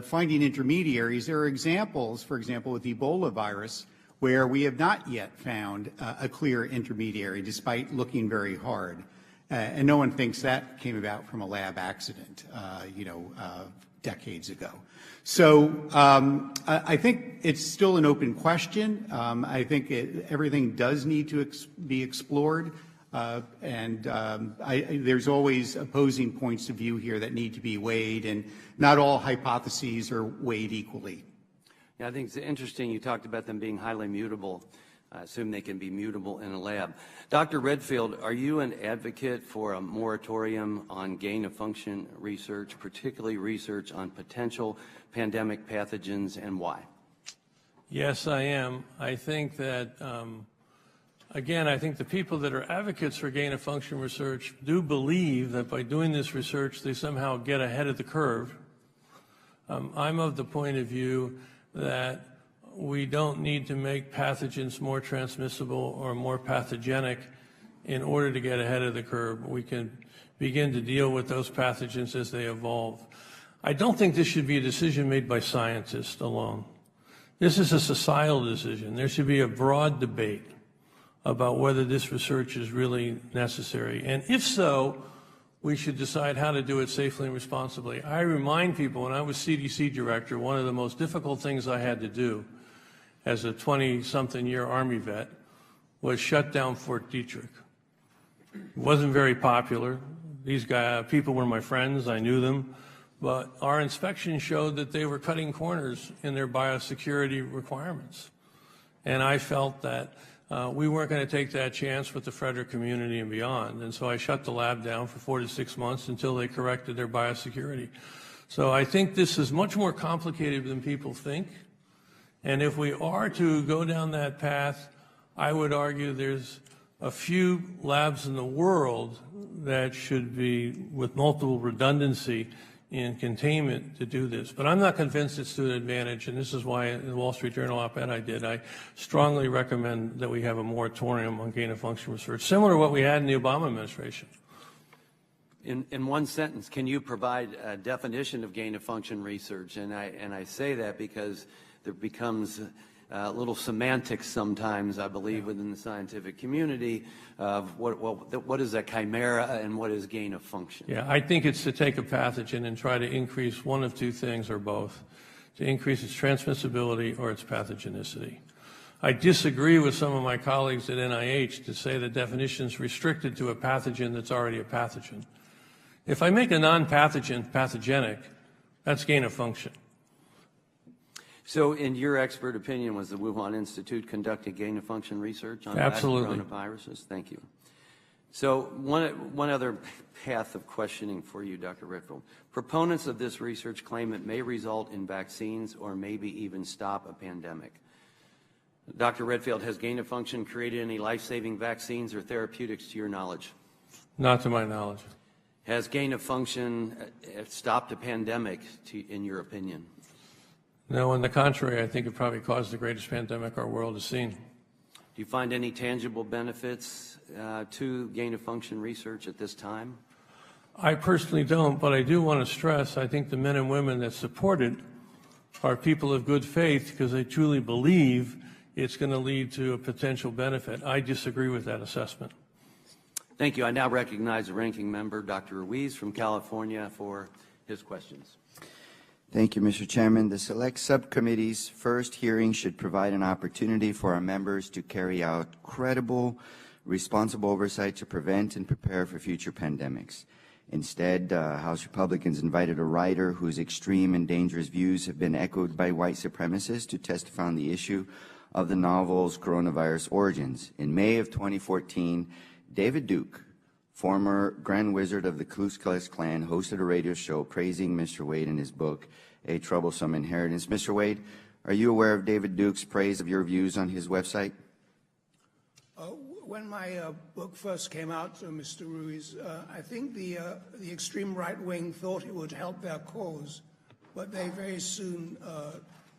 finding intermediaries, there are examples, for example, with Ebola virus, where we have not yet found a clear intermediary, despite looking very hard. And no one thinks that came about from a lab accident, decades ago. So I think it's still an open question. I think everything does need to be explored. There's always opposing points of view here that need to be weighed, and not all hypotheses are weighed equally. Yeah, I think it's interesting you talked about them being highly mutable. I assume they can be mutable in a lab. Dr. Redfield, are you an advocate for a moratorium on gain-of-function research, particularly research on potential pandemic pathogens, and why? Yes, I am. I think that, again, I think the people that are advocates for gain-of-function research do believe that by doing this research, they somehow get ahead of the curve. I'm of the point of view that we don't need to make pathogens more transmissible or more pathogenic in order to get ahead of the curve. We can begin to deal with those pathogens as they evolve. I don't think this should be a decision made by scientists alone. This is a societal decision. There should be a broad debate about whether this research is really necessary. And if so, we should decide how to do it safely and responsibly. I remind people, when I was CDC director, one of the most difficult things I had to do as a 20-something-year Army vet was shut down Fort Detrick. It wasn't very popular. These people were my friends. I knew them. But our inspection showed that they were cutting corners in their biosecurity requirements. And I felt that we weren't going to take that chance with the Frederick community and beyond. And so I shut the lab down for 4 to 6 months until they corrected their biosecurity. So I think this is much more complicated than people think. And if we are to go down that path, I would argue there's a few labs in the world that should be with multiple redundancy in containment to do this. But I'm not convinced it's to an advantage, and this is why in the Wall Street Journal op-ed I did, I strongly recommend that we have a moratorium on gain-of-function research, similar to what we had in the Obama administration. In one sentence, can you provide a definition of gain-of-function research? And I say that because there becomes a little semantics sometimes, I believe, within the scientific community of what is a chimera and what is gain of function. Yeah, I think it's to take a pathogen and try to increase one of two things or both, to increase its transmissibility or its pathogenicity. I disagree with some of my colleagues at NIH to say the definition is restricted to a pathogen that's already a pathogen. If I make a non-pathogen pathogenic, that's gain of function. So in your expert opinion, was the Wuhan Institute conducting gain-of-function research on Absolutely. coronaviruses? Thank you. So one other path of questioning for you, Dr. Redfield. Proponents of this research claim it may result in vaccines or maybe even stop a pandemic. Dr. Redfield, has gain-of-function created any life-saving vaccines or therapeutics to your knowledge? Not to my knowledge. Has gain-of-function stopped a pandemic, in your opinion? No, on the contrary, I think it probably caused the greatest pandemic our world has seen. Do you find any tangible benefits to gain-of-function research at this time? I personally don't, but I do want to stress, I think the men and women that support it are people of good faith because they truly believe it's going to lead to a potential benefit. I disagree with that assessment. Thank you. I now recognize the ranking member, Dr. Ruiz from California, for his questions. Thank you, Mr. Chairman. The Select Subcommittee's first hearing should provide an opportunity for our members to carry out credible, responsible oversight to prevent and prepare for future pandemics. Instead, House Republicans invited a writer whose extreme and dangerous views have been echoed by white supremacists to testify on the issue of the novel's coronavirus origins. In May of 2014, David Duke, former Grand Wizard of the Ku Klux Klan, hosted a radio show praising Mr. Wade in his book, A Troublesome Inheritance. Mr. Wade, are you aware of David Duke's praise of your views on his website? When my book first came out, Mr. Ruiz, I think the extreme right wing thought it would help their cause, but they very soon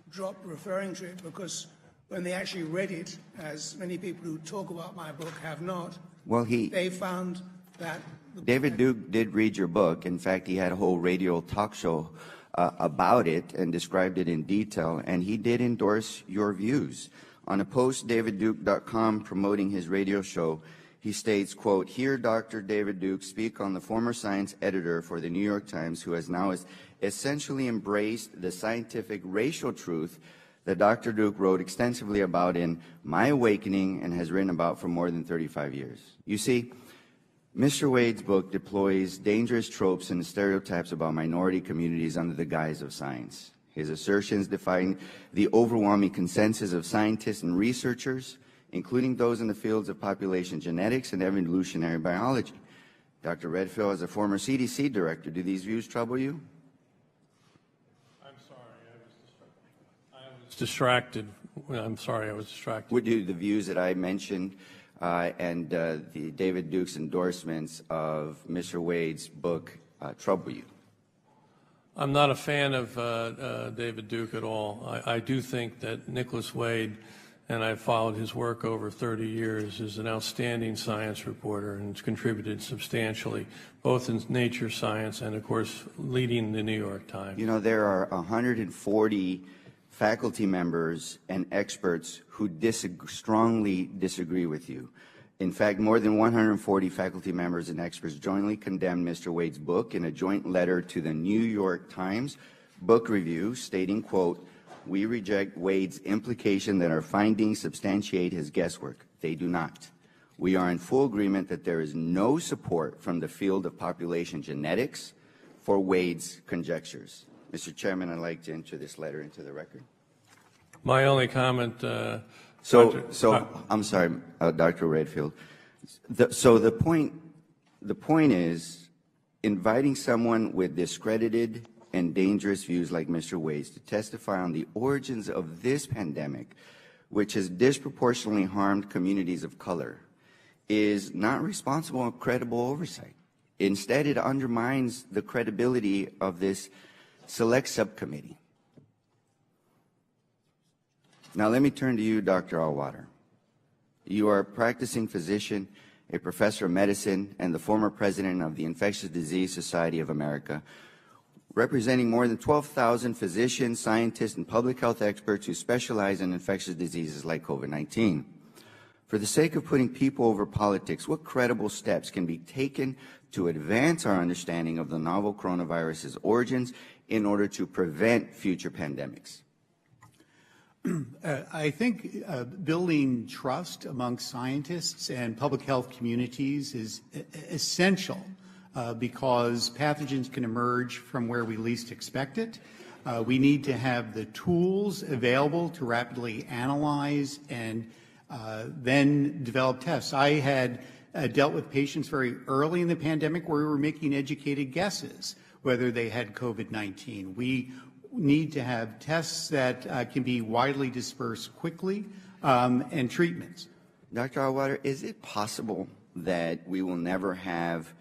dropped referring to it because when they actually read it, as many people who talk about my book have not, well, they found that David Duke did read your book. In fact, he had a whole radio talk show about it and described it in detail, and he did endorse your views. On a post, davidduke.com, promoting his radio show, he states, quote, "Hear Dr. David Duke speak on the former science editor for the New York Times, who has now essentially embraced the scientific racial truth that Dr. Duke wrote extensively about in My Awakening and has written about for more than 35 years. You see, Mr. Wade's book deploys dangerous tropes and stereotypes about minority communities under the guise of science. His assertions define the overwhelming consensus of scientists and researchers, including those in the fields of population genetics and evolutionary biology. Dr. Redfield, as a former CDC director, do these views trouble you? I'm sorry, I was distracted. I'm sorry, I was distracted. Would do the views that I mentioned and the David Duke's endorsements of Mr. Wade's book trouble you? I'm not a fan of David Duke at all. I do think that Nicholas Wade, and I've followed his work over 30 years, is an outstanding science reporter and has contributed substantially, both in nature science and, of course, leading the New York Times. You know, there are 140 faculty members and experts who strongly disagree with you. In fact, more than 140 faculty members and experts jointly condemned Mr. Wade's book in a joint letter to the New York Times book review stating, quote, "We reject Wade's implication that our findings substantiate his guesswork. They do not. We are in full agreement that there is no support from the field of population genetics for Wade's conjectures." Mr. Chairman, I'd like to enter this letter into the record. My only comment, I'm sorry, Dr. Redfield. The point is inviting someone with discredited and dangerous views like Mr. Wade's to testify on the origins of this pandemic, which has disproportionately harmed communities of color, is not responsible and credible oversight. Instead, it undermines the credibility of this Select Subcommittee. Now let me turn to you, Dr. Allwater. You are a practicing physician, a professor of medicine, and the former president of the Infectious Disease Society of America, representing more than 12,000 physicians, scientists, and public health experts who specialize in infectious diseases like COVID-19. For the sake of putting people over politics, what credible steps can be taken to advance our understanding of the novel coronavirus's origins in order to prevent future pandemics? I think building trust among scientists and public health communities is essential because pathogens can emerge from where we least expect it. We need to have the tools available to rapidly analyze and then develop tests. I had dealt with patients very early in the pandemic where we were making educated guesses whether they had COVID-19. We need to have tests that can be widely dispersed quickly and treatments. Dr. Allwater, is it possible that we will never have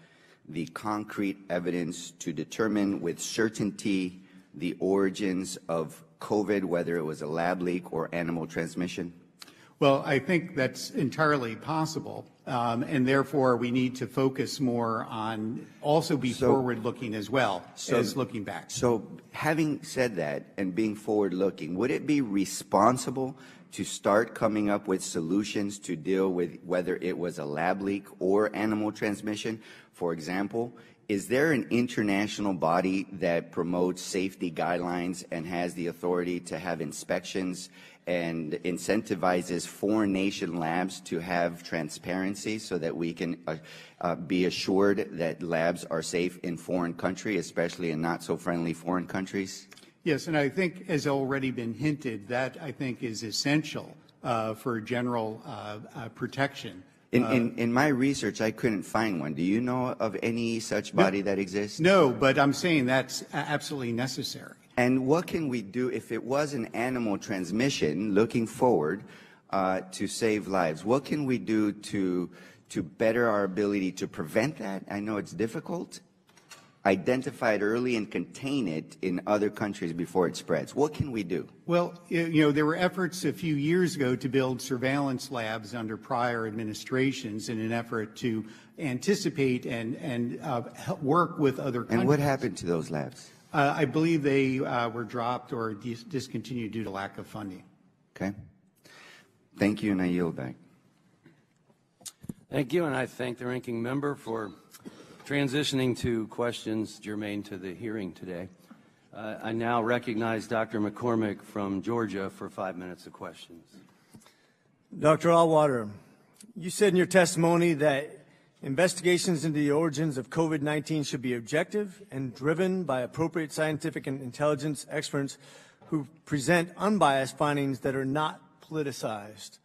the concrete evidence to determine with certainty the origins of COVID, whether it was a lab leak or animal transmission? Well, I think that's entirely possible, and therefore we need to focus more on also be forward-looking as well as looking back. So having said that and being forward-looking, would it be responsible to start coming up with solutions to deal with whether it was a lab leak or animal transmission? For example, is there an international body that promotes safety guidelines and has the authority to have inspections and incentivizes foreign nation labs to have transparency so that we can be assured that labs are safe in foreign countries, especially in not so friendly foreign countries? Yes, and I think, as already been hinted, that I think is essential for general protection. In my research, I couldn't find one. Do you know of any such body that exists? No, but I'm saying that's absolutely necessary. And what can we do if it was an animal transmission, looking forward to save lives? What can we do to better our ability to prevent that? I know it's difficult. Identify it early and contain it in other countries before it spreads. What can we do? Well, you know, there were efforts a few years ago to build surveillance labs under prior administrations in an effort to anticipate and work with other countries. And what happened to those labs? I believe they were dropped or discontinued due to lack of funding. Okay. Thank you, and I yield back. Thank you, and I thank the ranking member for transitioning to questions germane to the hearing today. I now recognize Dr. McCormick from Georgia for 5 minutes of questions. Dr. Allwater, you said in your testimony that investigations into the origins of COVID-19 should be objective and driven by appropriate scientific and intelligence experts who present unbiased findings that are not politicized.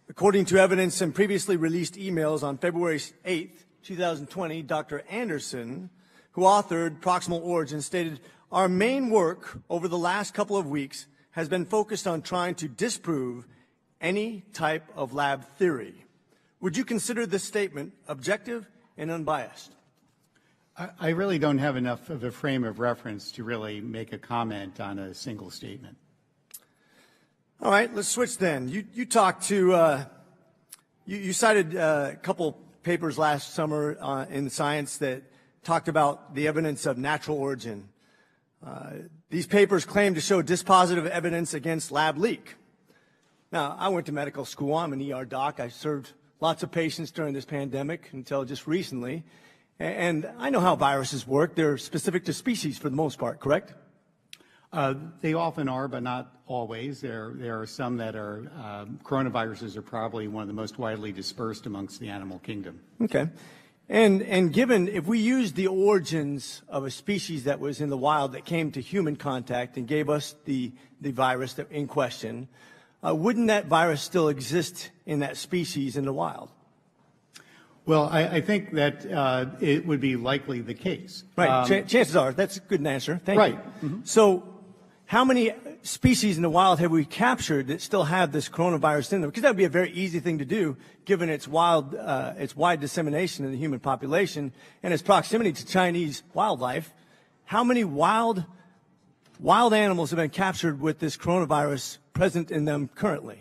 According to evidence in previously released emails on February 8th, 2020, Dr. Anderson, who authored Proximal Origins, stated, "Our main work over the last couple of weeks has been focused on trying to disprove any type of lab theory." Would you consider this statement objective and unbiased? I really don't have enough of a frame of reference to really make a comment on a single statement. All right, let's switch then. You talked to, you cited a couple papers last summer in Science that talked about the evidence of natural origin. These papers claim to show dispositive evidence against lab leak. Now, I went to medical school. I'm an ER doc. I served lots of patients during this pandemic until just recently. And I know how viruses work. They're specific to species for the most part, correct? They often are, but not always. There are some that are, coronaviruses are probably one of the most widely dispersed amongst the animal kingdom. Okay. And given, if we use the origins of a species that was in the wild that came to human contact and gave us the virus that in question, wouldn't that virus still exist in that species in the wild? Well, I think that it would be likely the case. Right. Chances are. That's a good answer. Thank right. you. Mm-hmm. So how many species in the wild have we captured that still have this coronavirus in them? Because that would be a very easy thing to do, given its wide dissemination in the human population and its proximity to Chinese wildlife. How many wild animals have been captured with this coronavirus present in them currently?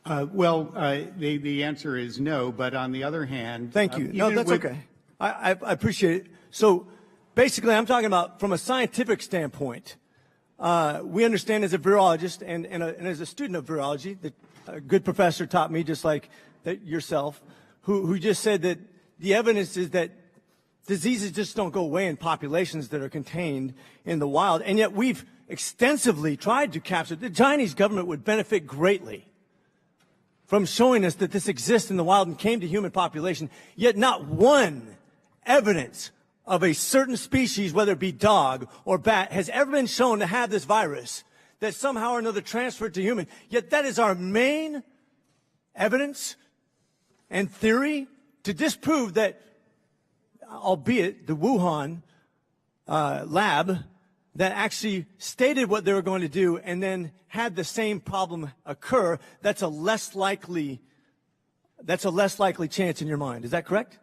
The answer is no, but on the other hand... Thank you. No, that's okay. I appreciate it. So basically, I'm talking about from a scientific standpoint. We understand as a virologist and as a student of virology that a good professor taught me, just like yourself, who just said that the evidence is that diseases just don't go away in populations that are contained in the wild. And yet we've extensively tried to capture. The Chinese government would benefit greatly from showing us that this exists in the wild and came to human population, yet not one evidence of a certain species, whether it be dog or bat, has ever been shown to have this virus that somehow or another transferred to human. Yet that is our main evidence and theory to disprove that, albeit the Wuhan lab that actually stated what they were going to do and then had the same problem occur, that's a less likely chance in your mind. Is that correct?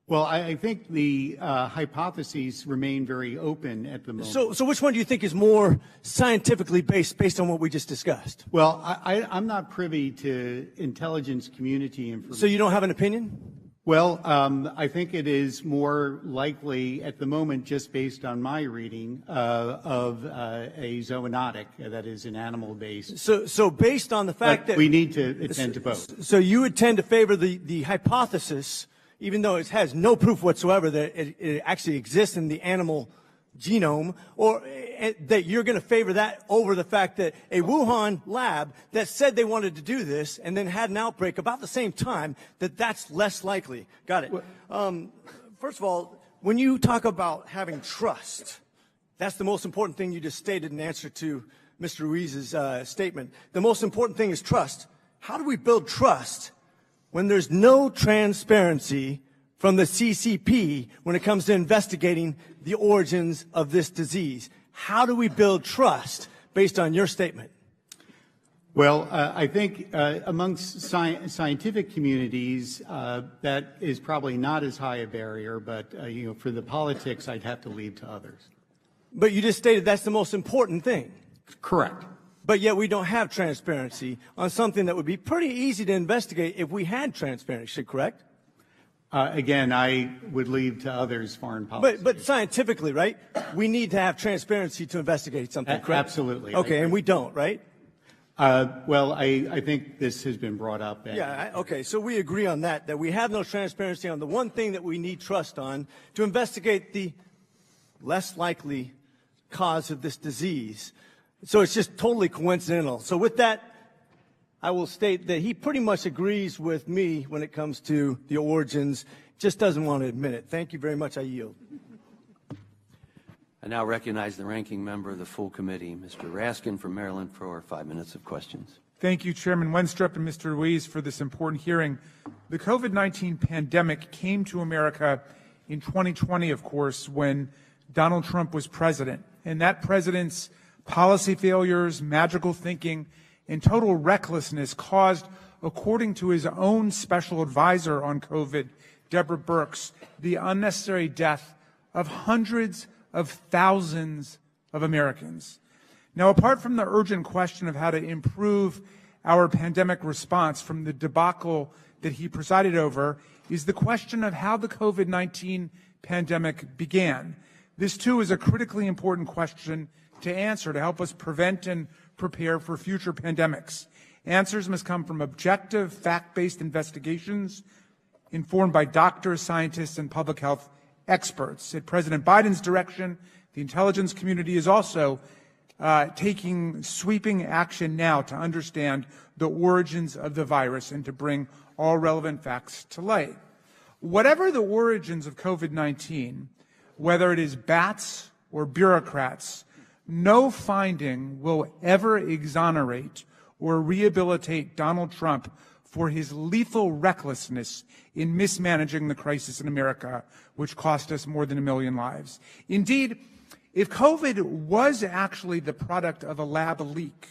Well, I think the hypotheses remain very open at the moment. So which one do you think is more scientifically based on what we just discussed? Well, I'm not privy to intelligence community information. So you don't have an opinion? Well, I think it is more likely at the moment, just based on my reading, of a zoonotic, that is an animal-based. So based on the fact that we need to attend to both. So you would tend to favor the hypothesis, even though it has no proof whatsoever that it actually exists in the animal genome, or that you're going to favor that over the fact that a Wuhan lab that said they wanted to do this and then had an outbreak about the same time, that's less likely. Got it. First of all, when you talk about having trust, that's the most important thing you just stated in answer to Mr. Ruiz's statement. The most important thing is trust. How do we build trust when there's no transparency from the CCP when it comes to investigating the origins of this disease? How do we build trust based on your statement? Well, I think amongst scientific communities, that is probably not as high a barrier, but for the politics, I'd have to leave to others. But you just stated that's the most important thing. Correct. But yet we don't have transparency on something that would be pretty easy to investigate if we had transparency, correct? Again, I would leave to others foreign policy. But scientifically, right? We need to have transparency to investigate something, correct? Absolutely. Okay, and we don't, right? Well, I think this has been brought up. Yeah, okay, so we agree on that we have no transparency on the one thing that we need trust on to investigate the less likely cause of this disease. So it's just totally coincidental. So with that, I will state that he pretty much agrees with me when it comes to the origins, just doesn't want to admit it. Thank you very much. I yield. I now recognize the ranking member of the full committee, Mr. Raskin from Maryland, for 5 minutes of questions. Thank you, Chairman Wenstrup and Mr. Ruiz, for this important hearing. The COVID-19 pandemic came to America in 2020, of course, when Donald Trump was president. And that president's policy failures, magical thinking, and total recklessness caused, according to his own special advisor on COVID, Deborah Birx, the unnecessary death of hundreds of thousands of Americans. Now, apart from the urgent question of how to improve our pandemic response from the debacle that he presided over, is the question of how the COVID-19 pandemic began. This, too, is a critically important question to answer to help us prevent and prepare for future pandemics. Answers must come from objective, fact-based investigations informed by doctors, scientists, and public health experts. At President Biden's direction, the intelligence community is also taking sweeping action now to understand the origins of the virus and to bring all relevant facts to light. Whatever the origins of COVID-19, whether it is bats or bureaucrats, no finding will ever exonerate or rehabilitate Donald Trump for his lethal recklessness in mismanaging the crisis in America, which cost us more than 1 million lives. Indeed, if COVID was actually the product of a lab leak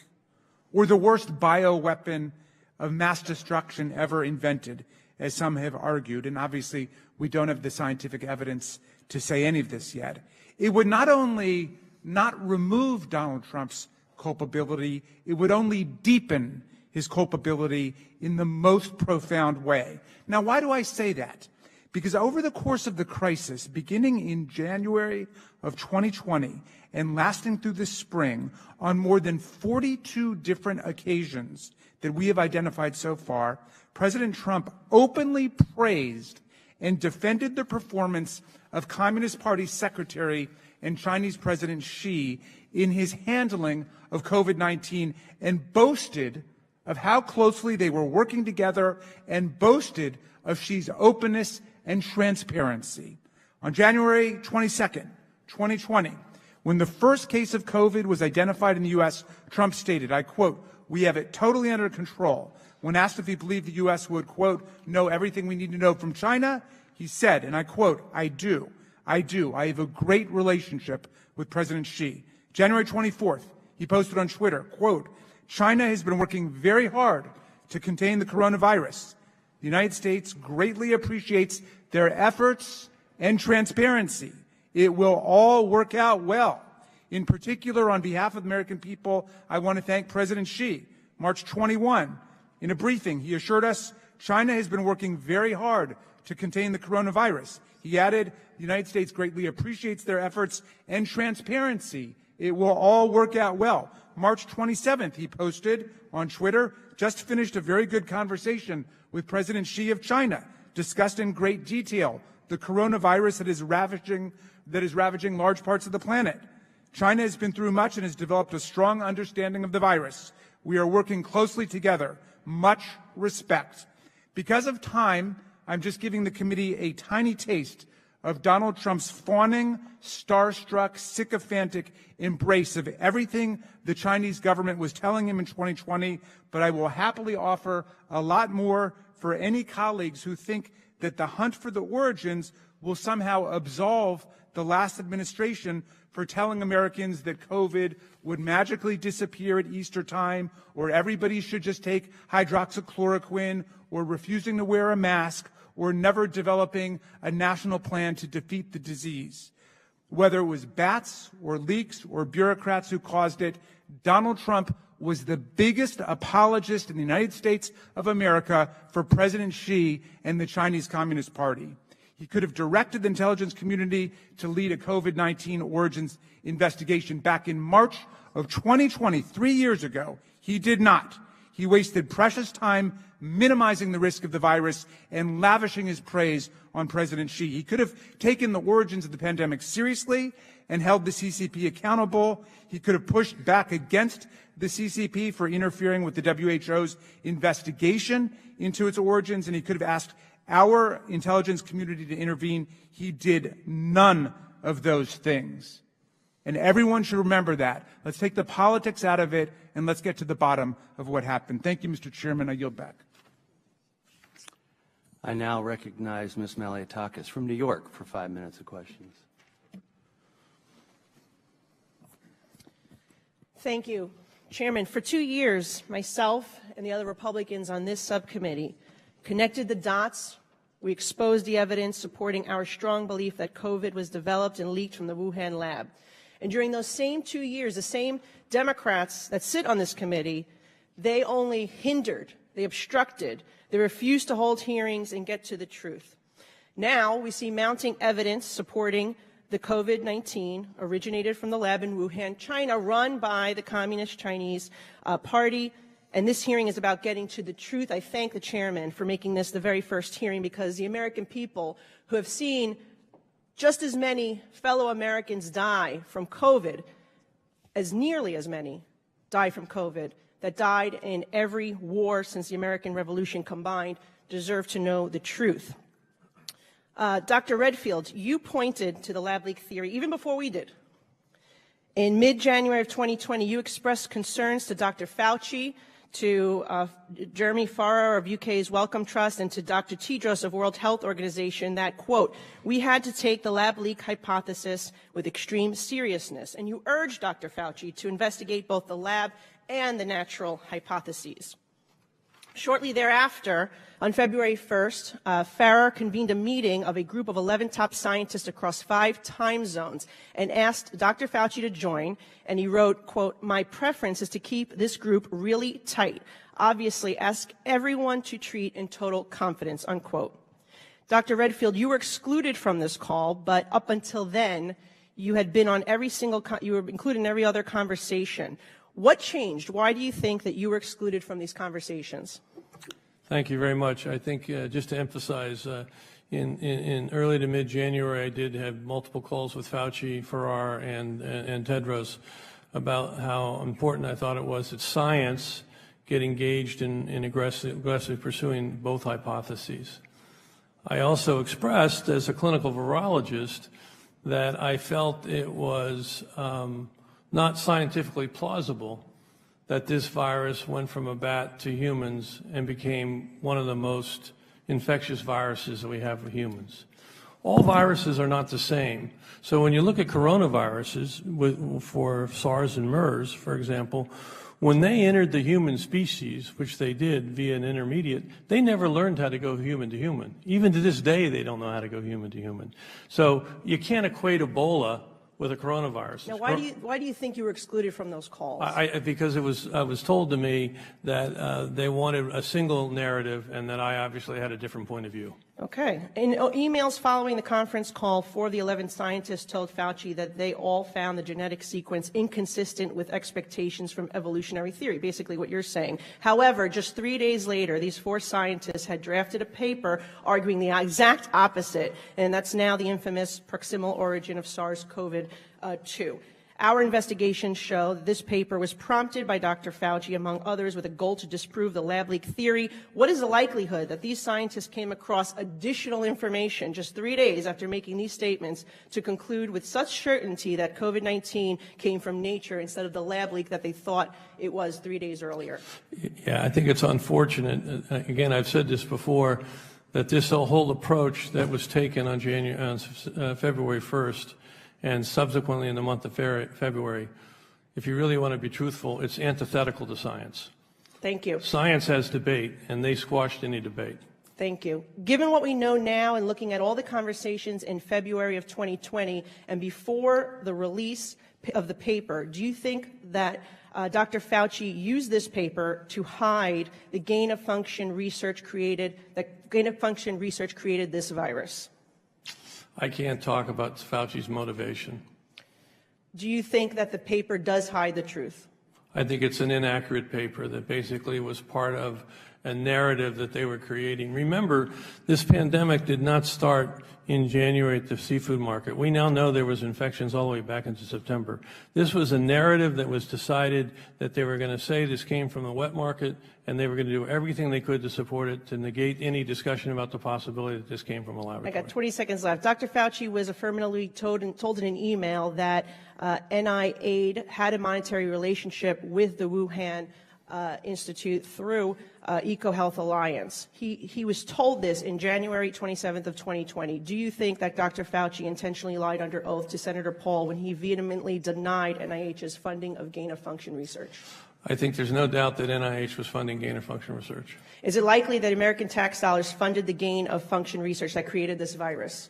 or the worst bioweapon of mass destruction ever invented, as some have argued, and obviously we don't have the scientific evidence to say any of this yet, it would not only not remove Donald Trump's culpability, it would only deepen his culpability in the most profound way. Now, why do I say that? Because over the course of the crisis, beginning in January of 2020 and lasting through the spring, on more than 42 different occasions that we have identified so far, President Trump openly praised and defended the performance of Communist Party Secretary and Chinese President Xi in his handling of COVID-19 and boasted of how closely they were working together and boasted of Xi's openness and transparency. On January 22nd, 2020, when the first case of COVID was identified in the U.S., Trump stated, I quote, "We have it totally under control." When asked if he believed the U.S. would, quote, "know everything we need to know from China," he said, and I quote, I do. I have a great relationship with President Xi. January 24th, he posted on Twitter, quote, "China has been working very hard to contain the coronavirus. The United States greatly appreciates their efforts and transparency. It will all work out well. In particular, on behalf of the American people, I want to thank President Xi. March 21, in a briefing, he assured us China has been working very hard to contain the coronavirus. He added, the United States greatly appreciates their efforts and transparency. It will all work out well. March 27th, he posted on Twitter, just finished a very good conversation with President Xi of China, discussed in great detail the coronavirus that is ravaging large parts of the planet. China has been through much and has developed a strong understanding of the virus. We are working closely together. Much respect. Because of time, I'm just giving the committee a tiny taste of Donald Trump's fawning, starstruck, sycophantic embrace of everything the Chinese government was telling him in 2020, but I will happily offer a lot more for any colleagues who think that the hunt for the origins will somehow absolve the last administration for telling Americans that COVID would magically disappear at Easter time, or everybody should just take hydroxychloroquine, or refusing to wear a mask, or never developing a national plan to defeat the disease. Whether it was bats or leaks or bureaucrats who caused it, Donald Trump was the biggest apologist in the United States of America for President Xi and the Chinese Communist Party. He could have directed the intelligence community to lead a COVID-19 origins investigation back in March of 2020, 3 years ago. He did not. He wasted precious time minimizing the risk of the virus and lavishing his praise on President Xi. He could have taken the origins of the pandemic seriously and held the CCP accountable. He could have pushed back against the CCP for interfering with the WHO's investigation into its origins, and he could have asked our intelligence community to intervene. He did none of those things. And everyone should remember that. Let's take the politics out of it, and let's get to the bottom of what happened. Thank you, Mr. Chairman. I yield back. I now recognize Ms. Maliotakis from New York for 5 minutes of questions. Thank you, Chairman. For 2 years, myself and the other Republicans on this subcommittee connected the dots. We exposed the evidence supporting our strong belief that COVID was developed and leaked from the Wuhan lab. And during those same 2 years, the same Democrats that sit on this committee, they only hindered, they obstructed, they refused to hold hearings and get to the truth. Now we see mounting evidence supporting the COVID-19 originated from the lab in Wuhan, China, run by the Communist Chinese Party. And this hearing is about getting to the truth. I thank the chairman for making this the very first hearing, because the American people who have seen just as many fellow Americans die from COVID, as nearly as many die from COVID, that died in every war since the American Revolution combined, deserve to know the truth. Dr. Redfield, you pointed to the lab leak theory even before we did. In mid-January of 2020, you expressed concerns to Dr. Fauci, to Jeremy Farrar of UK's Wellcome Trust, and to Dr. Tedros of World Health Organization that, quote, we had to take the lab leak hypothesis with extreme seriousness. And you urged Dr. Fauci to investigate both the lab and the natural hypotheses. Shortly thereafter, on February 1st, Farrar convened a meeting of a group of 11 top scientists across 5 time zones and asked Dr. Fauci to join, and he wrote, quote, my preference is to keep this group really tight. Obviously, ask everyone to treat in total confidence, unquote. Dr. Redfield, you were excluded from this call, but up until then, you had been on every single, you were included in every other conversation. What changed? Why do you think that you were excluded from these conversations? Thank you very much. I think just to emphasize, in early to mid-January, I did have multiple calls with Fauci, Farrar, and Tedros about how important I thought it was that science get engaged in aggressively pursuing both hypotheses. I also expressed, as a clinical virologist, that I felt it was not scientifically plausible that this virus went from a bat to humans and became one of the most infectious viruses that we have for humans. All viruses are not the same. So when you look at coronaviruses, for SARS and MERS, for example, when they entered the human species, which they did via an intermediate, they never learned how to go human to human. Even to this day, they don't know how to go human to human. So you can't equate Ebola with a coronavirus. Now, why do you think you were excluded from those calls? Because it was told to me that they wanted a single narrative, and that I obviously had a different point of view. Okay. In emails following the conference call, 4 of the 11 scientists told Fauci that they all found the genetic sequence inconsistent with expectations from evolutionary theory, basically what you're saying. However, just 3 days later, these 4 scientists had drafted a paper arguing the exact opposite, and that's now the infamous proximal origin of SARS-CoV-2. Our investigations show that this paper was prompted by Dr. Fauci, among others, with a goal to disprove the lab leak theory. What is the likelihood that these scientists came across additional information just 3 days after making these statements to conclude with such certainty that COVID-19 came from nature instead of the lab leak that they thought it was 3 days earlier? Yeah, I think it's unfortunate. Again, I've said this before, that this whole approach that was taken on February 1st, and subsequently in the month of February, if you really want to be truthful, it's antithetical to science. Thank you. Science has debate, and they squashed any debate. Thank you. Given what we know now and looking at all the conversations in February of 2020 and before the release of the paper, do you think that Dr. Fauci used this paper to hide the gain-of-function research created this virus? I can't talk about Fauci's motivation. Do you think that the paper does hide the truth? I think it's an inaccurate paper that basically was part of a narrative that they were creating. Remember, this pandemic did not start in January at the seafood market. We now know there was infections all the way back into September. This was a narrative that was decided that they were going to say this came from the wet market, and they were going to do everything they could to support it, to negate any discussion about the possibility that this came from a laboratory. I got 20 seconds left. Dr. Fauci was affirmatively told in an email that NIAID had a monetary relationship with the Wuhan Institute through EcoHealth Alliance. He was told this in January 27th of 2020. Do you think that Dr. Fauci intentionally lied under oath to Senator Paul when he vehemently denied NIH's funding of gain-of-function research? I think there's no doubt that NIH was funding gain-of-function research. Is it likely that American tax dollars funded the gain-of-function research that created this virus?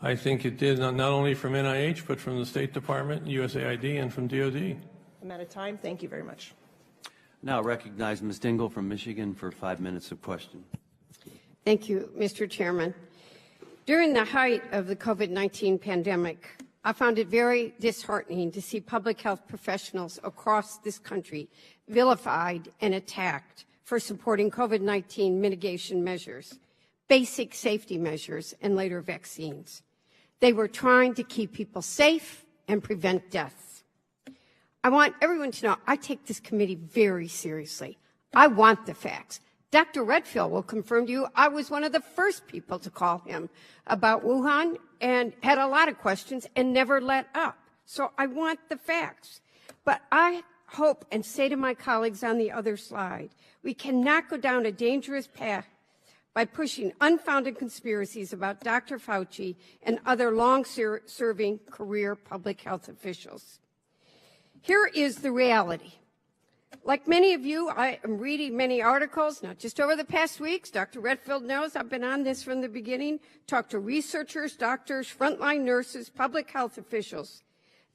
I think it did, not only from NIH, but from the State Department, USAID, and from DOD. I'm out of time. Thank you very much. Now recognize Ms. Dingell from Michigan for 5 minutes of question. Thank you, Mr. Chairman. During the height of the COVID-19 pandemic, I found it very disheartening to see public health professionals across this country vilified and attacked for supporting COVID-19 mitigation measures, basic safety measures, and later vaccines. They were trying to keep people safe and prevent deaths. I want everyone to know I take this committee very seriously. I want the facts. Dr. Redfield will confirm to you I was one of the first people to call him about Wuhan and had a lot of questions and never let up. So I want the facts. But I hope and say to my colleagues on the other side, we cannot go down a dangerous path by pushing unfounded conspiracies about Dr. Fauci and other long-serving career public health officials. Here is the reality. Like many of you, I am reading many articles, not just over the past weeks. Dr. Redfield knows I've been on this from the beginning. Talked to researchers, doctors, frontline nurses, public health officials.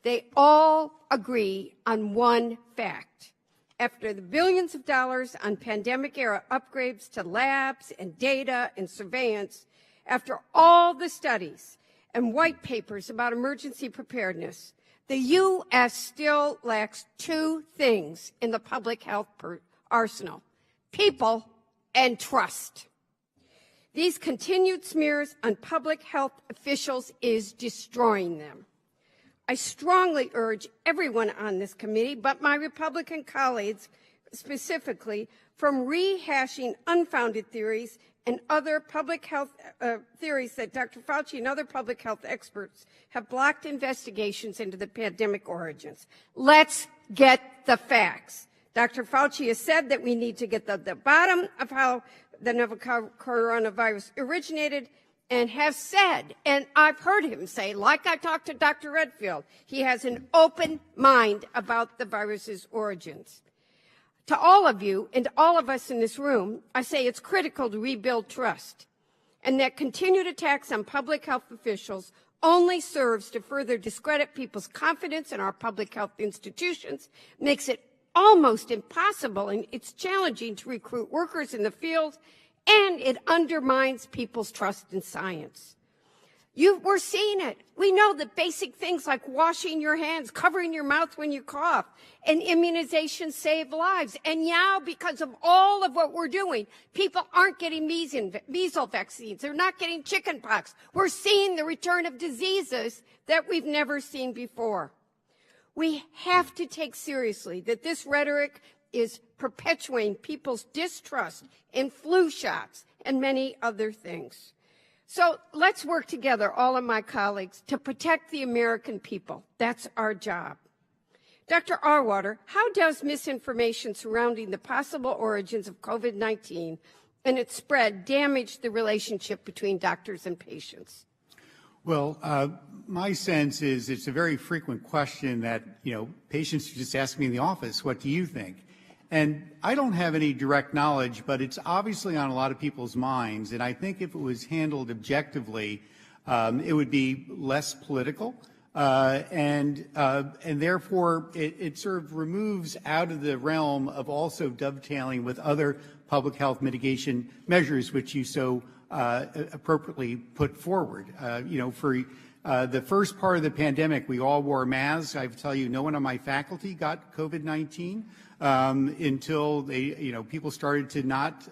They all agree on one fact. After the billions of dollars on pandemic-era upgrades to labs and data and surveillance, after all the studies and white papers about emergency preparedness, the U.S. still lacks two things in the public health arsenal: people and trust. These continued smears on public health officials is destroying them. I strongly urge everyone on this committee, but my Republican colleagues specifically, from rehashing unfounded theories and other public health theories that Dr. Fauci and other public health experts have blocked investigations into the pandemic origins. Let's get the facts. Dr. Fauci has said that we need to get the bottom of how the novel coronavirus originated, and has said, and I've heard him say, like I talked to Dr. Redfield, he has an open mind about the virus's origins. To all of you and to all of us in this room, I say it's critical to rebuild trust, and that continued attacks on public health officials only serves to further discredit people's confidence in our public health institutions, makes it almost impossible and it's challenging to recruit workers in the field, and it undermines people's trust in science. We're seeing it. We know that basic things like washing your hands, covering your mouth when you cough, and immunization save lives. And now, because of all of what we're doing, people aren't getting measles vaccines. They're not getting chickenpox. We're seeing the return of diseases that we've never seen before. We have to take seriously that this rhetoric is perpetuating people's distrust in flu shots and many other things. So let's work together, all of my colleagues, to protect the American people. That's our job. Dr. Arwater, how does misinformation surrounding the possible origins of COVID-19 and its spread damage the relationship between doctors and patients? Well, my sense is it's a very frequent question that, patients just ask me in the office, what do you think? And I don't have any direct knowledge, but it's obviously on a lot of people's minds. And I think if it was handled objectively, it would be less political. and therefore it sort of removes out of the realm of also dovetailing with other public health mitigation measures, which you so appropriately put forward. For the first part of the pandemic, we all wore masks. I tell you, no one on my faculty got COVID-19 until people started to not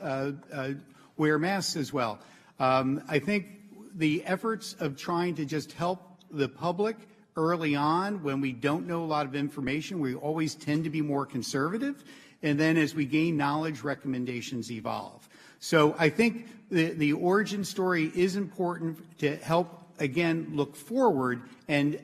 wear masks as well. I think the efforts of trying to just help the public early on, when we don't know a lot of information, we always tend to be more conservative. And then as we gain knowledge, recommendations evolve. So I think the origin story is important to help, again, look forward and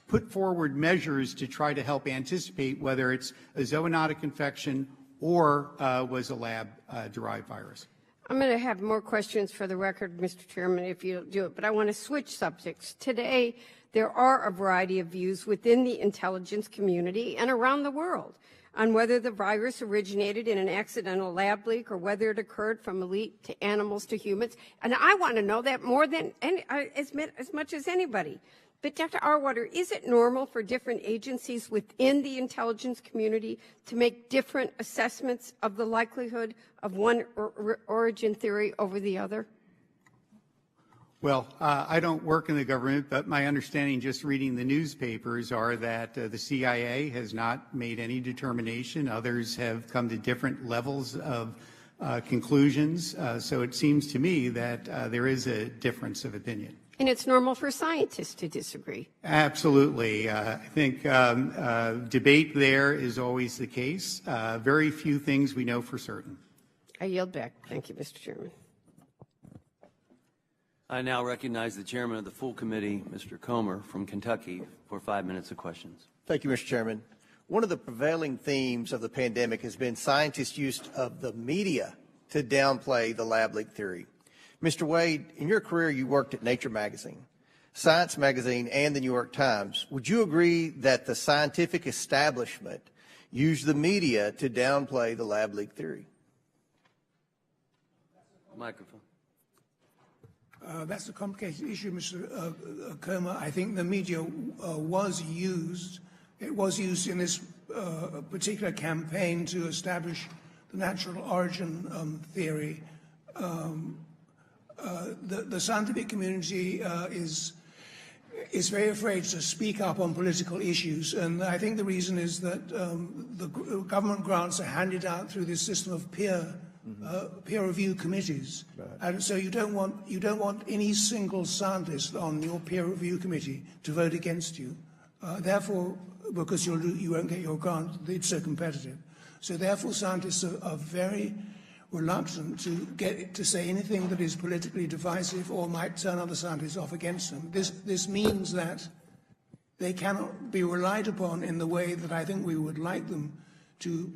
put forward measures to try to help anticipate whether it's a zoonotic infection or was a lab-derived virus. I'm going to have more questions for the record, Mr. Chairman, if you'll do it, but I want to switch subjects. Today, there are a variety of views within the intelligence community and around the world on whether the virus originated in an accidental lab leak or whether it occurred from elite to animals to humans. And I want to know that more than as much as anybody. But Dr. Arwater, is it normal for different agencies within the intelligence community to make different assessments of the likelihood of one origin theory over the other? Well, I don't work in the government, but my understanding just reading the newspapers are that the CIA has not made any determination. Others have come to different levels of conclusions. So it seems to me that there is a difference of opinion. And it's normal for scientists to disagree. Absolutely. I think debate there is always the case. Very few things we know for certain. I yield back. Thank you, Mr. Chairman. I now recognize the chairman of the full committee, Mr. Comer from Kentucky, for 5 minutes of questions. Thank you, Mr. Chairman. One of the prevailing themes of the pandemic has been scientists' use of the media to downplay the lab leak theory. Mr. Wade, in your career, you worked at Nature Magazine, Science Magazine, and the New York Times. Would you agree that the scientific establishment used the media to downplay the lab leak theory? Microphone. That's a complicated issue, Mr. Comer. I think the media was used. It was used in this particular campaign to establish the natural origin theory. The scientific community is very afraid to speak up on political issues, and I think the reason is that the government grants are handed out through this system of peer review committees, right. And so you don't want any single scientist on your peer review committee to vote against you. Therefore, because you won't get your grant, it's so competitive. So therefore, scientists are very reluctant to say anything that is politically divisive or might turn other scientists off against them. This means that they cannot be relied upon in the way that I think we would like them to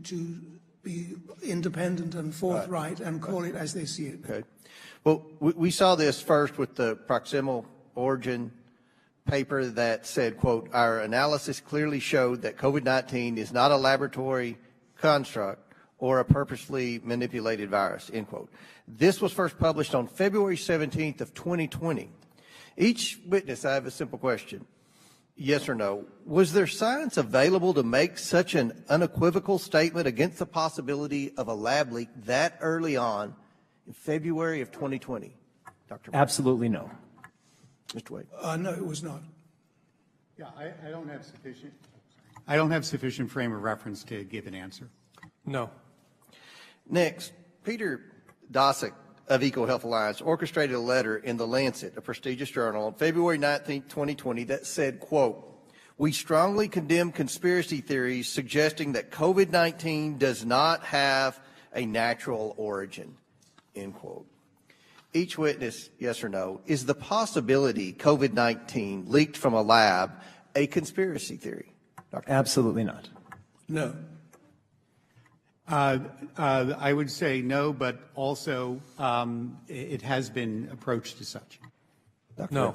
be independent and forthright and call it as they see it. Okay. Well, we saw this first with the proximal origin paper that said, quote, our analysis clearly showed that COVID-19 is not a laboratory construct or a purposely manipulated virus, end quote. This was first published on February 17th of 2020. Each witness, I have a simple question. Yes or no, was there science available to make such an unequivocal statement against the possibility of a lab leak that early on in February of 2020? Dr. Wade. Absolutely no. Mr. Wade. No, it was not. Yeah, I don't have sufficient frame of reference to give an answer. No. Next, Peter Daszak of EcoHealth Alliance orchestrated a letter in The Lancet, a prestigious journal, on February 19, 2020 that said, quote, we strongly condemn conspiracy theories suggesting that COVID-19 does not have a natural origin, end quote. Each witness, yes or no, is the possibility COVID-19 leaked from a lab a conspiracy theory? Dr. Absolutely not. No. I would say no, but also it has been approached as such. No.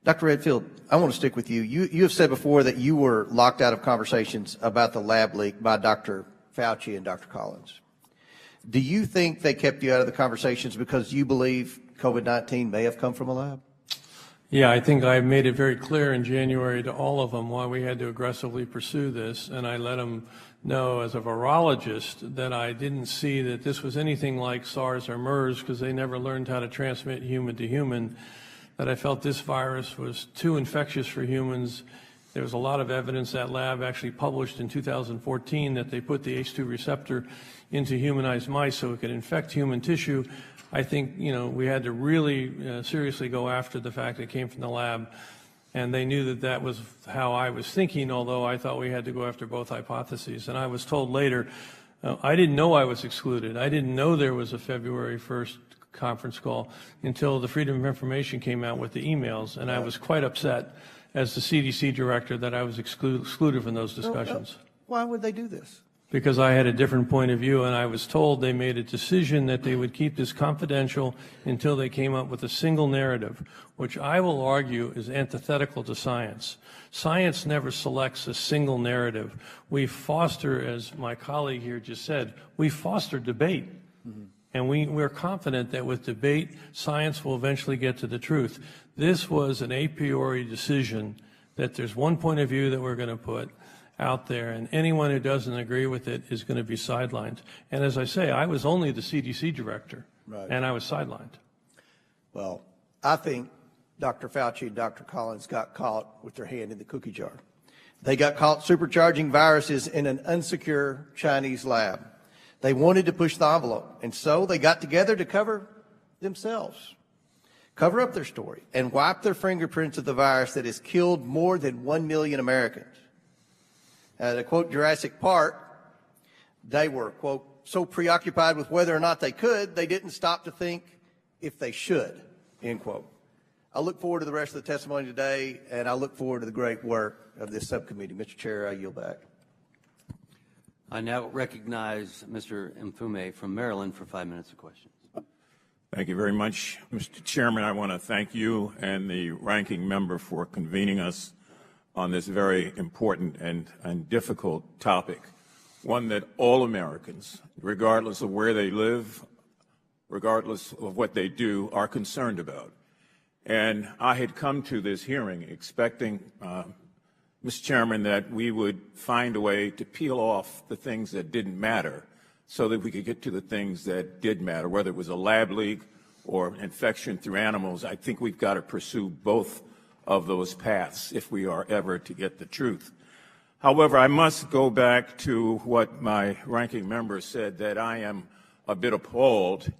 Dr. Redfield, I want to stick with you. You have said before that you were locked out of conversations about the lab leak by Dr. Fauci and Dr. Collins. Do you think they kept you out of the conversations because you believe COVID-19 may have come from a lab? Yeah, I think I made it very clear in January to all of them why we had to aggressively pursue this, and I let them know as a virologist that I didn't see that this was anything like SARS or MERS because they never learned how to transmit human to human, that I felt this virus was too infectious for humans. There was a lot of evidence that lab actually published in 2014 that they put the H2 receptor into humanized mice so it could infect human tissue. I think, we had to really seriously go after the fact that it came from the lab, and they knew that that was how I was thinking, although I thought we had to go after both hypotheses. And I was told later, I didn't know I was excluded. I didn't know there was a February 1st conference call until the Freedom of Information came out with the emails, and I was quite upset as the CDC director that I was excluded from those discussions. Why would they do this? Because I had a different point of view, and I was told they made a decision that they would keep this confidential until they came up with a single narrative, which I will argue is antithetical to science. Science never selects a single narrative. We foster, as my colleague here just said, we foster debate. Mm-hmm. And we're confident that with debate, science will eventually get to the truth. This was an a priori decision that there's one point of view that we're going to put out there, and anyone who doesn't agree with it is going to be sidelined. And as I say, I was only the CDC director, right, and I was sidelined. Well, I think Dr. Fauci and Dr. Collins got caught with their hand in the cookie jar. They got caught supercharging viruses in an unsecure Chinese lab. They wanted to push the envelope, and so they got together to cover themselves, cover up their story, and wipe their fingerprints of the virus that has killed more than 1 million Americans. To quote Jurassic Park, they were, quote, so preoccupied with whether or not they could, they didn't stop to think if they should, end quote. I look forward to the rest of the testimony today, and I look forward to the great work of this subcommittee. Mr. Chair, I yield back. I now recognize Mr. Mfume from Maryland for 5 minutes of questions. Thank you very much, Mr. Chairman. I want to thank you and the ranking member for convening us on this very important and difficult topic, one that all Americans, regardless of where they live, regardless of what they do, are concerned about. And I had come to this hearing expecting, Mr. Chairman, that we would find a way to peel off the things that didn't matter so that we could get to the things that did matter, whether it was a lab leak or infection through animals. I think we've got to pursue both of those paths if we are ever to get the truth. However, I must go back to what my ranking member said, that I am a bit appalled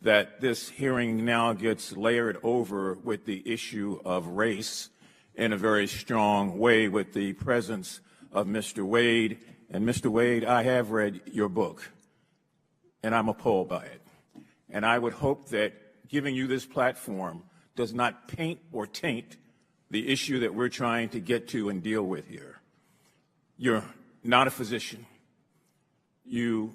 that this hearing now gets layered over with the issue of race in a very strong way with the presence of Mr. Wade. And Mr. Wade, I have read your book, and I'm appalled by it. And I would hope that giving you this platform does not paint or taint the issue that we're trying to get to and deal with here. You're not a physician. You're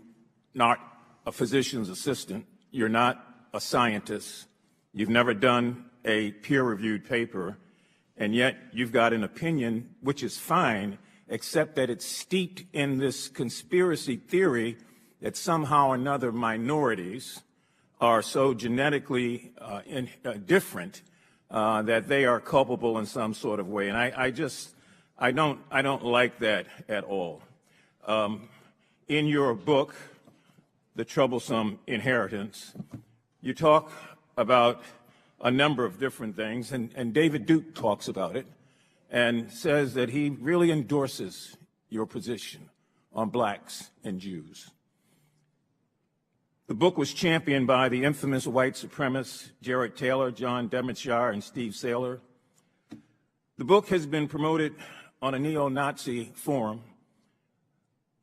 not a physician's assistant. You're not a scientist. You've never done a peer-reviewed paper, and yet you've got an opinion, which is fine, except that it's steeped in this conspiracy theory that somehow or another minorities are so genetically different that they are culpable in some sort of way. And I don't like that at all. In your book, The Troublesome Inheritance, you talk about a number of different things, and David Duke talks about it and says that he really endorses your position on blacks and Jews. The book was championed by the infamous white supremacists Jared Taylor, John Devonshire, and Steve Saylor. The book has been promoted on a neo-Nazi forum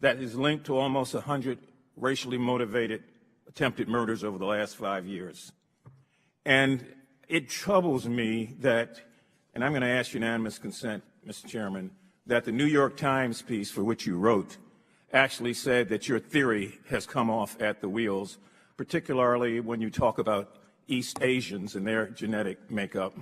that is linked to almost 100 racially motivated attempted murders over the last 5 years. And it troubles me that, and I'm going to ask unanimous consent, Mr. Chairman, that the New York Times piece for which you wrote actually said that your theory has come off at the wheels, particularly when you talk about East Asians and their genetic makeup.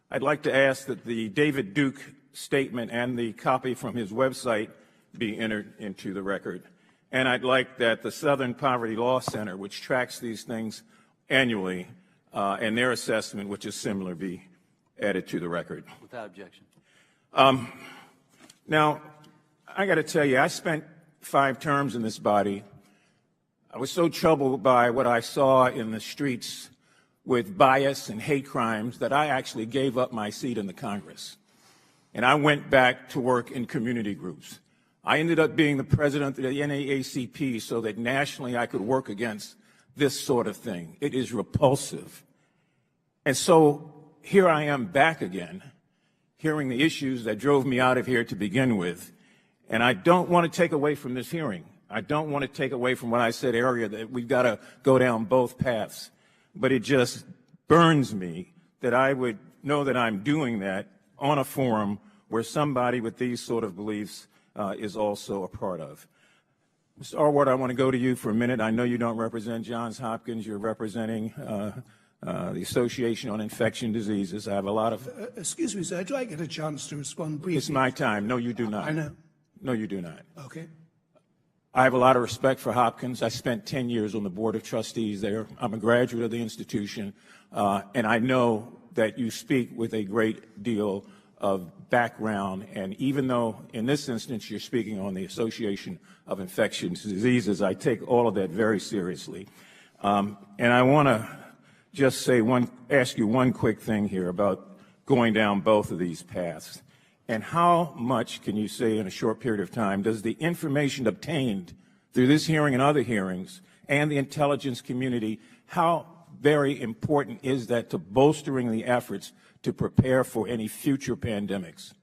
I'd like to ask that the David Duke statement and the copy from his website be entered into the record. And I'd like that the Southern Poverty Law Center, which tracks these things annually, and their assessment, which is similar, be added to the record. Without objection. Now, I got to tell you, I spent 5 terms in this body. I was so troubled by what I saw in the streets with bias and hate crimes that I actually gave up my seat in the Congress. And I went back to work in community groups. I ended up being the president of the NAACP so that nationally I could work against this sort of thing. It is repulsive. And so here I am back again, hearing the issues that drove me out of here to begin with. And I don't want to take away from this hearing. I don't want to take away from what I said earlier, that we've got to go down both paths. But it just burns me that I would know that I'm doing that on a forum where somebody with these sort of beliefs is also a part of. Mr. Arward, I want to go to you for a minute. I know you don't represent Johns Hopkins. You're representing the Association on Infectious Diseases. I have a lot of... Excuse me, sir. Do I get a chance to respond briefly? It's my time. No, you do not. I know. No, you do not. Okay. I have a lot of respect for Hopkins. I spent 10 years on the Board of Trustees there. I'm a graduate of the institution, and I know that you speak with a great deal of background. And even though in this instance you're speaking on the Association of Infectious Diseases, I take all of that very seriously. And I want to just ask you one quick thing here about going down both of these paths. And how much, can you say in a short period of time, does the information obtained through this hearing and other hearings and the intelligence community, how very important is that to bolstering the efforts to prepare for any future pandemics?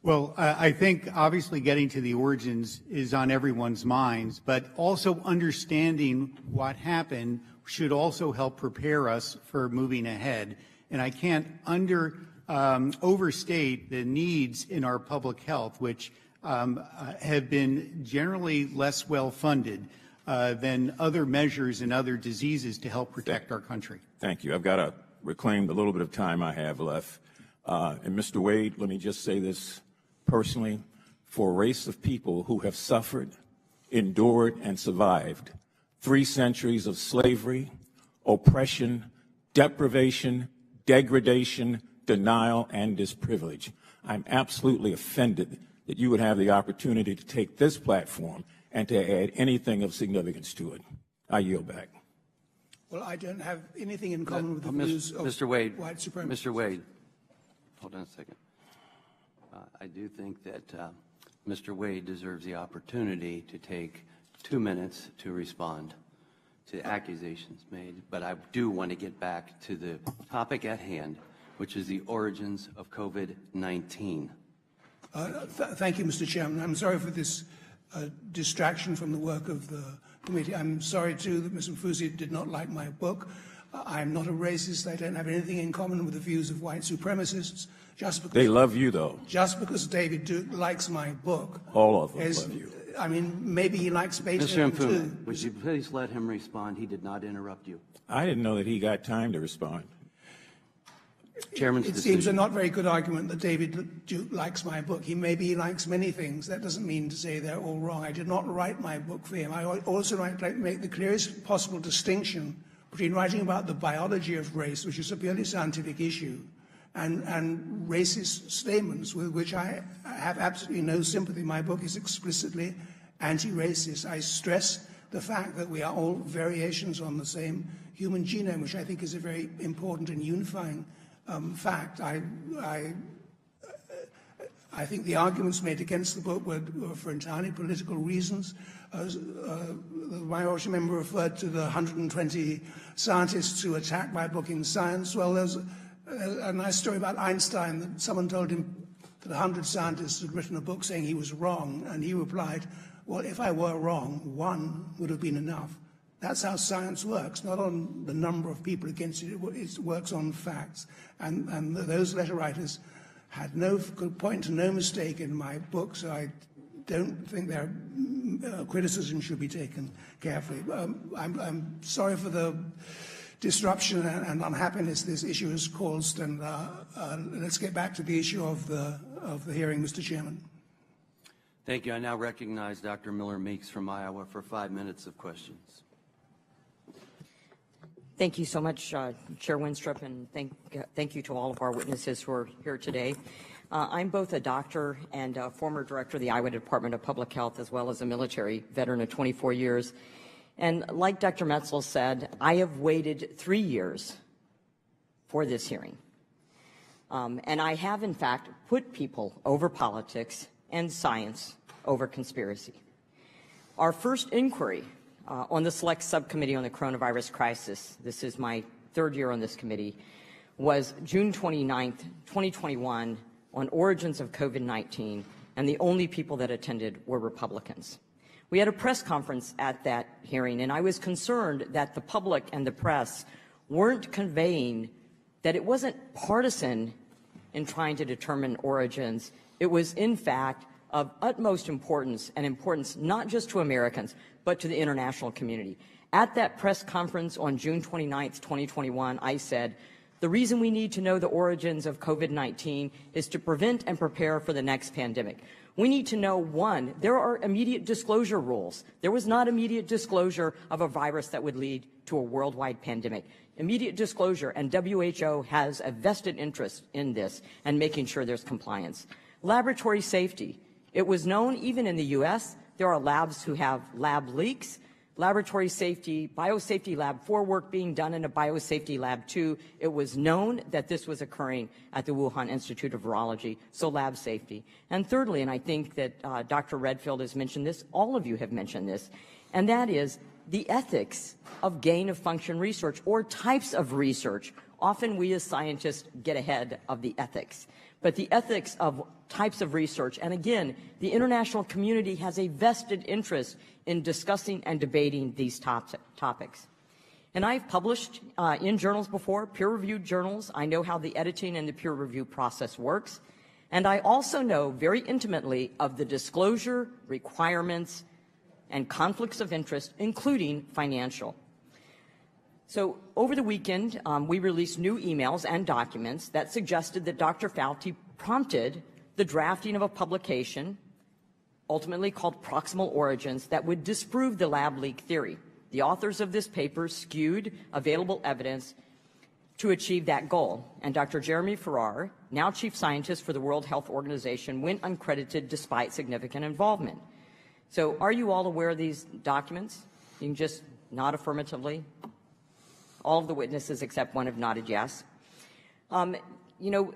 Well, I think obviously getting to the origins is on everyone's minds, but also understanding what happened should also help prepare us for moving ahead. And I can't overstate the needs in our public health, which have been generally less well funded than other measures and other diseases to help protect our country. Thank you. I've got to reclaim the little bit of time I have left. And Mr. Wade, let me just say this personally. For a race of people who have suffered, endured, and survived 3 centuries of slavery, oppression, deprivation, degradation, denial, and disprivilege, I'm absolutely offended that you would have the opportunity to take this platform and to add anything of significance to it. I yield back. Well, I don't have anything in common with the views of Mr. Wade, white supremacy. Mr. Wade, hold on a second. I do think that Mr. Wade deserves the opportunity to take 2 minutes to respond to accusations made, but I do want to get back to the topic at hand, which is the origins of COVID-19. Thank you, Mr. Chairman. I'm sorry for this distraction from the work of the committee. I'm sorry, too, that Ms. Mfusi did not like my book. I'm not a racist. I don't have anything in common with the views of white supremacists. Just because They love you, though. Just because David Duke likes my book. All of them love you. I mean, maybe he likes Betrayal, Mr. too. Mfumu, would you please let him respond? He did not interrupt you. I didn't know that he got time to respond. Chairman's It decision. seems a not very good argument that David Duke likes my book. Maybe he likes many things. That doesn't mean to say they're all wrong. I did not write my book for him. I also like to make the clearest possible distinction between writing about the biology of race, which is a purely scientific issue, and racist statements with which I have absolutely no sympathy. My book is explicitly anti-racist. I stress the fact that we are all variations on the same human genome, which I think is a very important and unifying fact. I think the arguments made against the book were for entirely political reasons. The minority member referred to the 120 scientists who attacked my book in Science. Well, there's a nice story about Einstein that someone told him that 100 scientists had written a book saying he was wrong, and he replied, well, if I were wrong, one would have been enough. That's how science works, not on the number of people against it. It works on facts. And those letter writers could point to no mistake in my book, so I don't think their criticism should be taken carefully. I'm sorry for the disruption and unhappiness this issue has caused, and let's get back to the issue of the hearing, Mr. Chairman. Thank you. I now recognize Dr. Miller Meeks from Iowa for 5 minutes of questions. Thank you so much, Chair Winstrup, and thank you to all of our witnesses who are here today. I'm both a doctor and a former director of the Iowa Department of Public Health, as well as a military veteran of 24 years. And like Dr. Metzl said, I have waited 3 years for this hearing. And I have, in fact, put people over politics and science over conspiracy. Our first inquiry on the Select Subcommittee on the Coronavirus Crisis, this is my 3rd year on this committee, was June 29th, 2021, on origins of COVID-19, and the only people that attended were Republicans. We had a press conference at that hearing, and I was concerned that the public and the press weren't conveying that it wasn't partisan in trying to determine origins. It was, in fact, of utmost importance, and importance not just to Americans, but to the international community. At that press conference on June 29th, 2021, I said, the reason we need to know the origins of COVID-19 is to prevent and prepare for the next pandemic. We need to know, one, there are immediate disclosure rules. There was not immediate disclosure of a virus that would lead to a worldwide pandemic. Immediate disclosure, and WHO has a vested interest in this and making sure there's compliance. Laboratory safety. It was known even in the U.S. there are labs who have lab leaks. Laboratory safety, biosafety lab 4 work being done in a biosafety lab 2. It was known that this was occurring at the Wuhan Institute of Virology, so lab safety. And thirdly, and I think that Dr. Redfield has mentioned this, all of you have mentioned this, and that is the ethics of gain-of-function research or types of research. Often we as scientists get ahead of the ethics. But the ethics of types of research, and again, the international community has a vested interest in discussing and debating these topics. And I've published in journals before, peer-reviewed journals. I know how the editing and the peer review process works. And I also know very intimately of the disclosure requirements and conflicts of interest, including financial. So over the weekend, we released new emails and documents that suggested that Dr. Fauci prompted the drafting of a publication, ultimately called Proximal Origins, that would disprove the lab leak theory. The authors of this paper skewed available evidence to achieve that goal. And Dr. Jeremy Farrar, now chief scientist for the World Health Organization, went uncredited despite significant involvement. So are you all aware of these documents? You can just nod affirmatively. All of the witnesses except one have nodded yes. You know,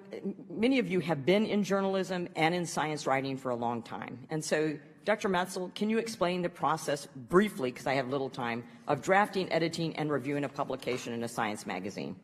many of you have been in journalism and in science writing for a long time. And so, Dr. Metzl, can you explain the process briefly, because I have little time, of drafting, editing, and reviewing a publication in a science magazine?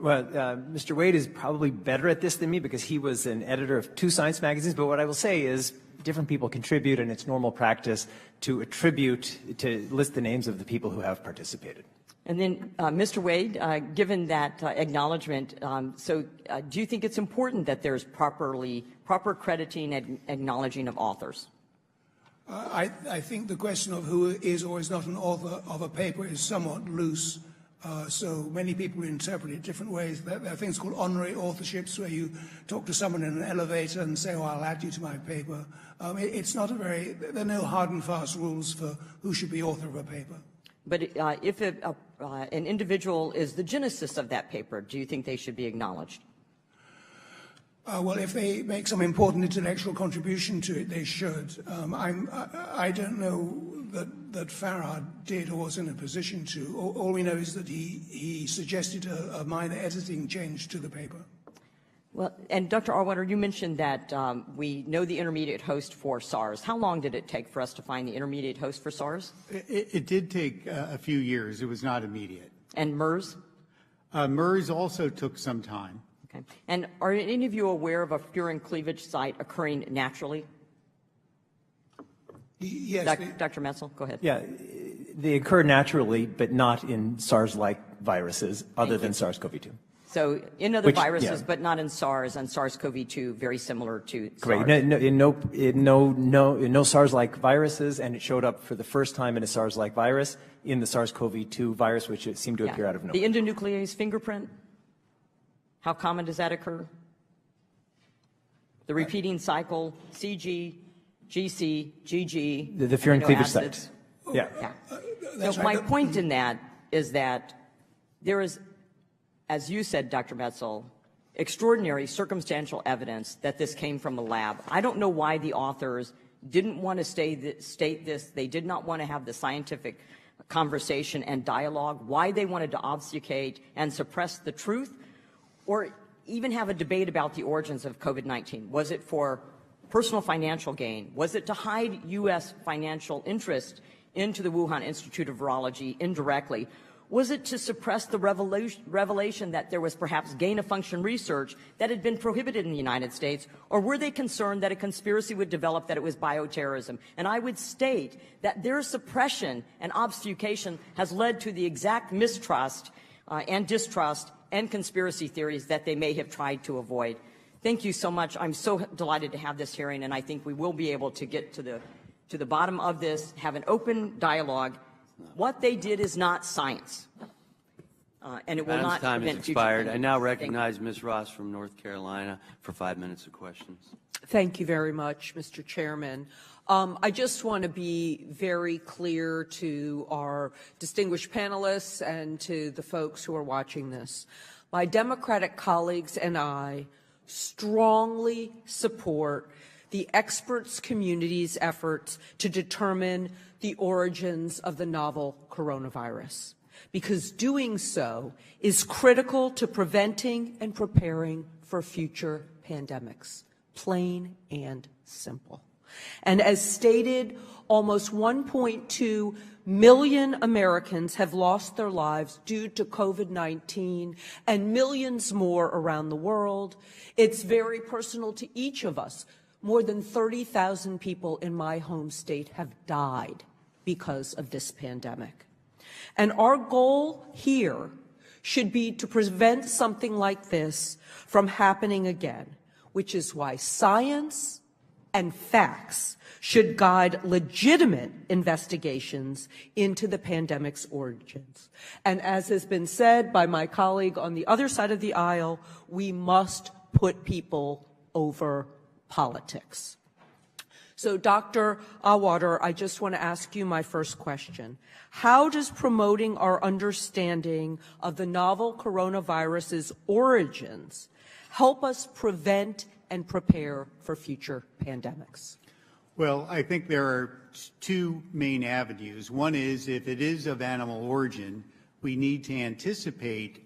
Well, Mr. Wade is probably better at this than me because he was an editor of 2 science magazines. But what I will say is different people contribute, and it's normal practice to list the names of the people who have participated. And then, Mr. Wade, given that acknowledgement, do you think it's important that there's proper crediting and acknowledging of authors? I think the question of who is or is not an author of a paper is somewhat loose. So many people interpret it different ways. There are things called honorary authorships where you talk to someone in an elevator and say, oh, I'll add you to my paper. It's not there are no hard and fast rules for who should be author of a paper. But if an individual is the genesis of that paper, do you think they should be acknowledged? Well, if they make some important intellectual contribution to it, they should. I don't know that Farrar did or was in a position to. All we know is that he suggested a minor editing change to the paper. Well, and Dr. Arwater, you mentioned that we know the intermediate host for SARS. How long did it take for us to find the intermediate host for SARS? It did take a few years. It was not immediate. And MERS? MERS also took some time. Okay. And are any of you aware of a furin cleavage site occurring naturally? Yes. Dr. Metzl, go ahead. Yeah, they occur naturally, but not in SARS-like viruses other than SARS-CoV-2. So in other viruses, but not in SARS and SARS-CoV-2, very similar to SARS. Correct. In no SARS-like viruses, and it showed up for the first time in a SARS-like virus in the SARS-CoV-2 virus, which it seemed to appear out of nowhere. The endonuclease fingerprint, how common does that occur? The repeating cycle, CG, GC, GG. The furin cleavage sites. Yeah. So my point in that is that There is, as you said, Dr. Metzel, extraordinary circumstantial evidence that this came from a lab. I don't know why the authors didn't want to state this. They did not want to have the scientific conversation and dialogue, why they wanted to obfuscate and suppress the truth, or even have a debate about the origins of COVID-19. Was it for personal financial gain? Was it to hide U.S. financial interest into the Wuhan Institute of Virology indirectly? Was it to suppress the revelation that there was perhaps gain-of-function research that had been prohibited in the United States? Or were they concerned that a conspiracy would develop that it was bioterrorism? And I would state that their suppression and obfuscation has led to the exact mistrust and distrust and conspiracy theories that they may have tried to avoid. Thank you so much. I'm so delighted to have this hearing, and I think we will be able to get to the bottom of this, have an open dialogue. What they did is not science, and it will not time has prevent future expired. I pandemics. now recognize Ms. Ross from North Carolina for 5 minutes of questions. Thank you very much, Mr. Chairman. I just want to be very clear to our distinguished panelists and to the folks who are watching this. My Democratic colleagues and I strongly support the experts community's efforts to determine the origins of the novel coronavirus, because doing so is critical to preventing and preparing for future pandemics, plain and simple. And as stated, almost 1.2 million Americans have lost their lives due to COVID-19 and millions more around the world. It's very personal to each of us. More than 30,000 people in my home state have died because of this pandemic. And our goal here should be to prevent something like this from happening again, which is why science and facts should guide legitimate investigations into the pandemic's origins. And as has been said by my colleague on the other side of the aisle, we must put people over politics. So, Dr. Auwaerter, I just want to ask you my first question. How does promoting our understanding of the novel coronavirus's origins help us prevent and prepare for future pandemics? Well, I think there are two main avenues. One is, if it is of animal origin, we need to anticipate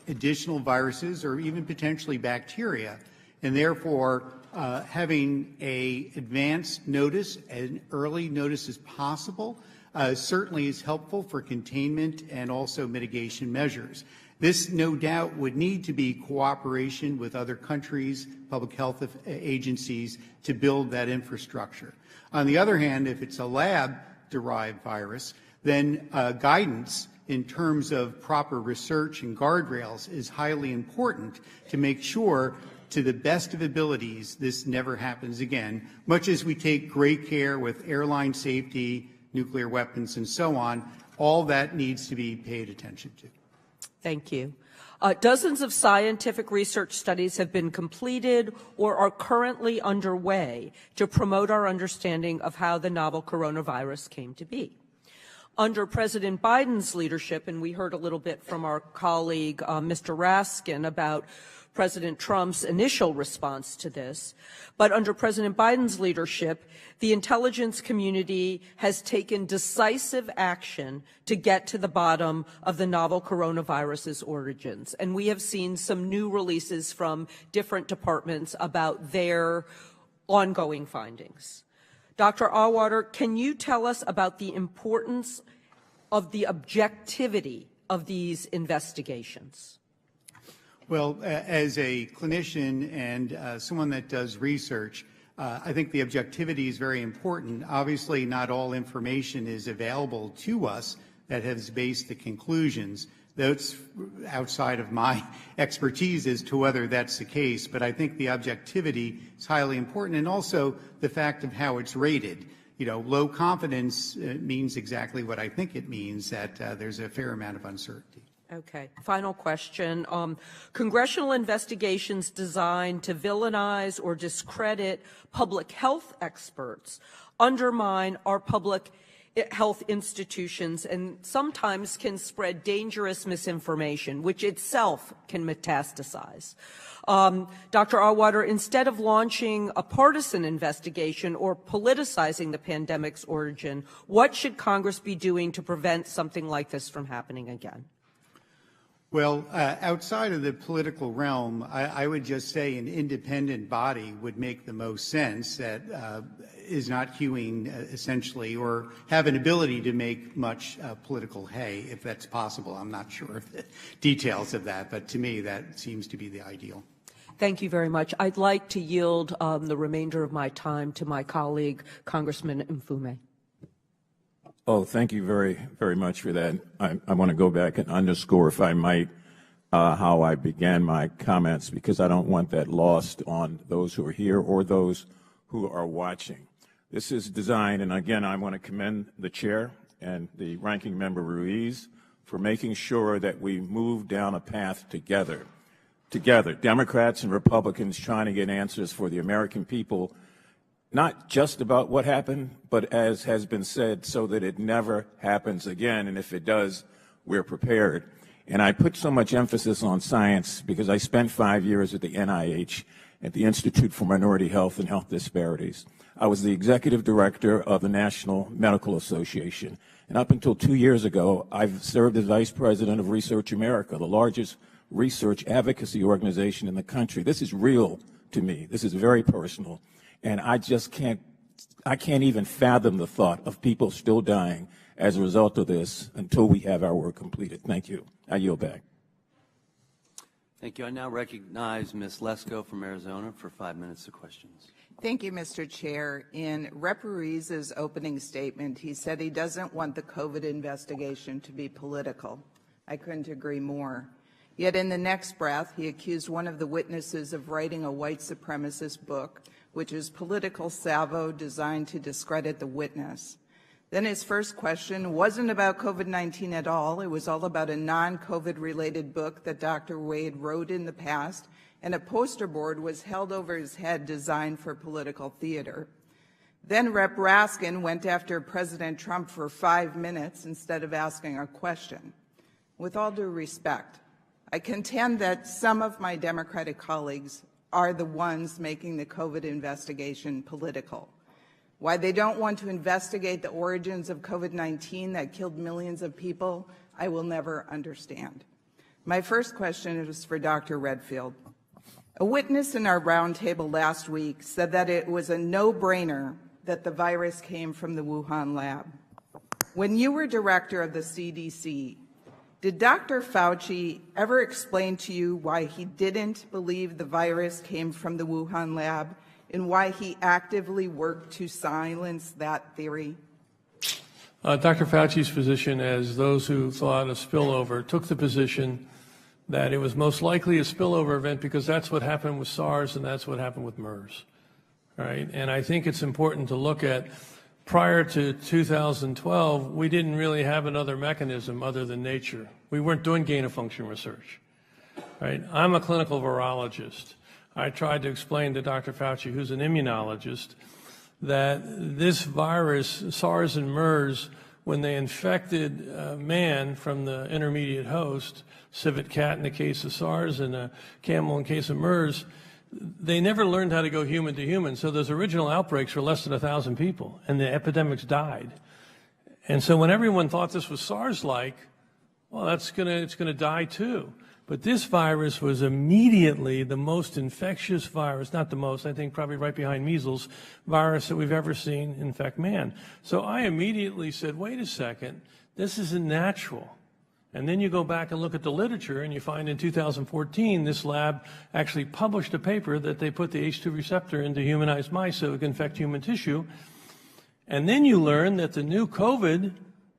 additional viruses or even potentially bacteria, and therefore having an advanced notice, an early notice as possible, certainly is helpful for containment and also mitigation measures. This, no doubt, would need to be cooperation with other countries, public health agencies, to build that infrastructure. On the other hand, if it's a lab-derived virus, then guidance in terms of proper research and guardrails is highly important to make sure, to the best of abilities, this never happens again, much as we take great care with airline safety, nuclear weapons, and so on. All that needs to be paid attention to. Thank you. Dozens of scientific research studies have been completed or are currently underway to promote our understanding of how the novel coronavirus came to be. Under President Biden's leadership, and we heard a little bit from our colleague, Mr. Raskin, about President Trump's initial response to this, but under President Biden's leadership, the intelligence community has taken decisive action to get to the bottom of the novel coronavirus's origins. And we have seen some new releases from different departments about their ongoing findings. Dr. Auwaerter, can you tell us about the importance of the objectivity of these investigations? Well, as a clinician and someone that does research, I think the objectivity is very important. Obviously, not all information is available to us that has based the conclusions. That's outside of my expertise as to whether that's the case, but I think the objectivity is highly important, and also the fact of how it's rated. You know, low confidence means exactly what I think it means, that there's a fair amount of uncertainty. Okay. Final question. Congressional investigations designed to villainize or discredit public health experts undermine our public health institutions and sometimes can spread dangerous misinformation, which itself can metastasize. Dr. Auwaerter, instead of launching a partisan investigation or politicizing the pandemic's origin, what should Congress be doing to prevent something like this from happening again? Well, outside of the political realm, I would just say an independent body would make the most sense that is not hewing essentially or have an ability to make much political hay, if that's possible. I'm not sure of the details of that, but to me that seems to be the ideal. Thank you very much. I'd like to yield the remainder of my time to my colleague, Congressman Mfume. Oh, thank you very, very much for that. I want to go back and underscore, if I might, how I began my comments, because I don't want that lost on those who are here or those who are watching. This is designed, and again, I want to commend the chair and the ranking member Ruiz for making sure that we move down a path together, Democrats and Republicans trying to get answers for the American people, not just about what happened, but as has been said, so that it never happens again. And if it does, we're prepared. And I put so much emphasis on science because I spent 5 years at the NIH, at the Institute for Minority Health and Health Disparities. I was the executive director of the National Medical Association. And up until 2 years ago, I've served as vice president of Research America, the largest research advocacy organization in the country. This is real to me. This is very personal. And I can't even fathom the thought of people still dying as a result of this until we have our work completed. Thank you. I yield back. Thank you. I now recognize Ms. Lesko from Arizona for 5 minutes of questions. Thank you, Mr. Chair. In Rep. Ruiz's opening statement, he said he doesn't want the COVID investigation to be political. I couldn't agree more. Yet in the next breath, he accused one of the witnesses of writing a white supremacist book, which is political salvo designed to discredit the witness. Then his first question wasn't about COVID-19 at all. It was all about a non-COVID related book that Dr. Wade wrote in the past, and a poster board was held over his head designed for political theater. Then Rep. Raskin went after President Trump for 5 minutes instead of asking a question. With all due respect, I contend that some of my Democratic colleagues are the ones making the COVID investigation political. Why they don't want to investigate the origins of COVID-19 that killed millions of people, I will never understand. My first question is for Dr. Redfield. A witness in our roundtable last week said that it was a no-brainer that the virus came from the Wuhan lab. When you were director of the CDC, did Dr. Fauci ever explain to you why he didn't believe the virus came from the Wuhan lab and why he actively worked to silence that theory? Dr. Fauci's position, as those who thought a spillover, took the position that it was most likely a spillover event because that's what happened with SARS and that's what happened with MERS, right? And I think it's important to look at, prior to 2012, we didn't really have another mechanism other than nature. We weren't doing gain-of-function research, right? I'm a clinical virologist. I tried to explain to Dr. Fauci, who's an immunologist, that this virus, SARS and MERS, when they infected man from the intermediate host, civet cat in the case of SARS and a camel in case of MERS, they never learned how to go human to human. So those original outbreaks were less than 1,000 people, and the epidemics died. And so when everyone thought this was SARS-like, well, it's gonna die too. But this virus was immediately the most infectious virus, not the most, I think probably right behind measles, virus that we've ever seen infect man. So I immediately said, wait a second, this isn't natural. And then you go back and look at the literature and you find in 2014, this lab actually published a paper that they put the H2 receptor into humanized mice so it can infect human tissue. And then you learn that the new COVID,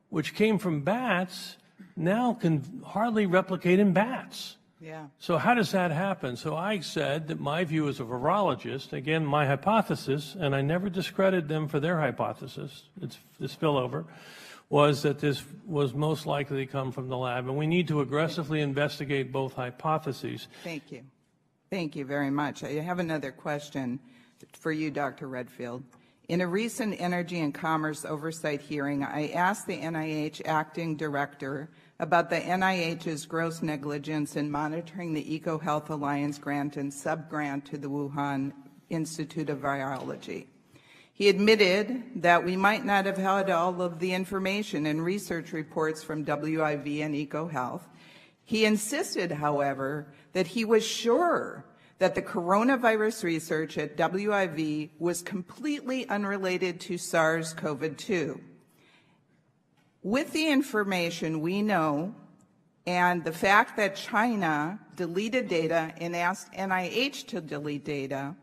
which came from bats, now can hardly replicate in bats. Yeah. So how does that happen? So I said that my view as a virologist, again, my hypothesis, and I never discredited them for their hypothesis, it's the spillover, was that this was most likely to come from the lab. And we need to aggressively investigate both hypotheses. Thank you. Thank you very much. I have another question for you, Dr. Redfield. In a recent Energy and Commerce Oversight hearing, I asked the NIH acting director about the NIH's gross negligence in monitoring the EcoHealth Alliance grant and subgrant to the Wuhan Institute of Virology. He admitted that we might not have had all of the information and research reports from WIV and EcoHealth. He insisted, however, that he was sure that the coronavirus research at WIV was completely unrelated to SARS-CoV-2. With the information we know and the fact that China deleted data and asked NIH to delete data,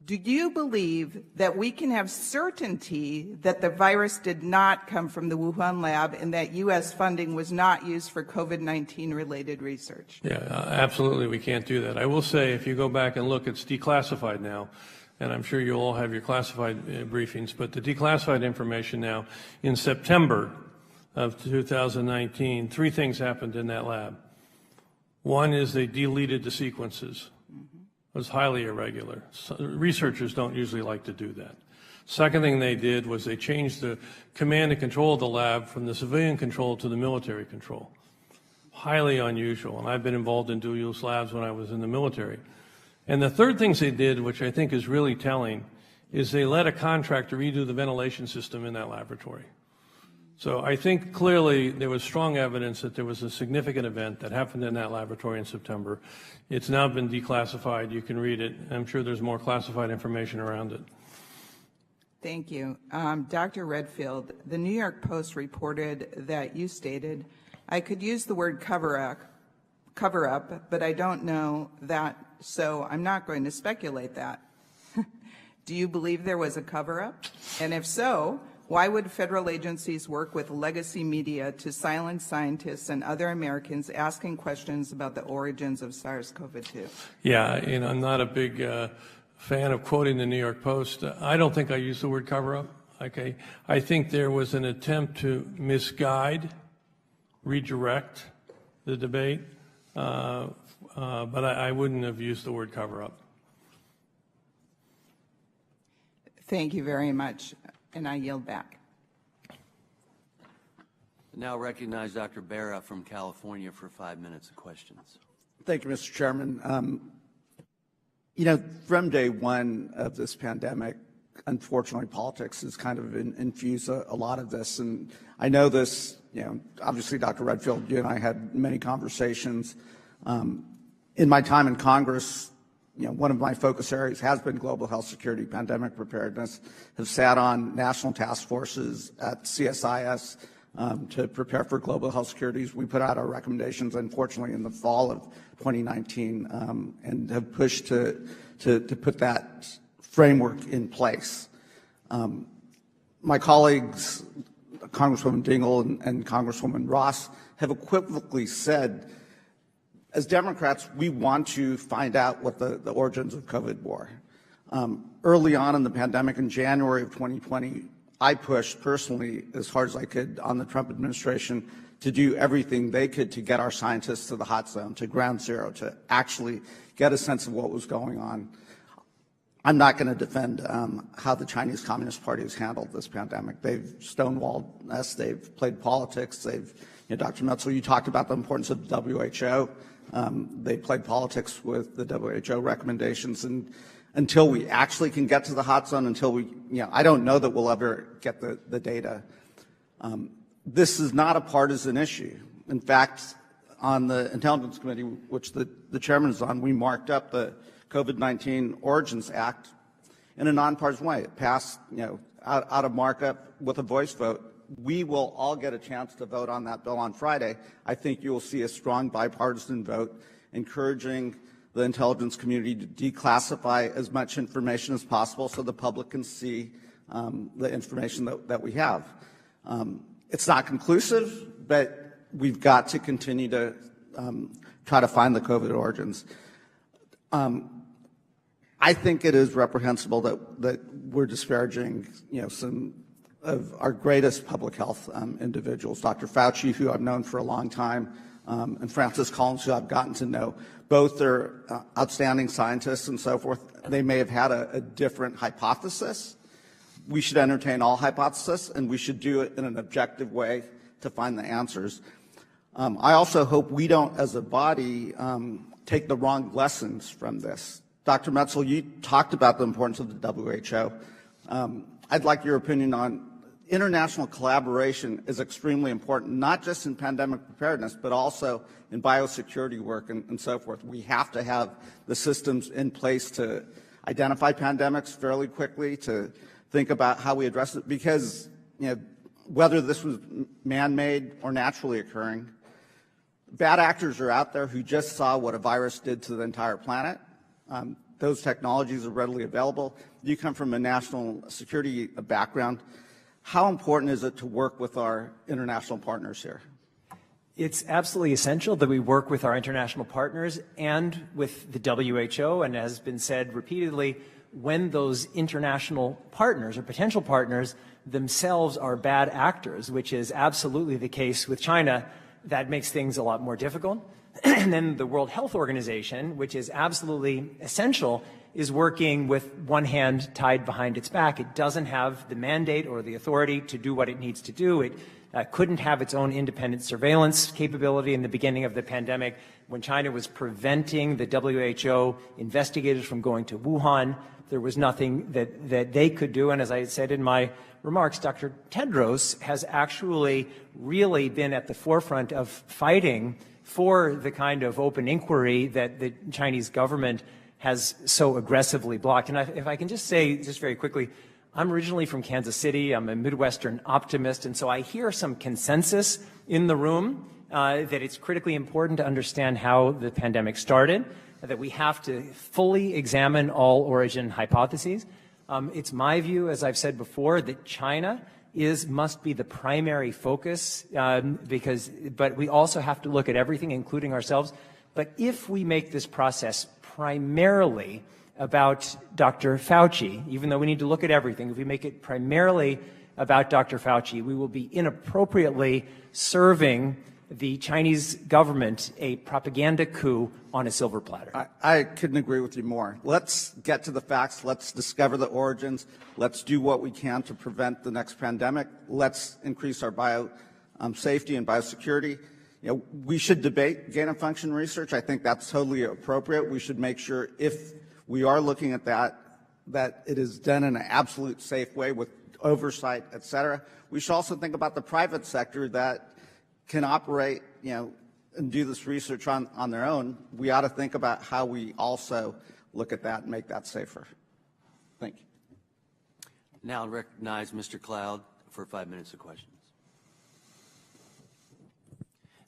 do you believe that we can have certainty that the virus did not come from the Wuhan lab and that U.S. funding was not used for COVID-19 related research? Yeah, absolutely, we can't do that. I will say, if you go back and look, it's declassified now, and I'm sure you'll all have your classified briefings, but the declassified information now, in September of 2019, 3 things happened in that lab. One is they deleted the sequences. It was highly irregular. So researchers don't usually like to do that. Second thing they did was they changed the command and control of the lab from the civilian control to the military control. Highly unusual, and I've been involved in dual-use labs when I was in the military. And the third things they did, which I think is really telling, is they let a contractor redo the ventilation system in that laboratory. So I think clearly there was strong evidence that there was a significant event that happened in that laboratory in September. It's now been declassified. You can read it. I'm sure there's more classified information around it. Thank you. Dr. Redfield, the New York Post reported that you stated, I could use the word cover up, but I don't know that, so I'm not going to speculate that. Do you believe there was a cover-up? And if so, why would federal agencies work with legacy media to silence scientists and other Americans asking questions about the origins of SARS-CoV-2? Yeah, I'm not a big fan of quoting the New York Post. I don't think I used the word cover-up. Okay, I think there was an attempt to misguide, redirect the debate, but I wouldn't have used the word cover-up. Thank you very much. And I yield back. Now recognize Dr. Barra from California for 5 minutes of questions. Thank you, Mr. Chairman. From day one of this pandemic, unfortunately, politics has kind of infused a lot of this. And I know this, obviously, Dr. Redfield, you and I had many conversations. In my time in Congress, one of my focus areas has been global health security, pandemic preparedness. Have sat on national task forces at CSIS to prepare for global health security. We put out our recommendations, unfortunately, in the fall of 2019, and have pushed to put that framework in place. My colleagues, Congresswoman Dingell and Congresswoman Ross, have equivocally said, as Democrats, we want to find out what the origins of COVID were. Early on in the pandemic, in January of 2020, I pushed personally as hard as I could on the Trump administration to do everything they could to get our scientists to the hot zone, to ground zero, to actually get a sense of what was going on. I'm not going to defend how the Chinese Communist Party has handled this pandemic. They've stonewalled us. They've played politics. Dr. Metzel, you talked about the importance of the WHO. They played politics with the WHO recommendations, and until we actually can get to the hot zone, until we, I don't know that we'll ever get the data. This is not a partisan issue. In fact, on the Intelligence Committee, which the chairman is on, we marked up the COVID-19 Origins Act in a nonpartisan way. It passed, out of markup with a voice vote. We will all get a chance to vote on that bill on Friday. I think you will see a strong bipartisan vote encouraging the intelligence community to declassify as much information as possible so the public can see the information that we have. It's not conclusive, but we've got to continue to try to find the COVID origins. I think it is reprehensible that we're disparaging, some of our greatest public health individuals, Dr. Fauci, who I've known for a long time, and Francis Collins, who I've gotten to know. Both are outstanding scientists and so forth. They may have had a different hypothesis, we should entertain all hypotheses, and we should do it in an objective way to find the answers. I also hope we don't, as a body, take the wrong lessons from this. Dr. Metzel, you talked about the importance of the WHO. I'd like your opinion on international collaboration is extremely important, not just in pandemic preparedness, but also in biosecurity work and so forth. We have to have the systems in place to identify pandemics fairly quickly, to think about how we address it, because whether this was man-made or naturally occurring, bad actors are out there who just saw what a virus did to the entire planet. Those technologies are readily available. You come from a national security background. How important is it to work with our international partners here? It's absolutely essential that we work with our international partners and with the WHO, and as has been said repeatedly, when those international partners or potential partners themselves are bad actors, which is absolutely the case with China, that makes things a lot more difficult. And then the World Health Organization, which is absolutely essential, is working with one hand tied behind its back. It doesn't have the mandate or the authority to do what it needs to do. It couldn't have its own independent surveillance capability in the beginning of the pandemic. When China was preventing the WHO investigators from going to Wuhan, there was nothing that they could do. And as I said in my remarks, Dr. Tedros has actually really been at the forefront of fighting for the kind of open inquiry that the Chinese government has so aggressively blocked. And if I can just say, just very quickly, I'm originally from Kansas City. I'm a Midwestern optimist, and so I hear some consensus in the room that it's critically important to understand how the pandemic started, that we have to fully examine all origin hypotheses. It's my view, as I've said before, that China must be the primary focus, but we also have to look at everything, including ourselves. But if we make this process primarily about Dr. Fauci, even though we need to look at everything, if we make it primarily about Dr. Fauci, we will be inappropriately serving the Chinese government a propaganda coup on a silver platter. I couldn't agree with you more. Let's get to the facts. Let's discover the origins. Let's do what we can to prevent the next pandemic. Let's increase our safety and biosecurity. We should debate gain-of-function research. I think that's totally appropriate. We should make sure, if we are looking at that it is done in an absolute safe way with oversight, et cetera. We should also think about the private sector that can operate, and do this research on their own. We ought to think about how we also look at that and make that safer. Thank you. Now recognize Mr. Cloud for 5 minutes of questions.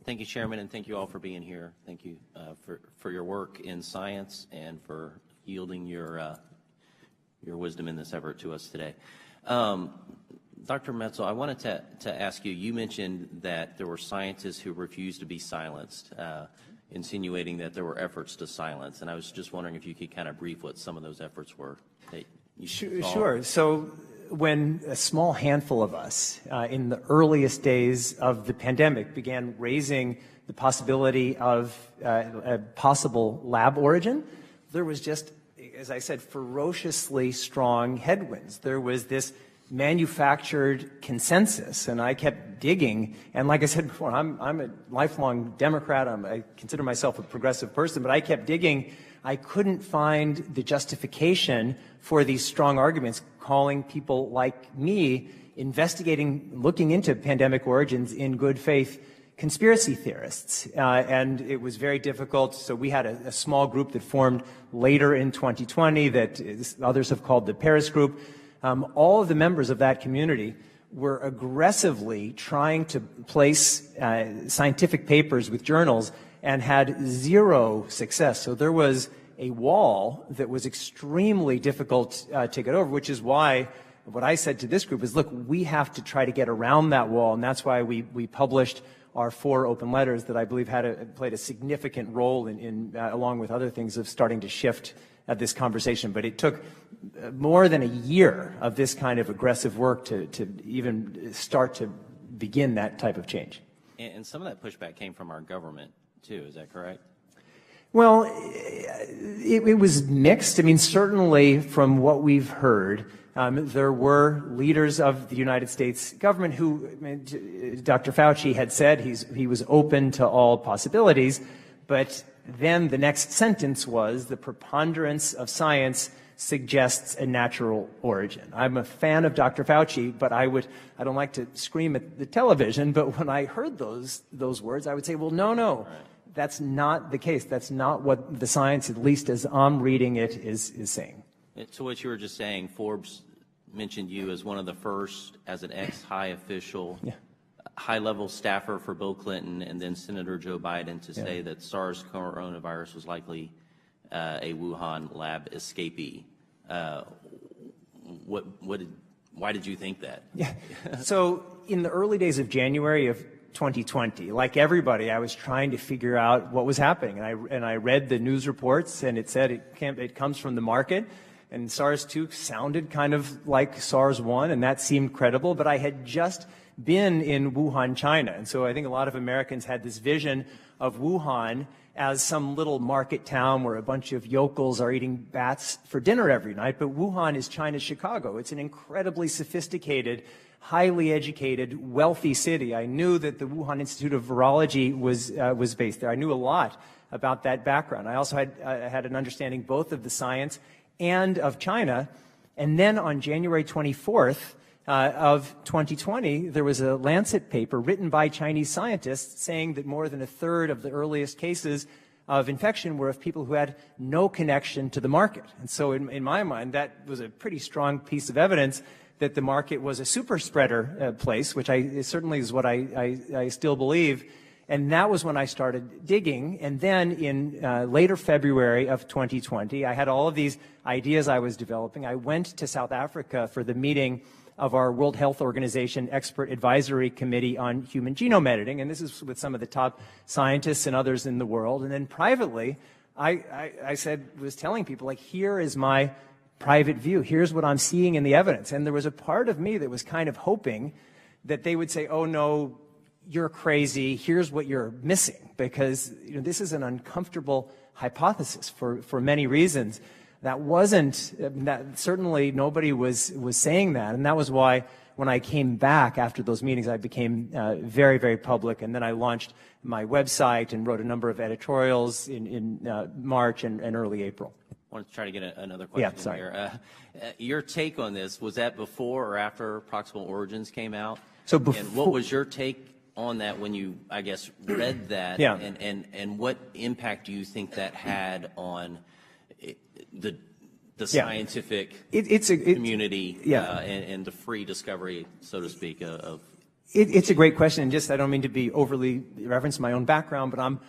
Thank you, Chairman, and thank you all for being here. Thank you for your work in science and for yielding your wisdom in this effort to us today. Dr. Metzel, I wanted to ask you, you mentioned that there were scientists who refused to be silenced, insinuating that there were efforts to silence, and I was just wondering if you could kind of brief what some of those efforts were. Sure. So when a small handful of us in the earliest days of the pandemic began raising the possibility of a possible lab origin, there was just, as I said, ferociously strong headwinds. There was this manufactured consensus, and I kept digging. And like I said before, I'm a lifelong Democrat. I consider myself a progressive person, but I kept digging. I couldn't find the justification for these strong arguments, calling people like me investigating, looking into pandemic origins in good faith conspiracy theorists. And it was very difficult. So we had a small group that formed later in 2020 that others have called the Paris Group. All of the members of that community were aggressively trying to place scientific papers with journals and had zero success. So there was a wall that was extremely difficult to get over, which is why what I said to this group is, look, we have to try to get around that wall, and that's why we published our 4 open letters that I believe played a significant role in along with other things, of starting to shift this conversation. But it took more than a year of this kind of aggressive work to even start to begin that type of change. And some of that pushback came from our government, too. Is that correct? Well, it was mixed. I mean, certainly from what we've heard, there were leaders of the United States government who, Dr. Fauci had said he was open to all possibilities, but then the next sentence was the preponderance of science suggests a natural origin. I'm a fan of Dr. Fauci, but I don't like to scream at the television, but when I heard those words, I would say, well, no. That's not the case. That's not what the science, at least as I'm reading it, is saying. To what you were just saying, Forbes mentioned you as one of the first, as an ex-high official, high-level staffer for Bill Clinton and then Senator Joe Biden to say that SARS coronavirus was likely a Wuhan lab escapee. Why did you think that? Yeah. So in the early days of January of 2020, like everybody, I was trying to figure out what was happening, and I read the news reports, and it said it comes from the market, and SARS-2 sounded kind of like SARS-1, and that seemed credible, but I had just been in Wuhan, China, and so I think a lot of Americans had this vision of Wuhan as some little market town where a bunch of yokels are eating bats for dinner every night, but Wuhan is China's Chicago. It's an incredibly sophisticated, highly educated, wealthy city. I knew that the Wuhan Institute of Virology was based there. I knew a lot about that background. I also had an understanding both of the science and of China. And then on January 24th of 2020, there was a Lancet paper written by Chinese scientists saying that more than a third of the earliest cases of infection were of people who had no connection to the market. And so in my mind, that was a pretty strong piece of evidence that the market was a super spreader place, which certainly is what I still believe. And that was when I started digging. And then in later February of 2020, I had all of these ideas I was developing. I went to South Africa for the meeting of our World Health Organization Expert Advisory Committee on Human Genome Editing. And this is with some of the top scientists and others in the world. And then privately, I was telling people, like, here is my private view. Here's what I'm seeing in the evidence. And there was a part of me that was kind of hoping that they would say, oh, no, you're crazy. Here's what you're missing. Because this is an uncomfortable hypothesis for many reasons. That wasn't, certainly nobody was saying that. And that was why when I came back after those meetings, I became very, very public. And then I launched my website and wrote a number of editorials in March and early April. I want to try to get another question here. Your take on this, was that before or after Proximal Origins came out? So and what was your take on that when you, I guess, read that? Yeah. And what impact do you think that had on the scientific community and the free discovery, so to speak, of? It's a great question. And just, I don't mean to be overly reference my own background, but I'm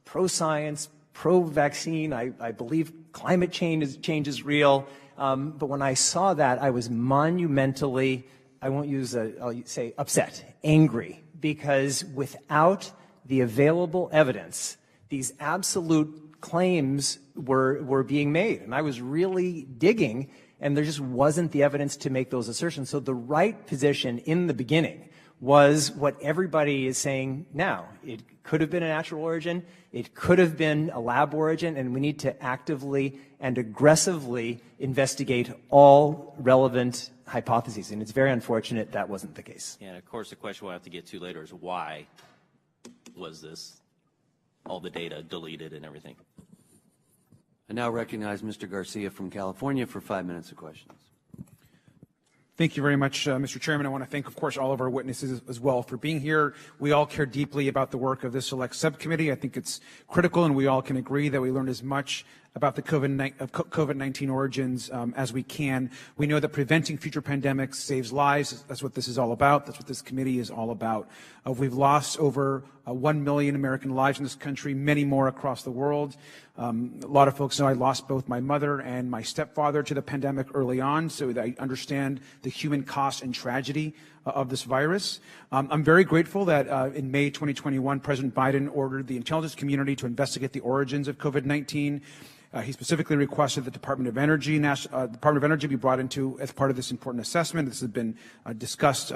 pro-science, pro-vaccine. I believe climate change is real. But when I saw that, I was monumentally, I'll say upset, angry, because without the available evidence, these absolute claims were being made. And I was really digging, and there just wasn't the evidence to make those assertions. So the right position in the beginning was what everybody is saying now. It could have been a natural origin. It could have been a lab origin, and we need to actively and aggressively investigate all relevant hypotheses. And it's very unfortunate that wasn't the case. Yeah, and of course, the question we'll have to get to later is why was this, all the data deleted and everything? I now recognize Mr. Garcia from California for 5 minutes of questions. Thank you very much, Mr. Chairman. I want to thank, of course, all of our witnesses as well for being here. We all care deeply about the work of this Select Subcommittee. I think it's critical, and we all can agree that we learned as much about the COVID-19 origins as we can. We know that preventing future pandemics saves lives. That's what this is all about. That's what this committee is all about. We've lost over 1 million American lives in this country, many more across the world. A lot of folks know I lost both my mother and my stepfather to the pandemic early on, so that I understand the human cost and tragedy of this virus. I'm very grateful that in May 2021, President Biden ordered the intelligence community to investigate the origins of COVID-19. He specifically requested the Department of Energy be brought into as part of this important assessment. This has been discussed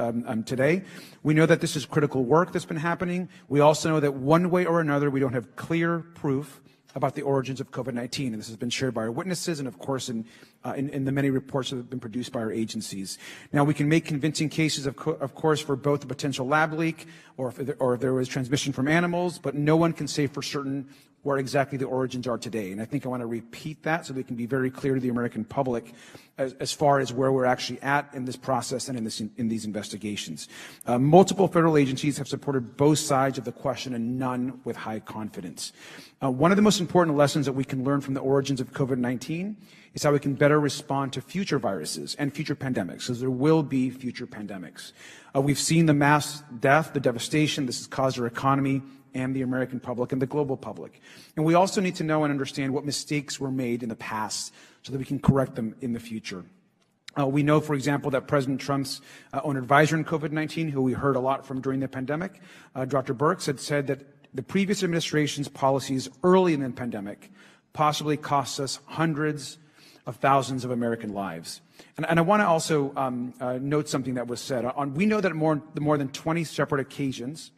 today. We know that this is critical work that's been happening. We also know that one way or another, we don't have clear proof about the origins of COVID-19. And this has been shared by our witnesses and, of course, in the many reports that have been produced by our agencies. Now, we can make convincing cases, of course, for both a potential lab leak or if there was transmission from animals, but no one can say for certain where exactly the origins are today. And I think I want to repeat that so they can be very clear to the American public as far as where we're actually at in this process and in these investigations. Multiple federal agencies have supported both sides of the question and none with high confidence. One of the most important lessons that we can learn from the origins of COVID-19 is how we can better respond to future viruses and future pandemics, because there will be future pandemics. We've seen the mass death, the devastation this has caused our economy and the American public and the global public. And we also need to know and understand what mistakes were made in the past so that we can correct them in the future. We know, for example, that President Trump's own advisor in COVID-19, who we heard a lot from during the pandemic, Dr. Birx, had said that the previous administration's policies early in the pandemic possibly cost us hundreds of thousands of American lives. And I want to also note something that was said. We know that more than 20 separate occasions,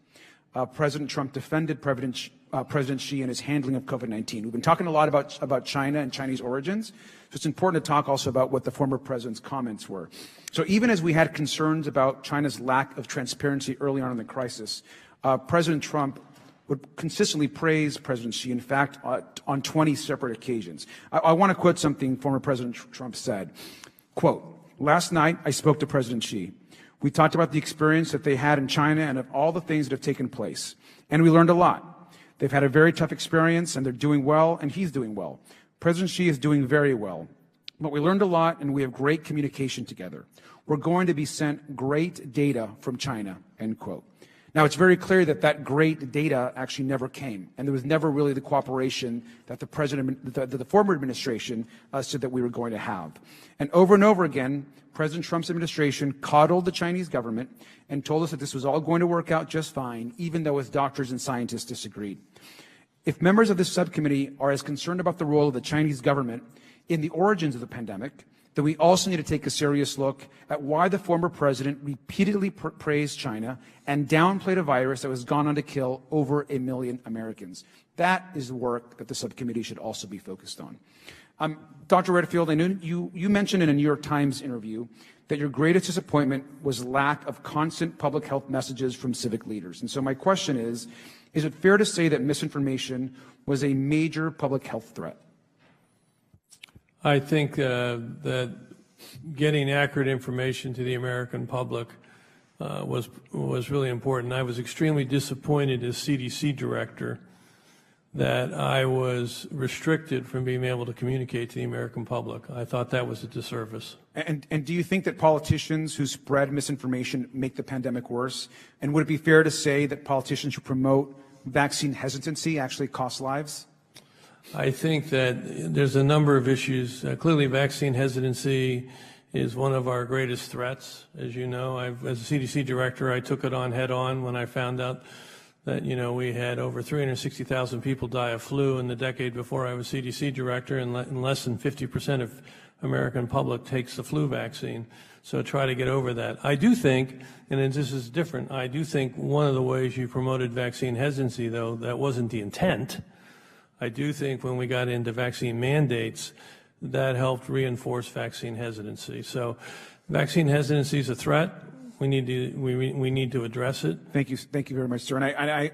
President Trump defended President Xi and his handling of COVID-19. We've been talking a lot about China and Chinese origins, so it's important to talk also about what the former president's comments were. So even as we had concerns about China's lack of transparency early on in the crisis, President Trump would consistently praise President Xi, in fact, on 20 separate occasions. I want to quote something former President Trump said, quote, "Last night I spoke to President Xi. We talked about the experience that they had in China and of all the things that have taken place. And we learned a lot. They've had a very tough experience and they're doing well and he's doing well. President Xi is doing very well. But we learned a lot and we have great communication together. We're going to be sent great data from China," end quote. Now, it's very clear that that great data actually never came, and there was never really the cooperation that the former administration said that we were going to have. And over again, President Trump's administration coddled the Chinese government and told us that this was all going to work out just fine, even though his doctors and scientists disagreed. If members of this subcommittee are as concerned about the role of the Chinese government in the origins of the pandemic, then we also need to take a serious look at why the former president repeatedly praised China and downplayed a virus that was gone on to kill over 1 million Americans. That is the work that the subcommittee should also be focused on. Dr. Redfield, I know you mentioned in a New York Times interview that your greatest disappointment was lack of constant public health messages from civic leaders. And so my question is it fair to say that misinformation was a major public health threat? I think that getting accurate information to the American public was really important. I was extremely disappointed as CDC director that I was restricted from being able to communicate to the American public. I thought that was a disservice. And do you think that politicians who spread misinformation make the pandemic worse? And would it be fair to say that politicians who promote vaccine hesitancy actually cost lives? I think that there's a number of issues. Clearly, vaccine hesitancy is one of our greatest threats. As you know, as a CDC director, I took it on head on when I found out that, we had over 360,000 people die of flu in the decade before I was CDC director, and less than 50% of American public takes the flu vaccine. So try to get over that. I do think, and this is different, I do think one of the ways you promoted vaccine hesitancy, though, that wasn't the intent. I do think when we got into vaccine mandates, that helped reinforce vaccine hesitancy. So vaccine hesitancy is a threat. We need to address it. Thank you very much, sir. And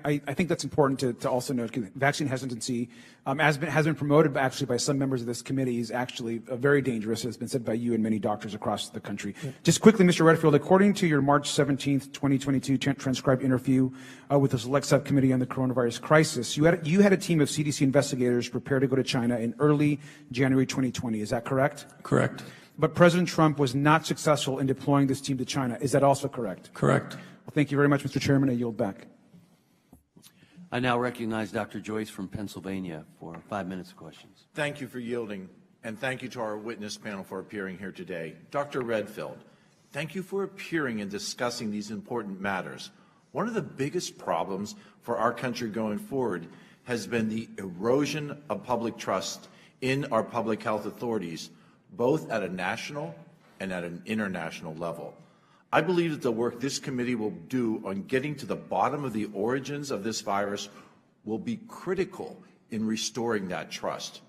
I think that's important to also note. Vaccine hesitancy has been promoted actually by some members of this committee is actually very dangerous. It's been said by you and many doctors across the country. Yeah. Just quickly, Mr. Redfield, according to your March 17th, 2022 transcribed interview with the Select Subcommittee on the Coronavirus Crisis, you had a team of CDC investigators prepared to go to China in early January 2020. Is that correct? Correct. But President Trump was not successful in deploying this team to China. Is that also correct? Correct. Well, thank you very much, Mr. Chairman. I yield back. I now recognize Dr. Joyce from Pennsylvania for 5 minutes of questions. Thank you for yielding, and thank you to our witness panel for appearing here today. Dr. Redfield, thank you for appearing and discussing these important matters. One of the biggest problems for our country going forward has been the erosion of public trust in our public health authorities, both at a national and at an international level. I believe that the work this committee will do on getting to the bottom of the origins of this virus will be critical in restoring that trust.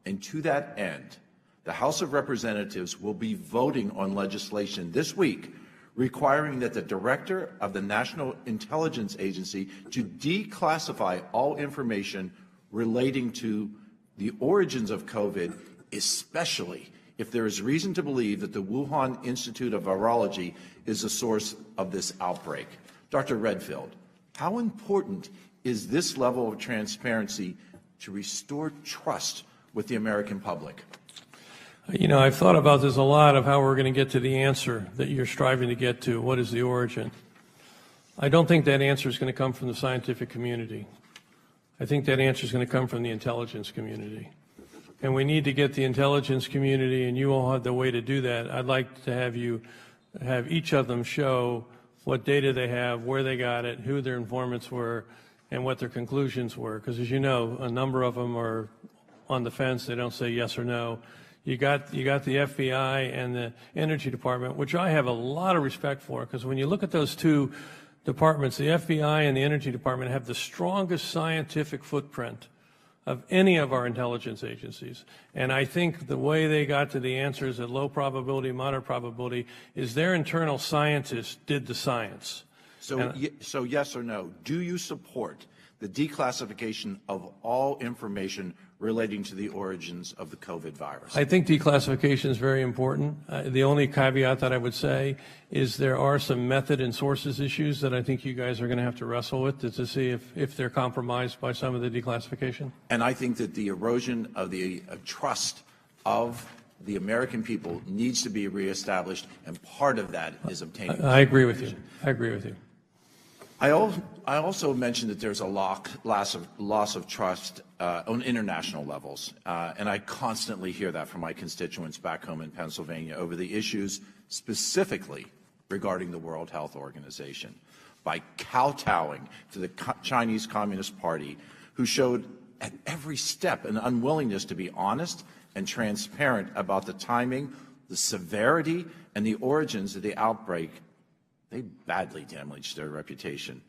And to that end, the House of Representatives will be voting on legislation this week requiring that the director of the National Intelligence Agency to declassify all information relating to the origins of COVID, especially if there is reason to believe that the Wuhan Institute of Virology is the source of this outbreak. Dr. Redfield, how important is this level of transparency to restore trust with the American public? You know, I've thought about this a lot of how we're going to get to the answer that you're striving to get to. What is the origin? I don't think that answer is going to come from the scientific community. I think that answer is going to come from the intelligence community. And we need to get the intelligence community, and you all have the way to do that. I'd like to have you have each of them show what data they have, where they got it, who their informants were, and what their conclusions were. Because as you know, a number of them are on the fence. They don't say yes or no. You got the FBI and the Energy Department, which I have a lot of respect for, because when you look at those two departments, the FBI and the Energy Department have the strongest scientific footprint of any of our intelligence agencies. And I think the way they got to the answers at low probability, moderate probability, is their internal scientists did the science. So yes or no, do you support the declassification of all information relating to the origins of the COVID virus? I think declassification is very important. The only caveat that I would say is there are some method and sources issues that I think you guys are going to have to wrestle with to see if they're compromised by some of the declassification. And I think that the erosion of the trust of the American people needs to be reestablished, and part of that is obtaining. I agree with you. I agree with you. I also mentioned that there's a loss of trust on international levels, and I constantly hear that from my constituents back home in Pennsylvania over the issues specifically regarding the World Health Organization. By kowtowing to the Chinese Communist Party, who showed at every step an unwillingness to be honest and transparent about the timing, the severity, and the origins of the outbreak, they badly damaged their reputation.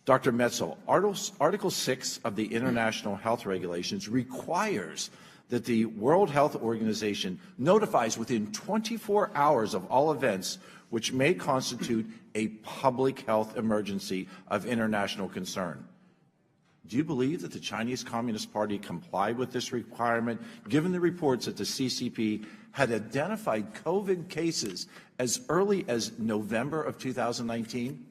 Dr. Metzel, Article 6 of the International Health Regulations requires that the World Health Organization notifies within 24 hours of all events which may constitute a public health emergency of international concern. Do you believe that the Chinese Communist Party complied with this requirement, given the reports that the CCP had identified COVID cases as early as November of 2019?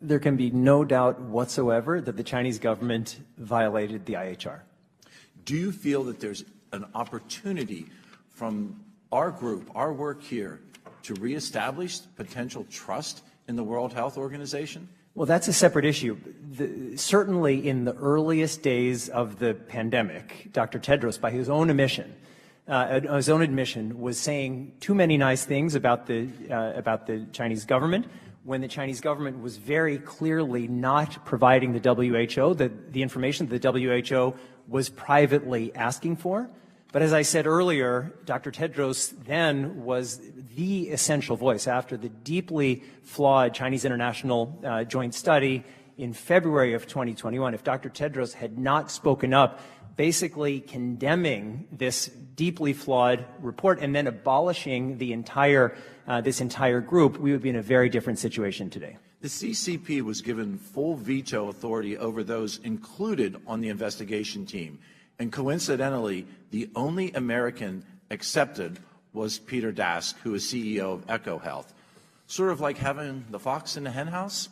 There can be no doubt whatsoever that the Chinese government violated the IHR. Do you feel that there's an opportunity from our group, our work here, to reestablish potential trust in the World Health Organization? Well, that's a separate issue. Certainly in the earliest days of the pandemic, Dr. Tedros, by his own admission, was saying too many nice things about the Chinese government, when the Chinese government was very clearly not providing the WHO the information the WHO was privately asking for. But as I said earlier, Dr. Tedros then was the essential voice after the deeply flawed Chinese International Joint Study in February of 2021. If Dr. Tedros had not spoken up, basically condemning this deeply flawed report and then abolishing the this entire group, we would be in a very different situation today. The CCP was given full veto authority over those included on the investigation team. And coincidentally, the only American accepted was Peter Dask, who is CEO of EcoHealth. Sort of like having the fox in the henhouse.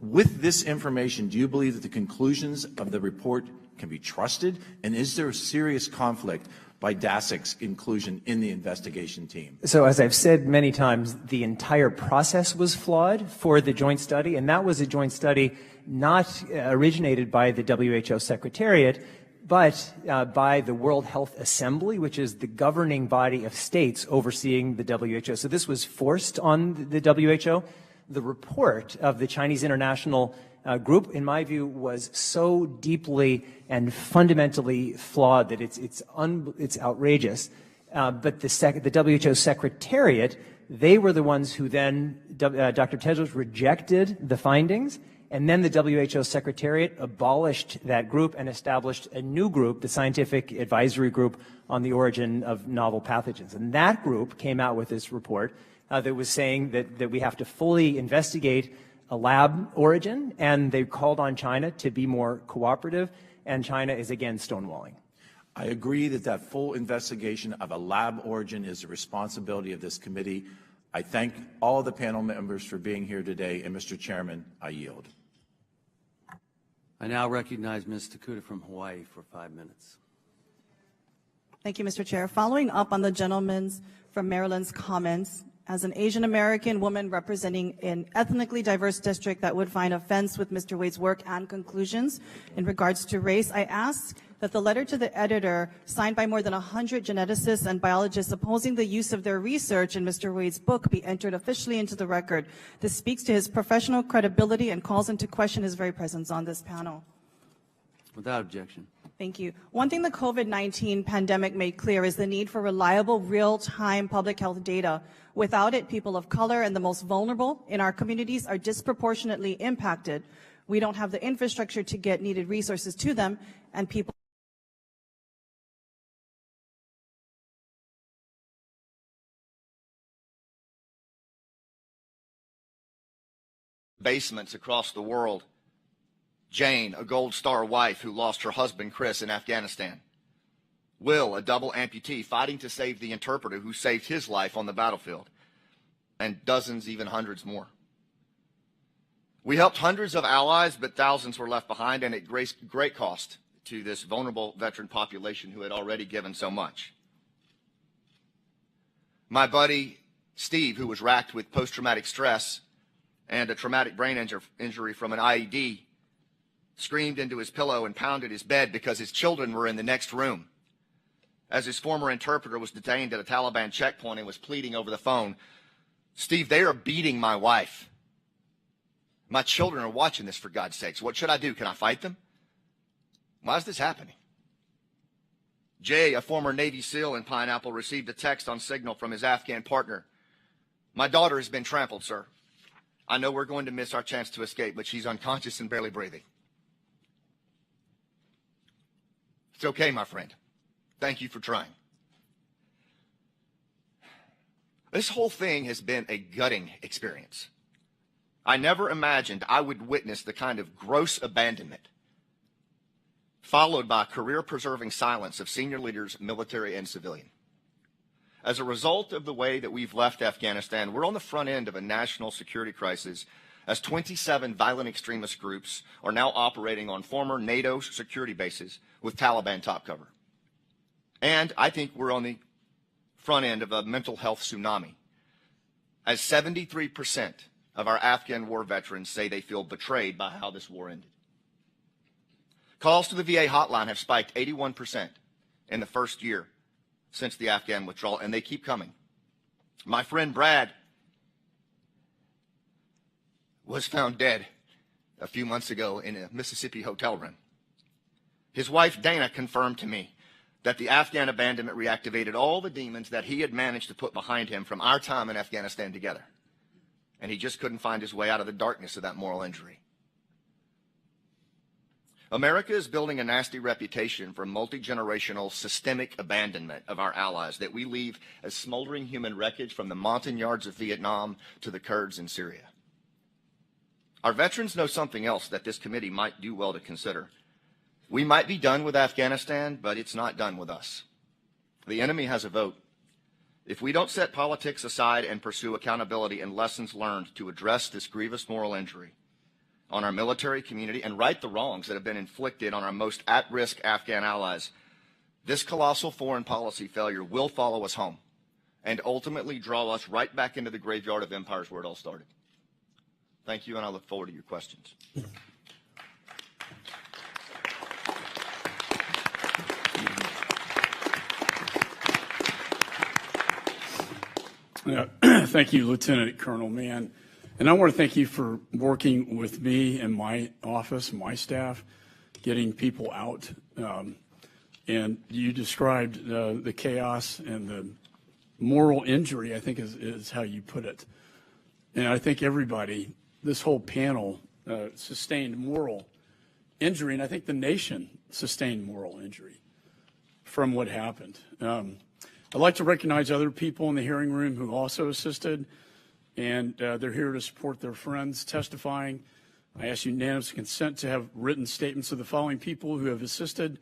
With this information, do you believe that the conclusions of the report can be trusted? And is there a serious conflict by Dask's inclusion in the investigation team? So as I've said many times, the entire process was flawed for the joint study, and that was a joint study not originated by the WHO Secretariat, but by the World Health Assembly, which is the governing body of states overseeing the WHO. So this was forced on the WHO. The report of the Chinese International Group, in my view, was so deeply and fundamentally flawed that it's outrageous. But the WHO Secretariat, they were the ones who then, Dr. Tedros rejected the findings, and then the WHO Secretariat abolished that group and established a new group, the Scientific Advisory Group on the Origin of Novel Pathogens. And that group came out with this report that was saying that we have to fully investigate a lab origin, and they called on China to be more cooperative, and China is again stonewalling. I agree that full investigation of a lab origin is the responsibility of this committee. I thank all of the panel members for being here today, and Mr. Chairman, I yield. I now recognize Ms. Takuda from Hawaii for 5 minutes. Thank you, Mr. Chair. Following up on the gentleman's from Maryland's comments, as an Asian American woman representing an ethnically diverse district that would find offense with Mr. Wade's work and conclusions in regards to race, I ask that the letter to the editor, signed by more than 100 geneticists and biologists opposing the use of their research in Mr. Wade's book, be entered officially into the record. This speaks to his professional credibility and calls into question his very presence on this panel. Without objection. Thank you. One thing the COVID-19 pandemic made clear is the need for reliable, real-time public health data. Without it, people of color and the most vulnerable in our communities are disproportionately impacted. We don't have the infrastructure to get needed resources to them, and people basements across the world. Jane, a Gold Star wife who lost her husband Chris in Afghanistan. Will, a double amputee fighting to save the interpreter who saved his life on the battlefield. And dozens, even hundreds more. We helped hundreds of allies, but thousands were left behind, and at great cost to this vulnerable veteran population who had already given so much. My buddy Steve, who was racked with post-traumatic stress and a traumatic brain injury from an IED, screamed into his pillow and pounded his bed because his children were in the next room. As his former interpreter was detained at a Taliban checkpoint and was pleading over the phone, "Steve, they are beating my wife. My children are watching this, for God's sakes. What should I do? Can I fight them? Why is this happening?" Jay, a former Navy SEAL in Pineapple, received a text on Signal from his Afghan partner. "My daughter has been trampled, sir. I know we're going to miss our chance to escape, but she's unconscious and barely breathing." It's okay, my friend. Thank you for trying. This whole thing has been a gutting experience. I never imagined I would witness the kind of gross abandonment, followed by career-preserving silence of senior leaders, military and civilian. As a result of the way that we've left Afghanistan, we're on the front end of a national security crisis, as 27 violent extremist groups are now operating on former NATO security bases with Taliban top cover. And I think we're on the front end of a mental health tsunami, as 73% of our Afghan war veterans say they feel betrayed by how this war ended. Calls to the VA hotline have spiked 81% in the first year since the Afghan withdrawal, and they keep coming. My friend Brad was found dead a few months ago in a Mississippi hotel room. His wife Dana confirmed to me that the Afghan abandonment reactivated all the demons that he had managed to put behind him from our time in Afghanistan together. And he just couldn't find his way out of the darkness of that moral injury. America is building a nasty reputation for multi-generational systemic abandonment of our allies that we leave as smoldering human wreckage, from the Montagnards of Vietnam to the Kurds in Syria. Our veterans know something else that this committee might do well to consider. We might be done with Afghanistan, but it's not done with us. The enemy has a vote. If we don't set politics aside and pursue accountability and lessons learned to address this grievous moral injury on our military community and right the wrongs that have been inflicted on our most at-risk Afghan allies, this colossal foreign policy failure will follow us home and ultimately draw us right back into the graveyard of empires where it all started. Thank you, and I look forward to your questions. Thank you, Lieutenant Colonel Mann. And I want to thank you for working with me and my office, my staff, getting people out. And you described the chaos and the moral injury, I think is how you put it. And I think everybody, this whole panel, sustained moral injury, and I think the nation sustained moral injury from what happened. I'd like to recognize other people in the hearing room who also assisted, and they're here to support their friends testifying. I ask unanimous consent to have written statements of the following people who have assisted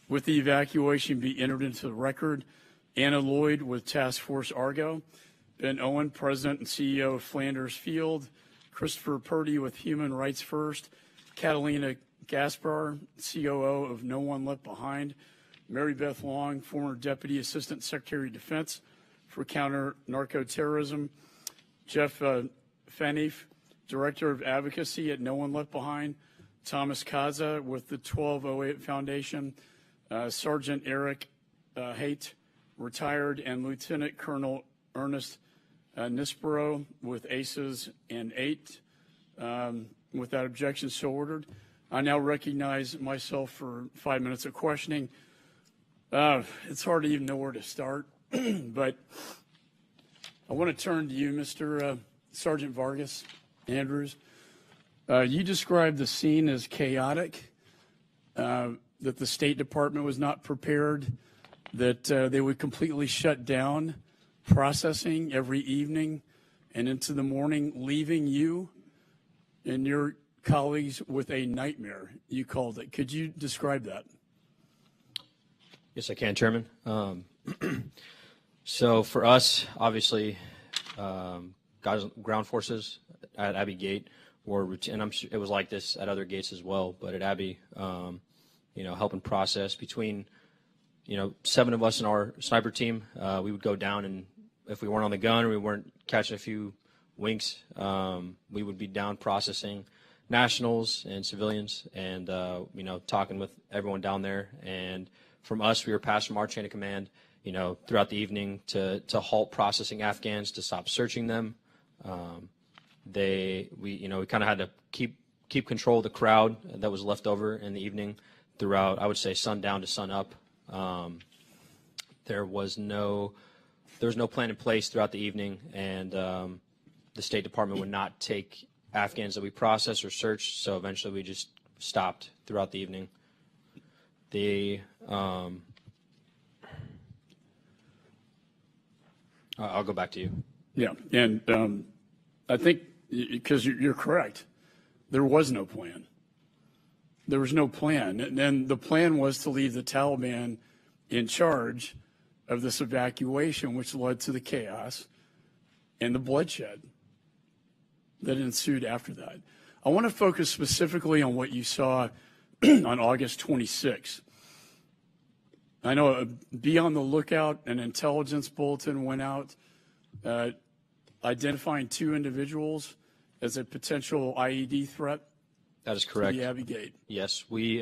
with the evacuation be entered into the record. Anna Lloyd with Task Force Argo, Ben Owen, President and CEO of Flanders Field, Christopher Purdy with Human Rights First, Catalina Gaspar, COO of No One Left Behind, Mary Beth Long, former Deputy Assistant Secretary of Defense for Counter Narco-Terrorism, Jeff Fanif, Director of Advocacy at No One Left Behind, Thomas Kaza with the 1208 Foundation, Sergeant Eric Haight, retired, and Lieutenant Colonel Ernest Nispero with ACES and 8. Without objection, so ordered. I now recognize myself for 5 minutes of questioning. It's hard to even know where to start, but I want to turn to you, Mr. Sergeant Vargas Andrews. You described the scene as chaotic, that the State Department was not prepared, that they would completely shut down processing every evening and into the morning, leaving you and your colleagues with a nightmare, you called it. Could you describe that? Yes, I can, Chairman. So for us, obviously, ground forces at Abbey Gate were routine, and I'm sure it was like this at other gates as well, but at Abbey, helping process between, 7 of us in our sniper team, we would go down, and if we weren't on the gun or we weren't catching a few winks, we would be down processing nationals and civilians and, talking with everyone down there. And from us, we were passed from our chain of command, throughout the evening to halt processing Afghans, to stop searching them. We kind of had to keep control of the crowd that was left over in the evening throughout, I would say, sundown to sun up. There was no plan in place throughout the evening, and the State Department would not take Afghans that we processed or searched, so eventually we just stopped throughout the evening. I'll go back to you. Yeah, and I think, because you're correct, there was no plan. There was no plan. And then the plan was to leave the Taliban in charge of this evacuation, which led to the chaos and the bloodshed that ensued after that. I want to focus specifically on what you saw on August 26th. I know be on the lookout, an intelligence bulletin went out identifying 2 individuals as a potential IED threat. That is correct. To the Abbey Gate. Yes, we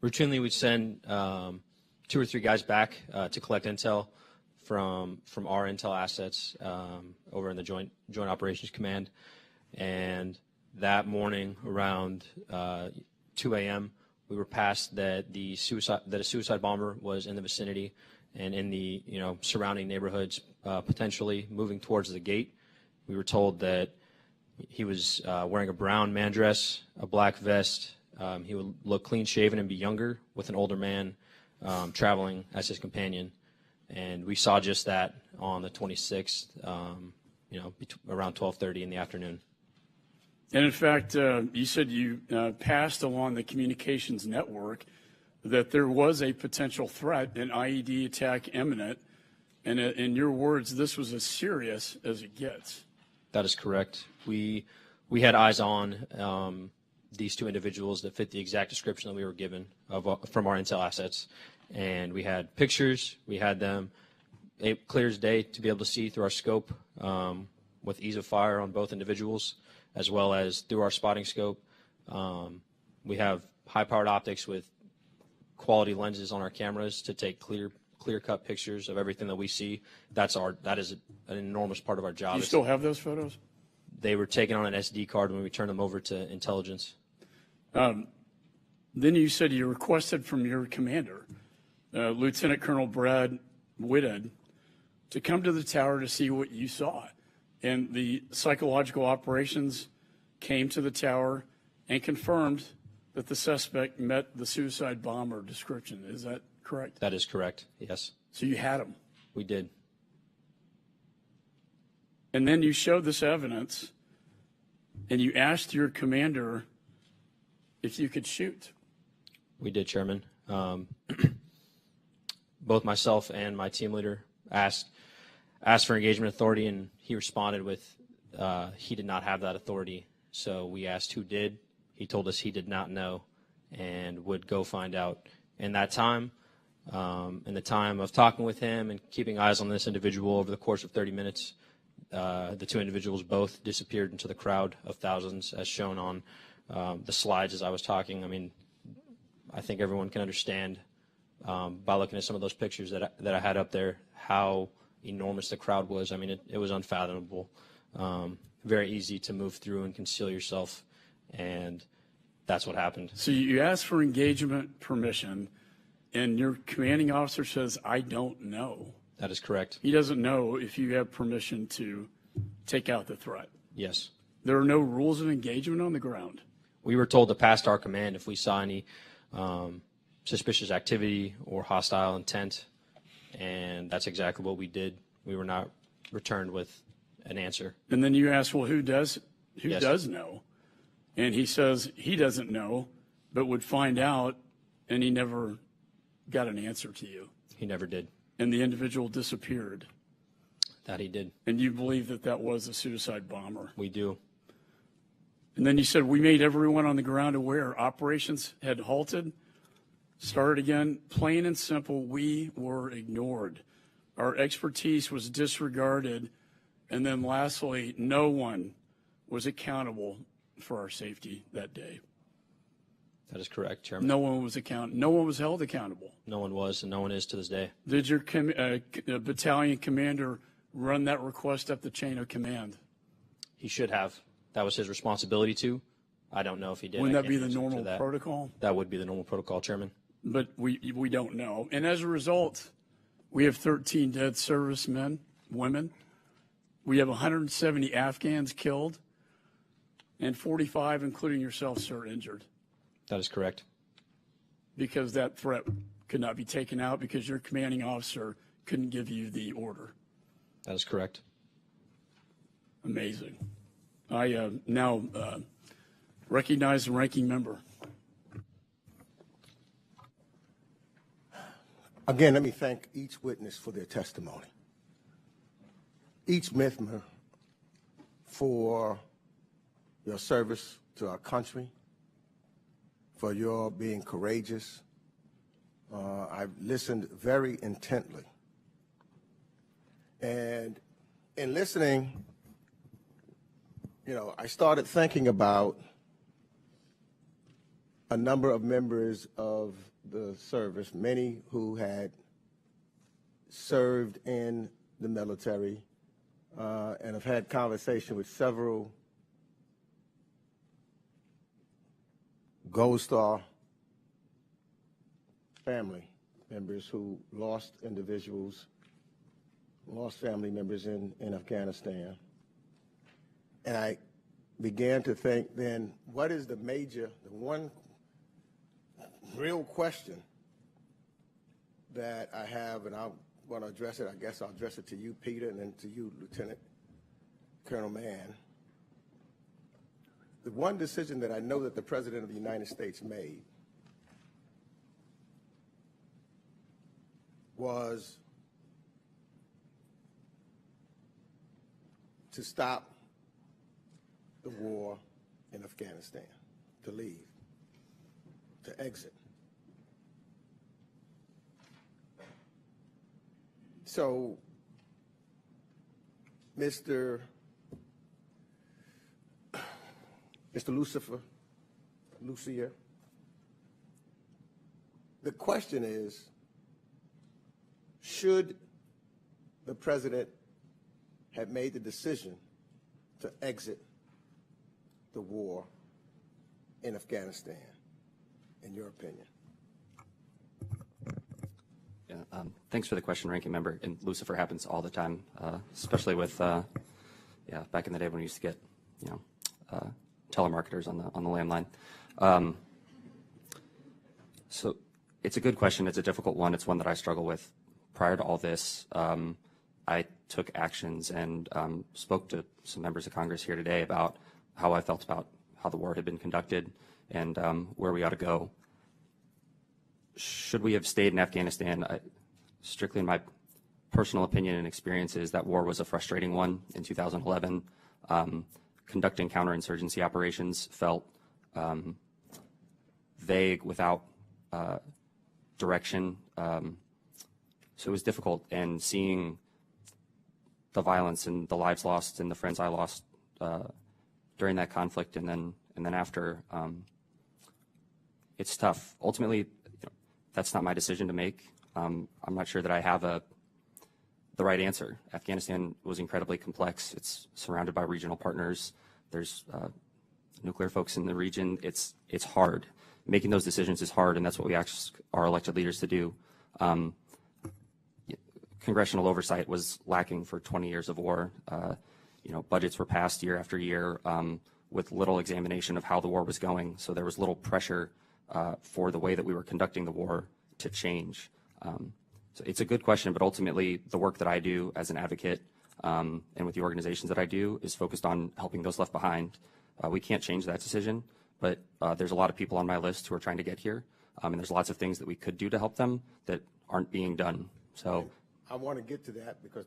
routinely would send 2 or 3 guys back to collect intel from our intel assets over in the Joint Operations Command. And that morning around 2 a.m., we were passed that a suicide bomber was in the vicinity and in the surrounding neighborhoods, potentially moving towards the gate. We were told that he was wearing a brown man dress, a black vest. He would look clean shaven and be younger, with an older man traveling as his companion. And we saw just that on the 26th, around 12:30 in the afternoon. And in fact, you said you passed along the communications network that there was a potential threat, an IED attack imminent. And in your words, this was as serious as it gets. That is correct. We had eyes on these 2 individuals that fit the exact description that we were given from our intel assets. And we had pictures. We had them clear as day to be able to see through our scope with ease of fire on both individuals, as well as through our spotting scope. We have high-powered optics with quality lenses on our cameras to take clear-cut pictures of everything that we see. That is an enormous part of our job. Do you still have those photos? They were taken on an SD card when we turned them over to intelligence. Then you said you requested from your commander, Lieutenant Colonel Brad Whitted, to come to the tower to see what you saw. And the psychological operations came to the tower and confirmed that the suspect met the suicide bomber description. Is that correct? That is correct, yes. So you had him. We did. And then you showed this evidence, and you asked your commander if you could shoot. We did, Chairman. Both myself and my team leader asked for engagement authority, and he responded with he did not have that authority. So we asked who did. He told us he did not know and would go find out. In that time, in the time of talking with him and keeping eyes on this individual over the course of 30 minutes, the two individuals both disappeared into the crowd of thousands, as shown on the slides as I was talking. I mean, I think everyone can understand by looking at some of those pictures that I had up there how enormous the crowd was. I mean, it was unfathomable. Very easy to move through and conceal yourself, and that's what happened. So you asked for engagement permission, and your commanding officer says, I don't know. That is correct. He doesn't know if you have permission to take out the threat. Yes. There are no rules of engagement on the ground. We were told to pass our command if we saw any suspicious activity or hostile intent, and that's exactly what we did. We were not returned with an answer. And then you ask, well, who does Yes. know? And he says he doesn't know, but would find out, and he never got an answer to you. He never did. And the individual disappeared. That he did. And you believe that that was a suicide bomber. We do. And then you said, we made everyone on the ground aware. Operations had halted, started again. Plain and simple, we were ignored. Our expertise was disregarded. And then lastly, no one was accountable for our safety that day. That is correct, Chairman. No one was held accountable. No one was, and no one is to this day. Did your battalion commander run that request up the chain of command? He should have. That was his responsibility to. I don't know if he did. Wouldn't I that be can't the answer to normal that. protocol? That would be the normal protocol, Chairman. But we don't know. And as a result, we have 13 dead servicemen, women. We have 170 Afghans killed, and 45, including yourself, sir, injured. That is correct. Because that threat could not be taken out because your commanding officer couldn't give you the order. That is correct. Amazing. I now recognize the ranking member. Again, let me thank each witness for their testimony. Each member for your service to our country, for your being courageous. I've listened very intently. And in listening, I started thinking about a number of members of the service, many who had served in the military, and I've had conversation with several Gold Star family members who lost family members in Afghanistan. And I began to think then, what is the one real question that I have, and I want to address it. I guess I'll address it to you, Peter, and then to you, Lieutenant Colonel Mann. The one decision that I know that the President of the United States made was to stop the war in Afghanistan, to leave, to exit. So, Mr. Lucia, the question is, should the President have made the decision to exit the war in Afghanistan, in your opinion? Yeah, thanks for the question, Ranking Member. And Lucifer happens all the time, especially with, back in the day when we used to get, telemarketers on the landline. So it's a good question. It's a difficult one. It's one that I struggle with. Prior to all this, I took actions and spoke to some members of Congress here today about how I felt about how the war had been conducted and where we ought to go. Should we have stayed in Afghanistan? Strictly in my personal opinion and experiences, that war was a frustrating one in 2011. Conducting counterinsurgency operations felt vague, without direction. So it was difficult, and seeing the violence and the lives lost and the friends I lost during that conflict and then after, it's tough. Ultimately, that's not my decision to make. I'm not sure that I have the right answer. Afghanistan was incredibly complex. It's surrounded by regional partners. There's nuclear folks in the region. It's hard. Making those decisions is hard, and that's what we ask our elected leaders to do. Congressional oversight was lacking for 20 years of war. Budgets were passed year after year with little examination of how the war was going. So there was little pressure for the way that we were conducting the war to change. So it's a good question, but ultimately the work that I do as an advocate and with the organizations that I do is focused on helping those left behind. We can't change that decision, but there's a lot of people on my list who are trying to get here, and there's lots of things that we could do to help them that aren't being done. So I want to get to that because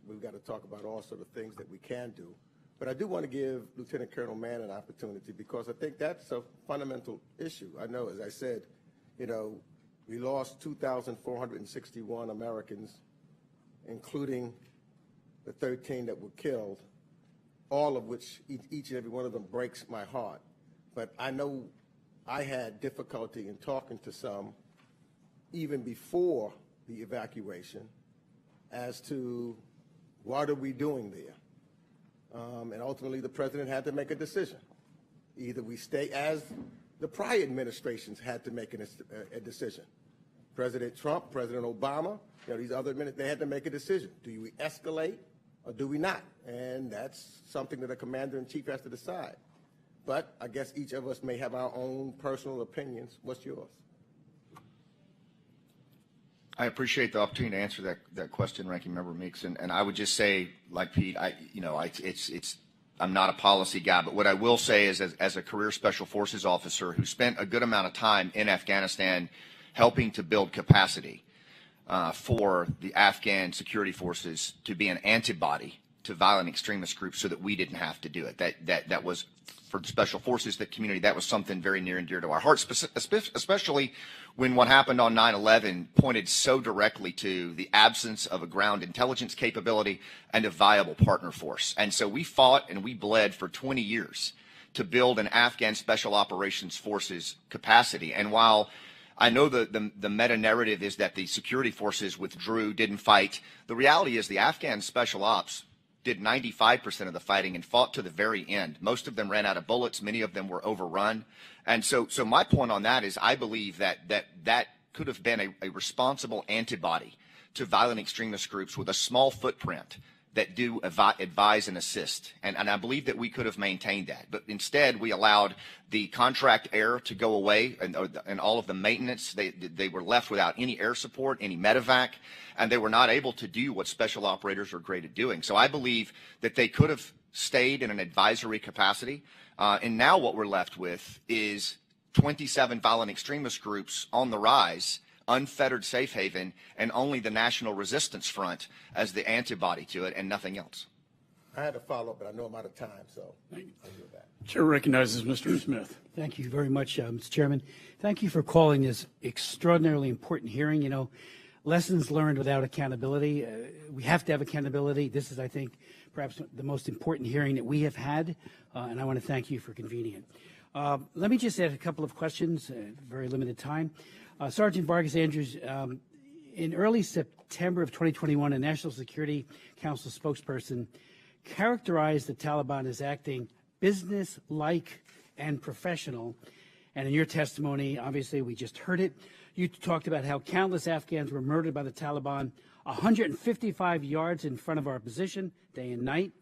we've got to talk about also the things that we can do. But I do want to give Lieutenant Colonel Mann an opportunity because I think that's a fundamental issue. I know, as I said, we lost 2,461 Americans, including the 13 that were killed, all of which, each and every one of them breaks my heart. But I know I had difficulty in talking to some even before the evacuation as to what are we doing there. And ultimately the president had to make a decision. Either we stay, as the prior administrations had to make a decision. President Trump, President Obama, these other they had to make a decision. Do we escalate or do we not? And that's something that a commander-in-chief has to decide. But I guess each of us may have our own personal opinions. What's yours? I appreciate the opportunity to answer that question, Ranking Member Meeks, and I would just say, like Pete, I'm not a policy guy, but what I will say is, as a career Special Forces officer who spent a good amount of time in Afghanistan helping to build capacity for the Afghan security forces to be an antibody to violent extremist groups, so that we didn't have to do it. That was, for the Special Forces, the community, that was something very near and dear to our hearts, especially when what happened on 9/11 pointed so directly to the absence of a ground intelligence capability and a viable partner force. And so we fought and we bled for 20 years to build an Afghan Special Operations Forces capacity. And while I know the meta-narrative is that the security forces withdrew, didn't fight, the reality is the Afghan Special Ops did 95% of the fighting and fought to the very end. Most of them ran out of bullets. Many of them were overrun. And so my point on that is I believe that could have been a responsible antibody to violent extremist groups with a small footprint that do advise and assist. And I believe that we could have maintained that. But instead, we allowed the contract air to go away and all of the maintenance. They were left without any air support, any medevac, and they were not able to do what special operators are great at doing. So I believe that they could have stayed in an advisory capacity. And now what we're left with is 27 violent extremist groups on the rise, unfettered safe haven, and only the National Resistance Front as the antibody to it and nothing else. I had a follow-up, but I know I'm out of time, so I'll do that. Chair recognizes Mr. Smith. Thank you very much, Mr. Chairman. Thank you for calling this extraordinarily important hearing. Lessons learned without accountability. We have to have accountability. This is, I think, perhaps the most important hearing that we have had, and I want to thank you for convening it. Let me just add a couple of questions, very limited time. Sergeant Vargas Andrews, in early September of 2021, a National Security Council spokesperson characterized the Taliban as acting business-like and professional. And in your testimony, obviously, we just heard it. You talked about how countless Afghans were murdered by the Taliban 155 yards in front of our position, day and night.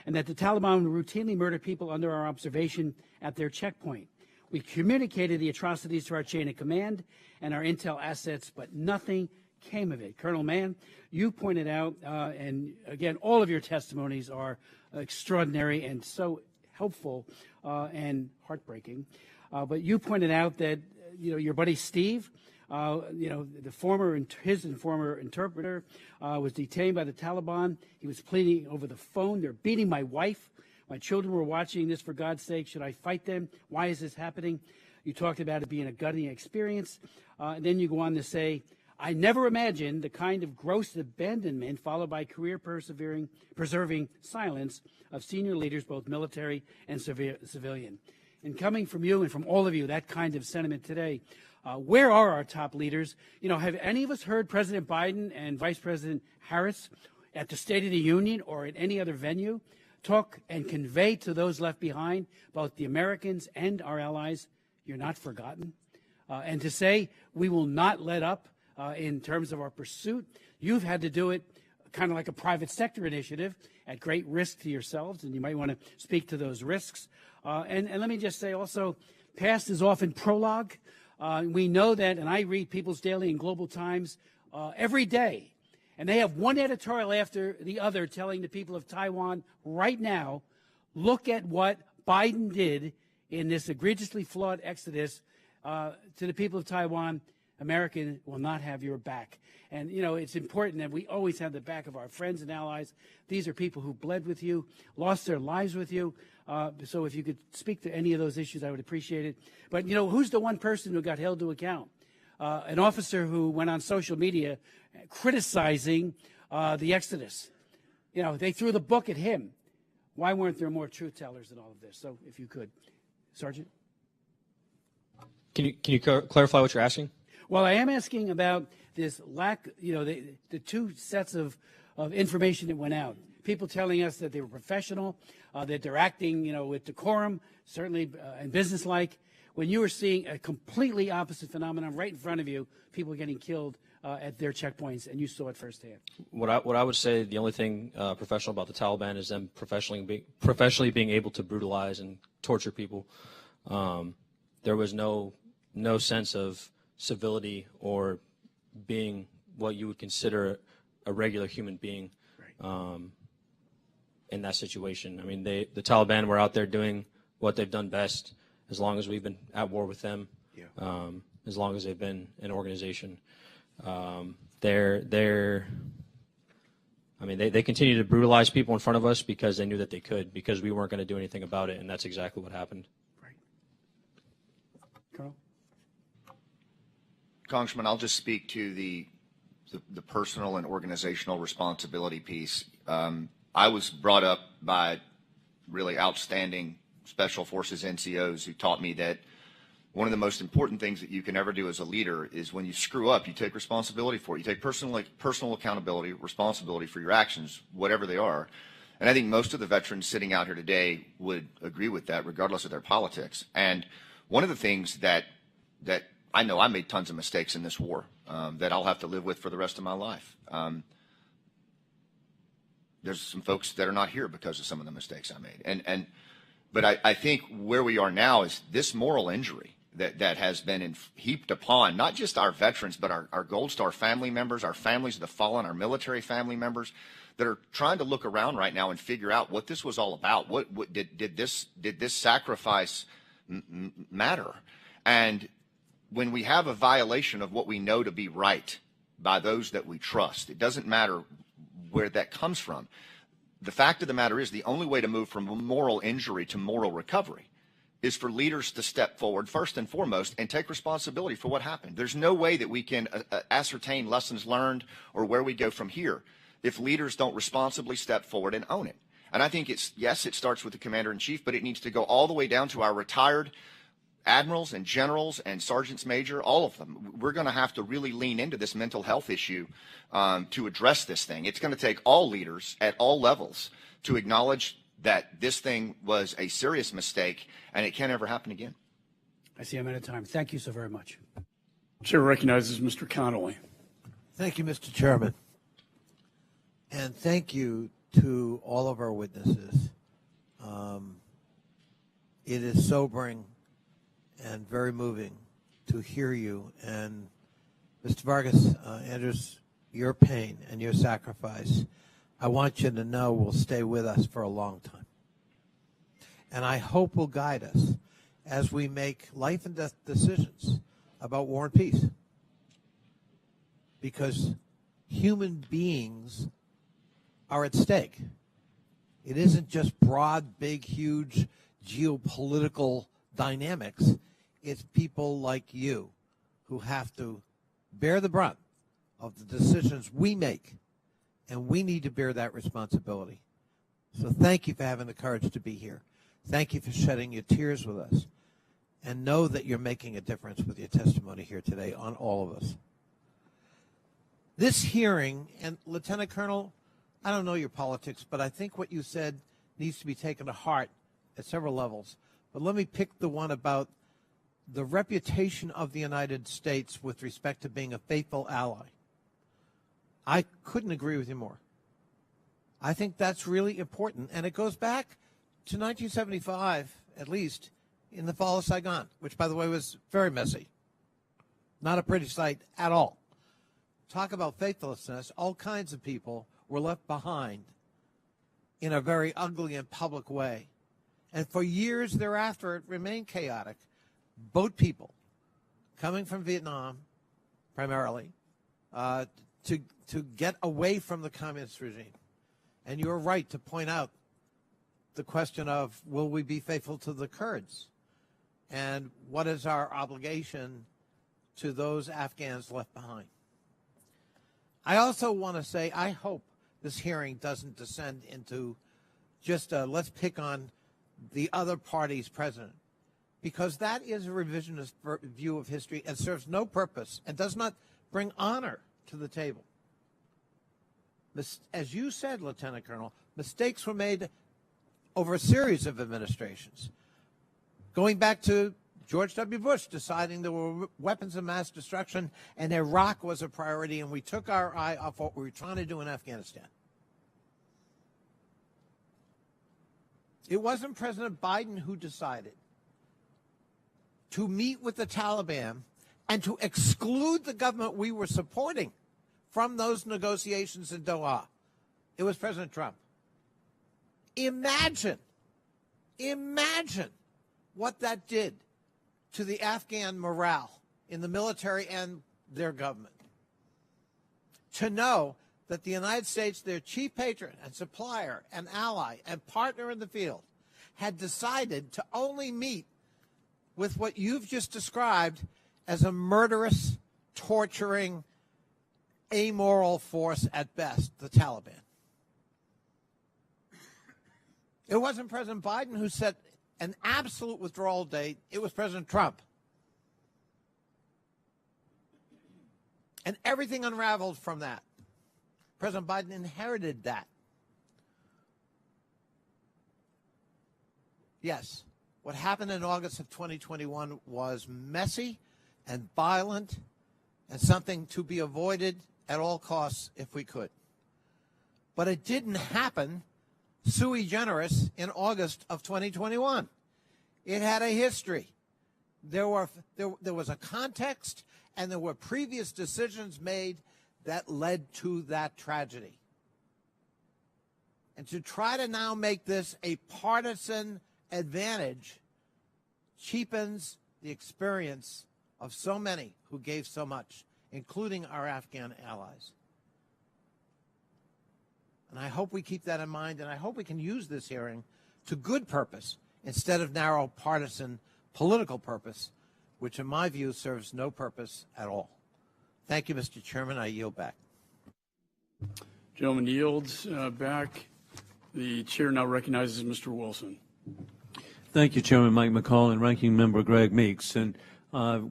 and that the Taliban would routinely murder people under our observation at their checkpoint. We communicated the atrocities to our chain of command and our intel assets, but nothing came of it. Colonel Mann, you pointed out, and again, all of your testimonies are extraordinary and so helpful and heartbreaking. But you pointed out that your buddy Steve, the former interpreter was detained by the Taliban. He was pleading over the phone. They're beating my wife. My children were watching this. For God's sake, should I fight them? Why is this happening? You talked about it being a gutting experience. And then you go on to say, I never imagined the kind of gross abandonment followed by career preserving silence of senior leaders, both military and civilian. And coming from you and from all of you, that kind of sentiment today, where are our top leaders? Have any of us heard President Biden and Vice President Harris at the State of the Union or at any other venue talk and convey to those left behind, both the Americans and our allies, you're not forgotten? And to say we will not let up in terms of our pursuit, you've had to do it kind of like a private sector initiative at great risk to yourselves, and you might want to speak to those risks. And let me just say also, past is often prologue. We know that, and I read People's Daily and Global Times every day, and they have one editorial after the other telling the people of Taiwan right now, look at what Biden did in this egregiously flawed exodus to the people of Taiwan. America will not have your back. And, it's important that we always have the back of our friends and allies. These are people who bled with you, lost their lives with you. So if you could speak to any of those issues, I would appreciate it. But, who's the one person who got held to account? An officer who went on social media criticizing the exodus. They threw the book at him. Why weren't there more truth tellers in all of this? So if you could. Sergeant? Can you clarify what you're asking? Well, I am asking about this lack, the two sets of information that went out. People telling us that they were professional, that they're acting, with decorum, certainly and businesslike. When you were seeing a completely opposite phenomenon right in front of you, people getting killed at their checkpoints, and you saw it firsthand. What I would say, the only thing professional about the Taliban is them professionally being able to brutalize and torture people. There was no sense of civility or being what you would consider a regular human being in that situation. I mean, the Taliban were out there doing what they've done best as long as we've been at war with them, as long as they've been an organization. They continue to brutalize people in front of us because they knew that they could, because we weren't going to do anything about it, and that's exactly what happened. Carl? Congressman, I'll just speak to the personal and organizational responsibility piece. I was brought up by really outstanding Special Forces NCOs who taught me that one of the most important things that you can ever do as a leader is when you screw up, you take responsibility for it. You take personal accountability, responsibility for your actions, whatever they are. And I think most of the veterans sitting out here today would agree with that, regardless of their politics. And one of the things that I know, I made tons of mistakes in this war that I'll have to live with for the rest of my life. There's some folks that are not here because of some of the mistakes I made. But I think where we are now is this moral injury that has been heaped upon not just our veterans, but our Gold Star family members, our families of the fallen, our military family members that are trying to look around right now and figure out what this was all about. What did this sacrifice matter? And when we have a violation of what we know to be right by those that we trust, it doesn't matter where that comes from. The fact of the matter is the only way to move from moral injury to moral recovery is for leaders to step forward first and foremost and take responsibility for what happened. There's no way that we can ascertain lessons learned or where we go from here if leaders don't responsibly step forward and own it. And I think yes, it starts with the commander-in-chief, but it needs to go all the way down to our retired admirals and generals and sergeants major, all of them. We're going to have to really lean into this mental health issue to address this thing. It's going to take all leaders at all levels to acknowledge that this thing was a serious mistake and it can't ever happen again. I see I'm out of time. Thank you so very much. Chair recognizes Mr. Connolly. Thank you, Mr. Chairman. And thank you to all of our witnesses. It is sobering and very moving to hear you. And Mr. Vargas, Andrews, your pain and your sacrifice, I want you to know will stay with us for a long time. And I hope will guide us as we make life and death decisions about war and peace. Because human beings are at stake. It isn't just broad, big, huge geopolitical dynamics. It's people like you who have to bear the brunt of the decisions we make, and we need to bear that responsibility. So thank you for having the courage to be here. Thank you for shedding your tears with us. And know that you're making a difference with your testimony here today on all of us. This hearing, and Lieutenant Colonel, I don't know your politics, but I think what you said needs to be taken to heart at several levels. But let me pick the one about the reputation of the United States with respect to being a faithful ally. I couldn't agree with you more. I think that's really important, and it goes back to 1975, at least, in the fall of Saigon, which, by the way, was very messy. Not a pretty sight at all. Talk about faithlessness. All kinds of people were left behind in a very ugly and public way. And for years thereafter, it remained chaotic. Boat people coming from Vietnam, primarily, to get away from the communist regime. And you're right to point out the question of, will we be faithful to the Kurds? And what is our obligation to those Afghans left behind? I also want to say, I hope this hearing doesn't descend into just let's pick on the other party's president, because that is a revisionist view of history and serves no purpose and does not bring honor to the table. As you said, Lieutenant Colonel, mistakes were made over a series of administrations, going back to George W. Bush deciding there were weapons of mass destruction and Iraq was a priority, and we took our eye off what we were trying to do in Afghanistan. It wasn't President Biden who decided to meet with the Taliban and to exclude the government we were supporting from those negotiations in Doha. It was President Trump. Imagine what that did to the Afghan morale in the military and their government. To know that the United States, their chief patron and supplier and ally and partner in the field, had decided to only meet with what you've just described as a murderous, torturing, amoral force at best, the Taliban. It wasn't President Biden who set an absolute withdrawal date. It was President Trump. And everything unraveled from that. President Biden inherited that. Yes, what happened in August of 2021 was messy and violent and something to be avoided at all costs if we could. But it didn't happen sui generis in August of 2021. It had a history. There was a context, and there were previous decisions made that led to that tragedy. And to try to now make this a partisan advantage cheapens the experience of so many who gave so much, including our Afghan allies. And I hope we keep that in mind, and I hope we can use this hearing to good purpose instead of narrow partisan political purpose, which in my view serves no purpose at all. Thank you, Mr. Chairman. I yield back. Gentleman yields back. The chair now recognizes Mr. Wilson. Thank you, Chairman Mike McCall and Ranking Member Greg Meeks. And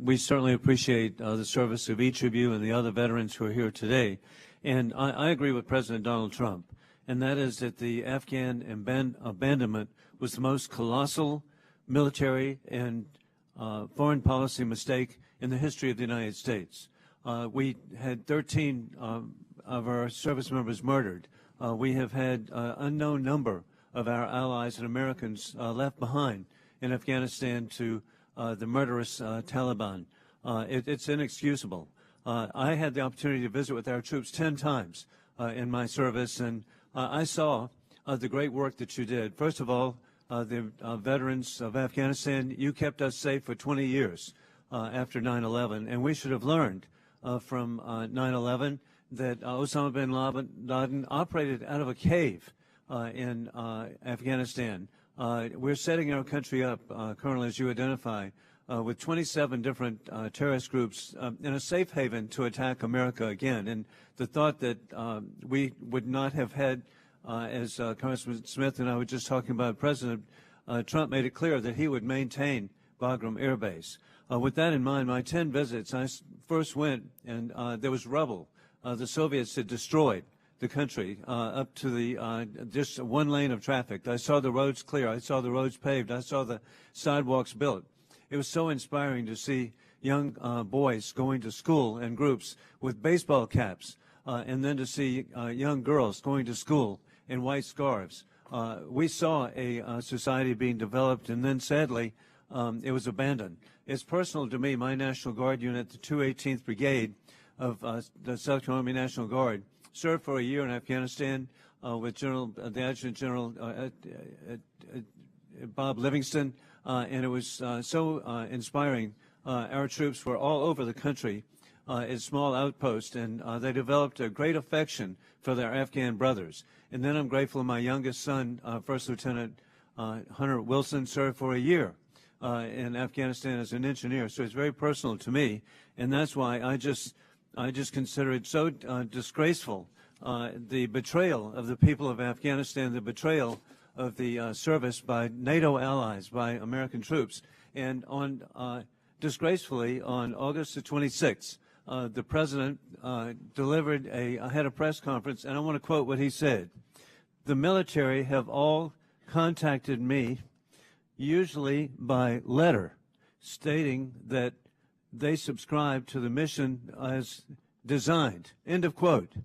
we certainly appreciate the service of each of you and the other veterans who are here today. And I agree with President Donald Trump, and that is that the Afghan abandonment was the most colossal military and foreign policy mistake in the history of the United States. We had 13 of our service members murdered. We have had an unknown number of our allies and Americans left behind in Afghanistan to the murderous Taliban. It's inexcusable. I had the opportunity to visit with our troops 10 times in my service, and I saw the great work that you did. First of all, the veterans of Afghanistan, you kept us safe for 20 years after 9/11, and we should have learned from 9/11 that Osama bin Laden operated out of a cave in Afghanistan. We're setting our country up, Colonel, as you identify, with 27 different terrorist groups in a safe haven to attack America again. And the thought that we would not have had, as Congressman Smith and I were just talking about, President Trump made it clear that he would maintain Bagram Air Base. With that in mind, my 10 visits, I first went and there was rubble. The Soviets had destroyed the country up to the just one lane of traffic. I saw the roads clear. I saw the roads paved. I saw the sidewalks built. It was so inspiring to see young boys going to school in groups with baseball caps, and then to see young girls going to school in white scarves. We saw a society being developed, and then sadly, it was abandoned. It's personal to me. My National Guard unit, the 218th Brigade of the South Carolina Army National Guard, served for a year in Afghanistan with the Adjutant General Bob Livingston, and it was so inspiring. Our troops were all over the country in small outposts, and they developed a great affection for their Afghan brothers. And then I'm grateful my youngest son, First Lieutenant Hunter Wilson, served for a year in Afghanistan as an engineer. So it's very personal to me, and that's why I just consider it so disgraceful, the betrayal of the people of Afghanistan, the betrayal of the service by NATO allies, by American troops. And disgracefully, on August the 26th, the President had a press conference, and I want to quote what he said. "The military have all contacted me, usually by letter, stating that they subscribe to the mission as designed." End of quote.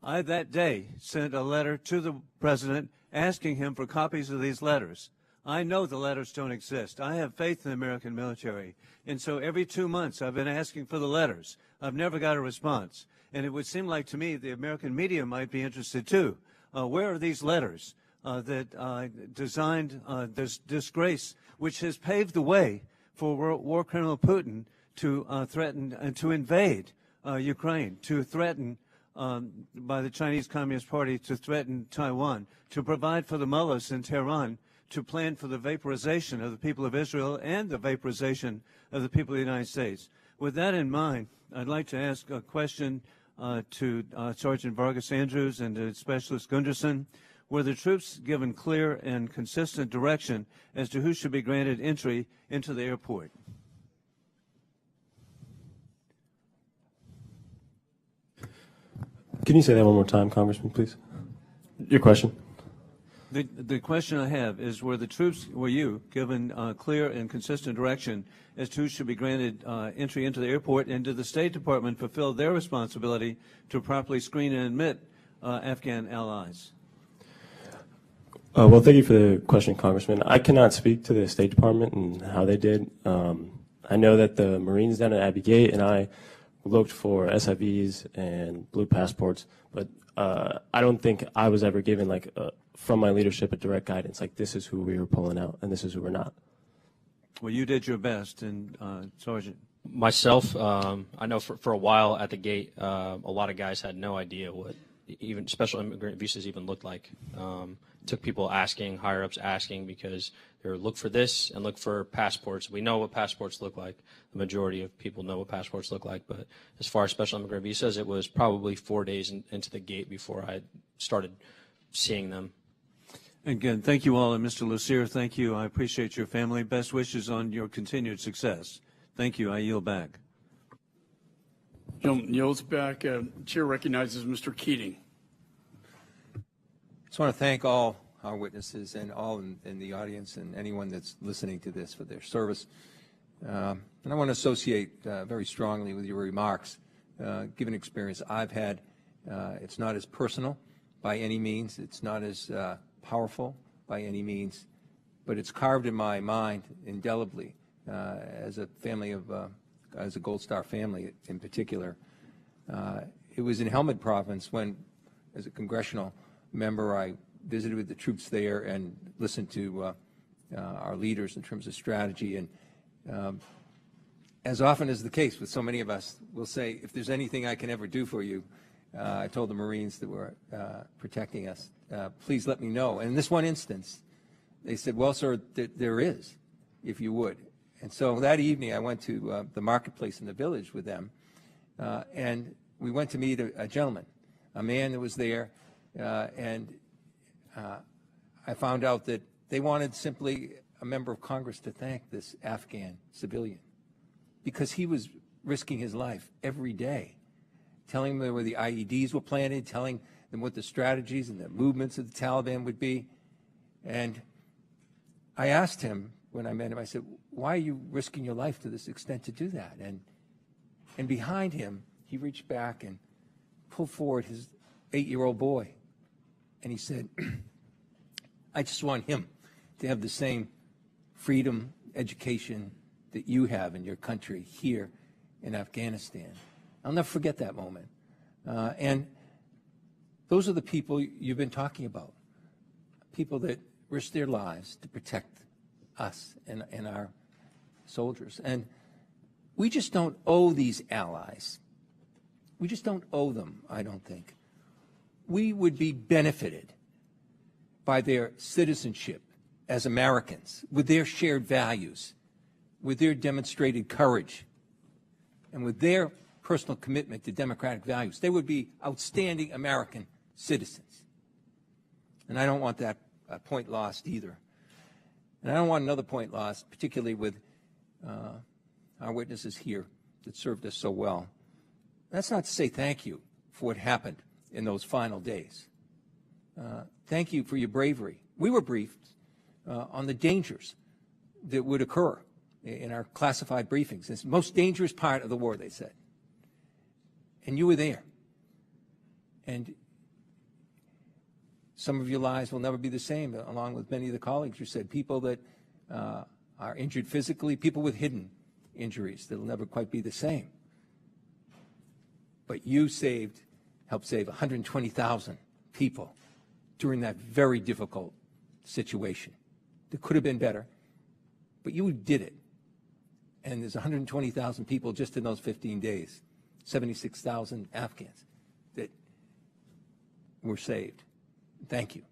I that day sent a letter to the President asking him for copies of these letters. I know the letters don't exist. I have faith in the American military. And so every 2 months I've been asking for the letters. I've never got a response. And it would seem like to me the American media might be interested too. Where are these letters that designed this disgrace, which has paved the way for war criminal Putin to threaten and to invade Ukraine, to threaten by the Chinese Communist Party, to threaten Taiwan, to provide for the mullahs in Tehran, to plan for the vaporization of the people of Israel and the vaporization of the people of the United States. With that in mind, I'd like to ask a question to Sergeant Vargas Andrews and to Specialist Gunderson. Were the troops given clear and consistent direction as to who should be granted entry into the airport? Can you say that one more time, Congressman, please? Your question. The question I have is, were you given clear and consistent direction as to who should be granted entry into the airport, and did the State Department fulfill their responsibility to properly screen and admit Afghan allies? Well, thank you for the question, Congressman. I cannot speak to the State Department and how they did. I know that the Marines down at Abbey Gate and I looked for SIVs and blue passports, but I don't think I was ever given, like, from my leadership, a direct guidance, like this is who we were pulling out and this is who we're not. Well, you did your best, and Sergeant. Myself, I know for a while at the gate, a lot of guys had no idea what even special immigrant visas even looked like. It took people asking, higher-ups asking, because they were look for this and look for passports. We know what passports look like. The majority of people know what passports look like. But as far as special immigrant visas, it was probably 4 days into the gate before I started seeing them. Again, thank you all, and Mr. Lucier, thank you. I appreciate your family. Best wishes on your continued success. Thank you. I yield back. Gentleman yields back. Chair recognizes Mr. Keating. I just want to thank all our witnesses and all in the audience and anyone that's listening to this for their service. And I want to associate very strongly with your remarks. Given experience I've had, it's not as personal by any means. It's not as powerful by any means, but it's carved in my mind indelibly as a family of, as a Gold Star family in particular. It was in Helmand Province when, as a congressional member, I visited with the troops there and listened to our leaders in terms of strategy. And as often is the case with so many of us, we'll say, if there's anything I can ever do for you, I told the Marines that were protecting us, please let me know. And in this one instance, they said, well, sir, there is, if you would. And so that evening, I went to the marketplace in the village with them, and we went to meet a gentleman, a man that was there, and I found out that they wanted simply a member of Congress to thank this Afghan civilian because he was risking his life every day, telling them where the IEDs were planted, telling them what the strategies and the movements of the Taliban would be. And I asked him when I met him, I said, why are you risking your life to this extent to do that? And behind him, he reached back and pulled forward his 8-year-old boy. And he said, I just want him to have the same freedom, education that you have in your country here in Afghanistan. I'll never forget that moment. And those are the people you've been talking about, people that risk their lives to protect us and our soldiers. And we just don't owe these allies. We just don't owe them, I don't think. We would be benefited by their citizenship as Americans, with their shared values, with their demonstrated courage, and with their personal commitment to democratic values. They would be outstanding American citizens. And I don't want that point lost either. And I don't want another point lost, particularly with our witnesses here that served us so well. That's not to say thank you for what happened in those final days. Thank you for your bravery. We were briefed on the dangers that would occur in our classified briefings. It's the most dangerous part of the war, they said. And you were there. And some of your lives will never be the same, along with many of the colleagues you said, people that are injured physically, people with hidden injuries that will never quite be the same. But you helped save 120,000 people during that very difficult situation. That could have been better, but you did it. And there's 120,000 people just in those 15 days, 76,000 Afghans that were saved. Thank you.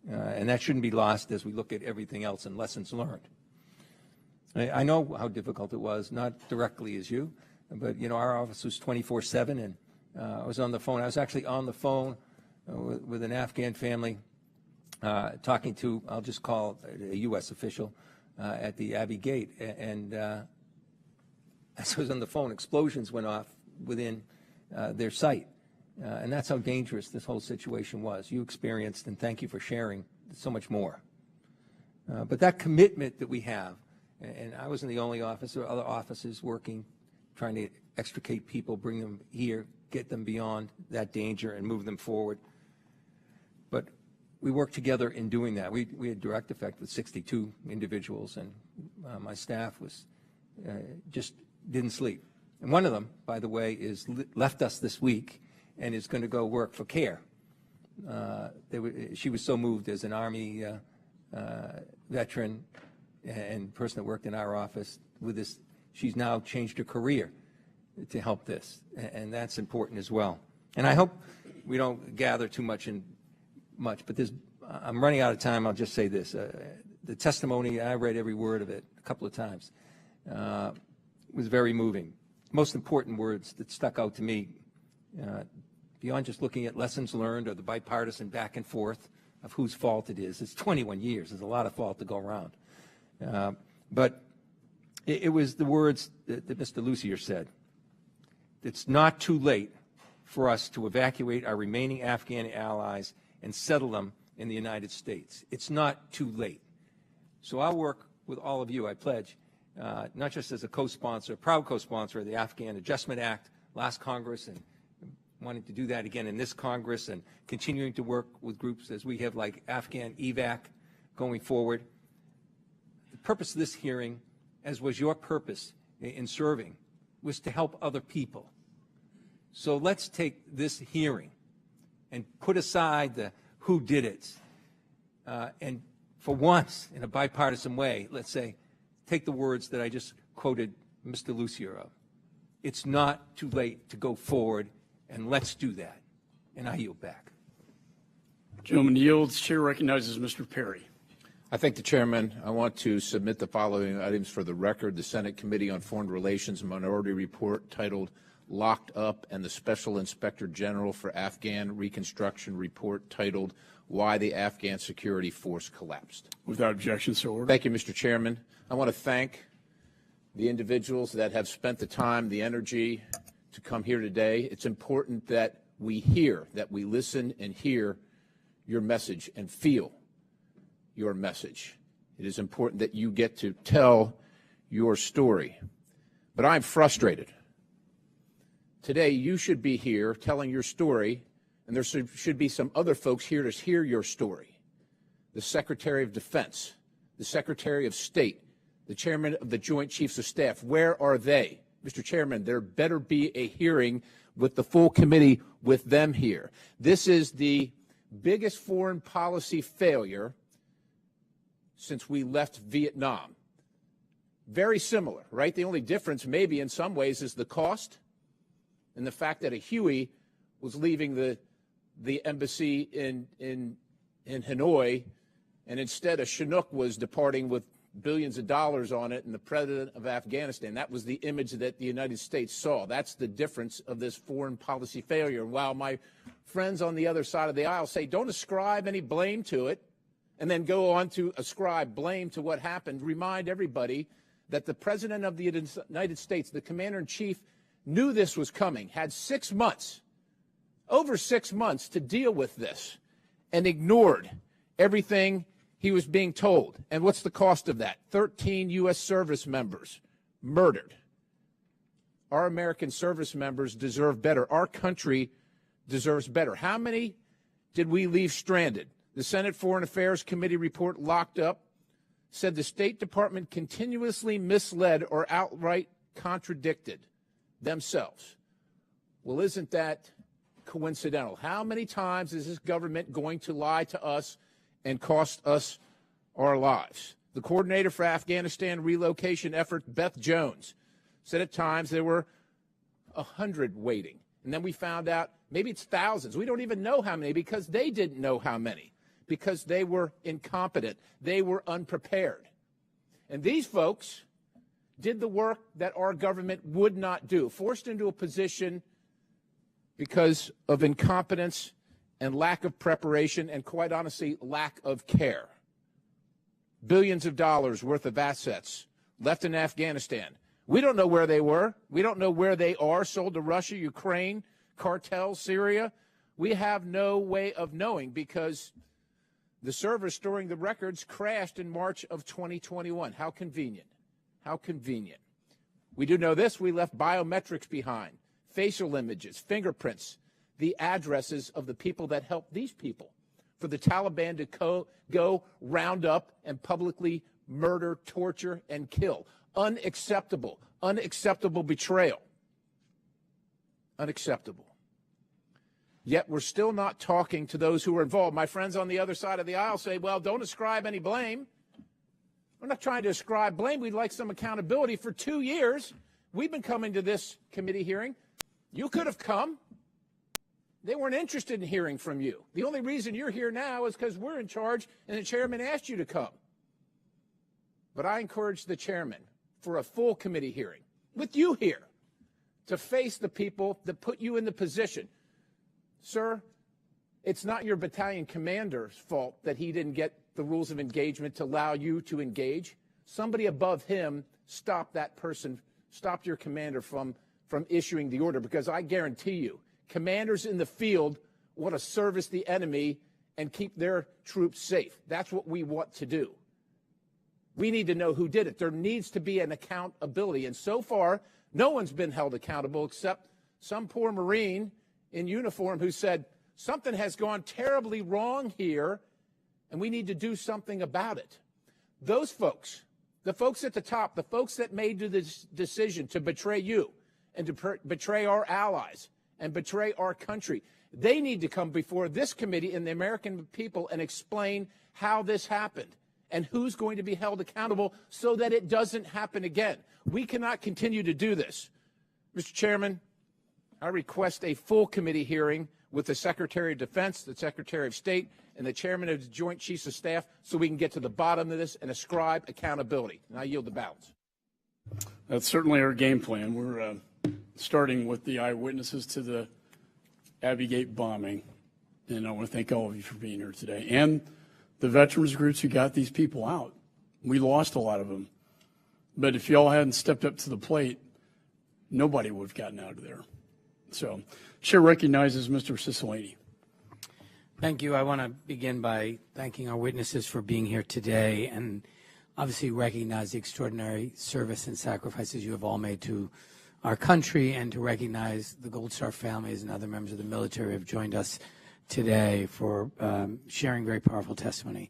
And that shouldn't be lost as we look at everything else and lessons learned. I know how difficult it was, not directly as you, but, you know, our office was 24/7, and I was on the phone. I was actually on the phone with an Afghan family talking to, I'll just call a U.S. official at the Abbey Gate. And as I was on the phone, explosions went off within their sight. And that's how dangerous this whole situation was. You experienced, and thank you for sharing so much more. But that commitment that we have, and I wasn't the only office, there were other offices working, trying to extricate people, bring them here, get them beyond that danger and move them forward. But we worked together in doing that. We had direct effect with 62 individuals, and my staff was just didn't sleep. And one of them, by the way, left us this week and is going to go work for CARE. She was so moved as an Army veteran and person that worked in our office with this. She's now changed her career to help this, and that's important as well. And I hope we don't gather too much, but I'm running out of time. I'll just say this. The testimony, I read every word of it a couple of times, was very moving. Most important words that stuck out to me, beyond just looking at lessons learned or the bipartisan back and forth of whose fault it is. It's 21 years. There's a lot of fault to go around. But it was the words that Mr. Lucier said. It's not too late for us to evacuate our remaining Afghan allies and settle them in the United States. It's not too late. So I'll work with all of you, I pledge, not just as a co-sponsor, proud co-sponsor of the Afghan Adjustment Act last Congress, and wanting to do that again in this Congress, and continuing to work with groups as we have, like Afghan EVAC, going forward. The purpose of this hearing, as was your purpose in serving, was to help other people. So let's take this hearing and put aside the who did it, and for once, in a bipartisan way, let's say, take the words that I just quoted Mr. Lucier of. It's not too late to go forward, and let's do that. And I yield back. Gentleman yields. Chair recognizes Mr. Perry. I thank the chairman. I want to submit the following items for the record. The Senate Committee on Foreign Relations Minority Report titled Locked Up, and the Special Inspector General for Afghan Reconstruction Report titled Why the Afghan Security Force Collapsed. Without objection, so ordered. Thank you, Mr. Chairman. I want to thank the individuals that have spent the time, the energy to come here today. It's important that we hear, that we listen and hear your message and feel your message. It is important that you get to tell your story. But I'm frustrated. Today, you should be here telling your story, and there should be some other folks here to hear your story. The Secretary of Defense, the Secretary of State, the Chairman of the Joint Chiefs of Staff. Where are they? Mr. Chairman, there better be a hearing with the full committee with them here. This is the biggest foreign policy failure since we left Vietnam. Very similar, right? The only difference maybe in some ways is the cost and the fact that a Huey was leaving the embassy in Hanoi, and instead a Chinook was departing with billions of dollars on it, and the president of Afghanistan. That was the image that the United States saw. That's the difference of this foreign policy failure. And while my friends on the other side of the aisle say don't ascribe any blame to it, and then go on to ascribe blame to what happened, remind everybody that the President of the United States, the Commander-in-Chief, knew this was coming, had 6 months, over 6 months to deal with this, and ignored everything he was being told. And what's the cost of that? 13 U.S. service members murdered. Our American service members deserve better. Our country deserves better. How many did we leave stranded? The Senate Foreign Affairs Committee report, Locked Up, said the State Department continuously misled or outright contradicted themselves. Well, isn't that coincidental? How many times is this government going to lie to us and cost us our lives? The coordinator for Afghanistan relocation effort, Beth Jones, said at times there were 100 waiting. And then we found out maybe it's thousands. We don't even know how many because they didn't know how many, because they were incompetent. They were unprepared. And these folks did the work that our government would not do, forced into a position because of incompetence and lack of preparation and, quite honestly, lack of care. Billions of dollars worth of assets left in Afghanistan. We don't know where they were. We don't know where they are, sold to Russia, Ukraine, cartels, Syria. We have no way of knowing because the server storing the records crashed in March of 2021. How convenient. How convenient. We do know this. We left biometrics behind, facial images, fingerprints, the addresses of the people that helped these people, for the Taliban to go round up and publicly murder, torture, and kill. Unacceptable. Unacceptable betrayal. Unacceptable. Yet we're still not talking to those who are involved. My friends on the other side of the aisle say, well, don't ascribe any blame. We're not trying to ascribe blame. We'd like some accountability. For 2 years, we've been coming to this committee hearing. You could have come. They weren't interested in hearing from you. The only reason you're here now is because we're in charge and the chairman asked you to come. But I encourage the chairman for a full committee hearing with you here to face the people that put you in the position. Sir, it's not your battalion commander's fault that he didn't get the rules of engagement to allow you to engage. Somebody above him stopped that person, stopped your commander from issuing the order, because I guarantee you, commanders in the field want to service the enemy and keep their troops safe. That's what we want to do. We need to know who did it. There needs to be an accountability. And so far, no one's been held accountable except some poor Marine in uniform who said, something has gone terribly wrong here, and we need to do something about it. Those folks, the folks at the top, the folks that made the decision to betray you and to betray our allies and betray our country, they need to come before this committee and the American people and explain how this happened and who's going to be held accountable so that it doesn't happen again. We cannot continue to do this. Mr. Chairman, I request a full committee hearing with the Secretary of Defense, the Secretary of State, and the Chairman of the Joint Chiefs of Staff so we can get to the bottom of this and ascribe accountability. And I yield the balance. That's certainly our game plan. We're starting with the eyewitnesses to the Abbey Gate bombing. And I want to thank all of you for being here today. And the veterans groups who got these people out. We lost a lot of them. But if y'all hadn't stepped up to the plate, nobody would have gotten out of there. So, Chair recognizes Mr. Cicilline. Thank you. I want to begin by thanking our witnesses for being here today and obviously recognize the extraordinary service and sacrifices you have all made to our country, and to recognize the Gold Star families and other members of the military who have joined us today for sharing very powerful testimony.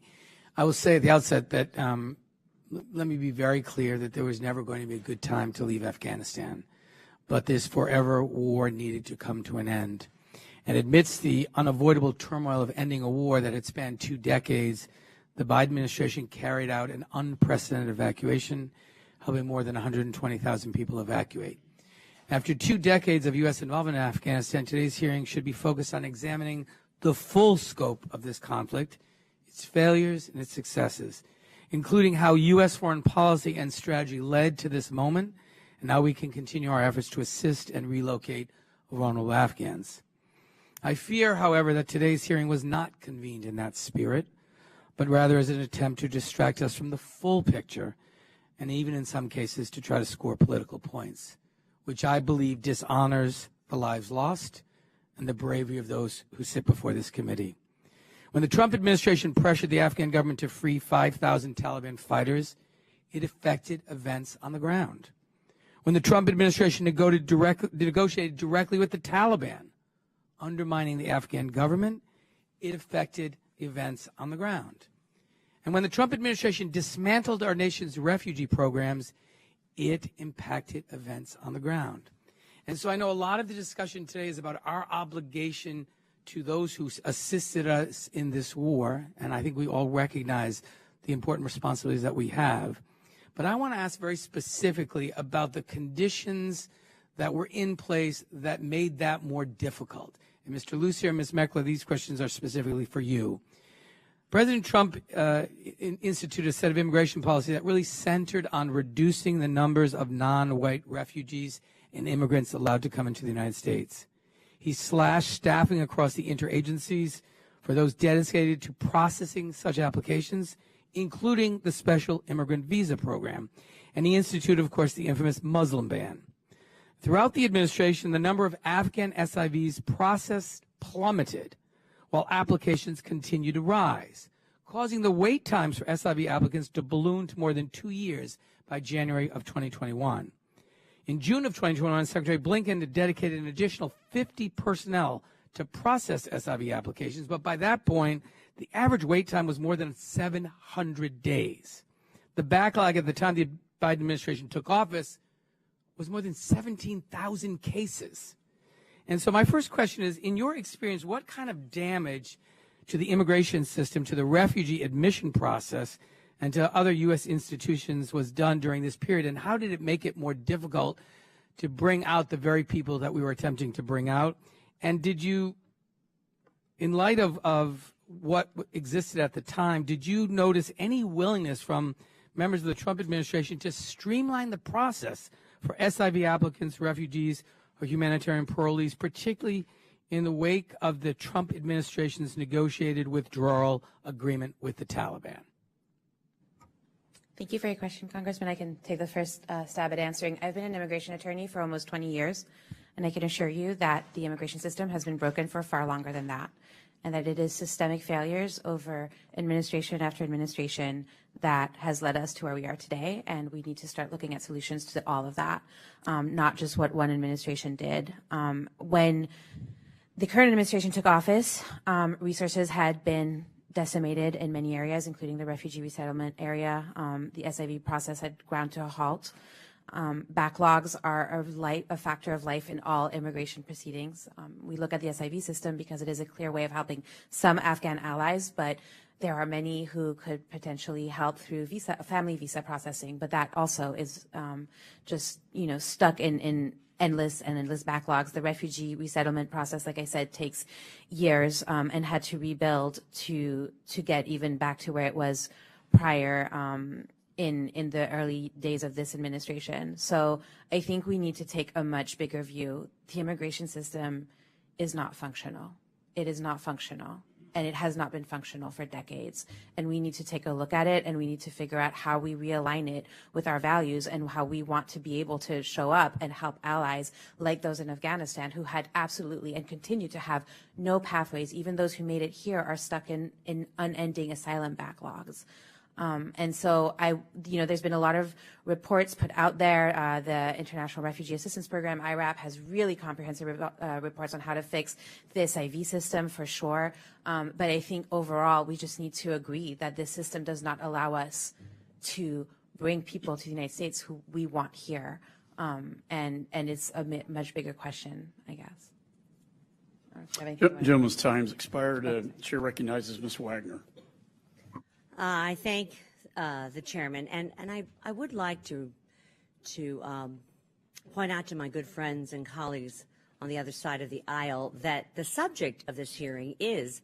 I will say at the outset that let me be very clear that there was never going to be a good time to leave Afghanistan, but this forever war needed to come to an end. And amidst the unavoidable turmoil of ending a war that had spanned 2 decades, the Biden administration carried out an unprecedented evacuation, helping more than 120,000 people evacuate. After 2 decades of U.S. involvement in Afghanistan, today's hearing should be focused on examining the full scope of this conflict, its failures and its successes, including how U.S. foreign policy and strategy led to this moment, and how we can continue our efforts to assist and relocate vulnerable Afghans. I fear, however, that today's hearing was not convened in that spirit, but rather as an attempt to distract us from the full picture, and even in some cases to try to score political points, which I believe dishonors the lives lost and the bravery of those who sit before this committee. When the Trump administration pressured the Afghan government to free 5,000 Taliban fighters, it affected events on the ground. When the Trump administration negotiated directly with the Taliban, undermining the Afghan government, it affected events on the ground. And when the Trump administration dismantled our nation's refugee programs, it impacted events on the ground. And so I know a lot of the discussion today is about our obligation to those who assisted us in this war, and I think we all recognize the important responsibilities that we have. But I want to ask very specifically about the conditions that were in place that made that more difficult. And Mr. Lucier and Ms. Meckler, these questions are specifically for you. President Trump instituted a set of immigration policy that really centered on reducing the numbers of non-white refugees and immigrants allowed to come into the United States. He slashed staffing across the interagencies for those dedicated to processing such applications, including the special immigrant visa program. And he instituted, of course, the infamous Muslim ban. Throughout the administration, the number of Afghan SIVs processed plummeted, while applications continued to rise, causing the wait times for SIV applicants to balloon to more than 2 years by January of 2021. In June of 2021, Secretary Blinken had dedicated an additional 50 personnel to process SIV applications, but by that point, the average wait time was more than 700 days. The backlog at the time the Biden administration took office was more than 17,000 cases. And so my first question is, in your experience, what kind of damage to the immigration system, to the refugee admission process, and to other U.S. institutions was done during this period, and how did it make it more difficult to bring out the very people that we were attempting to bring out? And did you, in light of what existed at the time, did you notice any willingness from members of the Trump administration to streamline the process for SIV applicants, refugees, or humanitarian parolees, particularly in the wake of the Trump administration's negotiated withdrawal agreement with the Taliban? Thank you for your question, Congressman. I can take the first stab at answering. I've been an immigration attorney for almost 20 years, and I can assure you that the immigration system has been broken for far longer than that, and that it is systemic failures over administration after administration that has led us to where we are today, and we need to start looking at solutions to all of that, not just what one administration did. When the current administration took office, resources had been decimated in many areas, including the refugee resettlement area. The SIV process had ground to a halt. Backlogs are a factor of life in all immigration proceedings. We look at the SIV system because it is a clear way of helping some Afghan allies, but there are many who could potentially help through family visa processing, but that also is just, stuck in endless backlogs. The refugee resettlement process, like I said, takes years and had to rebuild to get even back to where it was prior in the early days of this administration. So I think we need to take a much bigger view. The immigration system is not functional. It is not functional. And it has not been functional for decades. And we need to take a look at it, and we need to figure out how we realign it with our values and how we want to be able to show up and help allies like those in Afghanistan who had absolutely and continue to have no pathways. Even those who made it here are stuck in unending asylum backlogs. And so there's been a lot of reports put out there. The International Refugee Assistance Program, IRAP, has really comprehensive reports on how to fix the SIV system for sure. But I think overall, we just need to agree that this system does not allow us to bring people to the United States who we want here. And it's a much bigger question, I guess. Gentleman's time's expired. Chair recognizes Ms. Wagner. I thank the chairman, and I would like to point out to my good friends and colleagues on the other side of the aisle that the subject of this hearing is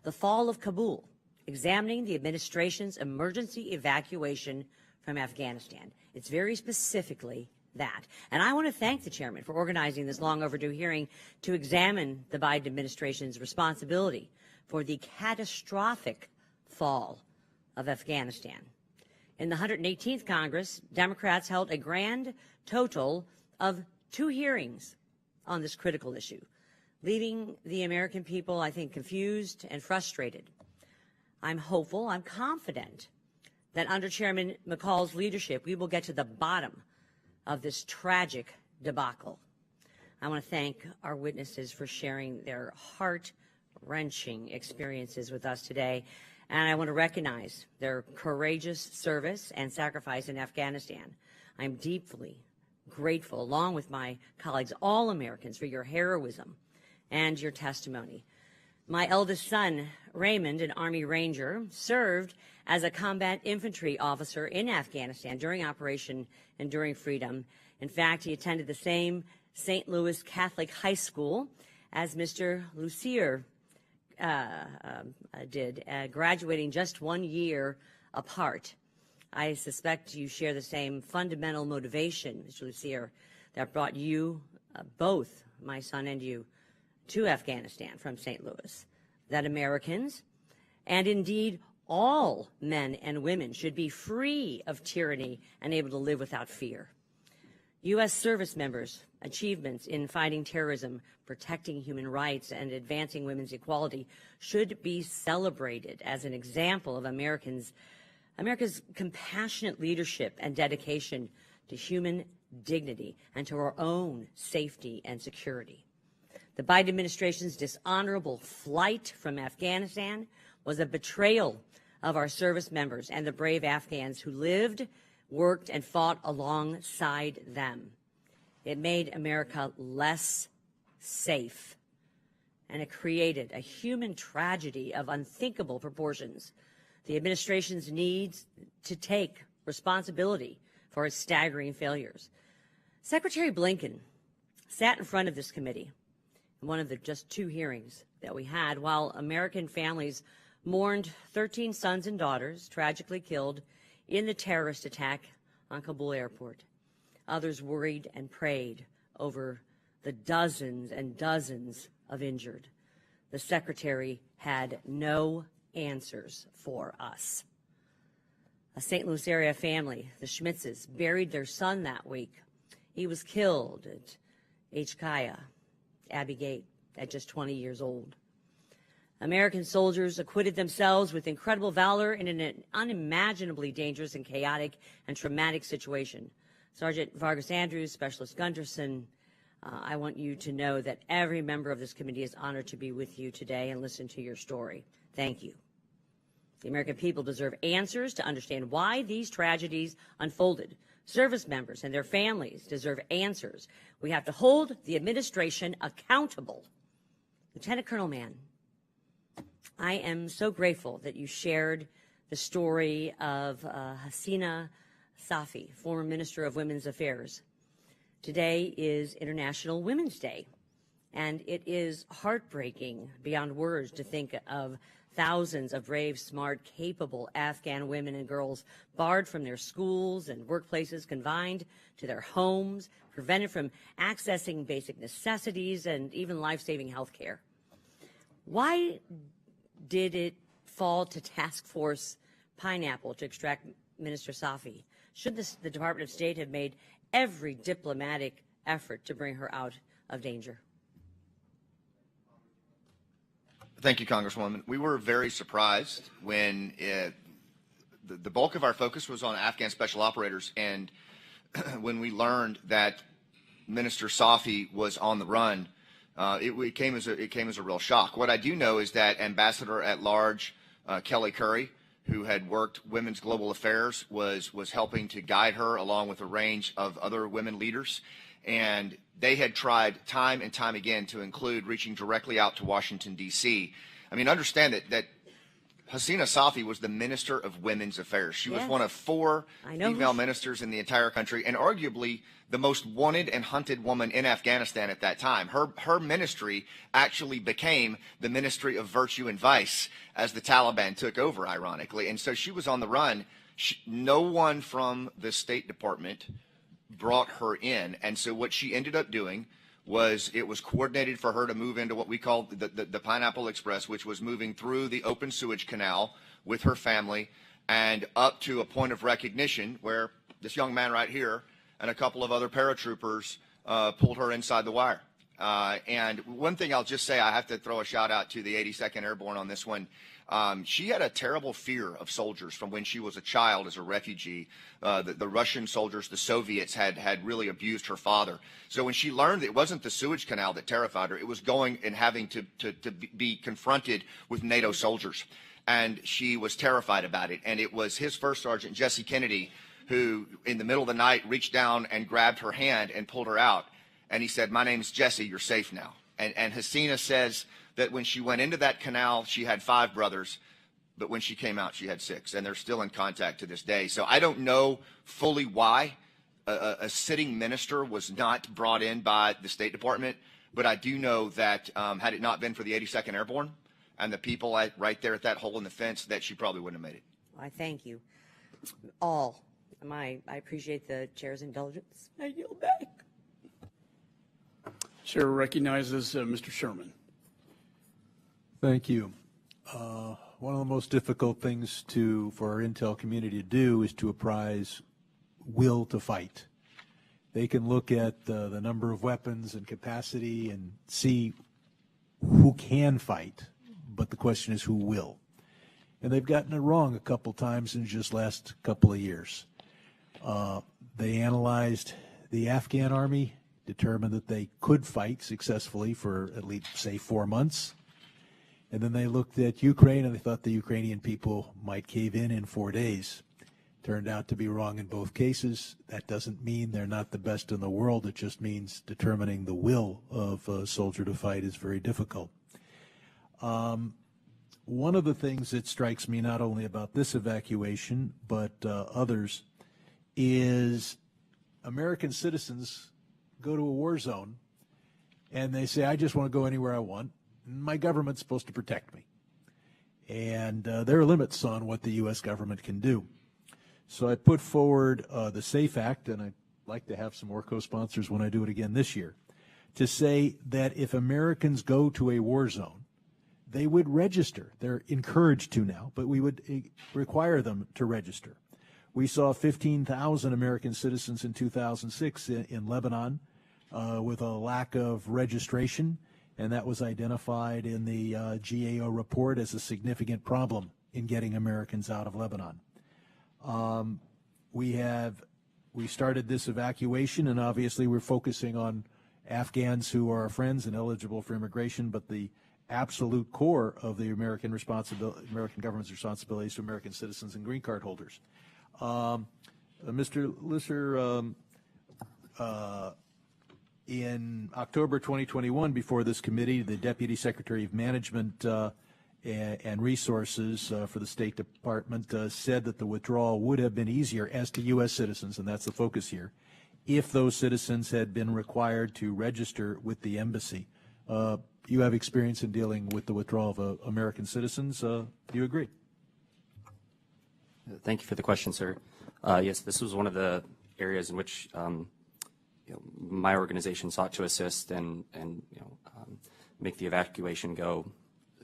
the fall of Kabul, examining the administration's emergency evacuation from Afghanistan. It's very specifically that. And I want to thank the chairman for organizing this long overdue hearing to examine the Biden administration's responsibility for the catastrophic fall of Afghanistan. In the 118th Congress, Democrats held a grand total of 2 hearings on this critical issue, leaving the American people, I think, confused and frustrated. I'm hopeful, I'm confident that under Chairman McCall's leadership, we will get to the bottom of this tragic debacle. I want to thank our witnesses for sharing their heart-wrenching experiences with us today. And I want to recognize their courageous service and sacrifice in Afghanistan. I'm deeply grateful, along with my colleagues, all Americans, for your heroism and your testimony. My eldest son, Raymond, an Army Ranger, served as a combat infantry officer in Afghanistan during Operation Enduring Freedom. In fact, he attended the same St. Louis Catholic High School as Mr. Lucier did, graduating just 1 year apart. I suspect you share the same fundamental motivation, Mr. Lucier, that brought you, both my son and you, to Afghanistan from St. Louis, that Americans, and indeed all men and women, should be free of tyranny and able to live without fear. U.S. service members' achievements in fighting terrorism, protecting human rights, and advancing women's equality should be celebrated as an example of America's compassionate leadership and dedication to human dignity and to our own safety and security. The Biden administration's dishonorable flight from Afghanistan was a betrayal of our service members and the brave Afghans who lived, worked, and fought alongside them. It made America less safe, and it created a human tragedy of unthinkable proportions. The administration's needs to take responsibility for its staggering failures. Secretary Blinken sat in front of this committee in one of the just 2 hearings that we had while American families mourned 13 sons and daughters tragically killed in the terrorist attack on Kabul airport. Others worried and prayed over the dozens and dozens of injured. The secretary had no answers for us. A St. Louis area family, the Schmitzes, buried their son that week. He was killed at H-Kaya, Abbey Gate, at just 20 years old. American soldiers acquitted themselves with incredible valor in an unimaginably dangerous and chaotic and traumatic situation. Sergeant Vargas Andrews, Specialist Gunderson, I want you to know that every member of this committee is honored to be with you today and listen to your story. Thank you. The American people deserve answers to understand why these tragedies unfolded. Service members and their families deserve answers. We have to hold the administration accountable. Lieutenant Colonel Mann, I am so grateful that you shared the story of Hasina Safi, former Minister of Women's Affairs. Today is International Women's Day, and it is heartbreaking beyond words to think of thousands of brave, smart, capable Afghan women and girls barred from their schools and workplaces, confined to their homes, prevented from accessing basic necessities and even life-saving health care. Why did it fall to Task Force Pineapple to extract Minister Safi? Should the Department of State have made every diplomatic effort to bring her out of danger? Thank you, Congresswoman. We were very surprised when the bulk of our focus was on Afghan special operators, and when we learned that Minister Safi was on the run, it came as a real shock. What I do know is that Ambassador at Large Kelly Curry, who had worked Women's Global Affairs, was helping to guide her along with a range of other women leaders. And they had tried time and time again to include reaching directly out to Washington, D.C. I mean, understand that Hasina Safi was the Minister of Women's Affairs. She was one of 4 female ministers in the entire country, and arguably the most wanted and hunted woman in Afghanistan at that time. Her ministry actually became the Ministry of Virtue and Vice as the Taliban took over, ironically. And so she was on the run. No one from the State Department brought her in, and so what she ended up doing was it was coordinated for her to move into what we call the Pineapple Express, which was moving through the open sewage canal with her family and up to a point of recognition where this young man right here and a couple of other paratroopers pulled her inside the wire. And one thing I'll just say, I have to throw a shout out to the 82nd Airborne on this one. She had a terrible fear of soldiers from when she was a child as a refugee. The Russian soldiers, the Soviets, had really abused her father. So when she learned that it wasn't the sewage canal that terrified her, it was going and having to be confronted with NATO soldiers. And she was terrified about it. And it was his First Sergeant, Jesse Kennedy, who in the middle of the night reached down and grabbed her hand and pulled her out. And he said, "My name's Jesse, you're safe now." And Hasina says that when she went into that canal, she had 5 brothers, but when she came out, she had 6, and they're still in contact to this day. So I don't know fully why a sitting minister was not brought in by the State Department, but I do know that had it not been for the 82nd Airborne and the people right there at that hole in the fence, that she probably wouldn't have made it. I thank you all. I appreciate the chair's indulgence. I yield back. Chair recognizes Mr. Sherman. Thank you. One of the most difficult things for our intel community to do is to apprise will to fight. They can look at the number of weapons and capacity and see who can fight, but the question is who will. And they've gotten it wrong a couple times in just last couple of years. They analyzed the Afghan army, determined that they could fight successfully for at least, say, 4 months. And then they looked at Ukraine and they thought the Ukrainian people might cave in 4 days. Turned out to be wrong in both cases. That doesn't mean they're not the best in the world. It just means determining the will of a soldier to fight is very difficult. One of the things that strikes me not only about this evacuation but others is American citizens go to a war zone and they say, I just want to go anywhere I want. My government's supposed to protect me. And there are limits on what the U.S. government can do. So I put forward the SAFE Act, and I'd like to have some more co-sponsors when I do it again this year, to say that if Americans go to a war zone, they would register. They're encouraged to now, but we would require them to register. We saw 15,000 American citizens in 2006 in Lebanon with a lack of registration, and that was identified in the GAO report as a significant problem in getting Americans out of Lebanon. We started this evacuation, and obviously we're focusing on Afghans who are our friends and eligible for immigration, but the absolute core of the American government's responsibilities to American citizens and green card holders. Mr. Lisser, in October 2021, before this committee, the Deputy Secretary of Management and Resources for the State Department said that the withdrawal would have been easier as to U.S. citizens, and that's the focus here, if those citizens had been required to register with the embassy. You have experience in dealing with the withdrawal of American citizens. Do you agree? Thank you for the question, sir. Yes, this was one of the areas in which my organization sought to assist and make the evacuation go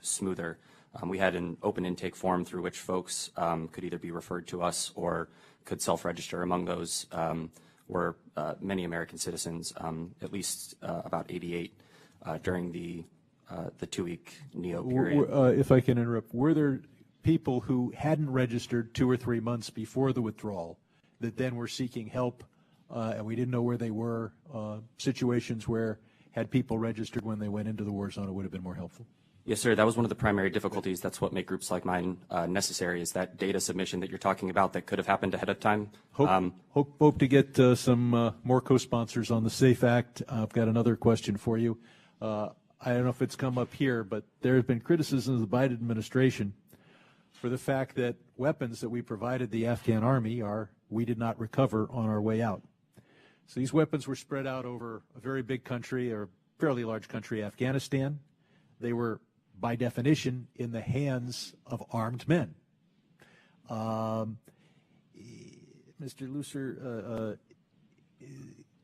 smoother. We had an open intake form through which folks could either be referred to us or could self-register. Among those were many American citizens, at least about 88 during the 2-week NEO period. If I can interrupt, were there people who hadn't registered 2 or 3 months before the withdrawal that then were seeking help and we didn't know where they were, situations where had people registered when they went into the war zone, it would have been more helpful? Yes, sir. That was one of the primary difficulties. That's what make groups like mine necessary, is that data submission that you're talking about that could have happened ahead of time. Hope to get some more co-sponsors on the SAFE Act. I've got another question for you. I don't know if it's come up here, but there has been criticism of the Biden administration for the fact that weapons that we provided the Afghan army we did not recover on our way out. So these weapons were spread out over a very big country, or a fairly large country, Afghanistan. They were, by definition, in the hands of armed men. Mr. Lusser,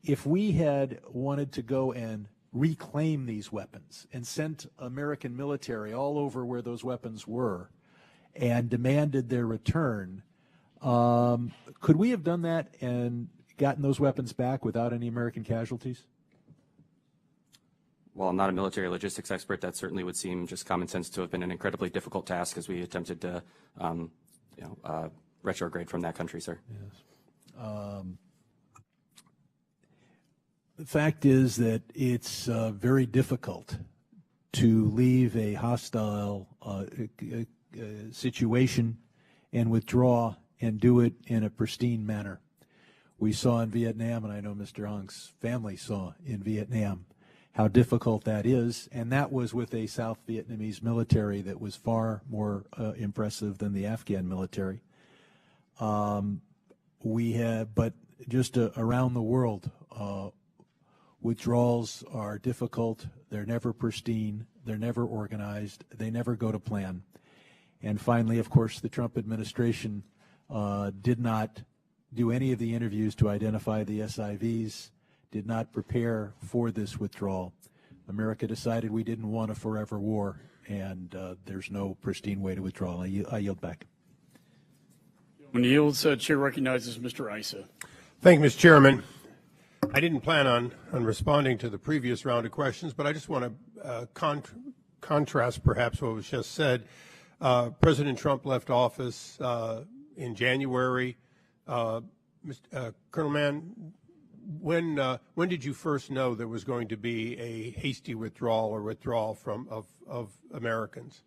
if we had wanted to go and reclaim these weapons and sent American military all over where those weapons were and demanded their return, could we have done that and gotten those weapons back without any American casualties? While I'm not a military logistics expert, that certainly would seem just common sense to have been an incredibly difficult task as we attempted to retrograde from that country, sir. Yes. The fact is that it's very difficult to leave a hostile situation and withdraw and do it in a pristine manner. We saw in Vietnam, and I know Mr. Hong's family saw in Vietnam, how difficult that is, and that was with a South Vietnamese military that was far more impressive than the Afghan military. We have, but just around the world, withdrawals are difficult. They're never pristine. They're never organized. They never go to plan. And finally, of course, the Trump administration did not do any of the interviews to identify the SIVs, did not prepare for this withdrawal. America decided we didn't want a forever war, and there's no pristine way to withdraw. I yield back. When yields, Chair recognizes Mr. Issa. Thank you, Mr. Chairman. I didn't plan on responding to the previous round of questions, but I just want to contrast perhaps what was just said. President Trump left office in January. Colonel Mann, when did you first know there was going to be a hasty withdrawal or withdrawal of Americans?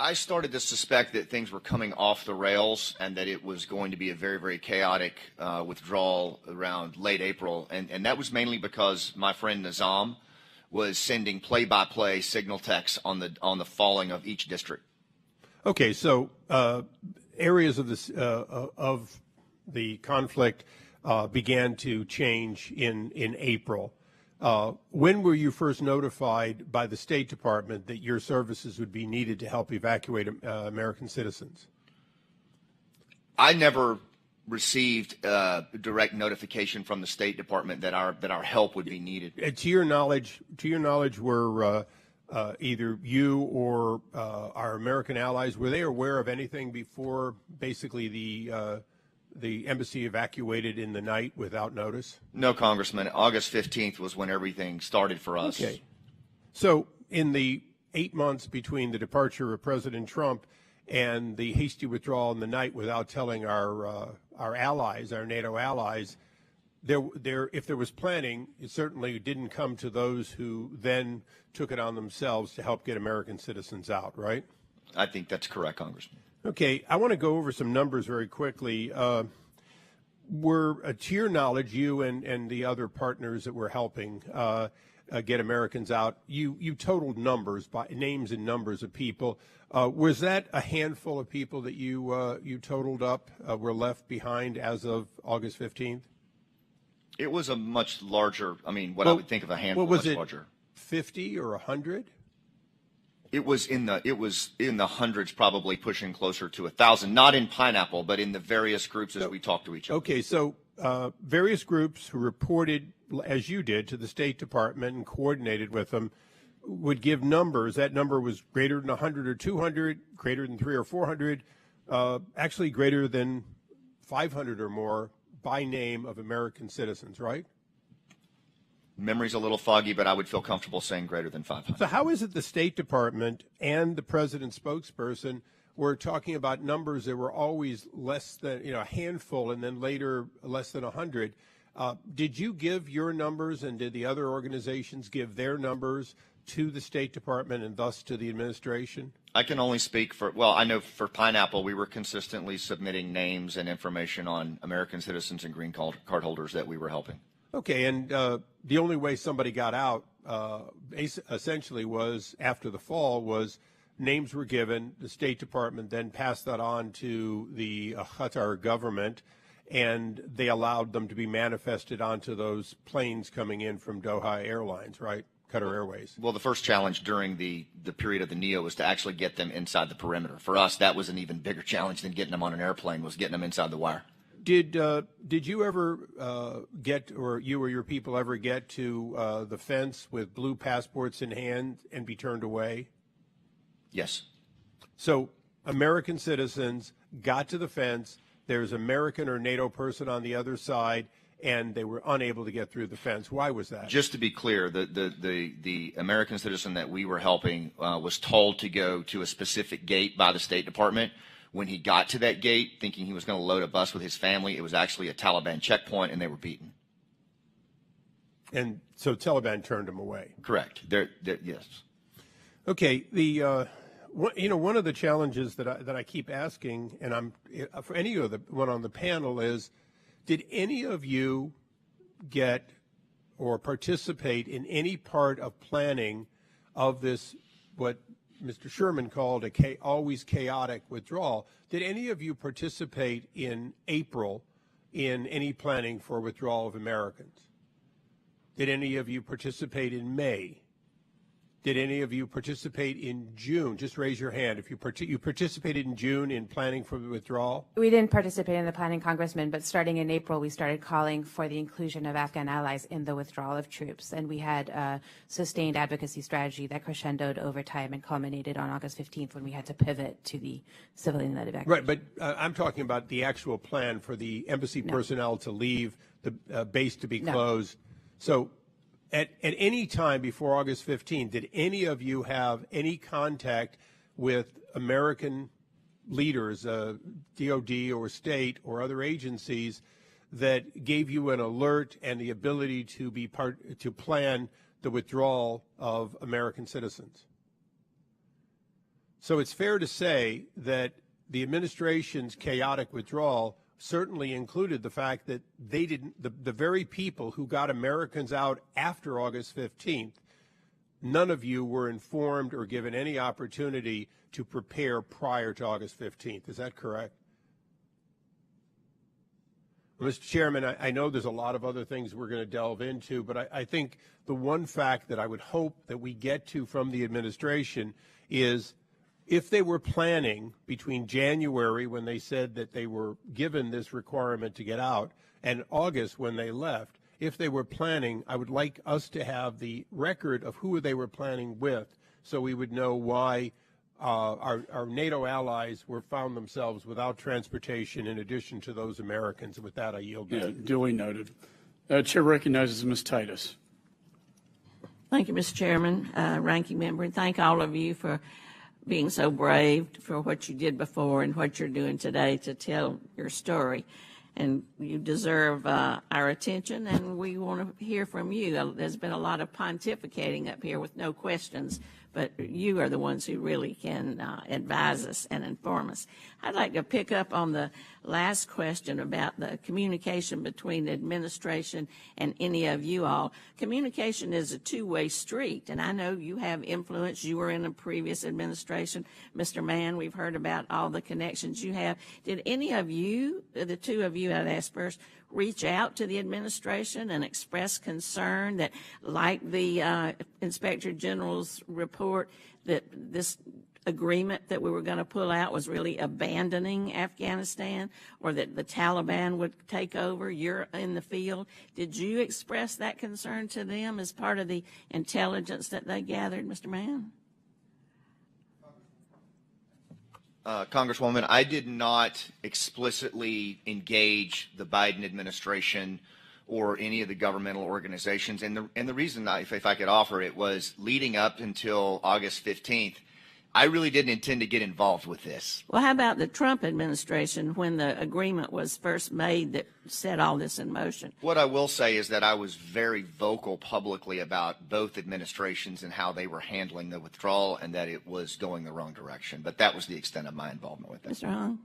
I started to suspect that things were coming off the rails and that it was going to be a very, very chaotic withdrawal around late April. And that was mainly because my friend Nizam was sending play-by-play signal texts on the falling of each district. Okay, so areas of the conflict began to change in April. When were you first notified by the State Department that your services would be needed to help evacuate American citizens? I never received direct notification from the State Department that our help would be needed. To your knowledge, were either you or our American allies, were they aware of anything before basically the embassy evacuated in the night without notice? No, Congressman. August 15th was when everything started for us. Okay. So in the 8 months between the departure of President Trump and the hasty withdrawal in the night without telling our allies, our NATO allies, if there was planning, it certainly didn't come to those who then took it on themselves to help get American citizens out, right? I think that's correct, Congressman. Okay, I want to go over some numbers very quickly. To your knowledge, you and the other partners that were helping get Americans out, you totaled numbers, by names and numbers of people. Was that a handful of people that you totaled up were left behind as of August 15th? It was a much larger, I would think of a handful, was much it, larger. 50 or 100? It was in the hundreds, probably pushing closer to 1,000, not in Pineapple, but in the various groups as we talked to each other. Okay, so various groups who reported, as you did, to the State Department and coordinated with them would give numbers. That number was greater than 100 or 200, greater than 300 or 400, actually greater than 500 or more by name of American citizens, right? Memory's a little foggy, but I would feel comfortable saying greater than 500. So how is it the State Department and the president's spokesperson were talking about numbers that were always less than, a handful and then later less than 100? Did you give your numbers and did the other organizations give their numbers to the State Department and thus to the administration? I can only speak for, I know for Pineapple, we were consistently submitting names and information on American citizens and green card holders that we were helping. Okay, and the only way somebody got out essentially was after the fall was names were given, the State Department then passed that on to the Qatar government, and they allowed them to be manifested onto those planes coming in from Doha Airlines, right? Qatar Airways. Well, the first challenge during the period of the NEO was to actually get them inside the perimeter. For us, that was an even bigger challenge than getting them on an airplane, was getting them inside the wire. Did you ever get, or you or your people ever get to the fence with blue passports in hand and be turned away? Yes. So American citizens got to the fence. There's American or NATO person on the other side, and they were unable to get through the fence. Why was that? Just to be clear, the American citizen that we were helping was told to go to a specific gate by the State Department. When he got to that gate, thinking he was going to load a bus with his family, it was actually a Taliban checkpoint, and they were beaten. And so Taliban turned him away. Correct. Yes. Okay. One of the challenges that I keep asking, and I'm for any of the one on the panel is, did any of you get or participate in any part of planning of this, what Mr. Sherman called a always chaotic withdrawal? Did any of you participate in April in any planning for withdrawal of Americans? Did any of you participate in May? Did any of you participate in June? Just raise your hand if you participated in June in planning for the withdrawal. We didn't participate in the planning, Congressman, but starting in April, we started calling for the inclusion of Afghan allies in the withdrawal of troops. And we had a sustained advocacy strategy that crescendoed over time and culminated on August 15th when we had to pivot to the civilian-led evacuation. Right, but I'm talking about the actual plan for the embassy personnel to leave, the base to be closed. So at any time before August 15th, did any of you have any contact with American leaders, DOD or state or other agencies, that gave you an alert and the ability to to plan the withdrawal of American citizens? So it's fair to say that the administration's chaotic withdrawal certainly included the fact that they didn't, the very people who got Americans out after August 15th, none of you were informed or given any opportunity to prepare prior to August 15th. Is that correct? Well, Mr. Chairman, I know there's a lot of other things we're going to delve into, but I think the one fact that I would hope that we get to from the administration is, if they were planning between January, when they said that they were given this requirement to get out, and August when they left, if they were planning, I would like us to have the record of who they were planning with, so we would know why our NATO allies found themselves without transportation in addition to those Americans. And with that, I yield back. Yeah, duly noted. Chair recognizes Ms. Titus. Thank you, Mr. Chairman, ranking member, and thank all of you for being so brave, for what you did before and what you're doing today to tell your story. and you deserve our attention, and we want to hear from you. There's been a lot of pontificating up here with no questions, but you are the ones who really can advise us and inform us. I'd like to pick up on the last question about the communication between the administration and any of you all. Communication is a two-way street, and I know you have influence. You were in a previous administration. Mr. Mann, we've heard about all the connections you have. Did any of you, the two of you I'd ask first, reach out to the administration and express concern that, like the Inspector General's report, that this agreement that we were going to pull out was really abandoning Afghanistan, or that the Taliban would take over? You're in the field. Did you express that concern to them as part of the intelligence that they gathered, Mr. Mann? Congresswoman, I did not explicitly engage the Biden administration or any of the governmental organizations. And the reason, if I could offer it, was leading up until August 15th, I really didn't intend to get involved with this. Well, how about the Trump administration when the agreement was first made that set all this in motion? What I will say is that I was very vocal publicly about both administrations and how they were handling the withdrawal, and that it was going the wrong direction. But that was the extent of my involvement with it. Mr. Hung?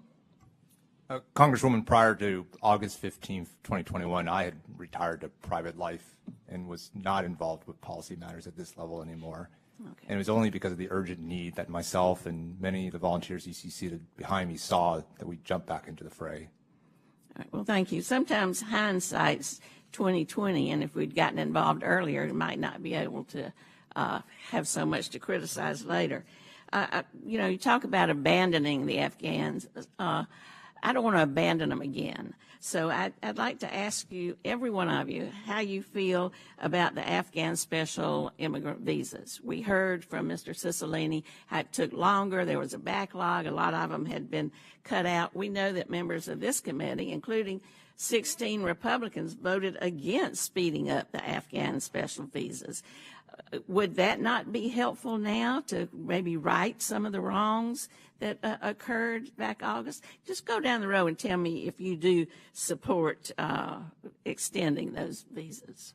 Congresswoman, prior to August 15th, 2021, I had retired to private life and was not involved with policy matters at this level anymore. Okay. And it was only because of the urgent need that myself and many of the volunteers you see seated behind me saw that we jumped back into the fray. All right, well, thank you. Sometimes hindsight's 20/20, and if we'd gotten involved earlier, it might not be able to have so much to criticize later. You know, you talk about abandoning the Afghans. I don't want to abandon them again. So I'd like to ask you, every one of you, how you feel about the Afghan special immigrant visas. We heard from Mr. Cicilline how it took longer. There was a backlog. A lot of them had been cut out. We know that members of this committee, including 16 Republicans, voted against speeding up the Afghan special visas. Would that not be helpful now to maybe right some of the wrongs that occurred back August? Just go down the row and tell me if you do support extending those visas.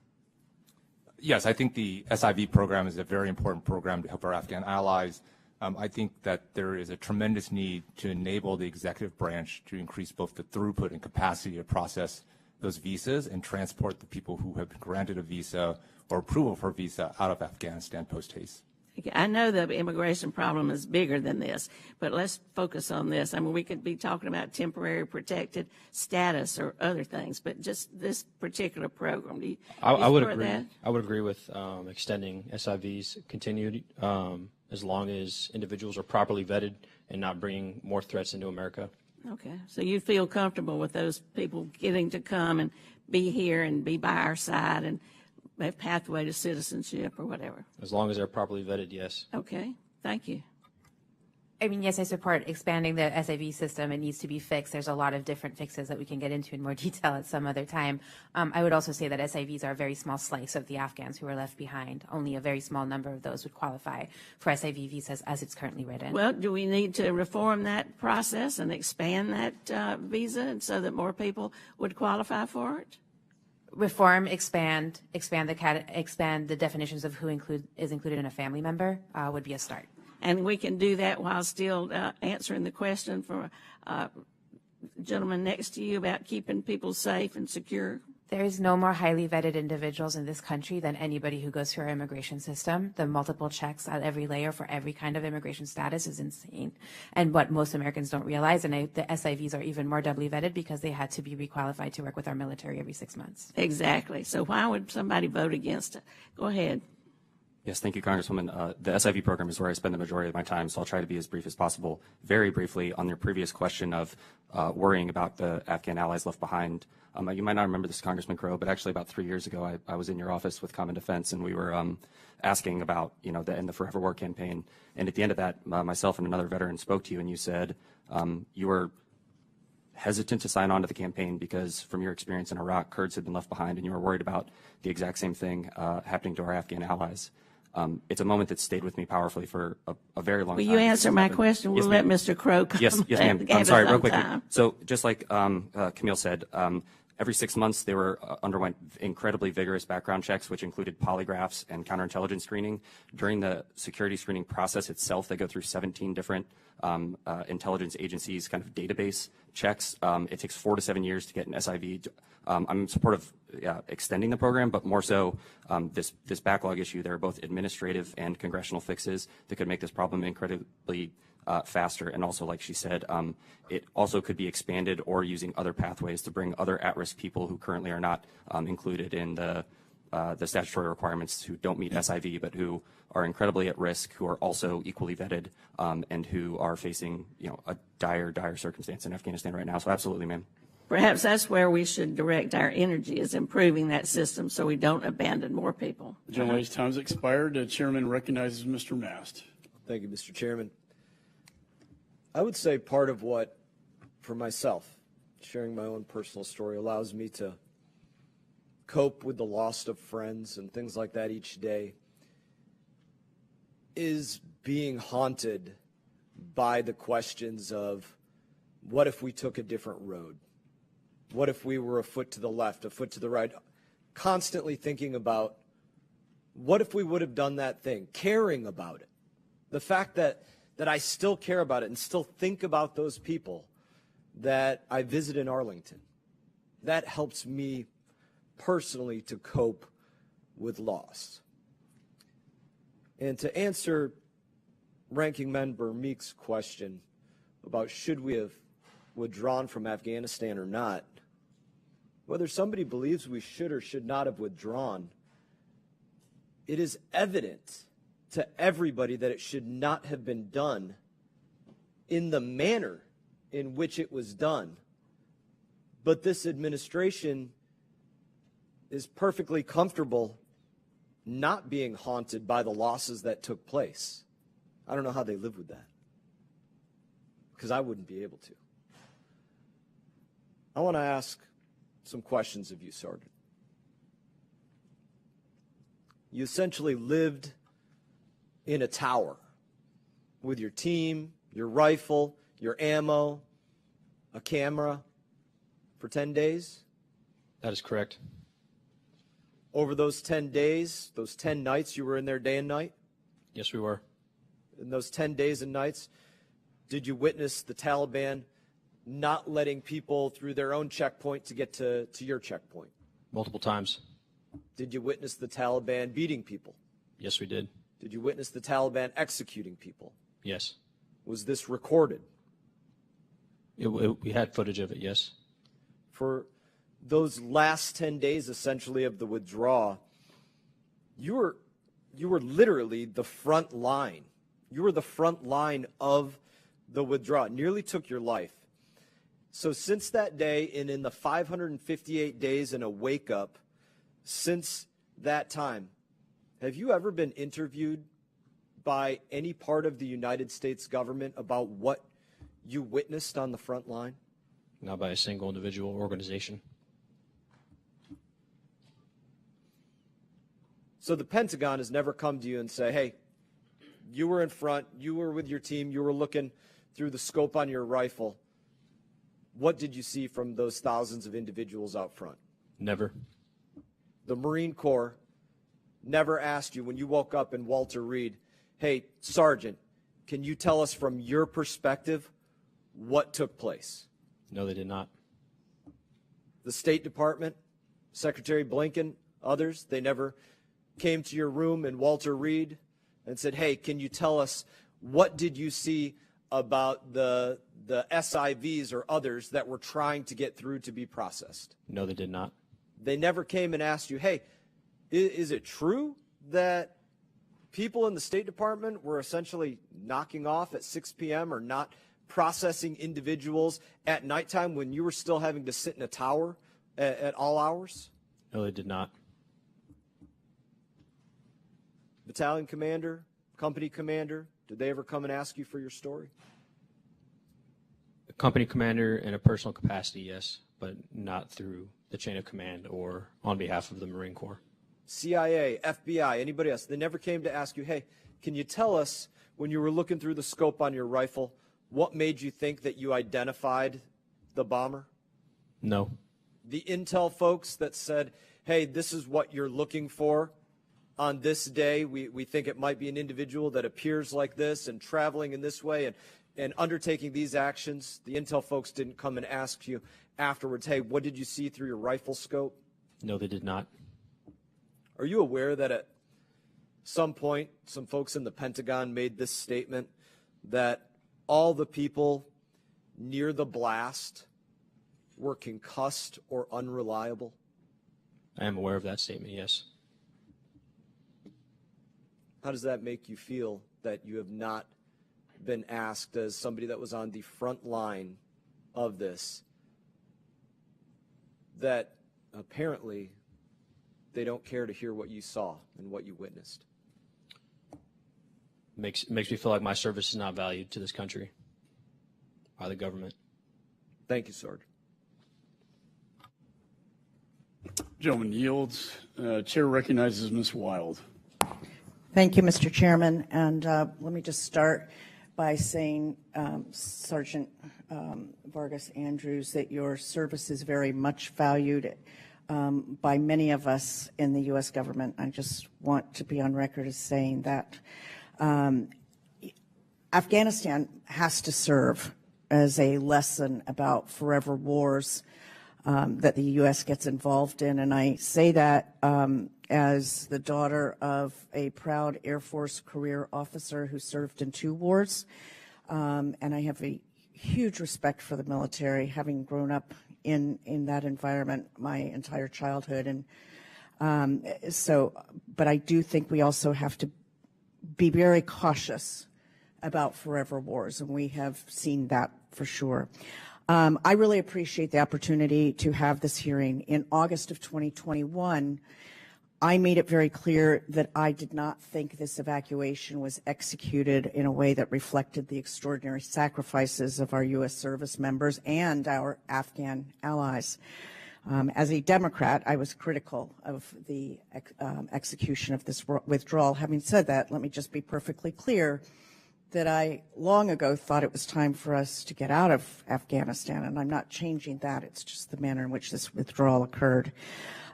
Yes, I think the SIV program is a very important program to help our Afghan allies. I think that there is a tremendous need to enable the executive branch to increase both the throughput and capacity to process those visas and transport the people who have been granted a visa or approval for a visa out of Afghanistan post-haste. I know the immigration problem is bigger than this, but let's focus on this. I mean, we could be talking about temporary protected status or other things, but just this particular program. Do you I would support agree. that? I would agree with extending SIVs continued as long as individuals are properly vetted and not bringing more threats into America. Okay, so you feel comfortable with those people getting to come and be here and be by our side and have pathway to citizenship or whatever? As long as they're properly vetted, yes. Okay, thank you. I mean, yes, I support expanding the SIV system. It needs to be fixed. There's a lot of different fixes that we can get into in more detail at some other time. I would also say that SIVs are a very small slice of the Afghans who are left behind. Only a very small number of those would qualify for SIV visas as it's currently written. Well, do we need to reform that process and expand that visa so that more people would qualify for it? Reform, expand the definitions of who is included in a family member would be a start. And we can do that while still answering the question for gentleman next to you about keeping people safe and secure. There is no more highly vetted individuals in this country than anybody who goes through our immigration system. The multiple checks at every layer for every kind of immigration status is insane. And what most Americans don't realize, and the SIVs are even more doubly vetted because they had to be requalified to work with our military every 6 months. Exactly. So why would somebody vote against it? Go ahead. Yes, thank you, Congresswoman. The SIV program is where I spend the majority of my time, so I'll try to be as brief as possible. Very briefly, on your previous question of worrying about the Afghan allies left behind, you might not remember this, Congressman Crow, but actually about 3 years ago, I was in your office with Common Defense, and we were asking about, the End the Forever War campaign. And at the end of that, myself and another veteran spoke to you, and you said you were hesitant to sign on to the campaign because from your experience in Iraq, Kurds had been left behind, and you were worried about the exact same thing happening to our Afghan allies. it's a moment that stayed with me powerfully for a very long Will time. you answer my question? We'll let Mr. Crow come. Yes, ma'am. Give I'm us sorry, real some quickly. time. So just like Camille said, every 6 months they were underwent incredibly vigorous background checks, which included polygraphs and counterintelligence screening. During the security screening process itself, they go through 17 different intelligence agencies kind of database checks. It takes 4 to 7 years to get an SIV. I'm in support of extending the program, but more so this backlog issue. There are both administrative and congressional fixes that could make this problem incredibly faster. And also, like she said, it also could be expanded or using other pathways to bring other at-risk people who currently are not included in the statutory requirements, who don't meet SIV, but who are incredibly at risk, who are also equally vetted, and who are facing, a dire circumstance in Afghanistan right now. So absolutely, ma'am. Perhaps that's where we should direct our energy, is improving that system so we don't abandon more people. The gentlelady's time's expired. The chairman recognizes Mr. Mast. Thank you, Mr. Chairman. I would say part of what, for myself, sharing my own personal story allows me to cope with the loss of friends and things like that each day is being haunted by the questions of, what if we took a different road? What if we were a foot to the left, a foot to the right? Constantly thinking about, what if we would have done that thing? Caring about it. The fact that I still care about it and still think about those people that I visit in Arlington, that helps me personally to cope with loss. And to answer Ranking Member Meek's question about should we have withdrawn from Afghanistan or not, whether somebody believes we should or should not have withdrawn, it is evident to everybody that it should not have been done in the manner in which it was done. But this administration is perfectly comfortable not being haunted by the losses that took place. I don't know how they live with that, because I wouldn't be able to. I want to ask some questions of you, Sergeant. You essentially lived in a tower with your team, your rifle, your ammo, a camera for 10 days? That is correct. Over those 10 days, those 10 nights, you were in there day and night? Yes, we were. In those 10 days and nights, did you witness the Taliban not letting people through their own checkpoint to get to your checkpoint? Multiple times. Did you witness the Taliban beating people? Yes, we did. Did you witness the Taliban executing people? Yes. Was this recorded? We had footage of it, yes. For those last 10 days, essentially, of the withdrawal, you were literally the front line. You were the front line of the withdrawal. It nearly took your life. So since that day, and in the 558 days and a wake-up since that time, have you ever been interviewed by any part of the United States government about what you witnessed on the front line? Not by a single individual or organization. So the Pentagon has never come to you and say, hey, you were in front, you were with your team, you were looking through the scope on your rifle. What did you see from those thousands of individuals out front? Never. The Marine Corps never asked you when you woke up in Walter Reed, hey, Sergeant, can you tell us from your perspective what took place? No, they did not. The State Department, Secretary Blinken, others, they never came to your room in Walter Reed and said, hey, can you tell us what did you see about the SIVs or others that were trying to get through to be processed? No, they did not. They never came and asked you, hey, is it true that people in the State Department were essentially knocking off at 6 p.m. or not processing individuals at nighttime when you were still having to sit in a tower at all hours? No, they did not. Battalion commander, company commander, did they ever come and ask you for your story? A company commander in a personal capacity, yes, but not through the chain of command or on behalf of the Marine Corps. CIA, FBI, anybody else, they never came to ask you, hey, can you tell us when you were looking through the scope on your rifle, what made you think that you identified the bomber? No. The intel folks that said, hey, this is what you're looking for on this day. We think it might be an individual that appears like this and traveling in this way and undertaking these actions. The intel folks didn't come and ask you afterwards, hey, what did you see through your rifle scope? No, they did not. Are you aware that at some point, some folks in the Pentagon made this statement that all the people near the blast were concussed or unreliable? I am aware of that statement, yes. How does that make you feel that you have not been asked, as somebody that was on the front line of this, that apparently they don't care to hear what you saw and what you witnessed? Makes me feel like my service is not valued to this country by the government. Thank you, Sarge. Gentleman yields. Chair recognizes Ms. Wild. Thank you, Mr. Chairman. And let me just start by saying, Sergeant Vargas Andrews, that your service is very much valued by many of us in the U.S. government. I just want to be on record as saying that Afghanistan has to serve as a lesson about forever wars that the U.S. gets involved in. And I say that as the daughter of a proud Air Force career officer who served in 2 wars. And I have a huge respect for the military, having grown up in that environment my entire childhood. And but I do think we also have to be very cautious about forever wars, and we have seen that for sure. I really appreciate the opportunity to have this hearing. In August of 2021, I made it very clear that I did not think this evacuation was executed in a way that reflected the extraordinary sacrifices of our U.S. service members and our Afghan allies. As a Democrat, I was critical of the execution of this withdrawal. Having said that, let me just be perfectly clear that I long ago thought it was time for us to get out of Afghanistan, and I'm not changing that. It's just the manner in which this withdrawal occurred.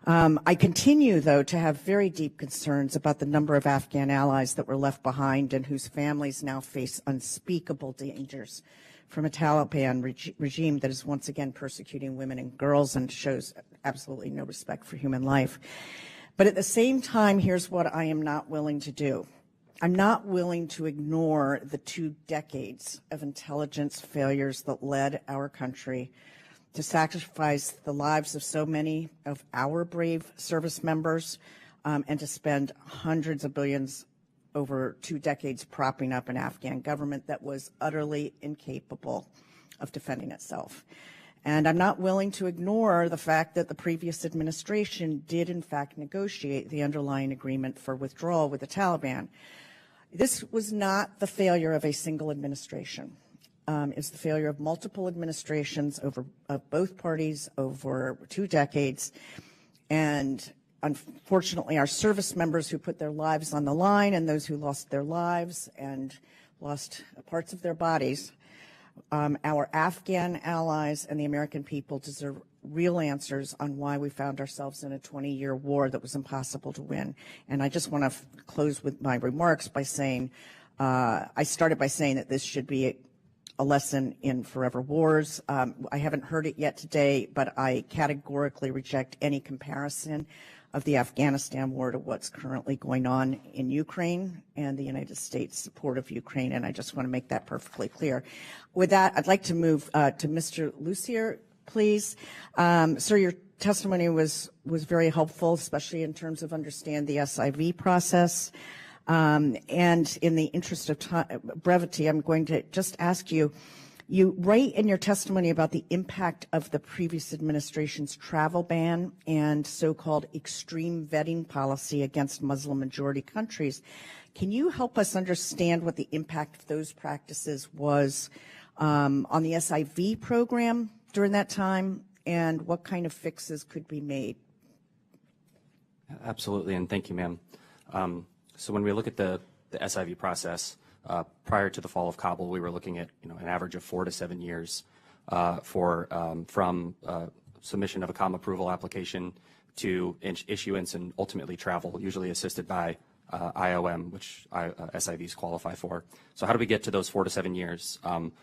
I continue, though, to have very deep concerns about the number of Afghan allies that were left behind and whose families now face unspeakable dangers from a Taliban regime that is once again persecuting women and girls and shows absolutely no respect for human life. But at the same time, here's what I am not willing to do. I'm not willing to ignore the 2 decades of intelligence failures that led our country to sacrifice the lives of so many of our brave service members and to spend hundreds of billions over 2 decades propping up an Afghan government that was utterly incapable of defending itself. And I'm not willing to ignore the fact that the previous administration did, in fact, negotiate the underlying agreement for withdrawal with the Taliban. This was not the failure of a single administration. It's the failure of multiple administrations of both parties over 2 decades. And unfortunately, our service members who put their lives on the line and those who lost their lives and lost parts of their bodies, our Afghan allies and the American people deserve real answers on why we found ourselves in a 20-year war that was impossible to win. And I just want to close with my remarks by saying, I started by saying that this should be a lesson in forever wars. I haven't heard it yet today, but I categorically reject any comparison of the Afghanistan war to what's currently going on in Ukraine and the United States' support of Ukraine, and I just want to make that perfectly clear. With that, I'd like to move to Mr. Lucier, please. Sir, your testimony was very helpful, especially in terms of understand the SIV process. And in the interest of brevity, I'm going to just ask you, you write in your testimony about the impact of the previous administration's travel ban and so-called extreme vetting policy against Muslim-majority countries. Can you help us understand what the impact of those practices was on the SIV program during that time, and what kind of fixes could be made? Absolutely, and thank you, ma'am. So when we look at the SIV process, prior to the fall of Kabul, we were looking at an average of 4 to 7 years from submission of a COM approval application to issuance and ultimately travel, usually assisted by IOM, which SIVs qualify for. So how do we get to those 4 to 7 years,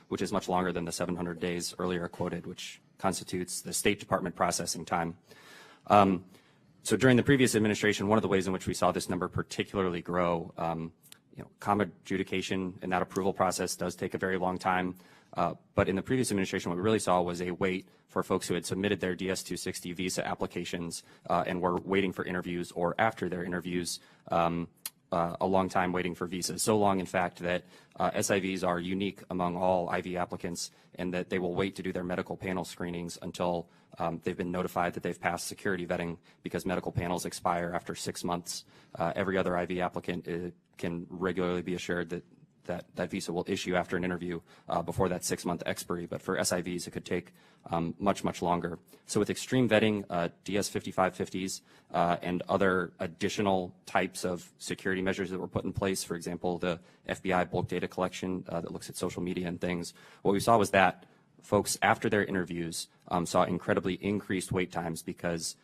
which is much longer than the 700 days earlier quoted, which constitutes the State Department processing time? So during the previous administration, one of the ways in which we saw this number particularly grow, COM adjudication and that approval process does take a very long time. But in the previous administration, what we really saw was a wait for folks who had submitted their DS-260 visa applications and were waiting for interviews, or after their interviews, a long time waiting for visas. So long, in fact, that SIVs are unique among all IV applicants, and that they will wait to do their medical panel screenings until they've been notified that they've passed security vetting, because medical panels expire after 6 months. Every other IV applicant can regularly be assured that visa will issue after an interview before that 6-month expiry. But for SIVs, it could take much, much longer. So with extreme vetting, DS-5550s, and other additional types of security measures that were put in place, for example, the FBI bulk data collection that looks at social media and things, what we saw was that folks, after their interviews, saw incredibly increased wait times, because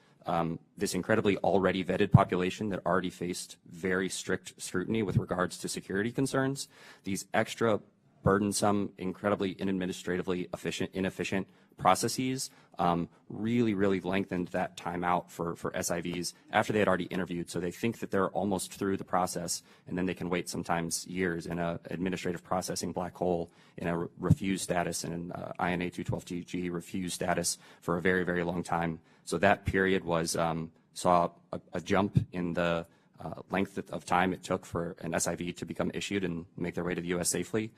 this incredibly already vetted population that already faced very strict scrutiny with regards to security concerns, these extra burdensome, incredibly administratively inefficient processes really lengthened that time out for SIVs after they had already interviewed. So they think that they're almost through the process, and then they can wait sometimes years in an administrative processing black hole, in a refused status, and an INA 212G refused status for a very, very long time. So that period was saw a jump in the length of time it took for an SIV to become issued and make their way to the U.S. safely.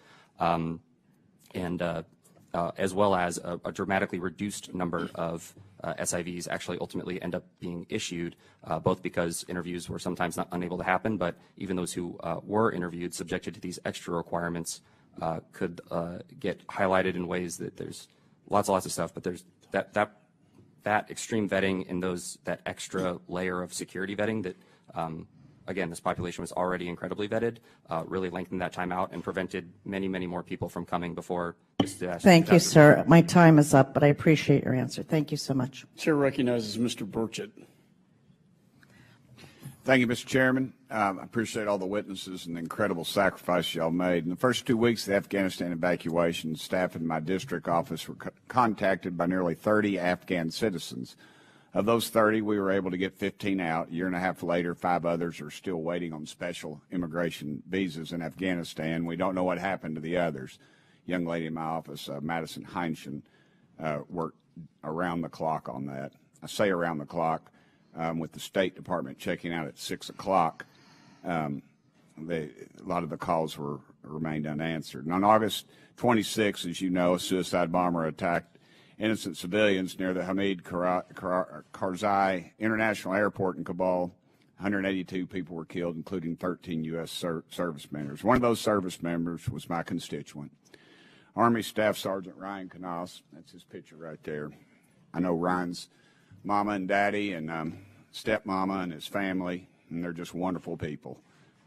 As well as a dramatically reduced number of SIVs actually ultimately end up being issued, both because interviews were sometimes unable to happen, but even those who were interviewed, subjected to these extra requirements, could get highlighted in ways that there's lots of stuff, but there's that extreme vetting and that extra layer of security vetting that again, this population was already incredibly vetted, really lengthened that time out and prevented many, many more people from coming before this disaster. Thank you, sir. My time is up, but I appreciate your answer. Thank you so much. Chair recognizes Mr. Burchett. Thank you, Mr. Chairman. I appreciate all the witnesses and the incredible sacrifice y'all made. In the first 2 weeks of the Afghanistan evacuation, staff in my district office were contacted by nearly 30 Afghan citizens. Of those 30, we were able to get 15 out. A year and a half later, 5 others are still waiting on special immigration visas in Afghanistan. We don't know what happened to the others. A young lady in my office, Madison Heinschen, worked around the clock on that. I say around the clock, with the State Department checking out at 6 o'clock. A lot of the calls remained unanswered. And on August 26, as you know, a suicide bomber attacked innocent civilians near the Hamid Karzai International Airport in Kabul. 182 people were killed, including 13 U.S. service members. One of those service members was my constituent, Army Staff Sergeant Ryan Knaus. That's his picture right there. I know Ryan's mama and daddy and stepmama and his family, and they're just wonderful people.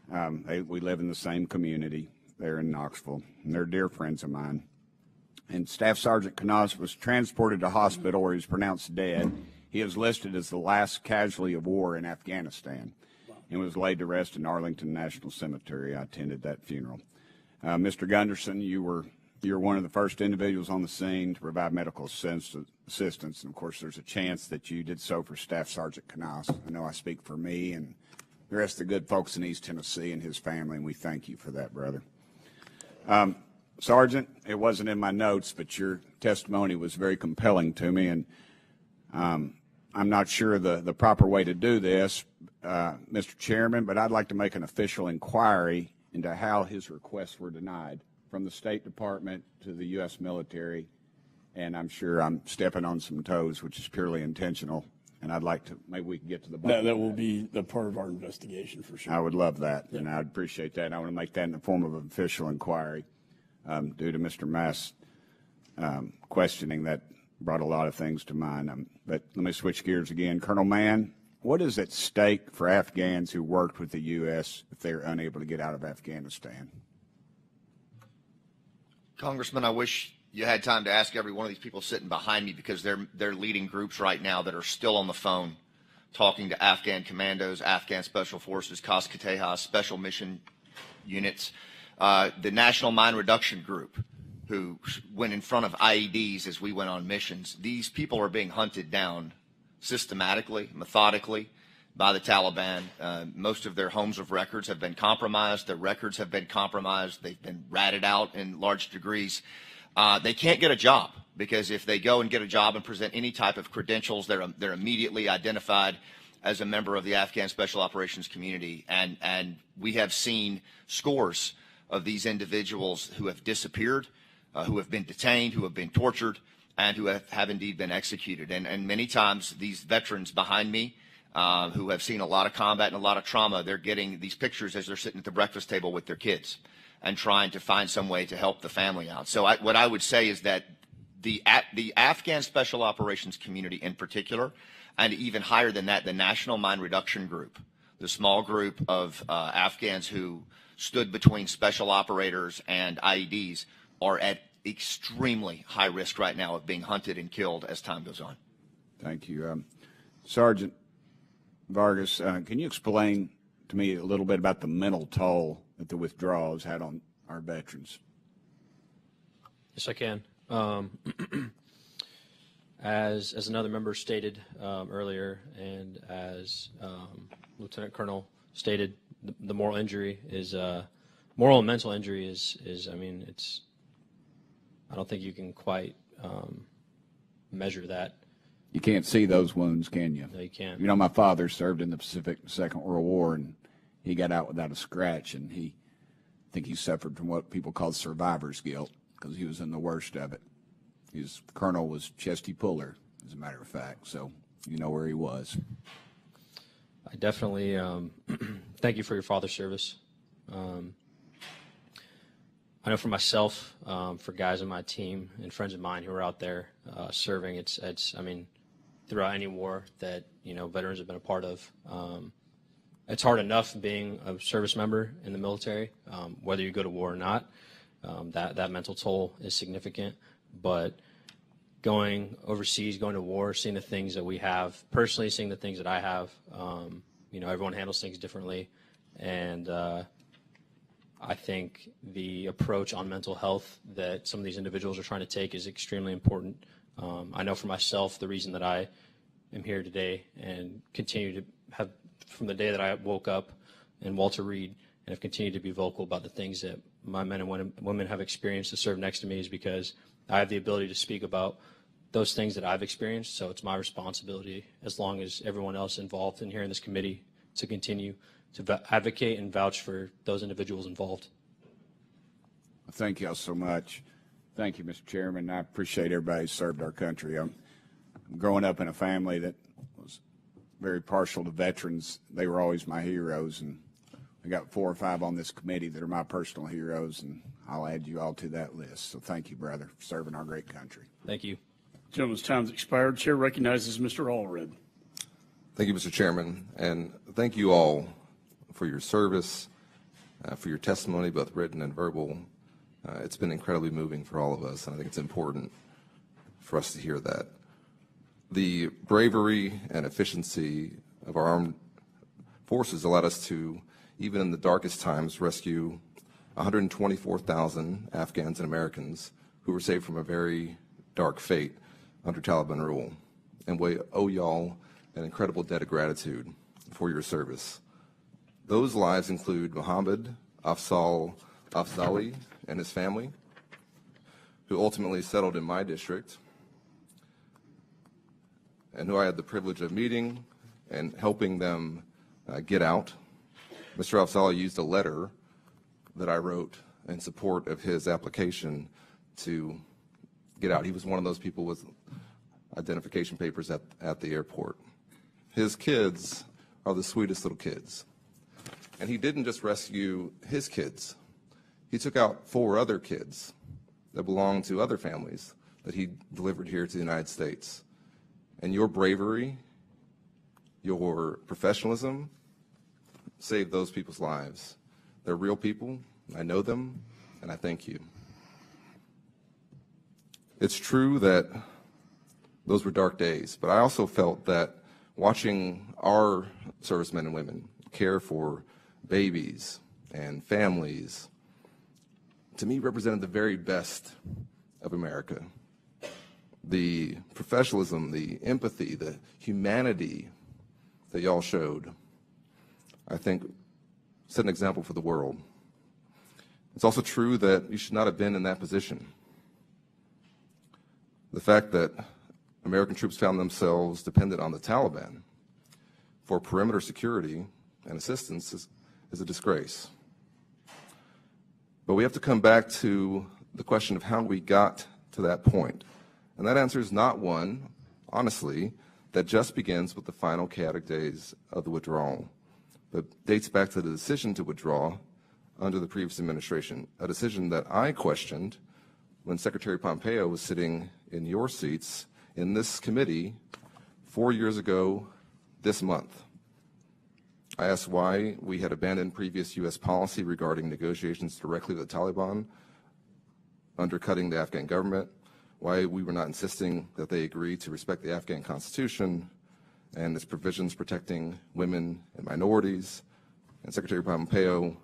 We live in the same community there in Knoxville, and they're dear friends of mine. And Staff Sergeant Knaus was transported to hospital where he was pronounced dead. He is listed as the last casualty of war in Afghanistan and was laid to rest in Arlington National Cemetery. I attended that funeral. Mr. Gunderson, you're one of the first individuals on the scene to provide medical assistance. And, of course, there's a chance that you did so for Staff Sergeant Knaus. I know I speak for me and the rest of the good folks in East Tennessee and his family, and we thank you for that, brother. Sergeant, it wasn't in my notes, but your testimony was very compelling to me, and I'm not sure the proper way to do this, Mr. Chairman, but I'd like to make an official inquiry into how his requests were denied, from the State Department to the U.S. military, and I'm sure I'm stepping on some toes, which is purely intentional, and I'd like to, maybe we can get to the bottom. That will be the part of our investigation for sure. I would love that, and I'd appreciate that, and I want to make that in the form of an official inquiry. Due to Mr. Mass' questioning, that brought a lot of things to mind. But let me switch gears again. Colonel Mann, what is at stake for Afghans who worked with the U.S. if they're unable to get out of Afghanistan? Congressman, I wish you had time to ask every one of these people sitting behind me, because they're leading groups right now that are still on the phone talking to Afghan commandos, Afghan Special Forces, Kas-Kateha, Special Mission Units, the National Mine Reduction Group, who went in front of IEDs as we went on missions. These people are being hunted down systematically, methodically by the Taliban. Most of their homes of records have been compromised. Their records have been compromised. They've been ratted out in large degrees. They can't get a job, because if they go and get a job and present any type of credentials, they're immediately identified as a member of the Afghan Special Operations community. And we have seen scores of these individuals who have disappeared, who have been detained, who have been tortured, and who have indeed been executed. And many times these veterans behind me, who have seen a lot of combat and a lot of trauma, they're getting these pictures as they're sitting at the breakfast table with their kids and trying to find some way to help the family out. So what I would say is that the Afghan Special Operations community in particular, and even higher than that, the National Mine Reduction Group, the small group of Afghans who stood between special operators and IEDs, are at extremely high risk right now of being hunted and killed as time goes on. Thank you. Sergeant Vargas, can you explain to me a little bit about the mental toll that the withdrawal has had on our veterans? Yes, I can. As another member stated earlier, and as Lieutenant Colonel stated, the moral injury is moral and mental injury is I mean, it's, I don't think you can quite measure that. You can't see those wounds, can you? No, you can't. You know, my father served in the Pacific Second World War, and he got out without a scratch, and I think he suffered from what people call survivor's guilt, because he was in the worst of it. His colonel was Chesty Puller, as a matter of fact, so you know where he was. I definitely thank you for your father's service. I know for myself, for guys on my team and friends of mine who are out there serving, it's I mean, throughout any war that, you know, veterans have been a part of, it's hard enough being a service member in the military, whether you go to war or not. That mental toll is significant, but going overseas, going to war, seeing the things that we have, personally seeing the things that I have, you know, everyone handles things differently, and I think the approach on mental health that some of these individuals are trying to take is extremely important. I know for myself, the reason that I am here today and continue to have, from the day that I woke up in Walter Reed, and have continued to be vocal about the things that my men and women have experienced to serve next to me, is because I have the ability to speak about those things that I've experienced. So it's my responsibility, as long as everyone else involved in here in this committee, to continue to advocate and vouch for those individuals involved. Thank you all so much. Thank you, Mr. Chairman. I appreciate everybody who served our country. I'm growing up in a family that was very partial to veterans. They were always my heroes, and I got 4 or 5 on this committee that are my personal heroes, and I'll add you all to that list. So thank you, brother, for serving our great country. Thank you. Gentleman's time's expired. Chair recognizes Mr. Allred. Thank you, Mr. Chairman, and thank you all for your service, for your testimony, both written and verbal. It's been incredibly moving for all of us, and I think it's important for us to hear that. The bravery and efficiency of our armed forces allowed us to, even in the darkest times, rescue 124,000 Afghans and Americans who were saved from a very dark fate under Taliban rule. And we owe y'all an incredible debt of gratitude for your service. Those lives include Mohammed Afzali and his family, who ultimately settled in my district, and who I had the privilege of meeting and helping them get out. Mr. Afzali used a letter that I wrote in support of his application to get out. He was one of those people with identification papers at the airport. His kids are the sweetest little kids. And he didn't just rescue his kids. He took out 4 other kids that belonged to other families that he delivered here to the United States. And your bravery your professionalism saved those people's lives. They're real people. I know them, and I thank you. It's true that those were dark days, but I also felt that watching our servicemen and women care for babies and families, to me, represented the very best of America. The professionalism, the empathy, the humanity that y'all showed, I think, set an example for the world. It's also true that you should not have been in that position. The fact that American troops found themselves dependent on the Taliban for perimeter security and assistance is a disgrace. But we have to come back to the question of how we got to that point. And that answer is not one, honestly, that just begins with the final chaotic days of the withdrawal, but dates back to the decision to withdraw under the previous administration, a decision that I questioned when Secretary Pompeo was sitting in your seats in this committee 4 years ago this month. I asked why we had abandoned previous U.S. policy regarding negotiations directly with the Taliban, undercutting the Afghan government, why we were not insisting that they agree to respect the Afghan Constitution and its provisions protecting women and minorities. And Secretary Pompeo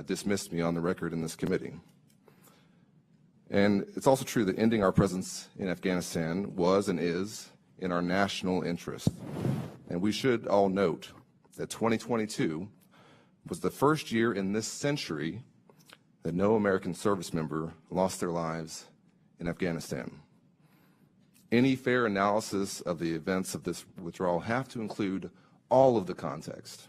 dismissed me on the record in this committee. And it's also true that ending our presence in Afghanistan was and is in our national interest. And we should all note that 2022 was the first year in this century that no American service member lost their lives in Afghanistan. Any fair analysis of the events of this withdrawal have to include all of the context.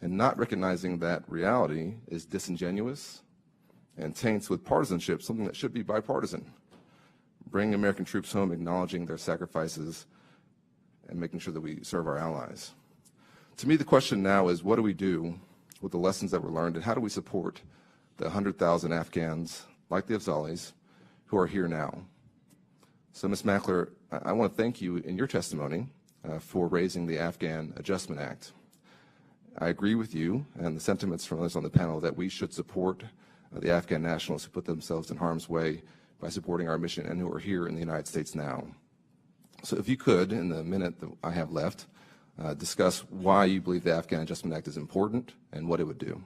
And not recognizing that reality is disingenuous and taints with partisanship something that should be bipartisan. Bring American troops home, acknowledging their sacrifices and making sure that we serve our allies. To me, the question now is, what do we do with the lessons that were learned, and how do we support the 100,000 Afghans, like the Afzalis, who are here now? So, Ms. Mackler, I want to thank you in your testimony for raising the Afghan Adjustment Act. I agree with you and the sentiments from others on the panel that we should support the Afghan nationals who put themselves in harm's way by supporting our mission and who are here in the United States now. So if you could, in the minute that I have left, discuss why you believe the Afghan Adjustment Act is important and what it would do.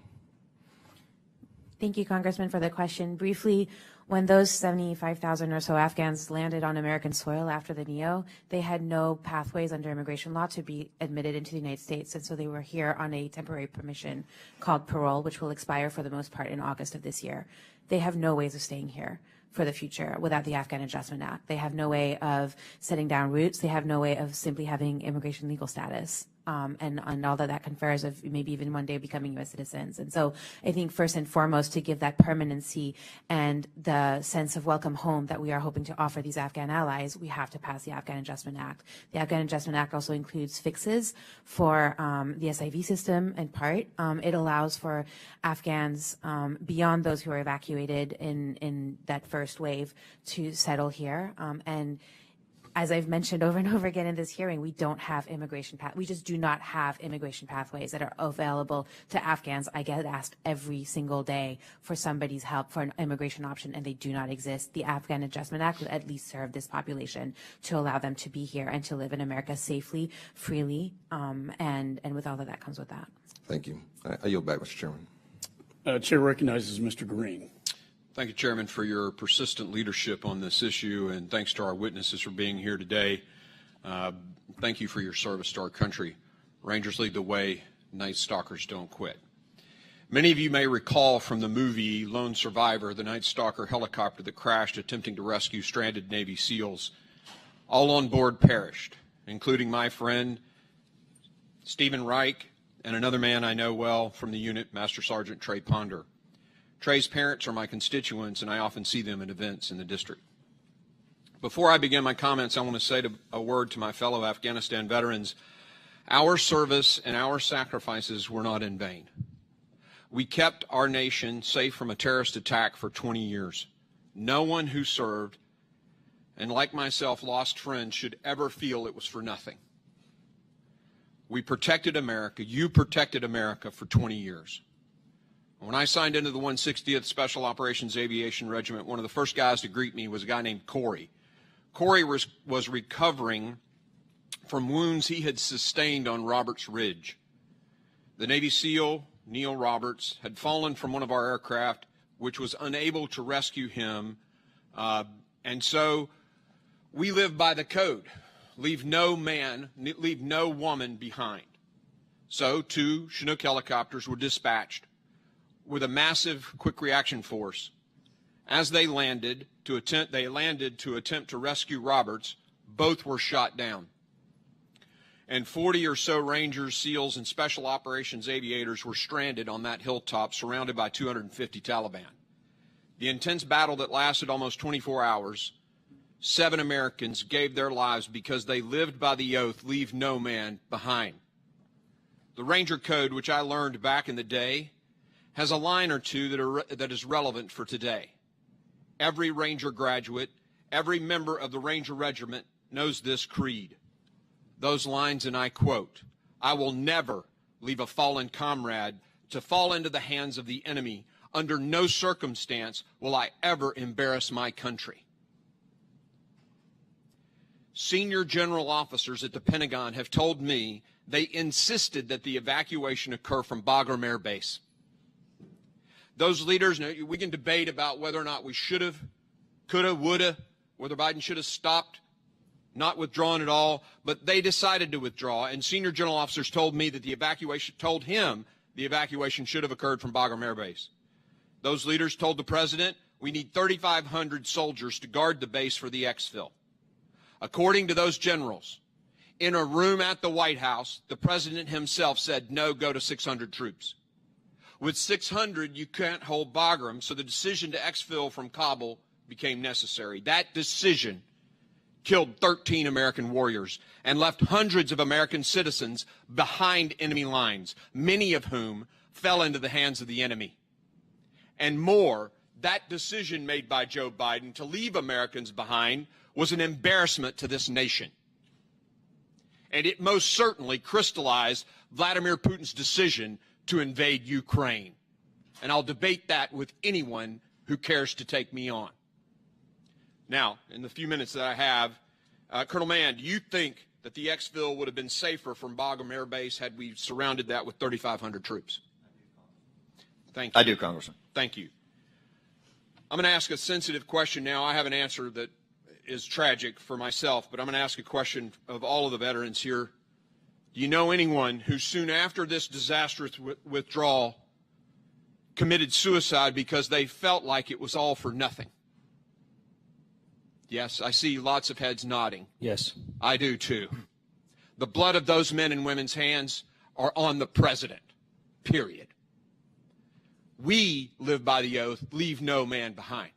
Thank you, Congressman, for the question. Briefly, when those 75,000 or so Afghans landed on American soil after the NEO, they had no pathways under immigration law to be admitted into the United States, and so they were here on a temporary permission called parole, which will expire for the most part in August of this year. They have no ways of staying here for the future without the Afghan Adjustment Act. They have no way of setting down roots. They have no way of simply having immigration legal status. And all that confers of maybe even one day becoming U.S. citizens. And so I think first and foremost, to give that permanency and the sense of welcome home that we are hoping to offer these Afghan allies, we have to pass the Afghan Adjustment Act. The Afghan Adjustment Act also includes fixes for the SIV system in part. It allows for Afghans beyond those who are evacuated in that first wave to settle here. And as I've mentioned over and over again in this hearing, we don't have we just do not have immigration pathways that are available to Afghans. I get asked every single day for somebody's help for an immigration option, and they do not exist. The Afghan Adjustment Act would at least serve this population to allow them to be here and to live in America safely, freely, and with all that comes with that. Thank you. I yield back, Mr. Chairman. Chair recognizes Mr. Green. Thank you, Chairman, for your persistent leadership on this issue, and thanks to our witnesses for being here today. Thank you for your service to our country. Rangers lead the way, Night Stalkers don't quit. Many of you may recall from the movie Lone Survivor, the Night Stalker helicopter that crashed attempting to rescue stranded Navy SEALs. All on board perished, including my friend Stephen Reich and another man I know well from the unit, Master Sergeant Trey Ponder. Trey's parents are my constituents, and I often see them at events in the district. Before I begin my comments, I want to say a word to my fellow Afghanistan veterans. Our service and our sacrifices were not in vain. We kept our nation safe from a terrorist attack for 20 years. No one who served, and like myself, lost friends, should ever feel it was for nothing. We protected America. You protected America for 20 years. When I signed into the 160th Special Operations Aviation Regiment, one of the first guys to greet me was a guy named Corey. Corey was recovering from wounds he had sustained on Roberts Ridge. The Navy SEAL, Neil Roberts, had fallen from one of our aircraft, which was unable to rescue him. And so we live by the code. Leave no man, leave no woman behind. So 2 Chinook helicopters were dispatched with a massive quick reaction force. As they landed to attempt to rescue Roberts, both were shot down. And 40 or so Rangers, SEALs, and Special Operations aviators were stranded on that hilltop, surrounded by 250 Taliban. The intense battle that lasted almost 24 hours, 7 Americans gave their lives because they lived by the oath, leave no man behind. The Ranger Code, which I learned back in the day, has a line or two that is relevant for today. Every Ranger graduate, every member of the Ranger Regiment knows this creed. Those lines, and I quote, "I will never leave a fallen comrade to fall into the hands of the enemy. Under no circumstance will I ever embarrass my country." Senior general officers at the Pentagon have told me they insisted that the evacuation occur from Bagram Air Base. Those leaders, we can debate about whether or not we should have, could have, would have, whether Biden should have stopped, not withdrawn at all, but they decided to withdraw, and senior general officers told me that the evacuation should have occurred from Bagram Air Base. Those leaders told the president, we need 3,500 soldiers to guard the base for the exfil. According to those generals, in a room at the White House, the president himself said, no, go to 600 troops. With 600, you can't hold Bagram, so the decision to exfil from Kabul became necessary. That decision killed 13 American warriors and left hundreds of American citizens behind enemy lines, many of whom fell into the hands of the enemy. And more, that decision made by Joe Biden to leave Americans behind was an embarrassment to this nation. And it most certainly crystallized Vladimir Putin's decision to invade Ukraine. And I'll debate that with anyone who cares to take me on. Now, in the few minutes that I have, Colonel Mann, do you think that the exfil would have been safer from Bagram Air Base had we surrounded that with 3,500 troops? Thank you. I do, Congressman. Thank you. I'm going to ask a sensitive question now. I have an answer that is tragic for myself, but I'm going to ask a question of all of the veterans here. Do you know anyone who soon after this disastrous withdrawal committed suicide because they felt like it was all for nothing? Yes, I see lots of heads nodding. Yes. I do too. The blood of those men and women's hands are on the president, period. We live by the oath, leave no man behind.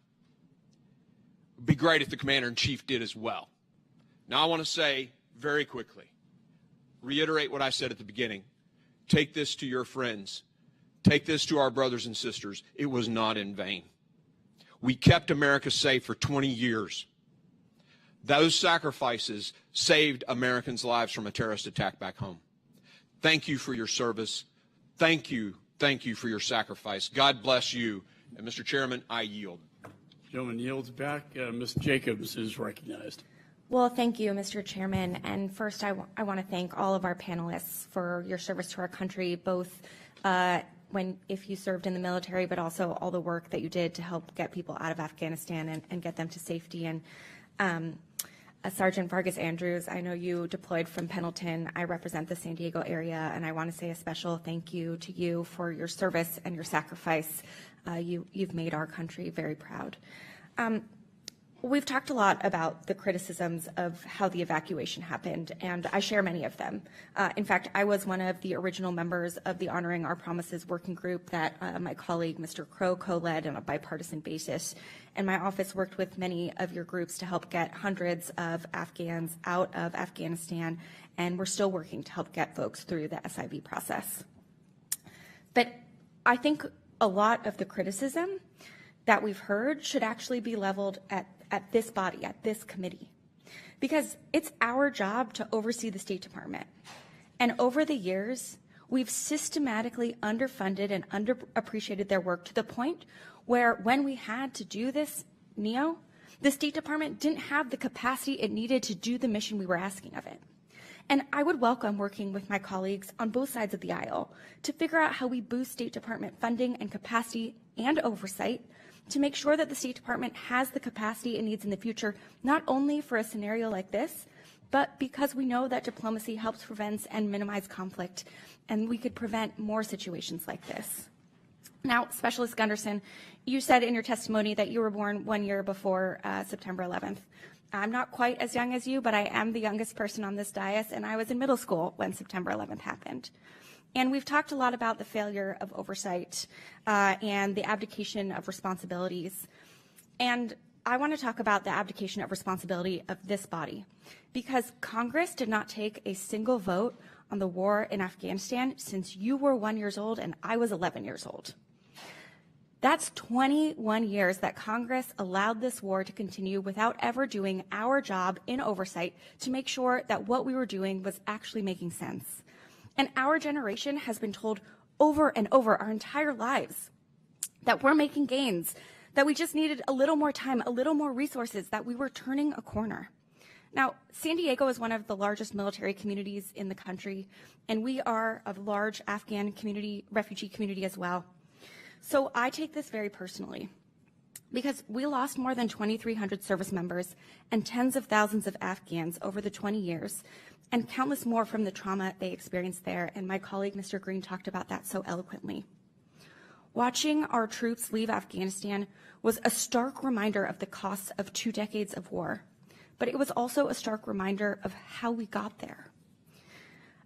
It would be great if the commander-in-chief did as well. Now I want to say very quickly, reiterate what I said at the beginning. Take this to your friends. Take this to our brothers and sisters. It was not in vain. We kept America safe for 20 years. Those sacrifices saved Americans' lives from a terrorist attack back home. Thank you for your service. Thank you for your sacrifice. God bless you. And Mr. Chairman, I yield. Gentleman yields back. Ms. Jacobs is recognized. Well, thank you, Mr. Chairman. And first, I want to thank all of our panelists for your service to our country, both if you served in the military, but also all the work that you did to help get people out of Afghanistan and get them to safety. And Sergeant Vargas Andrews, I know you deployed from Pendleton. I represent the San Diego area, and I want to say a special thank you to you for your service and your sacrifice. You've made our country very proud. We've talked a lot about the criticisms of how the evacuation happened, and I share many of them. In fact, I was one of the original members of the Honoring Our Promises working group that my colleague, Mr. Crow, co-led on a bipartisan basis. And my office worked with many of your groups to help get hundreds of Afghans out of Afghanistan, and we're still working to help get folks through the SIV process. But I think a lot of the criticism that we've heard should actually be leveled at this body, at this committee, because it's our job to oversee the State Department. And over the years, we've systematically underfunded and underappreciated their work to the point where when we had to do this NEO, the State Department didn't have the capacity it needed to do the mission we were asking of it. And I would welcome working with my colleagues on both sides of the aisle to figure out how we boost State Department funding and capacity and oversight to make sure that the State Department has the capacity it needs in the future, not only for a scenario like this, but because we know that diplomacy helps prevent and minimize conflict, and we could prevent more situations like this. Now, Specialist Gunderson, you said in your testimony that you were born 1 year before September 11th. I'm not quite as young as you, but I am the youngest person on this dais, and I was in middle school when September 11th happened. And we've talked a lot about the failure of oversight and the abdication of responsibilities. And I want to talk about the abdication of responsibility of this body, because Congress did not take a single vote on the war in Afghanistan since you were 1 year old and I was 11 years old. That's 21 years that Congress allowed this war to continue without ever doing our job in oversight to make sure that what we were doing was actually making sense. And our generation has been told over and over our entire lives that we're making gains, that we just needed a little more time, a little more resources, that we were turning a corner. Now, San Diego is one of the largest military communities in the country, and we are a large Afghan community, refugee community as well. So I take this very personally, because we lost more than 2,300 service members and tens of thousands of Afghans over the 20 years, and countless more from the trauma they experienced there, and my colleague Mr. Green talked about that so eloquently. Watching our troops leave Afghanistan was a stark reminder of the costs of 2 decades of war, but it was also a stark reminder of how we got there.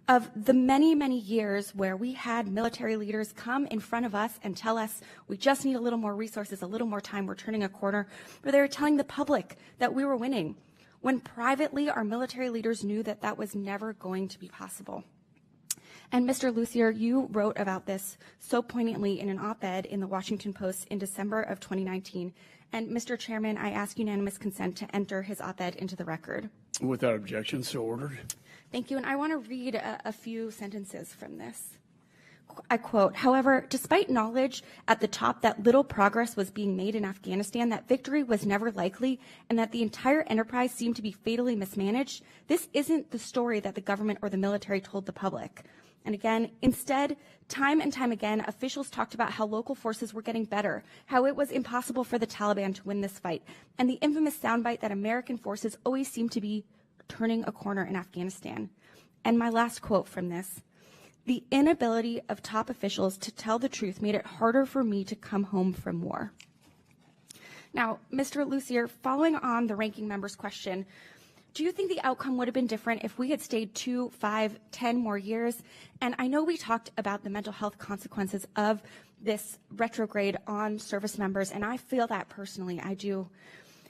Of the many, many years where we had military leaders come in front of us and tell us we just need a little more resources, a little more time, we're turning a corner, where they were telling the public that we were winning, when privately our military leaders knew that that was never going to be possible. And Mr. Lucier, you wrote about this so poignantly in an op-ed in the Washington Post in December of 2019. And Mr. Chairman, I ask unanimous consent to enter his op-ed into the record. Without objection, so ordered. Thank you, and I want to read a few sentences from this. I quote, "However, despite knowledge at the top that little progress was being made in Afghanistan, that victory was never likely, and that the entire enterprise seemed to be fatally mismanaged, this isn't the story that the government or the military told the public." And again, instead, time and time again, officials talked about how local forces were getting better, how it was impossible for the Taliban to win this fight, and the infamous soundbite that American forces always seem to be turning a corner in Afghanistan. And my last quote from this: "The inability of top officials to tell the truth made it harder for me to come home from war." Now, Mr. Lucier, following on the ranking member's question, do you think the outcome would have been different if we had stayed 2, 5, 10 more years? And I know we talked about the mental health consequences of this retrograde on service members, and I feel that personally, I do.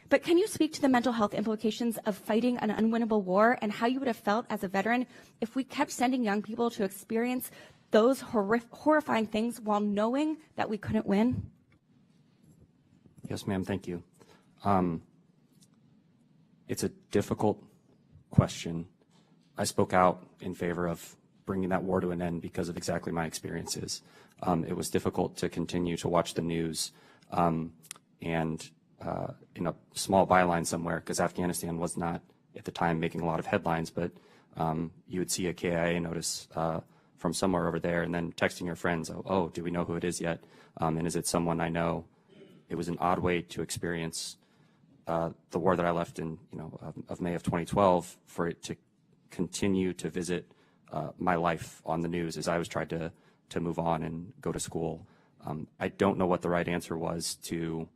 But can you speak to the mental health implications of fighting an unwinnable war and how you would have felt as a veteran if we kept sending young people to experience those horrifying things while knowing that we couldn't win? Yes, ma'am, thank you. It's a difficult question. I spoke out in favor of bringing that war to an end because of exactly my experiences. It was difficult to continue to watch the news and in a small byline somewhere, because Afghanistan was not at the time making a lot of headlines, but you would see a KIA notice from somewhere over there and then texting your friends, oh, do we know who it is yet? And is it someone I know? It was an odd way to experience the war that I left in, of May of 2012, for it to continue to visit my life on the news as I was trying to move on and go to school. I don't know what the right answer was to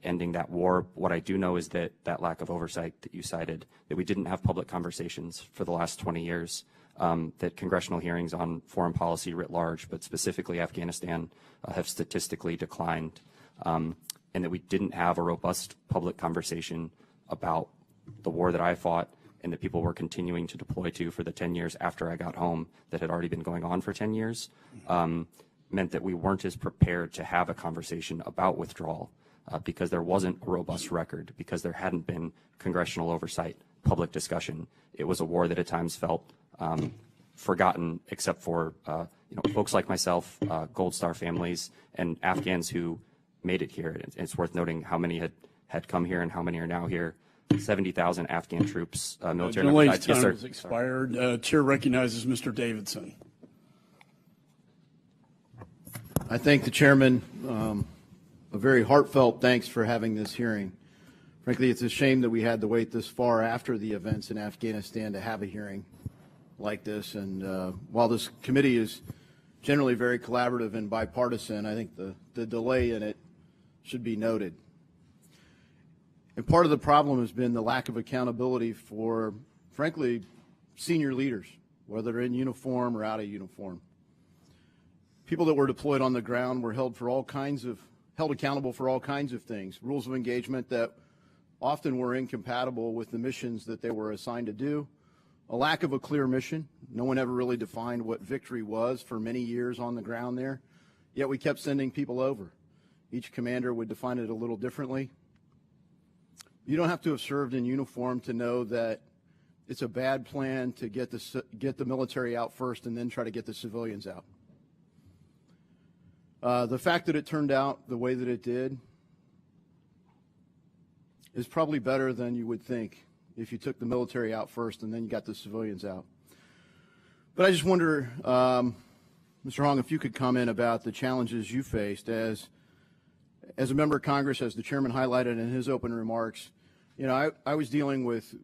ending that war. What I do know is that that lack of oversight that you cited, that we didn't have public conversations for the last 20 years, that congressional hearings on foreign policy writ large, but specifically Afghanistan, have statistically declined, and that we didn't have a robust public conversation about the war that I fought and that people were continuing to deploy to for the 10 years after I got home that had already been going on for 10 years, meant that we weren't as prepared to have a conversation about withdrawal. Because there wasn't a robust record, because there hadn't been congressional oversight, public discussion. It was a war that at times felt forgotten except for folks like myself, Gold Star families, and Afghans who made it here. It's worth noting how many had come here and how many are now here. 70,000 Afghan troops, military Delay's members. time Yes, sir. has expired. Chair recognizes Mr. Davidson. I thank the chairman. A very heartfelt thanks for having this hearing. Frankly, it's a shame that we had to wait this far after the events in Afghanistan to have a hearing like this. And while this committee is generally very collaborative and bipartisan, I think the delay in it should be noted. And part of the problem has been the lack of accountability for, frankly, senior leaders, whether in uniform or out of uniform. People that were deployed on the ground were held accountable for all kinds of things, rules of engagement that often were incompatible with the missions that they were assigned to do, a lack of a clear mission. No one ever really defined what victory was for many years on the ground there, yet we kept sending people over. Each commander would define it a little differently. You don't have to have served in uniform to know that it's a bad plan to get the military out first and then try to get the civilians out. The fact that it turned out the way that it did is probably better than you would think if you took the military out first and then you got the civilians out. But I just wonder, Mr. Hong, if you could comment about the challenges you faced as a member of Congress, as the chairman highlighted in his open remarks. You know, I was dealing with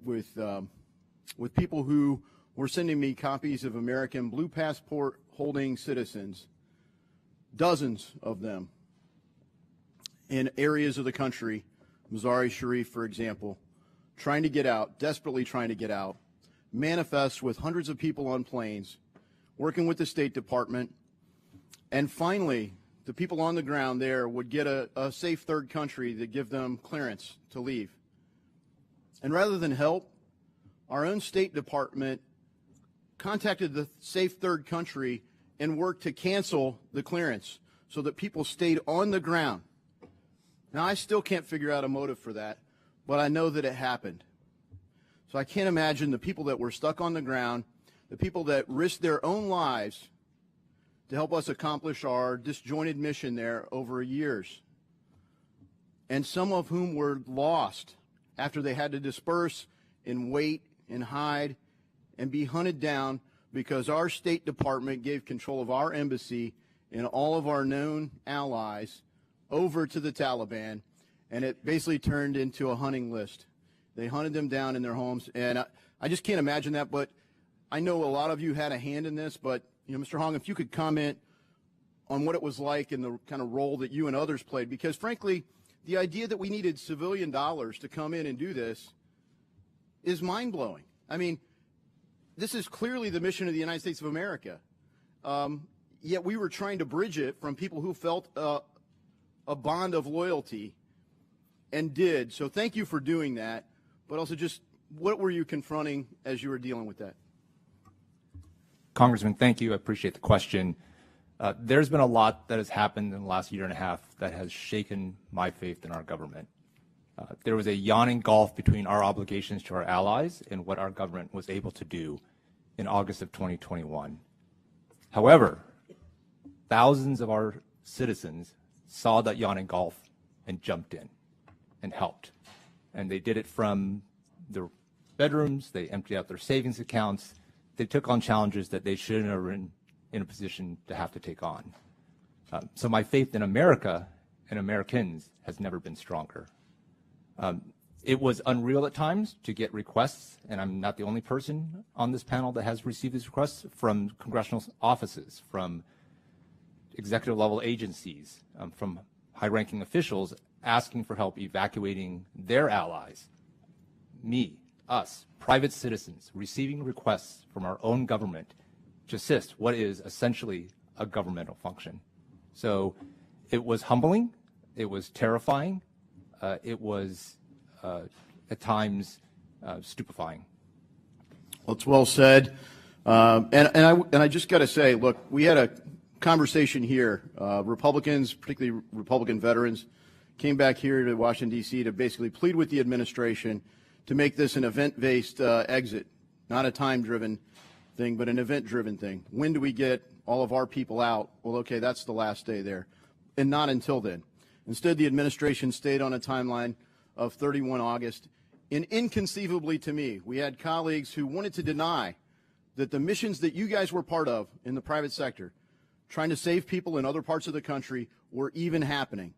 people who were sending me copies of American blue passport holding citizens, dozens of them, in areas of the country, Mazar-e-Sharif, for example, trying to get out, desperately trying to get out, manifest with hundreds of people on planes, working with the State Department, and finally, the people on the ground there would get a safe third country to give them clearance to leave. And rather than help, our own State Department contacted the safe third country and worked to cancel the clearance so that people stayed on the ground. Now, I still can't figure out a motive for that, but I know that it happened. So I can't imagine the people that were stuck on the ground, the people that risked their own lives to help us accomplish our disjointed mission there over years, and some of whom were lost after they had to disperse and wait and hide and be hunted down because our State Department gave control of our embassy and all of our known allies over to the Taliban, and it basically turned into a hunting list. They hunted them down in their homes, and I just can't imagine that, but I know a lot of you had a hand in this, but you know, Mr. Hong, if you could comment on what it was like and the kind of role that you and others played, because frankly, the idea that we needed civilian dollars to come in and do this is mind-blowing. I mean, this is clearly the mission of the United States of America, yet we were trying to bridge it from people who felt a bond of loyalty and did. So thank you for doing that, but also just what were you confronting as you were dealing with that? Congressman, thank you. I appreciate the question. There's been a lot that has happened in the last year and a half that has shaken my faith in our government. There was a yawning gulf between our obligations to our allies and what our government was able to do in August of 2021. However, thousands of our citizens saw that yawning gulf and jumped in and helped. And they did it from their bedrooms, they emptied out their savings accounts, they took on challenges that they shouldn't have been in a position to have to take on. So my faith in America and Americans has never been stronger. It was unreal at times to get requests, and I'm not the only person on this panel that has received these requests, from congressional offices, from executive level agencies, from high-ranking officials asking for help evacuating their allies. Me, us, private citizens, receiving requests from our own government to assist what is essentially a governmental function. So it was humbling, it was terrifying, it was at times stupefying. Well, it's well said. And I just got to say, look, we had a conversation here. Republicans, particularly Republican veterans, came back here to Washington, D.C. to basically plead with the administration to make this an event-based exit, not a time-driven thing, but an event-driven thing. When do we get all of our people out? Well, okay, that's the last day there, and not until then. Instead, the administration stayed on a timeline of 31 August, and inconceivably to me, we had colleagues who wanted to deny that the missions that you guys were part of in the private sector, trying to save people in other parts of the country, were even happening.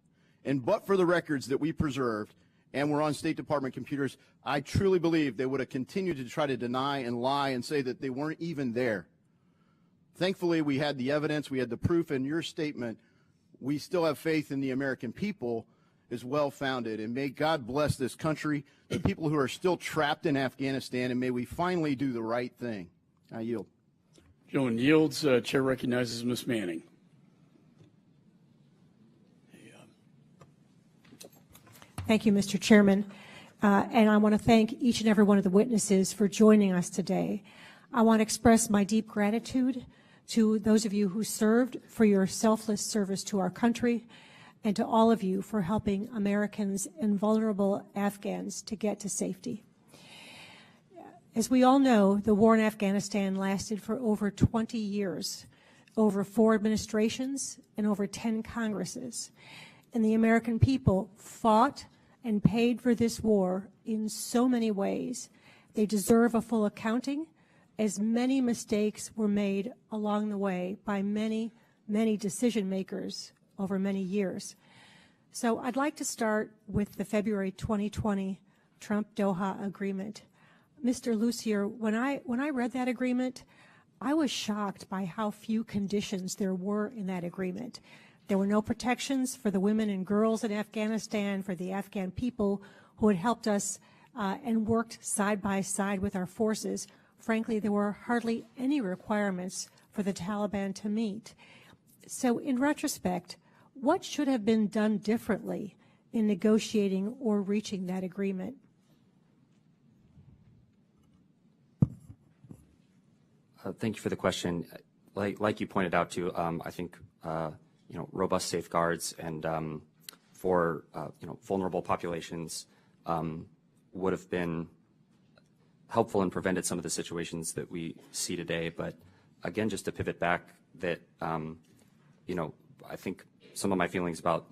And but for the records that we preserved and were on State Department computers, I truly believe they would have continued to try to deny and lie and say that they weren't even there. Thankfully, we had the evidence, we had the proof, and your statement, we still have faith in the American people, is well-founded. And may God bless this country, the people who are still trapped in Afghanistan, and may we finally do the right thing. I yield. Gentleman yields. Chair recognizes Ms. Manning. Thank you, Mr. Chairman. And I want to thank each and every one of the witnesses for joining us today. I want to express my deep gratitude to those of you who served for your selfless service to our country, and to all of you for helping Americans and vulnerable Afghans to get to safety. As we all know, the war in Afghanistan lasted for over 20 years, over 4 administrations, and over 10 Congresses. And the American people fought and paid for this war in so many ways. They deserve a full accounting, as many mistakes were made along the way by many, many decision makers over many years. So I'd like to start with the February 2020 Trump-Doha Agreement. Mr. Lucier, when I read that agreement, I was shocked by how few conditions there were in that agreement. There were no protections for the women and girls in Afghanistan, for the Afghan people who had helped us and worked side by side with our forces. Frankly, there were hardly any requirements for the Taliban to meet. So in retrospect, what should have been done differently in negotiating or reaching that agreement? Thank you for the question. Like you pointed out too, I think robust safeguards and for vulnerable populations would have been helpful and prevented some of the situations that we see today. But again, just to pivot back, that I think some of my feelings about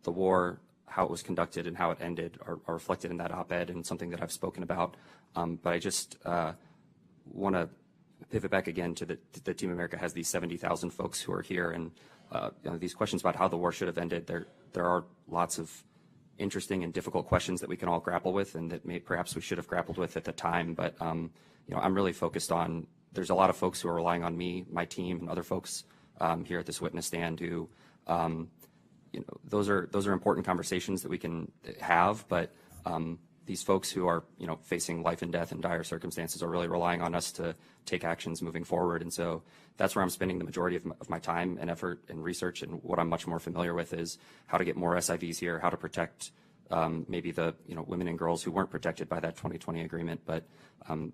the war, how it was conducted and how it ended, are reflected in that op-ed and something that I've spoken about. But I just want to pivot back again to the Team America has these 70,000 folks who are here, and these questions about how the war should have ended. There are lots of interesting and difficult questions that we can all grapple with, and that perhaps we should have grappled with at the time. But I'm really focused on. There's a lot of folks who are relying on me, my team, and other folks here at this witness stand who, those are important conversations that we can have, but these folks who are, facing life and death in dire circumstances are really relying on us to take actions moving forward. And so that's where I'm spending the majority of my time and effort and research, and what I'm much more familiar with is how to get more SIVs here, how to protect maybe the women and girls who weren't protected by that 2020 agreement. But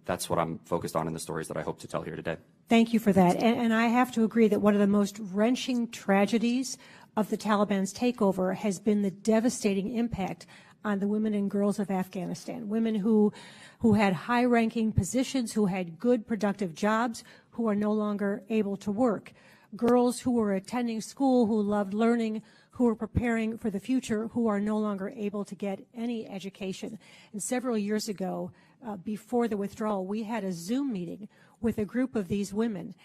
that's what I'm focused on in the stories that I hope to tell here today. Thank you for that. And I have to agree that one of the most wrenching tragedies of the Taliban's takeover has been the devastating impact on the women and girls of Afghanistan, women who had high-ranking positions, who had good, productive jobs, who are no longer able to work, girls who were attending school, who loved learning, who were preparing for the future, who are no longer able to get any education. And several years ago, before the withdrawal, we had a Zoom meeting with a group of these women,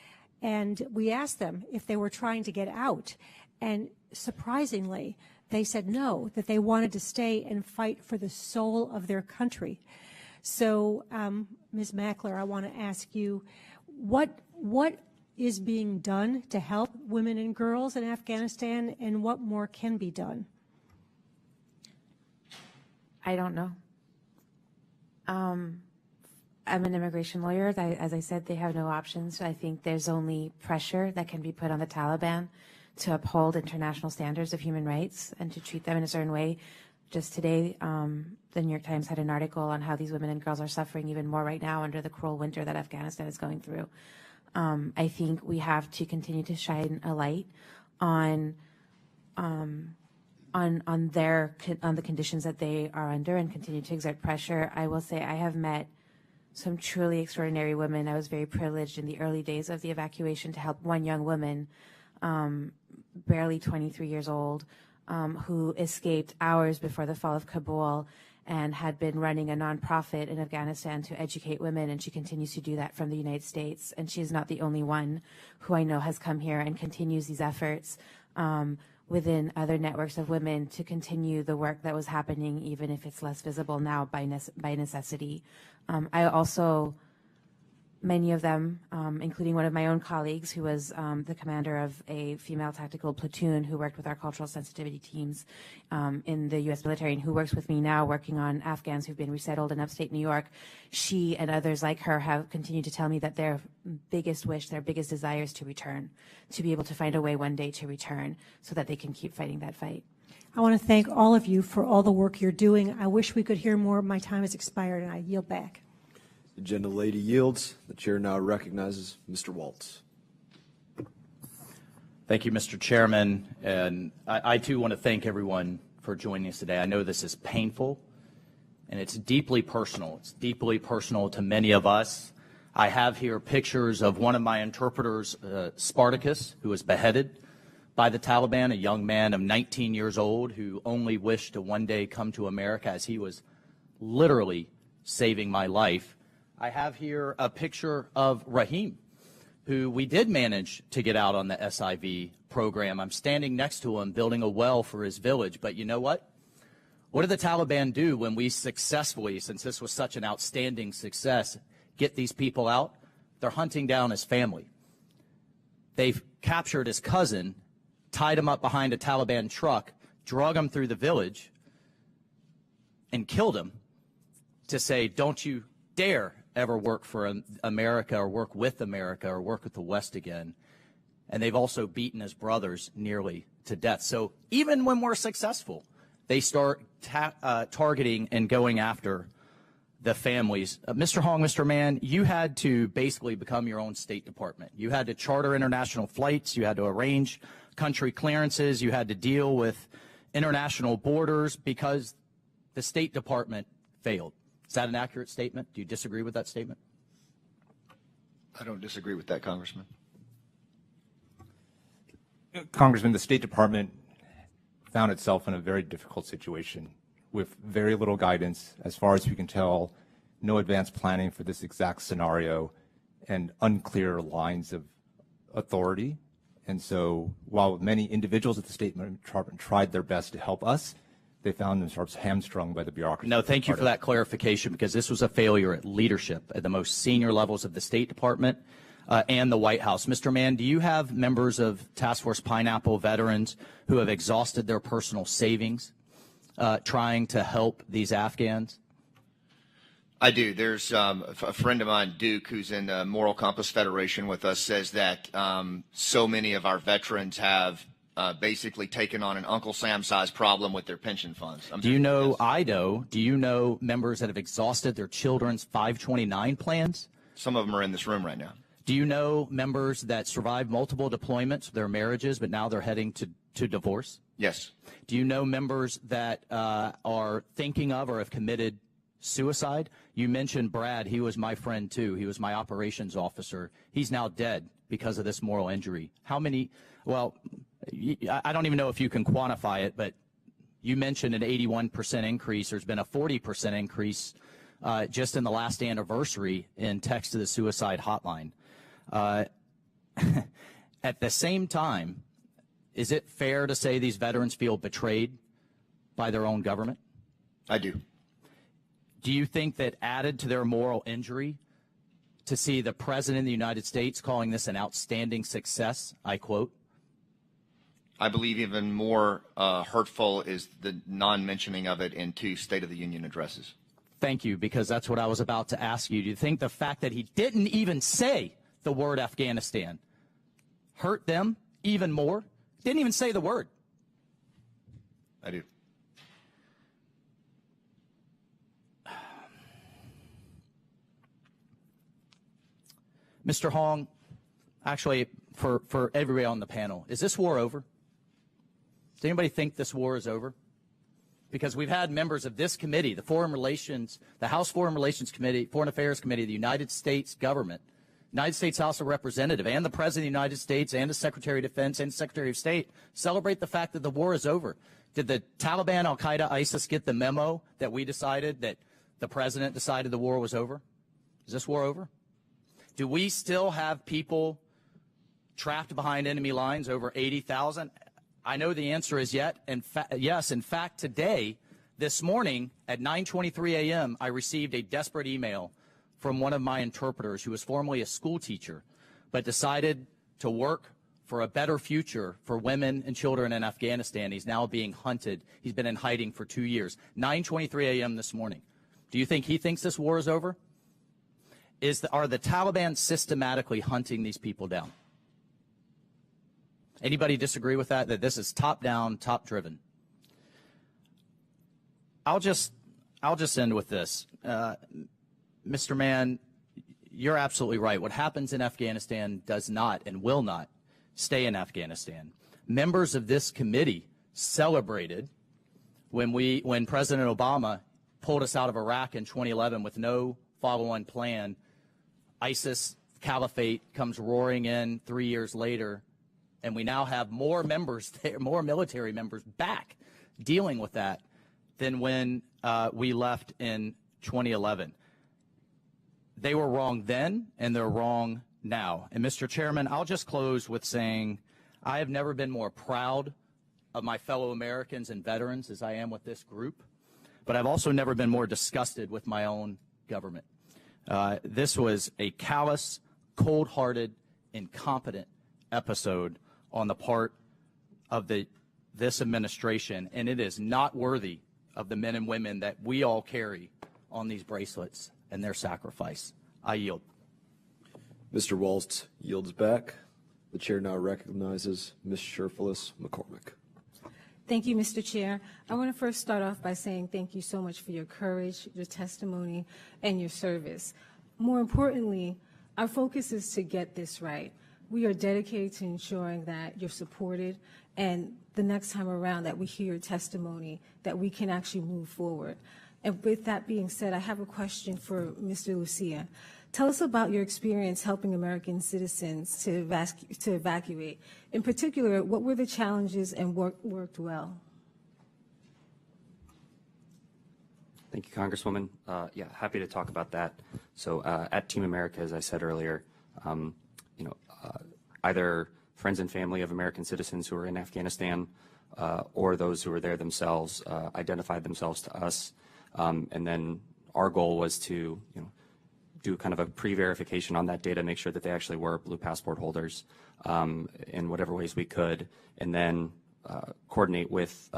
and we asked them if they were trying to get out. And surprisingly, they said no, that they wanted to stay and fight for the soul of their country. So, Ms. Mackler, I want to ask you, what is being done to help women and girls in Afghanistan, and what more can be done? I don't know. I'm an immigration lawyer. As I said, they have no options. I think there's only pressure that can be put on the Taliban to uphold international standards of human rights and to treat them in a certain way. Just today, the New York Times had an article on how these women and girls are suffering even more right now under the cruel winter that Afghanistan is going through. I think we have to continue to shine a light on the conditions that they are under and continue to exert pressure. I will say I have met some truly extraordinary women. I was very privileged in the early days of the evacuation to help one young woman, barely 23 years old, who escaped hours before the fall of Kabul and had been running a nonprofit in Afghanistan to educate women, and she continues to do that from the United States. And she is not the only one who I know has come here and continues these efforts within other networks of women to continue the work that was happening, even if it's less visible now by necessity. I also, many of them, including one of my own colleagues who was the commander of a female tactical platoon who worked with our cultural sensitivity teams in the U.S. military and who works with me now working on Afghans who've been resettled in upstate New York. She and others like her have continued to tell me that their biggest wish, their biggest desire is to return, to be able to find a way one day to return so that they can keep fighting that fight. I want to thank all of you for all the work you're doing. I wish we could hear more. My time has expired, and I yield back. The gentlelady yields. The chair now recognizes Mr. Waltz. Thank you, Mr. Chairman. And I too want to thank everyone for joining us today. I know this is painful, and it's deeply personal. It's deeply personal to many of us. I have here pictures of one of my interpreters, Spartacus, who was beheaded by the Taliban, a young man of 19 years old who only wished to one day come to America, as he was literally saving my life. I have here a picture of Rahim, who we did manage to get out on the SIV program. I'm standing next to him building a well for his village. But you know what? What did the Taliban do when we successfully, since this was such an outstanding success, get these people out? They're hunting down his family. They've captured his cousin, tied him up behind a Taliban truck, drug him through the village, and killed him to say, don't you dare ever work for America or work with America or work with the West again. And they've also beaten his brothers nearly to death. So even when we're successful, they start targeting and going after the families. Mr. Hong, Mr. Mann, you had to basically become your own State Department. You had to charter international flights. You had to arrange country clearances. You had to deal with international borders because the State Department failed. Is that an accurate statement? Do you disagree with that statement? I don't disagree with that, Congressman. Congressman, the State Department found itself in a very difficult situation with very little guidance, as far as we can tell, no advanced planning for this exact scenario, and unclear lines of authority. And so while many individuals at the State Department tried their best to help us, they found themselves hamstrung by the bureaucracy. No, thank you for that clarification, because this was a failure at leadership at the most senior levels of the State Department and the White House. Mr. Mann, do you have members of Task Force Pineapple veterans who have exhausted their personal savings trying to help these Afghans? I do. There's a friend of mine, Duke, who's in the Moral Compass Federation with us, says that so many of our veterans have basically taken on an Uncle Sam-sized problem with their pension funds. Do you know IDO? Do you know members that have exhausted their children's 529 plans? Some of them are in this room right now. Do you know members that survived multiple deployments, their marriages, but now they're heading to divorce? Yes. Do you know members that are thinking of or have committed suicide? You mentioned Brad. He was my friend, too. He was my operations officer. He's now dead because of this moral injury. How many? Well, I don't even know if you can quantify it, but you mentioned an 81% increase. There's been a 40% increase just in the last anniversary in text to the suicide hotline. At the same time, is it fair to say these veterans feel betrayed by their own government? I do. Do you think that added to their moral injury to see the President of the United States calling this an outstanding success, I quote? I believe even more hurtful is the non-mentioning of it in two State of the Union addresses. Thank you, because that's what I was about to ask you. Do you think the fact that he didn't even say the word Afghanistan hurt them even more? Didn't even say the word. I do. Mr. Hong, actually, for everybody on the panel, is this war over? Does anybody think this war is over? because we've had members of this committee, the House Foreign Relations Committee, Foreign Affairs Committee of the United States government, United States House of Representatives, and the President of the United States, and the Secretary of Defense, and Secretary of State celebrate the fact that the war is over. Did the Taliban, Al-Qaeda, ISIS get the memo that we decided, that the President decided the war was over? Is this war over? Do we still have people trapped behind enemy lines, over 80,000? I know the answer is yes. In fact, today, this morning at 9:23 a.m., I received a desperate email from one of my interpreters who was formerly a school teacher, but decided to work for a better future for women and children in Afghanistan. He's now being hunted. He's been in hiding for 2 years. 9:23 a.m. this morning. Do you think he thinks this war is over? Are the Taliban systematically hunting these people down? Anybody disagree with that this is top-down, top-driven? I'll just end with this. Mr. Mann, you're absolutely right. What happens in Afghanistan does not and will not stay in Afghanistan. Members of this committee celebrated when President Obama pulled us out of Iraq in 2011 with no follow-on plan. ISIS caliphate comes roaring in 3 years later, and we now have more members there, more military members back dealing with that than when we left in 2011. They were wrong then, and they're wrong now. And Mr. Chairman, I'll just close with saying I have never been more proud of my fellow Americans and veterans as I am with this group, but I've also never been more disgusted with my own government. This was a callous, cold-hearted, incompetent episode on the part of this administration, and it is not worthy of the men and women that we all carry on these bracelets and their sacrifice. I yield. Mr. Waltz yields back. The chair now recognizes Ms. Sherfilis McCormick. Thank you, Mr. Chair. I want to first start off by saying thank you so much for your courage, your testimony, and your service. More importantly, our focus is to get this right. We are dedicated to ensuring that you're supported, and the next time around that we hear your testimony, that we can actually move forward. And with that being said, I have a question for Mr. Lucia. Tell us about your experience helping American citizens to evacuate. In particular, what were the challenges and worked well? Thank you, Congresswoman. Yeah, happy to talk about that. So at Team America, as I said earlier, either friends and family of American citizens who are in Afghanistan or those who are there themselves identified themselves to us. And then our goal was to, do kind of a pre-verification on that data, make sure that they actually were blue passport holders in whatever ways we could, and then coordinate with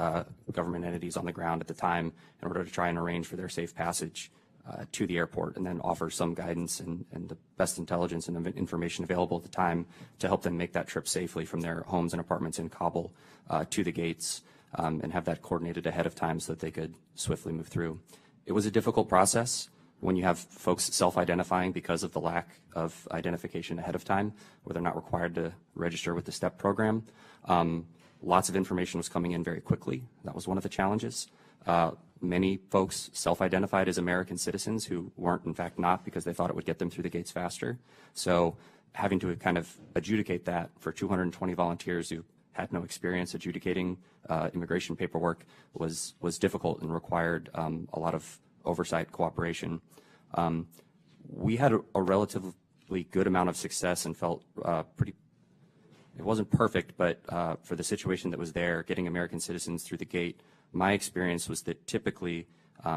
government entities on the ground at the time in order to try and arrange for their safe passage to the airport, and then offer some guidance and the best intelligence and information available at the time to help them make that trip safely from their homes and apartments in Kabul to the gates, and have that coordinated ahead of time so that they could swiftly move through. It was a difficult process when you have folks self-identifying because of the lack of identification ahead of time, where they're not required to register with the STEP program. Lots of information was coming in very quickly. That was one of the challenges. Many folks self-identified as American citizens who weren't, in fact, not, because they thought it would get them through the gates faster. So having to kind of adjudicate that for 220 volunteers who had no experience adjudicating immigration paperwork was difficult and required a lot of oversight, cooperation. We had a relatively good amount of success and felt it wasn't perfect, but for the situation that was there, getting American citizens through the gate, my experience was that typically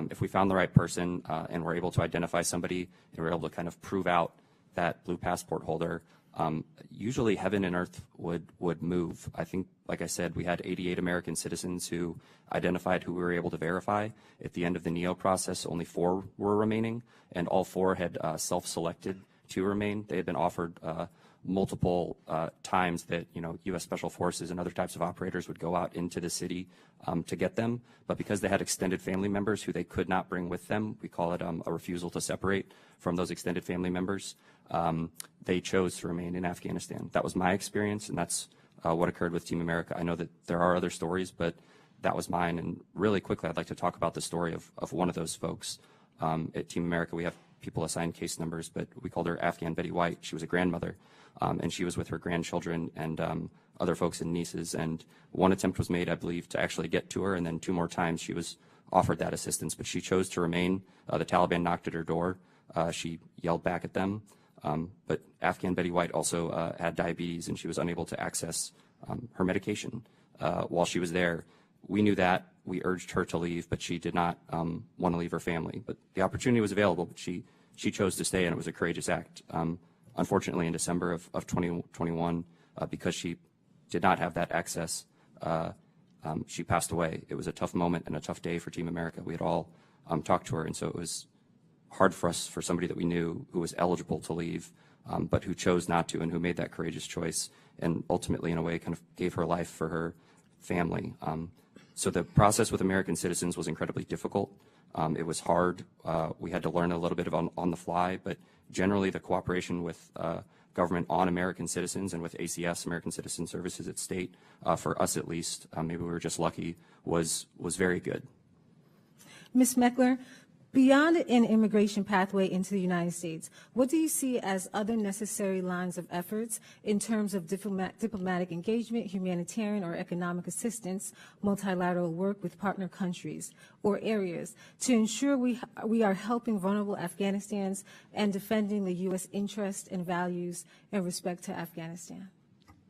if we found the right person and were able to identify somebody and were able to kind of prove out that blue passport holder, usually heaven and earth would move. I think, like I said, we had 88 American citizens who identified who we were able to verify. At the end of the NEO process, only 4 were remaining, and all 4 had self-selected to remain. They had been offered multiple times that U.S. Special Forces and other types of operators would go out into the city to get them, but because they had extended family members who they could not bring with them, we call it a refusal to separate from those extended family members, they chose to remain in Afghanistan. That was my experience, and that's what occurred with Team America. I know that there are other stories, but that was mine. And really quickly, I'd like to talk about the story of one of those folks. At Team America, we have people assigned case numbers, but we called her Afghan Betty White. She was a grandmother, and she was with her grandchildren and other folks and nieces. And one attempt was made, I believe, to actually get to her, and then 2 more times she was offered that assistance, but she chose to remain. The Taliban knocked at her door. She yelled back at them. But Afghan Betty White also had diabetes, and she was unable to access her medication while she was there. We knew that. We urged her to leave, but she did not want to leave her family. But the opportunity was available, but she chose to stay, and it was a courageous act. Unfortunately, in December of 2021, because she did not have that access, she passed away. It was a tough moment and a tough day for Team America. We had all talked to her, and so it was hard for us, for somebody that we knew who was eligible to leave, but who chose not to and who made that courageous choice and ultimately, in a way, kind of gave her life for her family. So the process with American citizens was incredibly difficult. It was hard. We had to learn a little bit on the fly, but generally the cooperation with government on American citizens and with ACS, American Citizen Services at State, for us at least, maybe we were just lucky, was very good. Ms. Meckler, beyond an immigration pathway into the United States, what do you see as other necessary lines of efforts in terms of diplomatic engagement, humanitarian or economic assistance, multilateral work with partner countries or areas to ensure we are helping vulnerable Afghanistans and defending the U.S. interest and values in respect to Afghanistan?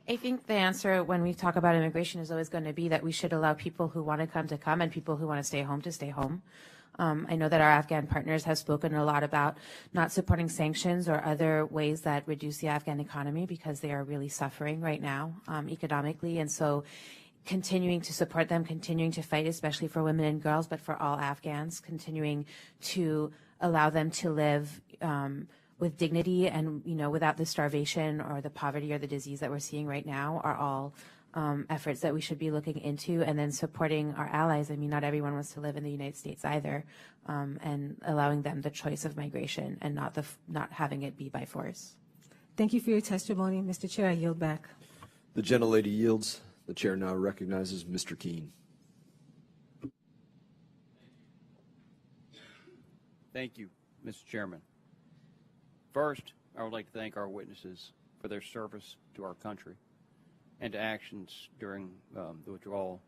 I think the answer when we talk about immigration is always going to be that we should allow people who want to come and people who want to stay home. I know that our Afghan partners have spoken a lot about not supporting sanctions or other ways that reduce the Afghan economy because they are really suffering right now economically. And so continuing to support them, continuing to fight, especially for women and girls, but for all Afghans, continuing to allow them to live with dignity and, without the starvation or the poverty or the disease that we're seeing right now are all efforts that we should be looking into, and then supporting our allies. I mean, not everyone wants to live in the United States either, and allowing them the choice of migration and not having it be by force. Thank you for your testimony. Mr. Chair, I yield back. The gentlelady yields. The chair now recognizes Mr. Keene. Thank you, Mr. Chairman. First, I would like to thank our witnesses for their service to our country and to actions during the withdrawal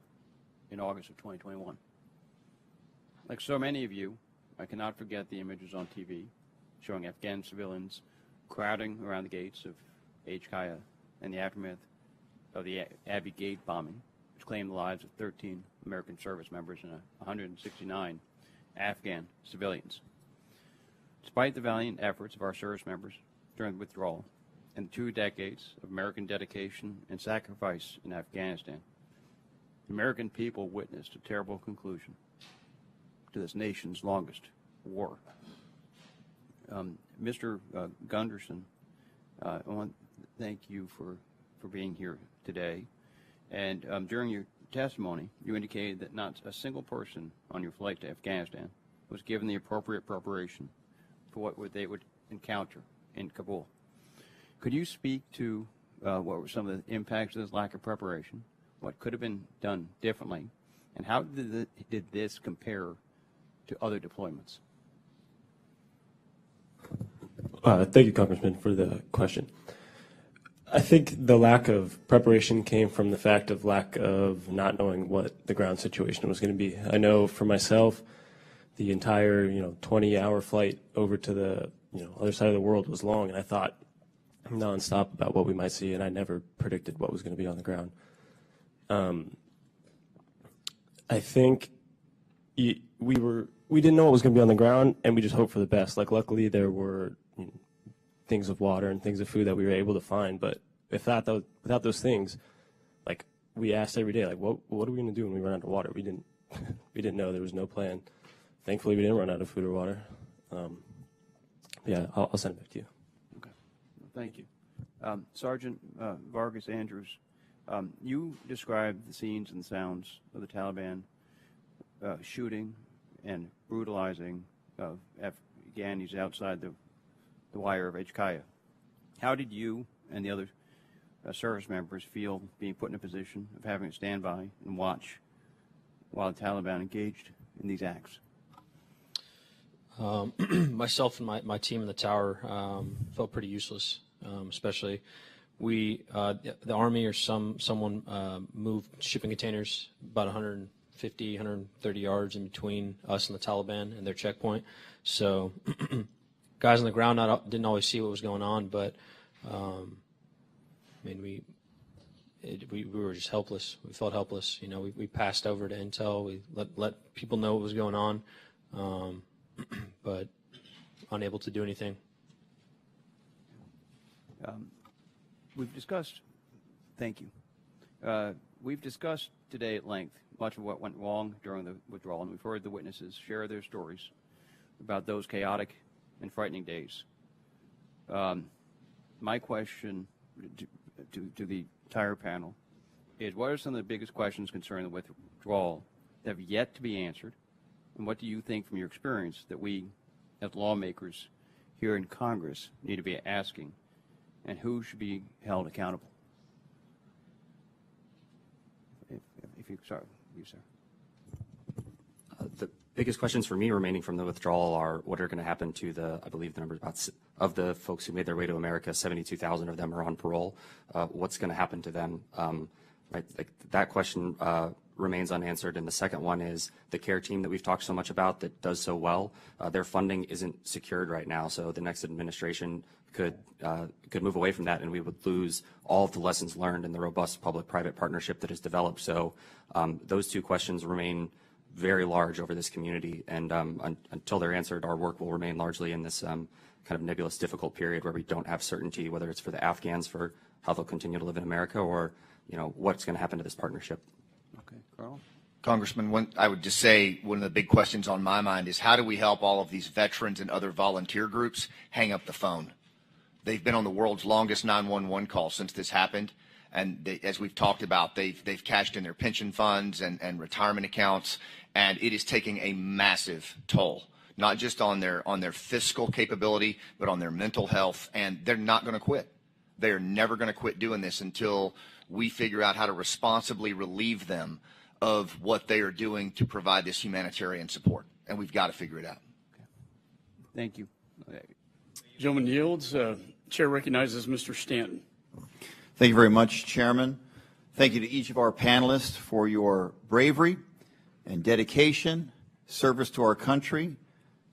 in August of 2021. Like so many of you, I cannot forget the images on TV showing Afghan civilians crowding around the gates of HKIA and the aftermath of the Abbey Gate bombing, which claimed the lives of 13 American service members and 169 Afghan civilians. Despite the valiant efforts of our service members during the withdrawal and 2 decades of American dedication and sacrifice in Afghanistan, the American people witnessed a terrible conclusion to this nation's longest war. Mr. Gunderson, I want to thank you for being here today. And during your testimony, you indicated that not a single person on your flight to Afghanistan was given the appropriate preparation for what they would encounter in Kabul. Could you speak to what were some of the impacts of this lack of preparation, what could have been done differently, and how did this compare to other deployments? Thank you, Congressman, for the question. I think the lack of preparation came from the fact of lack of not knowing what the ground situation was going to be. I know for myself, the entire 20-hour flight over to the other side of the world was long, and I thought nonstop about what we might see, and I never predicted what was going to be on the ground. I think we didn't know what was going to be on the ground, and we just hoped for the best. Like, luckily, there were things of water and things of food that we were able to find, but without those things, like, we asked every day, like, what are we going to do when we run out of water? We didn't know. There was no plan. Thankfully, we didn't run out of food or water. Yeah, I'll send it back to you. Okay, thank you. Sergeant Vargas Andrews, you described the scenes and sounds of the Taliban shooting and brutalizing of Afghanis outside the wire of HKIA. How did you and the other service members feel being put in a position of having to stand by and watch while the Taliban engaged in these acts? Myself and my team in the tower felt pretty useless, especially the Army or someone moved shipping containers about 150, 130 yards in between us and the Taliban and their checkpoint. So guys on the ground didn't always see what was going on, but I mean, we were just helpless. We felt helpless. You know, we passed over to intel. We let people know what was going on, but unable to do anything. We've discussed, thank you. We've discussed today at length much of what went wrong during the withdrawal, and we've heard the witnesses share their stories about those chaotic and frightening days. My question to the entire panel is, what are some of the biggest questions concerning the withdrawal that have yet to be answered, and what do you think from your experience that we as lawmakers here in Congress need to be asking, and who should be held accountable? If you start, you, sir. The biggest questions for me remaining from the withdrawal are what are going to happen to I believe the number of the folks who made their way to America, 72,000 of them are on parole. What's going to happen to them? Right, like that question remains unanswered. And the second one is the care team that we've talked so much about that does so well. Their funding isn't secured right now, so the next administration could move away from that, and we would lose all of the lessons learned in the robust public-private partnership that has developed. So those two questions remain very large over this community, and until they're answered, our work will remain largely in this kind of nebulous, difficult period where we don't have certainty whether it's for the Afghans for how they'll continue to live in America, or what's going to happen to this partnership. Okay, Carl. Congressman, I would just say one of the big questions on my mind is how do we help all of these veterans and other volunteer groups hang up the phone? They've been on the world's longest 911 call since this happened, and as we've talked about, they've cashed in their pension funds and retirement accounts, and it is taking a massive toll, not just on their fiscal capability, but on their mental health, and they're not going to quit. They are never going to quit doing this until we figure out how to responsibly relieve them of what they are doing to provide this humanitarian support, and we've got to figure it out. Okay. Thank you. Gentleman yields. Chair recognizes Mr. Stanton. Thank you very much, Chairman. Thank you to each of our panelists for your bravery and dedication, service to our country,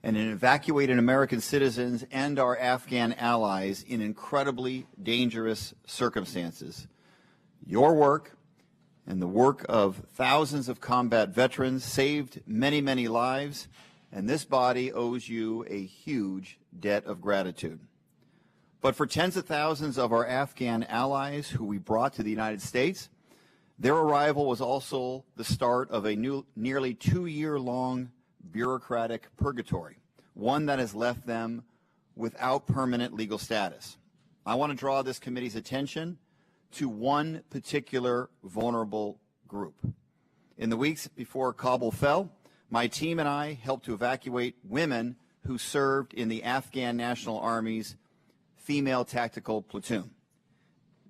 and in evacuating American citizens and our Afghan allies in incredibly dangerous circumstances. Your work and the work of thousands of combat veterans saved many, many lives, and this body owes you a huge debt of gratitude. But for tens of thousands of our Afghan allies who we brought to the United States, their arrival was also the start of a nearly 2-year-long bureaucratic purgatory, one that has left them without permanent legal status. I want to draw this committee's attention to one particular vulnerable group. In the weeks before Kabul fell, my team and I helped to evacuate women who served in the Afghan National Army's female tactical platoon.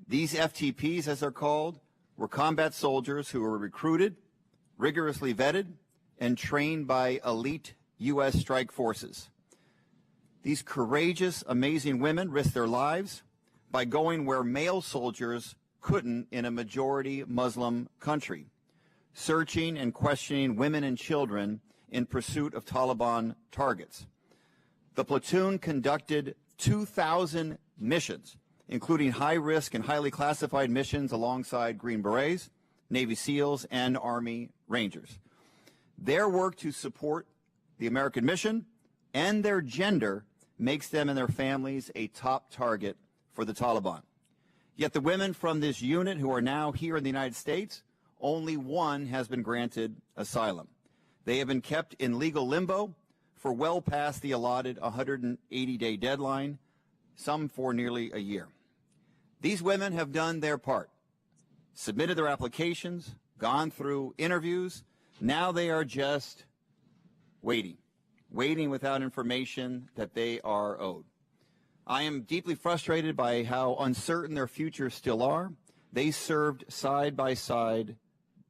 These FTPs, as they're called, were combat soldiers who were recruited, rigorously vetted, and trained by elite U.S. strike forces. These courageous, amazing women risked their lives by going where male soldiers couldn't in a majority Muslim country, searching and questioning women and children in pursuit of Taliban targets. The platoon conducted 2,000 missions, including high-risk and highly classified missions alongside Green Berets, Navy SEALs, and Army Rangers. Their work to support the American mission and their gender makes them and their families a top target for the Taliban. Yet the women from this unit who are now here in the United States, only one has been granted asylum. They have been kept in legal limbo for well past the allotted 180-day deadline, some for nearly a year. These women have done their part, submitted their applications, gone through interviews. Now they are just waiting without information that they are owed. I am deeply frustrated by how uncertain their futures still are. They served side by side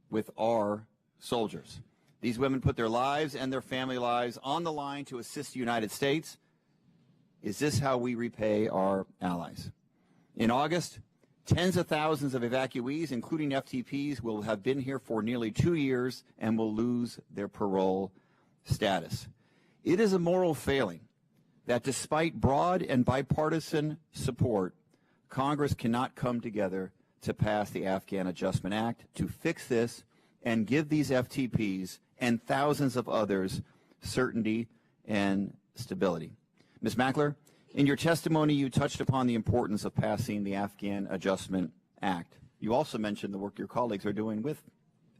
with our soldiers. These women put their lives and their family lives on the line to assist the United States. Is this how we repay our allies? In August, tens of thousands of evacuees, including FTPs, will have been here for nearly 2 years and will lose their parole status. It is a moral failing that despite broad and bipartisan support, Congress cannot come together to pass the Afghan Adjustment Act to fix this and give these FTPs and thousands of others certainty and stability. Ms. Mackler, in your testimony, you touched upon the importance of passing the Afghan Adjustment Act. You also mentioned the work your colleagues are doing with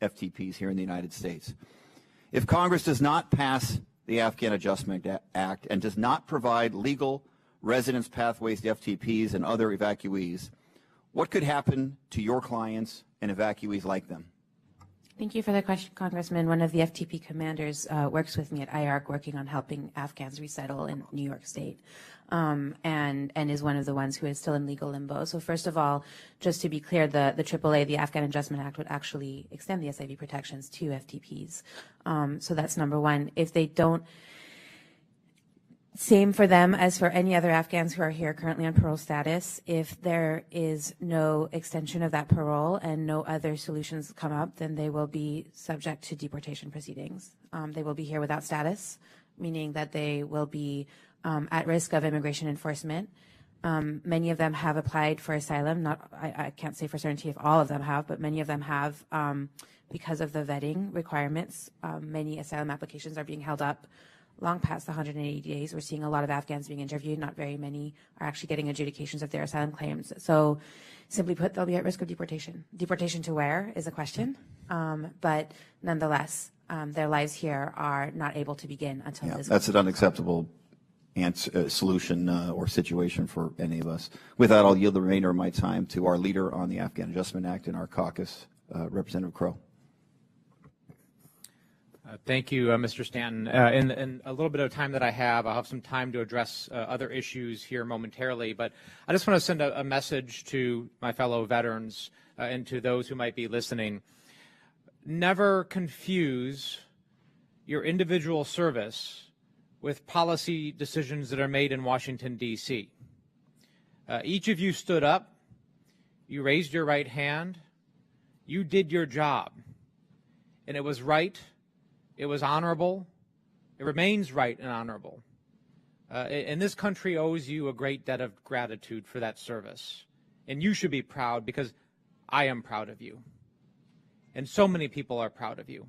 FTPs here in the United States. If Congress does not pass the Afghan Adjustment Act and does not provide legal residence pathways to FTPs and other evacuees, what could happen to your clients and evacuees like them? Thank you for the question, Congressman. One of the FTP commanders works with me at IARC, working on helping Afghans resettle in New York State, and is one of the ones who is still in legal limbo. So first of all, just to be clear, the AAA, the Afghan Adjustment Act, would actually extend the SIV protections to FTPs. So that's number one. If they don't, same for them as for any other Afghans who are here currently on parole status. If there is no extension of that parole and no other solutions come up, then they will be subject to deportation proceedings. They will be here without status, meaning that they will be at risk of immigration enforcement. Many of them have applied for asylum. I can't say for certainty if all of them have, but many of them have because of the vetting requirements. Many asylum applications are being held up long past the 180 days. We're seeing a lot of Afghans being interviewed. Not very many are actually getting adjudications of their asylum claims. So simply put, they'll be at risk of deportation. Deportation to where is a question, but nonetheless, their lives here are not able to begin until this. That's an unacceptable solution or situation for any of us. With that, I'll yield the remainder of my time to our leader on the Afghan Adjustment Act in our caucus, Representative Crow. Thank you, Mr. Stanton. In a little bit of time that I have, I'll have some time to address other issues here momentarily, but I just want to send a message to my fellow veterans and to those who might be listening. Never confuse your individual service with policy decisions that are made in Washington, D.C. Each of you stood up, you raised your right hand, you did your job, and it was right. It was honorable. It remains right and honorable. And this country owes you a great debt of gratitude for that service. And you should be proud, because I am proud of you. And so many people are proud of you.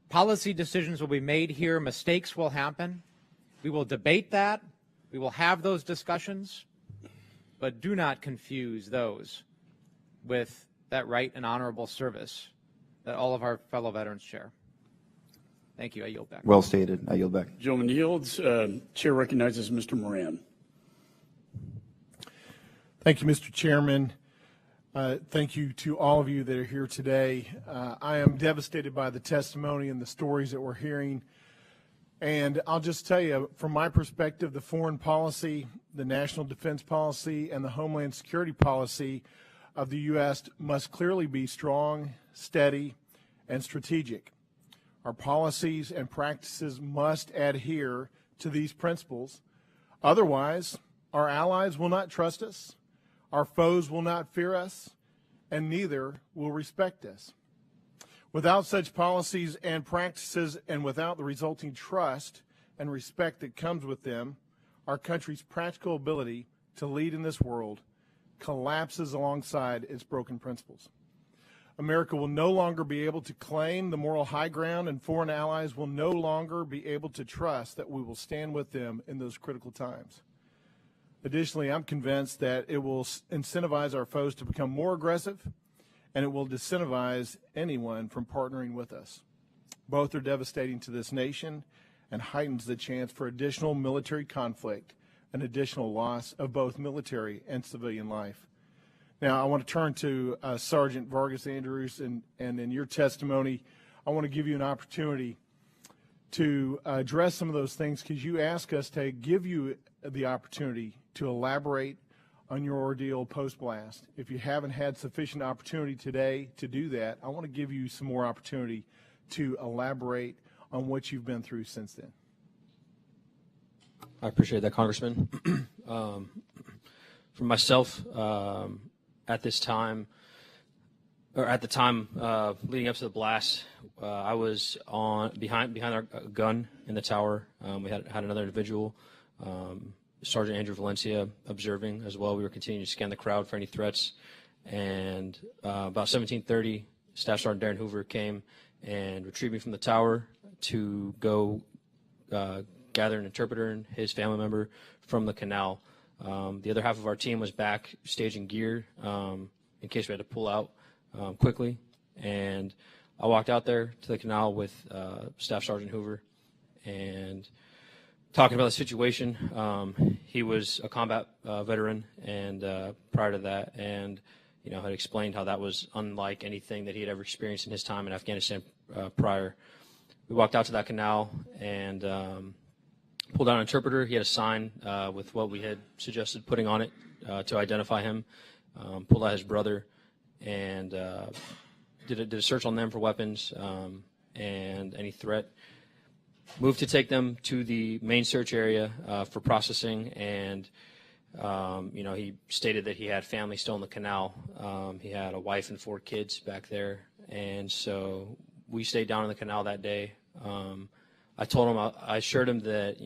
Policy decisions will be made here. Mistakes will happen. We will debate that. We will have those discussions. But do not confuse those with that right and honorable service that all of our fellow veterans share. Thank you. I yield back. Well stated. I yield back. Gentleman yields. Chair recognizes Mr. Moran. Thank you, Mr. Chairman. Thank you to all of you that are here today. I am devastated by the testimony and the stories that we're hearing. And I'll just tell you, from my perspective, the foreign policy, the national defense policy, and the homeland security policy of the U.S. must clearly be strong, steady, and strategic. Our policies and practices must adhere to these principles. Otherwise, our allies will not trust us, our foes will not fear us, and neither will respect us. Without such policies and practices, and without the resulting trust and respect that comes with them, our country's practical ability to lead in this world collapses alongside its broken principles. America will no longer be able to claim the moral high ground, and foreign allies will no longer be able to trust that we will stand with them in those critical times. Additionally, I'm convinced that it will incentivize our foes to become more aggressive, and it will disincentivize anyone from partnering with us. Both are devastating to this nation and heightens the chance for additional military conflict and additional loss of both military and civilian life. Now, I want to turn to Sergeant Vargas Andrews, and in your testimony, I want to give you an opportunity to address some of those things, because you asked us to give you the opportunity to elaborate on your ordeal post-blast. If you haven't had sufficient opportunity today to do that, I want to give you some more opportunity to elaborate on what you've been through since then. I appreciate that, Congressman. For myself, at the time leading up to the blast, I was behind our gun in the tower. We had another individual, Sergeant Andrew Valencia, observing as well. We were continuing to scan the crowd for any threats. And about 17:30, Staff Sergeant Darren Hoover came and retrieved me from the tower to go gather an interpreter and his family member from the canal. The other half of our team was back staging gear in case we had to pull out quickly. And I walked out there to the canal with Staff Sergeant Hoover and talking about the situation. He was a combat veteran and prior to that, and had explained how that was unlike anything that he had ever experienced in his time in Afghanistan prior. We walked out to that canal and pulled out an interpreter. He had a sign with what we had suggested putting on it to identify him. Pulled out his brother and did a search on them for weapons and any threat. Moved to take them to the main search area for processing, and he stated that he had family still in the canal. He had a wife and 4 kids back there, and so we stayed down in the canal that day. I told him, I assured him that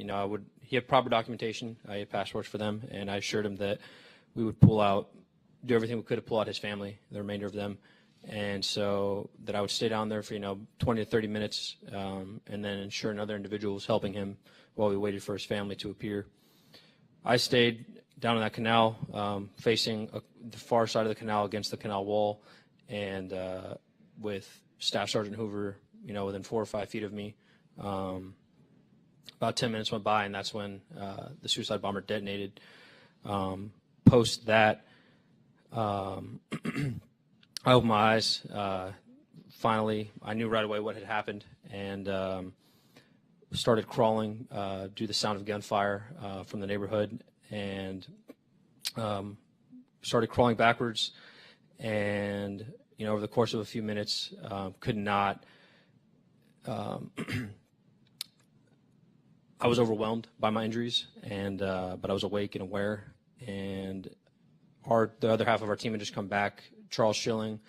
he had proper documentation. I had passports for them, and I assured him that we would do everything we could to pull out his family, the remainder of them, and so that I would stay down there for 20 to 30 minutes, and then ensure another individual was helping him while we waited for his family to appear. I stayed down in that canal, facing the far side of the canal against the canal wall, and with Staff Sergeant Hoover, within 4 or 5 feet of me. About 10 minutes went by, and that's when the suicide bomber detonated. Post that, I opened my eyes. Finally, I knew right away what had happened, and started crawling due to the sound of gunfire from the neighborhood, and started crawling backwards. And over the course of a few minutes, could not. I was overwhelmed by my injuries, and but I was awake and aware. And the other half of our team had just come back. Charles Schilling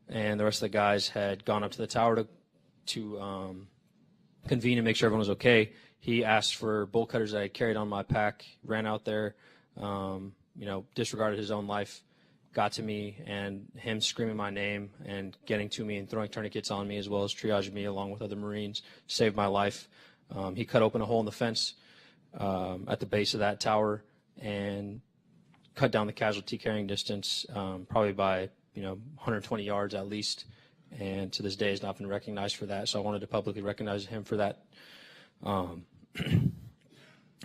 and the rest of the guys had gone up to the tower to convene and make sure everyone was okay. He asked for bolt cutters that I carried on my pack, ran out there, disregarded his own life, got to me, and him screaming my name and getting to me and throwing tourniquets on me, as well as triaging me along with other Marines, saved my life. He cut open a hole in the fence at the base of that tower and cut down the casualty carrying distance probably by 120 yards at least, and to this day has not been recognized for that. So I wanted to publicly recognize him for that.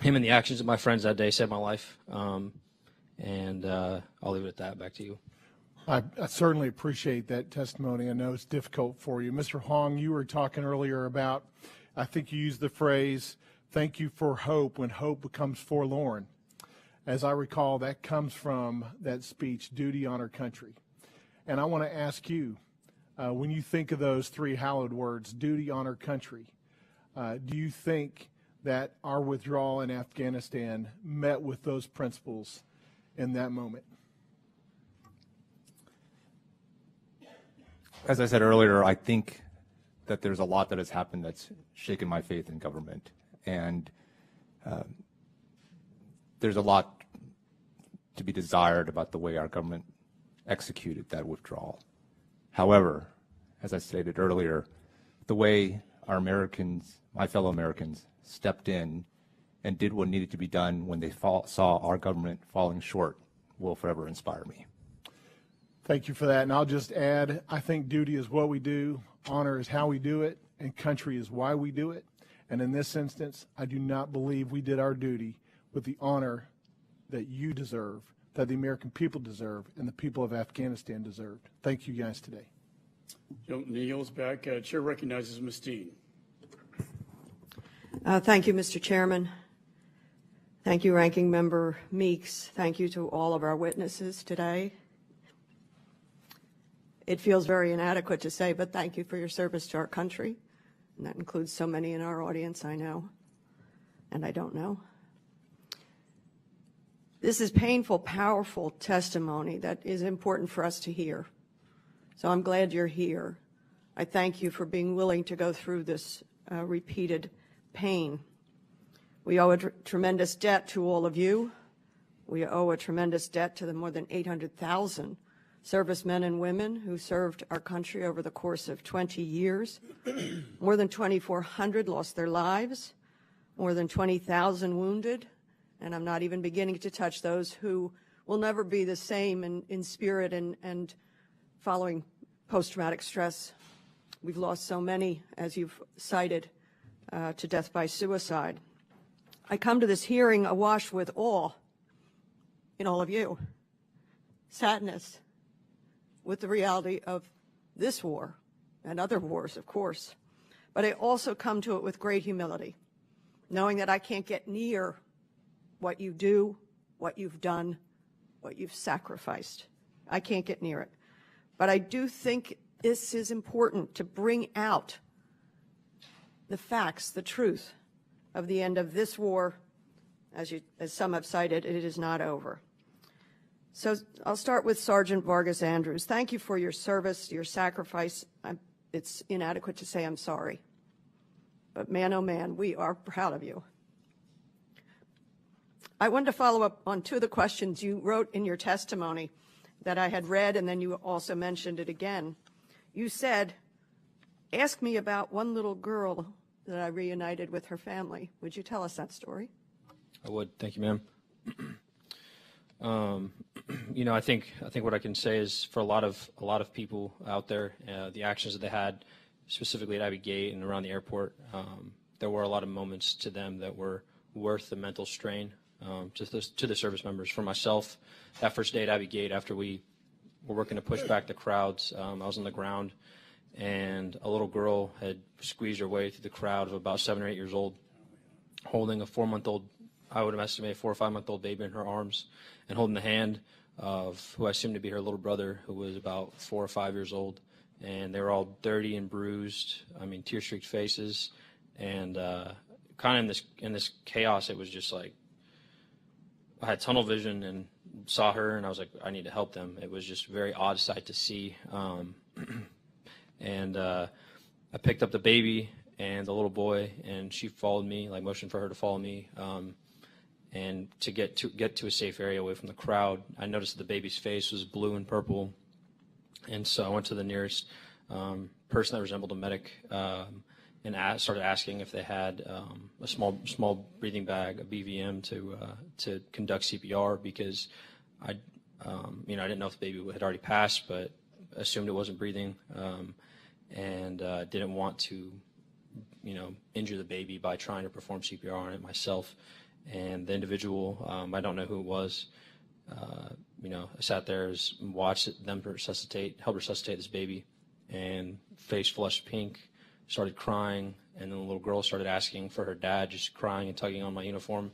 Him and the actions of my friends that day saved my life. And I'll leave it at that. Back to you. I certainly appreciate that testimony. I know it's difficult for you. Mr. Hong, you were talking earlier about, I think you used the phrase, thank you for hope when hope becomes forlorn. As I recall, that comes from that speech, Duty, Honor, Country. And I want to ask you, when you think of those 3 hallowed words, duty, honor, country, do you think that our withdrawal in Afghanistan met with those principles in that moment? As I said earlier, I think that there's a lot that has happened that's shaken my faith in government. And there's a lot to be desired about the way our government executed that withdrawal. However, as I stated earlier, the way our Americans, my fellow Americans, stepped in and did what needed to be done when they saw our government falling short will forever inspire me. Thank you for that. And I'll just add, I think duty is what we do, honor is how we do it, and country is why we do it. And in this instance, I do not believe we did our duty with the honor that you deserve, that the American people deserve, and the people of Afghanistan deserved. Thank you guys today. Gentleman yields back. Chair recognizes Ms. Dean. Thank you, Mr. Chairman. Thank you, Ranking Member Meeks. Thank you to all of our witnesses today. It feels very inadequate to say, but thank you for your service to our country. and that includes so many in our audience, I know, and I don't know. This is painful, powerful testimony that is important for us to hear. So I'm glad you're here. I thank you for being willing to go through this repeated pain. We owe a tremendous debt to all of you. We owe a tremendous debt to the more than 800,000 servicemen and women who served our country over the course of 20 years. More than 2,400 lost their lives, more than 20,000 wounded, and I'm not even beginning to touch those who will never be the same in spirit and following post-traumatic stress. We've lost so many, as you've cited, to death by suicide. I come to this hearing awash with awe in all of you, sadness with the reality of this war and other wars, of course. But I also come to it with great humility, knowing that I can't get near what you do, what you've done, what you've sacrificed. I can't get near it. But I do think this is important to bring out the facts, the truth of the end of this war. As some have cited, it is not over. So I'll start with Sergeant Vargas Andrews. Thank you for your service, your sacrifice. It's inadequate to say I'm sorry. But man, oh man, we are proud of you. I wanted to follow up on two of the questions you wrote in your testimony that I had read, and then you also mentioned it again. You said, ask me about one little girl that I reunited with her family. Would you tell us that story? I would. Thank you, ma'am. You know, I think what I can say is for a lot of people out there, the actions that they had, specifically at Abbey Gate and around the airport, there were a lot of moments to them that were worth the mental strain to the service members. For myself, that first day at Abbey Gate, after we were working to push back the crowds, I was on the ground, and a little girl had squeezed her way through the crowd of about 7 or 8 years old, holding a 4-month-old, I would estimate, 4 or 5-month-old baby in her arms, and holding the hand of who I assumed to be her little brother, who was about 4 or 5 years old. And they were all dirty and bruised, I mean, tear-streaked faces. And kind of in this chaos, it was just like, I had tunnel vision and saw her, and I was like, I need to help them. It was just a very odd sight to see. And I picked up the baby and the little boy, and she followed me, like motioned for her to follow me. And to get to a safe area away from the crowd, I noticed that the baby's face was blue and purple. And so I went to the nearest person that resembled a medic and started asking if they had a small breathing bag, a BVM, to conduct CPR, because I didn't know if the baby had already passed, but assumed it wasn't breathing, and didn't want to, injure the baby by trying to perform CPR on it myself. And the individual, I don't know who it was, I sat there and watched them help resuscitate this baby, and face flushed pink, started crying, and then the little girl started asking for her dad, just crying and tugging on my uniform.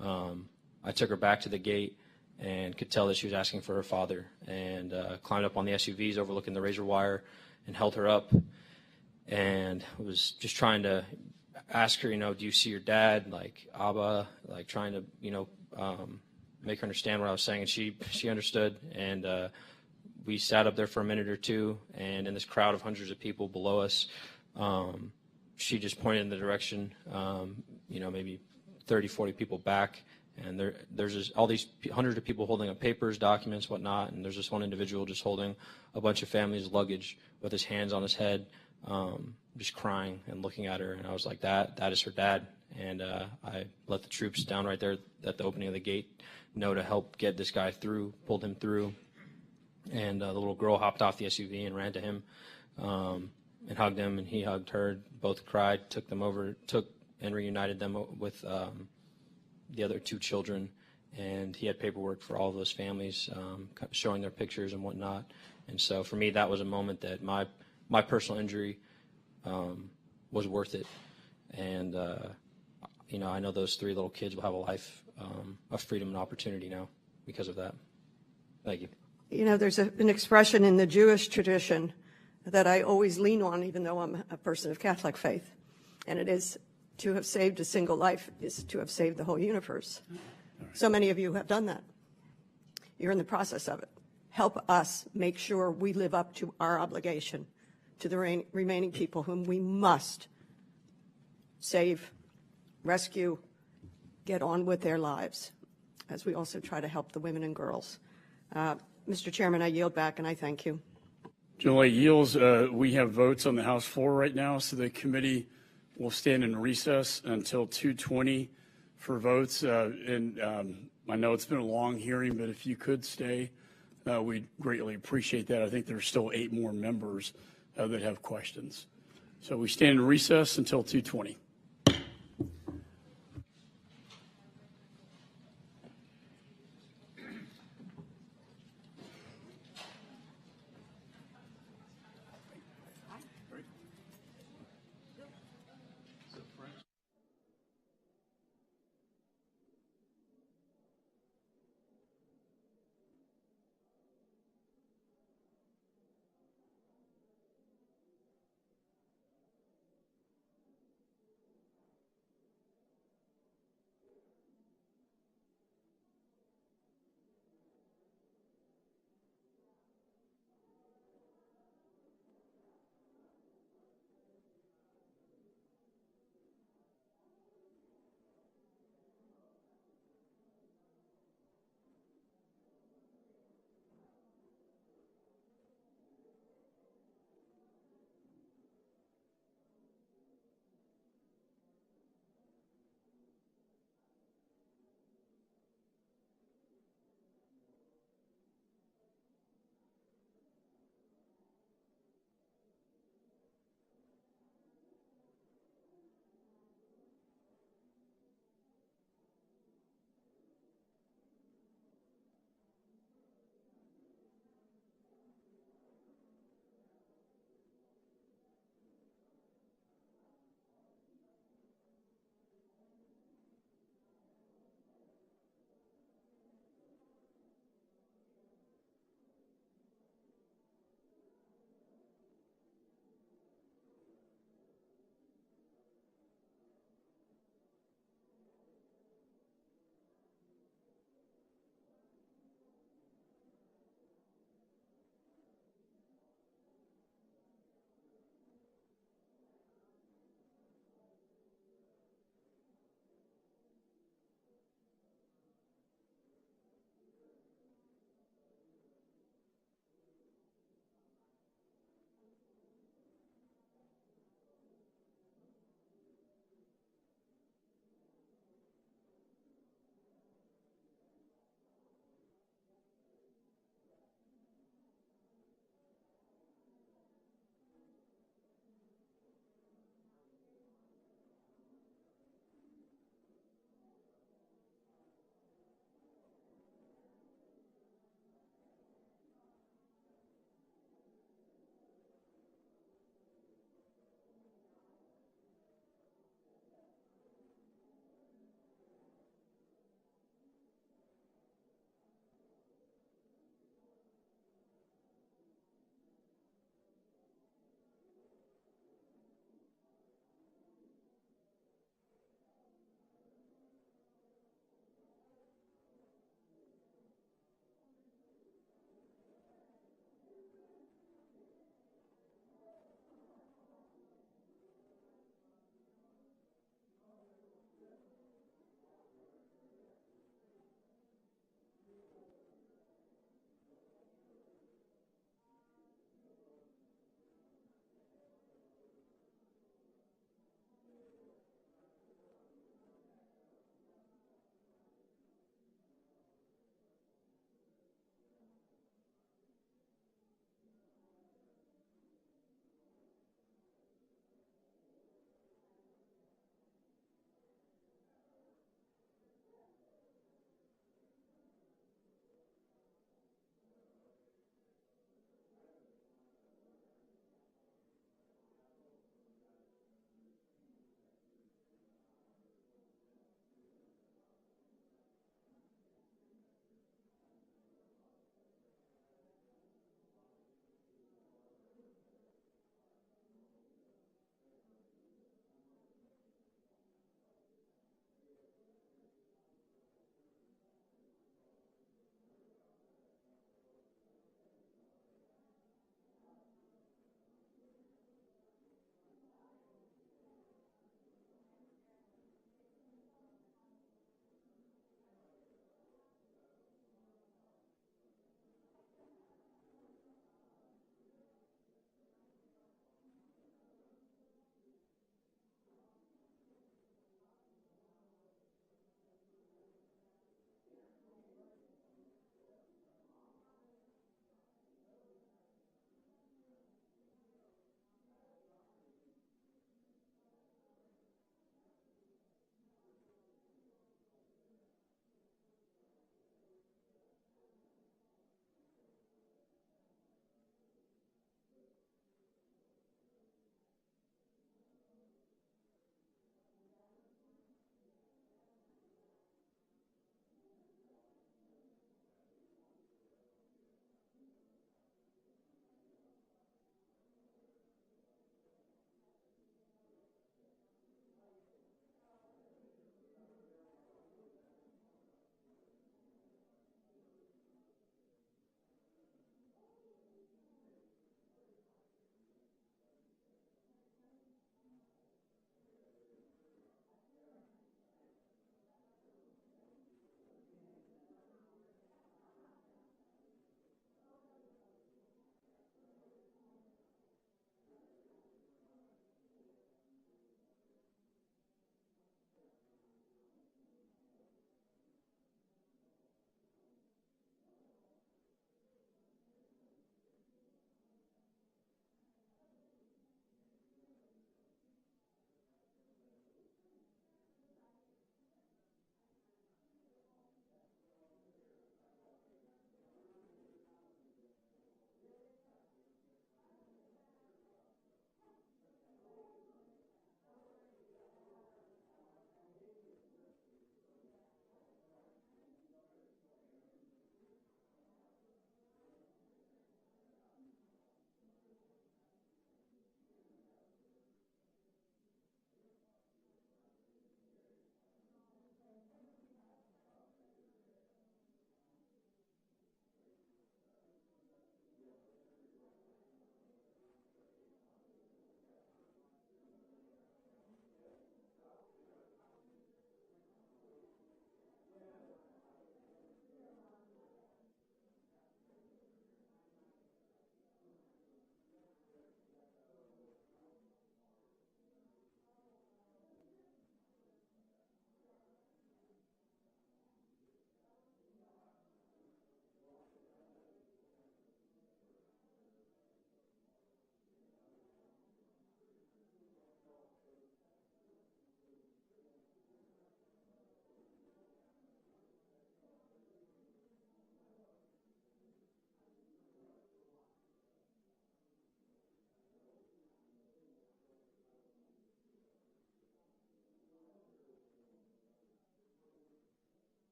I took her back to the gate and could tell that she was asking for her father, and climbed up on the SUVs overlooking the razor wire and held her up, and was just trying to ask her, do you see your dad, like Abba, like trying to, make her understand what I was saying. And she understood, and we sat up there for a minute or two, and in this crowd of hundreds of people below us, she just pointed in the direction, maybe 30, 40 people back, and there's just all these hundreds of people holding up papers, documents, whatnot, and there's this one individual just holding a bunch of family's luggage with his hands on his head, just crying and looking at her, and I was like, that is her dad. And I let the troops down right there at the opening of the gate know to help get this guy through, pulled him through, and the little girl hopped off the SUV and ran to him and hugged him, and he hugged her. Both cried, took and reunited them with the other 2 children, and he had paperwork for all of those families, showing their pictures and whatnot. And so for me, that was a moment that my personal injury was worth it. And I know those 3 little kids will have a life of freedom and opportunity now because of that. Thank you. There's an expression in the Jewish tradition that I always lean on, even though I'm a person of Catholic faith. And it is to have saved a single life is to have saved the whole universe. So many of you have done that. You're in the process of it. Help us make sure we live up to our obligation to the remaining people whom we must save, rescue, get on with their lives, as we also try to help the women and girls. Mr. Chairman, I yield back, and I thank you. General yields. We have votes on the House floor right now, so the committee will stand in recess until 2:20 for votes. I know it's been a long hearing, but if you could stay, we'd greatly appreciate that. I think there's still 8 more members that have questions. So we stand in recess until 2:20.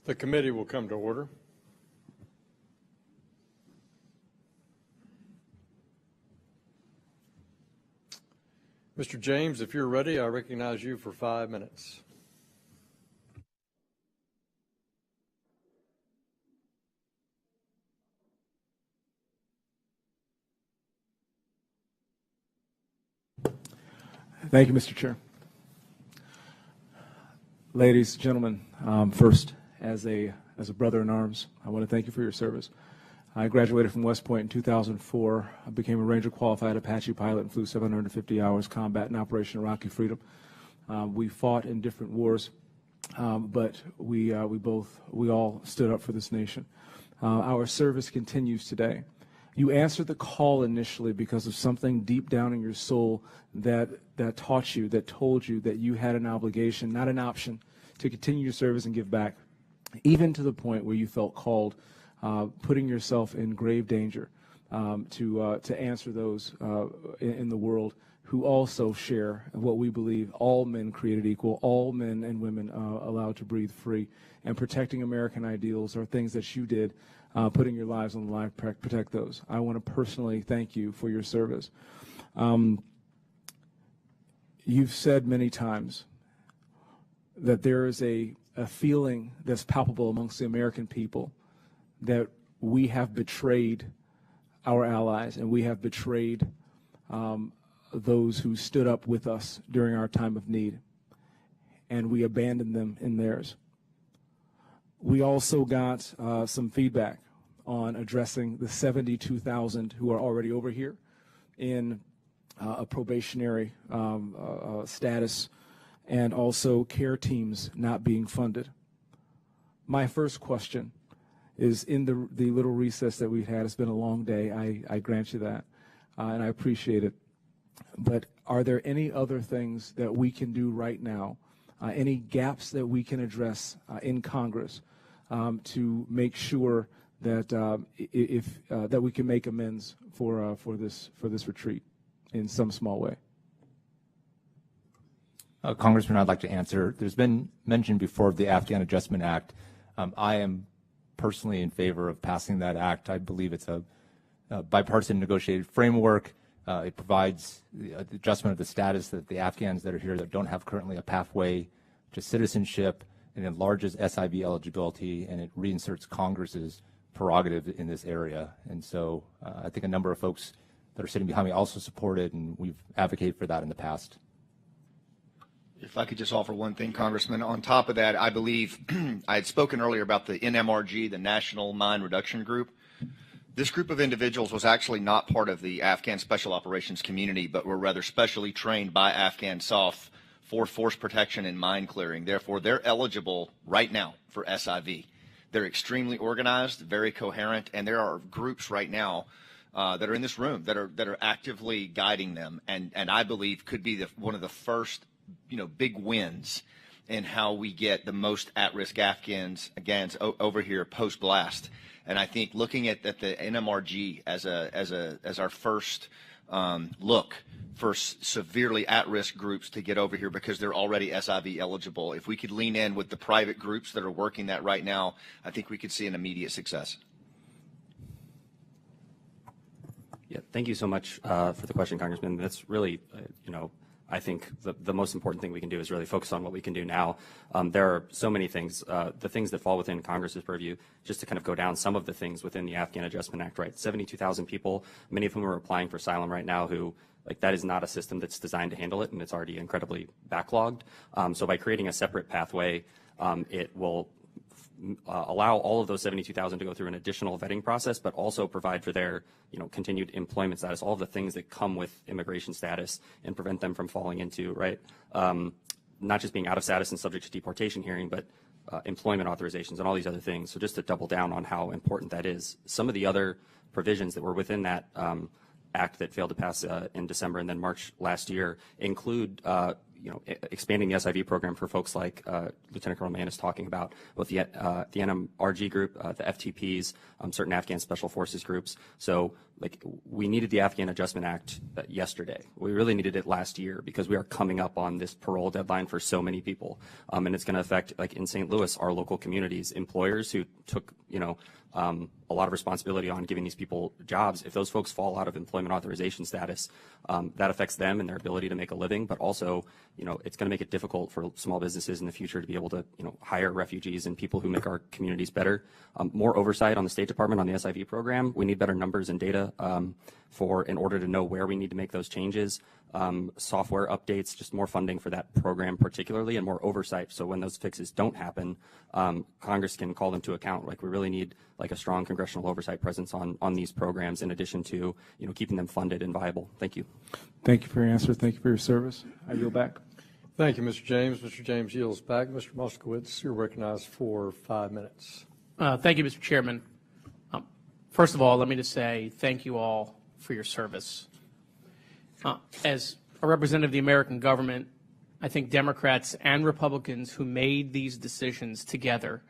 The committee will come to order. Mr. James, if you're ready, I recognize you for 5 minutes. Thank you, Mr. Chair. Ladies, gentlemen, first, as a brother in arms, I want to thank you for your service. I graduated from West Point in 2004. I became a Ranger qualified Apache pilot and flew 750 hours combat in Operation Iraqi Freedom. We fought in different wars, but we all stood up for this nation. Our service continues today. You answered the call initially because of something deep down in your soul that taught you, that told you that you had an obligation, not an option, to continue your service and give back, even to the point where you felt called, putting yourself in grave danger to answer those in the world who also share what we believe: all men created equal, all men and women allowed to breathe free, and protecting American ideals are things that you did. Putting your lives on the line to protect those. I want to personally thank you for your service. You've said many times that there is a feeling that's palpable amongst the American people that we have betrayed our allies and we have betrayed those who stood up with us during our time of need, and we abandoned them in theirs. We also got some feedback on addressing the 72,000 who are already over here in a probationary status, and also care teams not being funded. My first question is, in the little recess that we've had, it's been a long day, I grant you that, and I appreciate it. But are there any other things that we can do right now, any gaps that we can address in Congress to make sure that that we can make amends for this retreat in some small way? Congressman, I'd like to answer. There's been mention before of the Afghan Adjustment Act. I am personally in favor of passing that act. I believe it's a bipartisan negotiated framework. It provides the adjustment of the status that the Afghans that are here that don't have currently a pathway to citizenship, and enlarges SIV eligibility, and it reinserts Congress's prerogative in this area. And so I think a number of folks that are sitting behind me also support it, and we've advocated for that in the past. If I could just offer one thing, Congressman. On top of that, I believe I had spoken earlier about the NMRG, the National Mine Reduction Group. This group of individuals was actually not part of the Afghan Special Operations community, but were rather specially trained by Afghan SOF for force protection and mine clearing. Therefore, they're eligible right now for SIV. They're extremely organized, very coherent, and there are groups right now that are in this room that are actively guiding them, and I believe could be one of the first big wins in how we get the most at-risk Afghans over here post-blast. And I think looking at the NMRG as our first look for severely at-risk groups to get over here because they're already SIV eligible, if we could lean in with the private groups that are working that right now, I think we could see an immediate success. Yeah, thank you so much for the question, Congressman. That's really, I think the most important thing we can do is really focus on what we can do now. There are so many things, the things that fall within Congress's purview, just to kind of go down some of the things within the Afghan Adjustment Act, right? 72,000 people, many of whom are applying for asylum right now, who, that is not a system that's designed to handle it, and it's already incredibly backlogged. So by creating a separate pathway, it will allow all of those 72,000 to go through an additional vetting process, but also provide for their continued employment status, all of the things that come with immigration status, and prevent them from falling into, right, not just being out of status and subject to deportation hearing, but employment authorizations and all these other things. So just to double down on how important that is, some of the other provisions that were within that act that failed to pass in December and then March last year include expanding the SIV program for folks like Lieutenant Colonel Mann is talking about, both the NMRG group, the FTPs, certain Afghan Special Forces groups. So like we needed the Afghan Adjustment Act yesterday. We really needed it last year because we are coming up on this parole deadline for so many people. And it's going to affect, like in St. Louis, our local communities, employers who took, a lot of responsibility on giving these people jobs. If those folks fall out of employment authorization status, that affects them and their ability to make a living, but also, it's going to make it difficult for small businesses in the future to be able to, hire refugees and people who make our communities better. More oversight on the State Department on the SIV program. We need better numbers and data in order to know where we need to make those changes. Software updates, just more funding for that program particularly, and more oversight. So when those fixes don't happen, Congress can call them to account. Like we really need like a strong congressional oversight presence on these programs in addition to, keeping them funded and viable. Thank you. Thank you for your answer. Thank you for your service. I yield back. Thank you, Mr. James. Mr. James yields back. Mr. Moskowitz, you're recognized for 5 minutes. Thank you, Mr. Chairman. First of all, let me just say thank you all for your service. As a representative of the American government, I think Democrats and Republicans who made these decisions together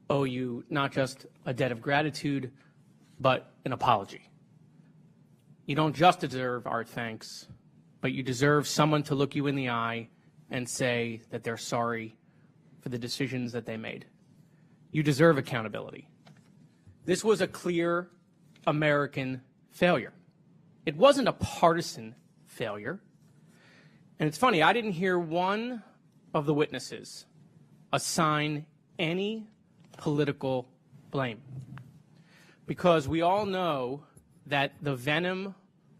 owe you not just a debt of gratitude, but an apology. You don't just deserve our thanks, but you deserve someone to look you in the eye and say that they're sorry for the decisions that they made. You deserve accountability. This was a clear American failure. It wasn't a partisan failure. And it's funny, I didn't hear one of the witnesses assign any political blame, because we all know that the venom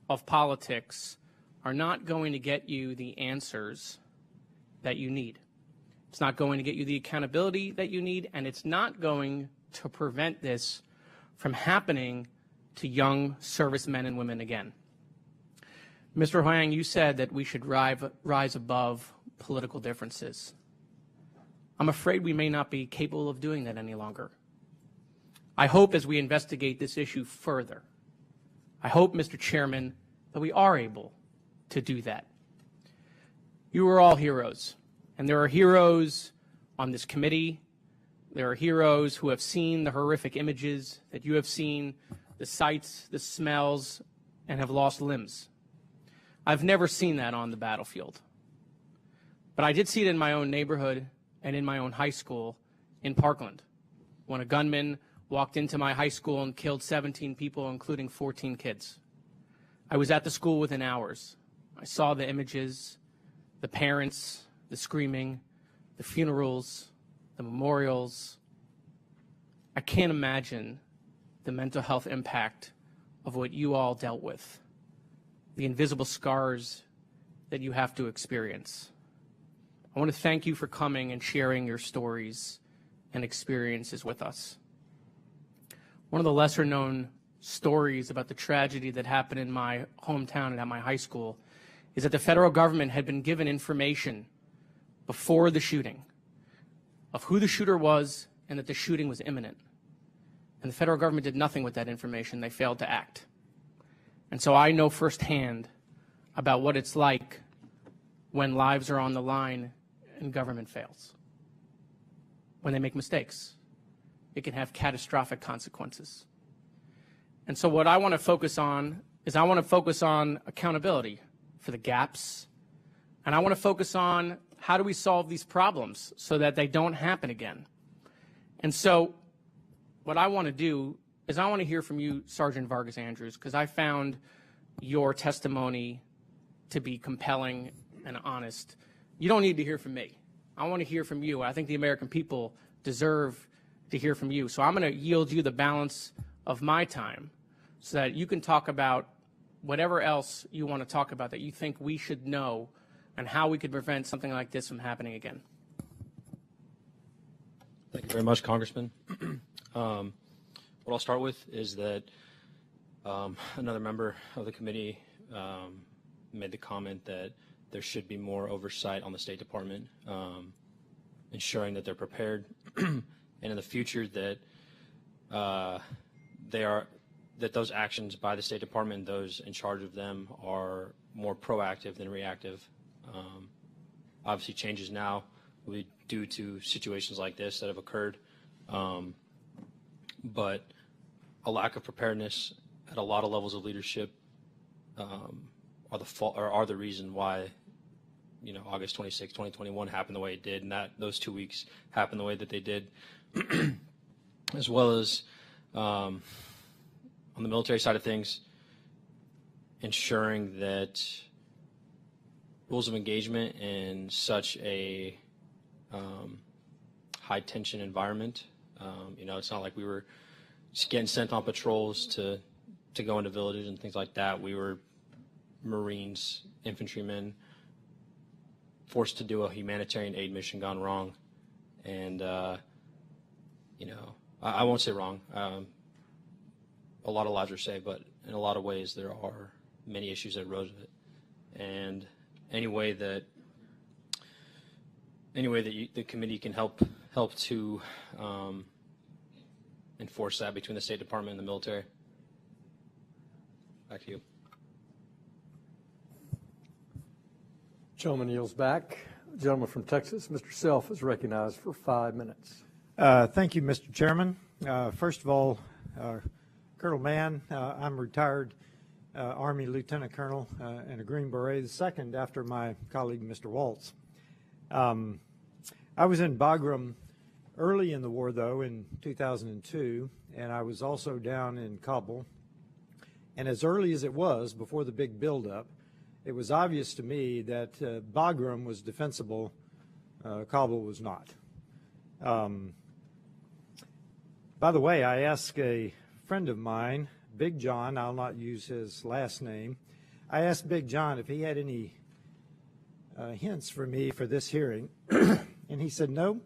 of politics are not going to get you the answers that you need. It's not going to get you the accountability that you need, and it's not going to prevent this from happening to young servicemen and women again. Mr. Huang, you said that we should rise above political differences. I'm afraid we may not be capable of doing that any longer. I hope as we investigate this issue further, I hope, Mr. Chairman, that we are able to do that. You are all heroes, and there are heroes on this committee. There are heroes who have seen the horrific images that you have seen, the sights, the smells, and have lost limbs. I've never seen that on the battlefield. But I did see it in my own neighborhood and in my own high school in Parkland, when a gunman walked into my high school and killed 17 people, including 14 kids. I was at the school within hours. I saw the images, the parents, the screaming, the funerals, the memorials. I can't imagine the mental health impact of what you all dealt with, the invisible scars that you have to experience. I want to thank you for coming and sharing your stories and experiences with us. One of the lesser known stories about the tragedy that happened in my hometown and at my high school is that the federal government had been given information before the shooting of who the shooter was and that the shooting was imminent. And the federal government did nothing with that information. They failed to act. And so I know firsthand about what it's like when lives are on the line and government fails. When they make mistakes, it can have catastrophic consequences. And so what I want to focus on is I want to focus on accountability for the gaps, and I want to focus on how do we solve these problems so that they don't happen again. And so what I want to do is I want to hear from you, Sergeant Vargas Andrews, because I found your testimony to be compelling and honest. You don't need to hear from me. I want to hear from you. I think the American people deserve to hear from you. So I'm going to yield you the balance of my time so that you can talk about whatever else you want to talk about that you think we should know and how we could prevent something like this from happening again. Thank you very much, Congressman. What I'll start with is that another member of the committee made the comment that there should be more oversight on the State Department, ensuring that they're prepared, and in the future that that those actions by the State Department, those in charge of them, are more proactive than reactive. Obviously, changes now will be due to situations like this that have occurred, but a lack of preparedness at a lot of levels of leadership are the reason why, August 26, 2021 happened the way it did, and that those 2 weeks happened the way that they did, as well as on the military side of things, ensuring that rules of engagement in such a high tension environment. It's not like we were just getting sent on patrols to go into villages and things like that. We were Marines, infantrymen, forced to do a humanitarian aid mission gone wrong. And, I won't say wrong. A lot of lives are saved, but in a lot of ways there are many issues that arose with it. And any way that the committee can help to enforce that between the State Department and the military. Back to you. Gentleman yields back. Gentleman from Texas, Mr. Self, is recognized for 5 minutes. Thank you, Mr. Chairman. First of all, Colonel Mann, I'm retired Army Lieutenant Colonel and a Green Beret, the second after my colleague, Mr. Waltz. I was in Bagram early in the war, though, in 2002, and I was also down in Kabul. And as early as it was, before the big buildup, it was obvious to me that Bagram was defensible, Kabul was not. By the way, I asked a friend of mine, Big John, I'll not use his last name, I asked Big John if he had any hints for me for this hearing, and he said, no,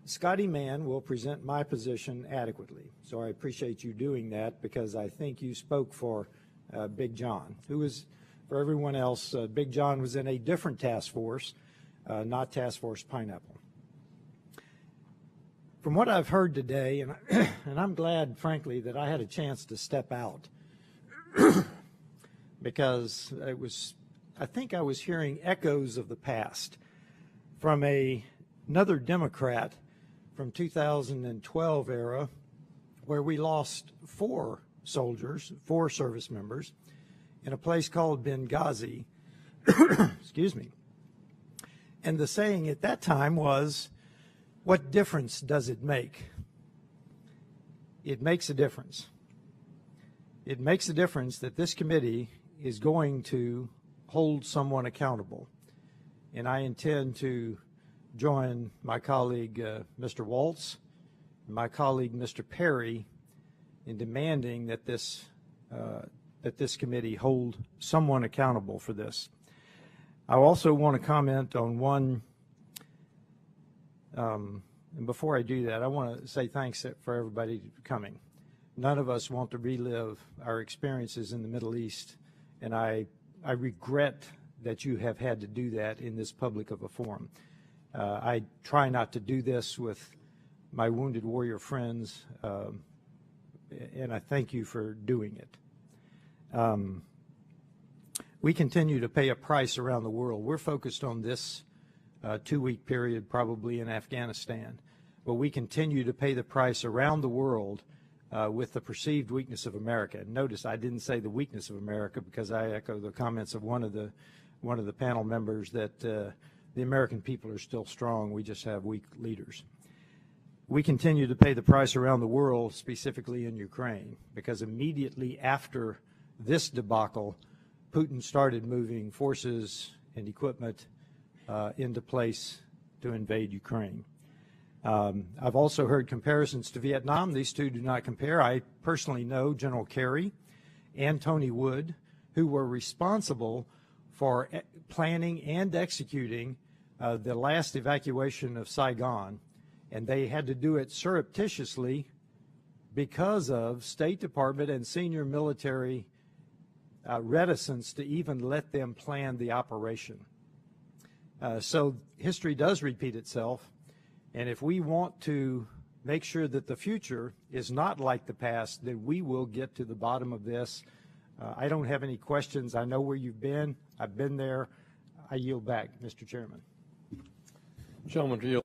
Scotty Mann will present my position adequately. So I appreciate you doing that, because I think you spoke for Big John, who was, for everyone else, Big John was in a different task force, not Task Force Pineapple. From what I've heard today, and I'm glad, frankly, that I had a chance to step out, because I think I was hearing echoes of the past from another Democrat from 2012 era, where we lost 4 soldiers, 4 service members, in a place called Benghazi, excuse me. And the saying at that time was, what difference does it make? It makes a difference. It makes a difference that this committee is going to hold someone accountable. And I intend to join my colleague, Mr. Waltz, and my colleague, Mr. Perry, in demanding that this committee hold someone accountable for this. I also want to comment on one, and before I do that, I want to say thanks for everybody coming. None of us want to relive our experiences in the Middle East, and I regret that you have had to do that in this public of a forum. I try not to do this with my wounded warrior friends, and I thank you for doing it. We continue to pay a price around the world. We're focused on this 2-week period probably in Afghanistan, but we continue to pay the price around the world with the perceived weakness of America. Notice I didn't say the weakness of America, because I echo the comments of one of the panel members that the American people are still strong. We just have weak leaders. We continue to pay the price around the world, specifically in Ukraine, because immediately after this debacle, Putin started moving forces and equipment into place to invade Ukraine. I've also heard comparisons to Vietnam. These two do not compare. I personally know General Kerry and Tony Wood, who were responsible for planning and executing the last evacuation of Saigon, and they had to do it surreptitiously because of State Department and senior military reticence to even let them plan the operation. So history does repeat itself, and if we want to make sure that the future is not like the past, then we will get to the bottom of this. I don't have any questions. I know where you've been. I've been there. I yield back, Mr. Chairman. Gentleman, to yield.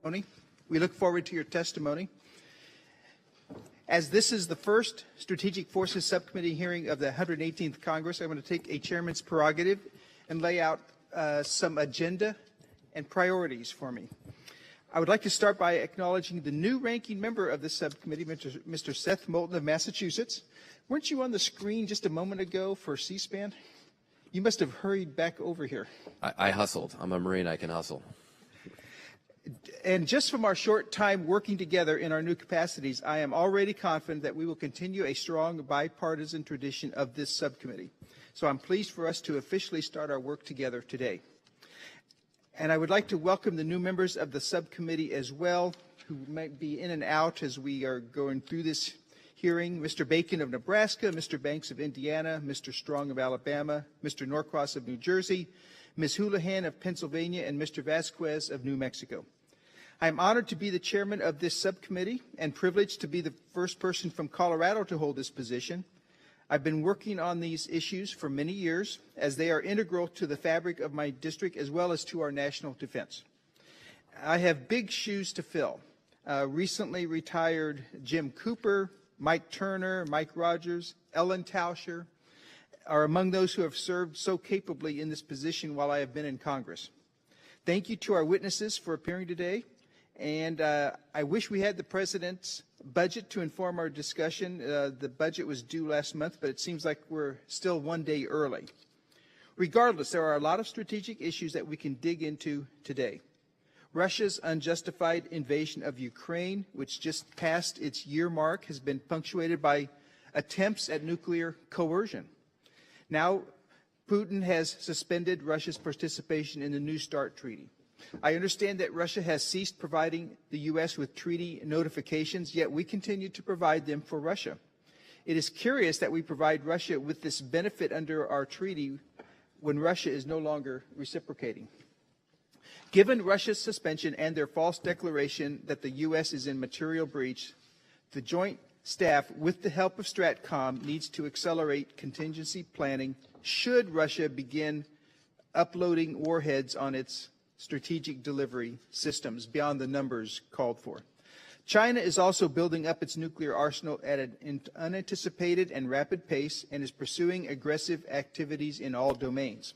We look forward to your testimony. As this is the first Strategic Forces Subcommittee hearing of the 118th Congress, I want to take a chairman's prerogative and lay out some agenda and priorities for me. I would like to start by acknowledging the new ranking member of the subcommittee, Mr. Seth Moulton of Massachusetts. Weren't you on the screen just a moment ago for C-SPAN? You must have hurried back over here. I hustled. I'm a Marine. I can hustle. And just from our short time working together in our new capacities, I am already confident that we will continue a strong bipartisan tradition of this subcommittee. So I'm pleased for us to officially start our work together today. And I would like to welcome the new members of the subcommittee as well, who might be in and out as we are going through this hearing. Mr. Bacon of Nebraska, Mr. Banks of Indiana, Mr. Strong of Alabama, Mr. Norcross of New Jersey, Ms. Houlihan of Pennsylvania, and Mr. Vasquez of New Mexico. I am honored to be the chairman of this subcommittee and privileged to be the first person from Colorado to hold this position. I've been working on these issues for many years as they are integral to the fabric of my district as well as to our national defense. I have big shoes to fill. Recently retired Jim Cooper, Mike Turner, Mike Rogers, Ellen Tauscher are among those who have served so capably in this position while I have been in Congress. Thank you to our witnesses for appearing today. And I wish we had the President's budget to inform our discussion. The budget was due last month, but it seems like we're still one day early. Regardless, there are a lot of strategic issues that we can dig into today. Russia's unjustified invasion of Ukraine, which just passed its year mark, has been punctuated by attempts at nuclear coercion. Now, Putin has suspended Russia's participation in the New START treaty. I understand that Russia has ceased providing the U.S. with treaty notifications, yet we continue to provide them for Russia. It is curious that we provide Russia with this benefit under our treaty when Russia is no longer reciprocating. Given Russia's suspension and their false declaration that the U.S. is in material breach, the Joint Staff, with the help of STRATCOM, needs to accelerate contingency planning should Russia begin uploading warheads on its strategic delivery systems beyond the numbers called for. China is also building up its nuclear arsenal at an unanticipated and rapid pace and is pursuing aggressive activities in all domains.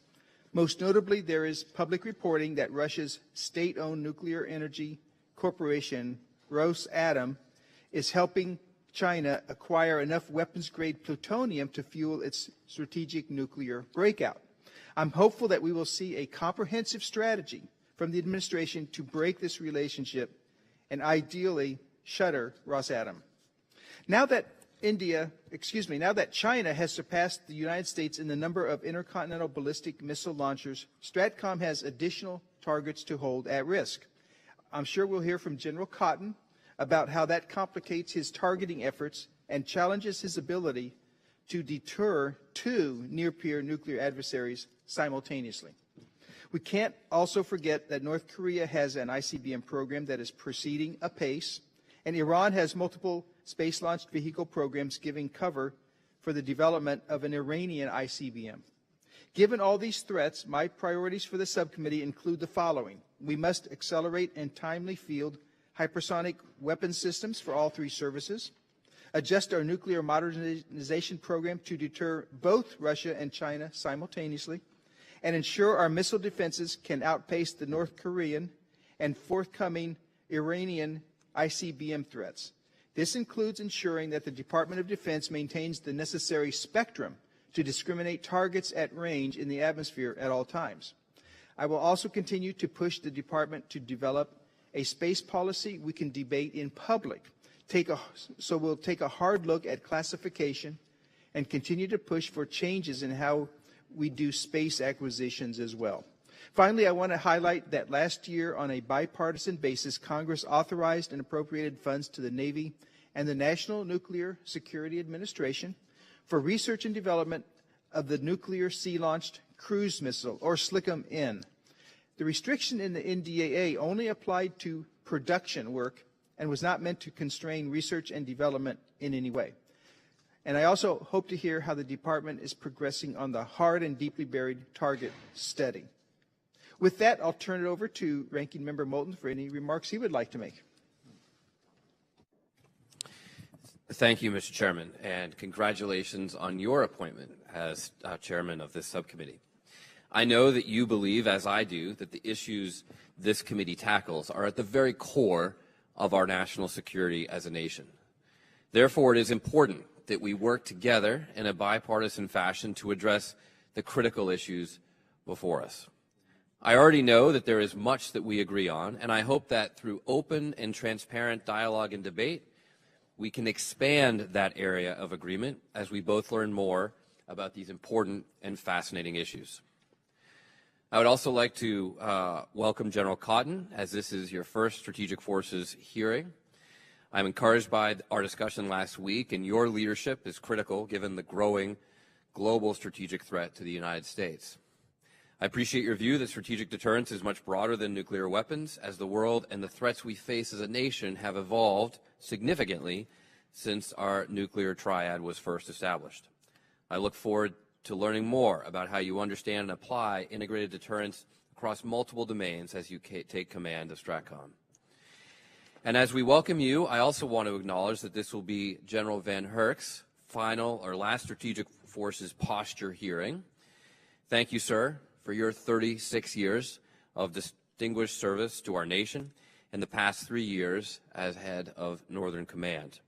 Most notably, there is public reporting that Russia's state-owned nuclear energy corporation, Rosatom, is helping China acquire enough weapons-grade plutonium to fuel its strategic nuclear breakout. I'm hopeful that we will see a comprehensive strategy from the administration to break this relationship and ideally shutter Rosatom. Now that China has surpassed the United States in the number of intercontinental ballistic missile launchers, STRATCOM has additional targets to hold at risk. I'm sure we'll hear from General Cotton about how that complicates his targeting efforts and challenges his ability to deter two near-peer nuclear adversaries simultaneously. We can't also forget that North Korea has an ICBM program that is proceeding apace, and Iran has multiple space-launched vehicle programs giving cover for the development of an Iranian ICBM. Given all these threats, my priorities for the subcommittee include the following. We must accelerate and timely field hypersonic weapon systems for all three services, adjust our nuclear modernization program to deter both Russia and China simultaneously, and ensure our missile defenses can outpace the North Korean and forthcoming Iranian ICBM threats. This includes ensuring that the Department of Defense maintains the necessary spectrum to discriminate targets at range in the atmosphere at all times. I will also continue to push the Department to develop a space policy we can debate in public. So we'll take a hard look at classification and continue to push for changes in how we do space acquisitions as well. Finally, I want to highlight that last year, on a bipartisan basis, Congress authorized and appropriated funds to the Navy and the National Nuclear Security Administration for research and development of the nuclear sea-launched cruise missile, or SLCM-N. The restriction in the NDAA only applied to production work and was not meant to constrain research and development in any way. And I also hope to hear how the Department is progressing on the hard and deeply buried target study. With that, I'll turn it over to Ranking Member Moulton for any remarks he would like to make. Thank you, Mr. Chairman, and congratulations on your appointment as chairman of this subcommittee. I know that you believe, as I do, that the issues this committee tackles are at the very core of our national security as a nation. Therefore, it is important that we work together in a bipartisan fashion to address the critical issues before us. I already know that there is much that we agree on, and I hope that through open and transparent dialogue and debate, we can expand that area of agreement as we both learn more about these important and fascinating issues. I would also like to welcome General Cotton, as this is your first Strategic Forces hearing. I'm encouraged by our discussion last week, and your leadership is critical given the growing global strategic threat to the United States. I appreciate your view that strategic deterrence is much broader than nuclear weapons, as the world and the threats we face as a nation have evolved significantly since our nuclear triad was first established. I look forward to learning more about how you understand and apply integrated deterrence across multiple domains as you take command of STRATCOM. And as we welcome you, I also want to acknowledge that this will be General Van Herk's final or last Strategic Forces posture hearing. Thank you, sir, for your 36 years of distinguished service to our nation and the past 3 years as head of Northern Command.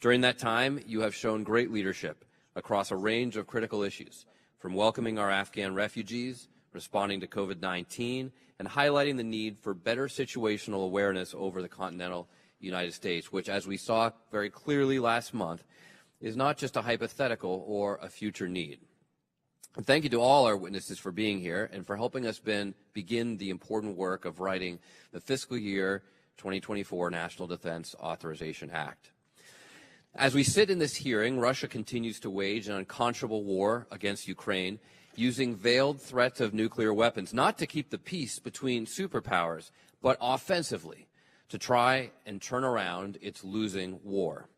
During that time, you have shown great leadership across a range of critical issues, from welcoming our Afghan refugees, responding to COVID-19, and highlighting the need for better situational awareness over the continental United States, which, as we saw very clearly last month, is not just a hypothetical or a future need. And thank you to all our witnesses for being here and for helping us begin the important work of writing the fiscal year 2024 National Defense Authorization Act. As we sit in this hearing, Russia continues to wage an unconscionable war against Ukraine, using veiled threats of nuclear weapons, not to keep the peace between superpowers, but offensively to try and turn around its losing war.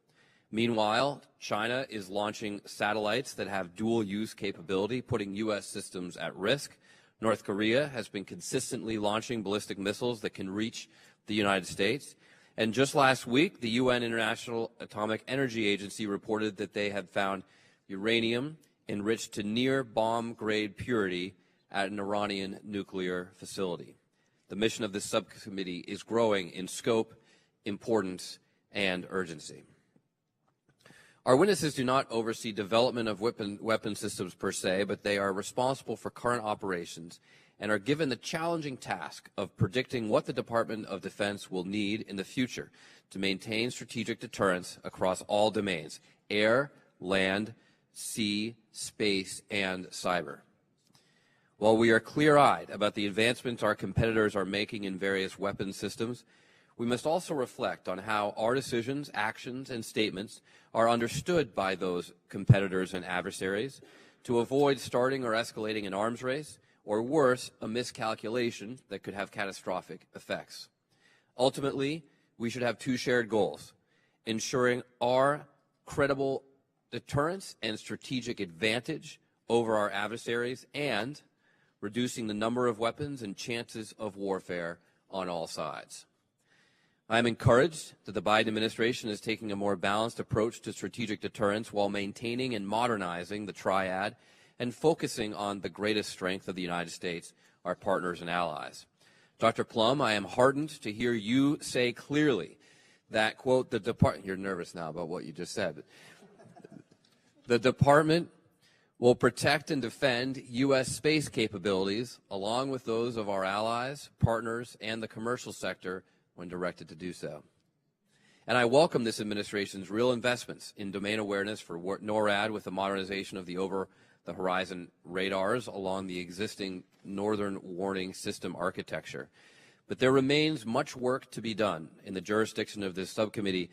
Meanwhile, China is launching satellites that have dual-use capability, putting U.S. systems at risk. North Korea has been consistently launching ballistic missiles that can reach the United States. And just last week, the UN International Atomic Energy Agency reported that they had found uranium enriched to near bomb-grade purity at an Iranian nuclear facility. The mission of this subcommittee is growing in scope, importance, and urgency. Our witnesses do not oversee development of weapon systems per se, but they are responsible for current operations and are given the challenging task of predicting what the Department of Defense will need in the future to maintain strategic deterrence across all domains: air, land, sea, space, and cyber. While we are clear-eyed about the advancements our competitors are making in various weapon systems, we must also reflect on how our decisions, actions, and statements are understood by those competitors and adversaries to avoid starting or escalating an arms race, or worse, a miscalculation that could have catastrophic effects. Ultimately, we should have two shared goals: ensuring our credible deterrence and strategic advantage over our adversaries, and reducing the number of weapons and chances of warfare on all sides. I am encouraged that the Biden administration is taking a more balanced approach to strategic deterrence while maintaining and modernizing the triad and focusing on the greatest strength of the United States, our partners and allies. Dr. Plum, I am heartened to hear you say clearly that, quote, the department, you're nervous now about what you just said, the department will protect and defend U.S. space capabilities along with those of our allies, partners, and the commercial sector when directed to do so. And I welcome this administration's real investments in domain awareness for NORAD with the modernization of the over-the-horizon radars along the existing Northern Warning System architecture. But there remains much work to be done in the jurisdiction of this subcommittee,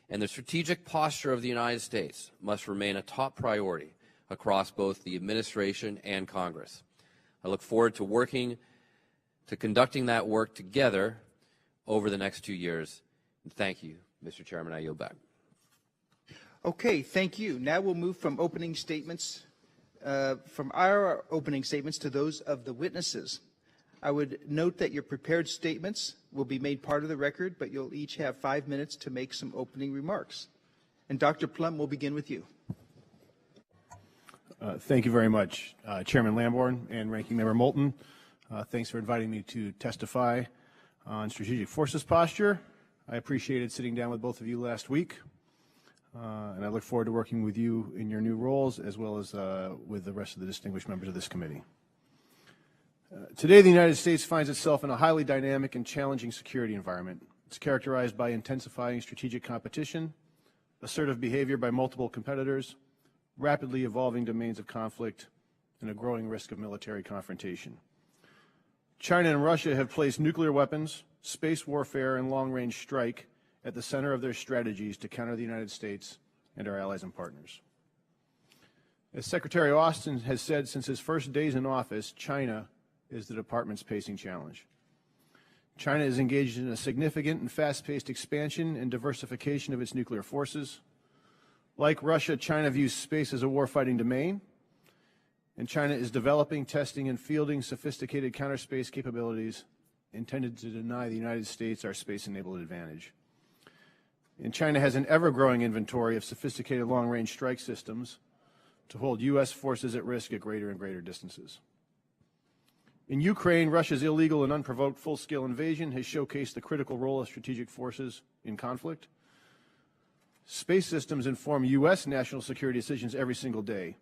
and the strategic posture of the United States must remain a top priority across both the administration and Congress. I look forward to conducting that work together over the next 2 years. And thank you, Mr. Chairman. I yield back. Okay, thank you. Now we'll move from opening statements, from our opening statements to those of the witnesses. I would note that your prepared statements will be made part of the record, but you'll each have 5 minutes to make some opening remarks. And Dr. Plum, we'll begin with you. Thank you very much, Chairman Lamborn and Ranking Member Moulton. Thanks for inviting me to testify on strategic forces posture. I appreciated sitting down with both of you last week, and I look forward to working with you in your new roles as well as with the rest of the distinguished members of this committee. Today, the United States finds itself in a highly dynamic and challenging security environment. It's characterized by intensifying strategic competition, assertive behavior by multiple competitors, rapidly evolving domains of conflict, and a growing risk of military confrontation. China and Russia have placed nuclear weapons, space warfare, and long-range strike at the center of their strategies to counter the United States and our allies and partners. As Secretary Austin has said since his first days in office, China is the department's pacing challenge. China is engaged in a significant and fast-paced expansion and diversification of its nuclear forces. Like Russia, China views space as a warfighting domain, and China is developing, testing, and fielding sophisticated counter-space capabilities intended to deny the United States our space-enabled advantage. And China has an ever-growing inventory of sophisticated long-range strike systems to hold U.S. forces at risk at greater and greater distances. In Ukraine, Russia's illegal and unprovoked full-scale invasion has showcased the critical role of strategic forces in conflict. Space systems inform U.S. national security decisions every single day.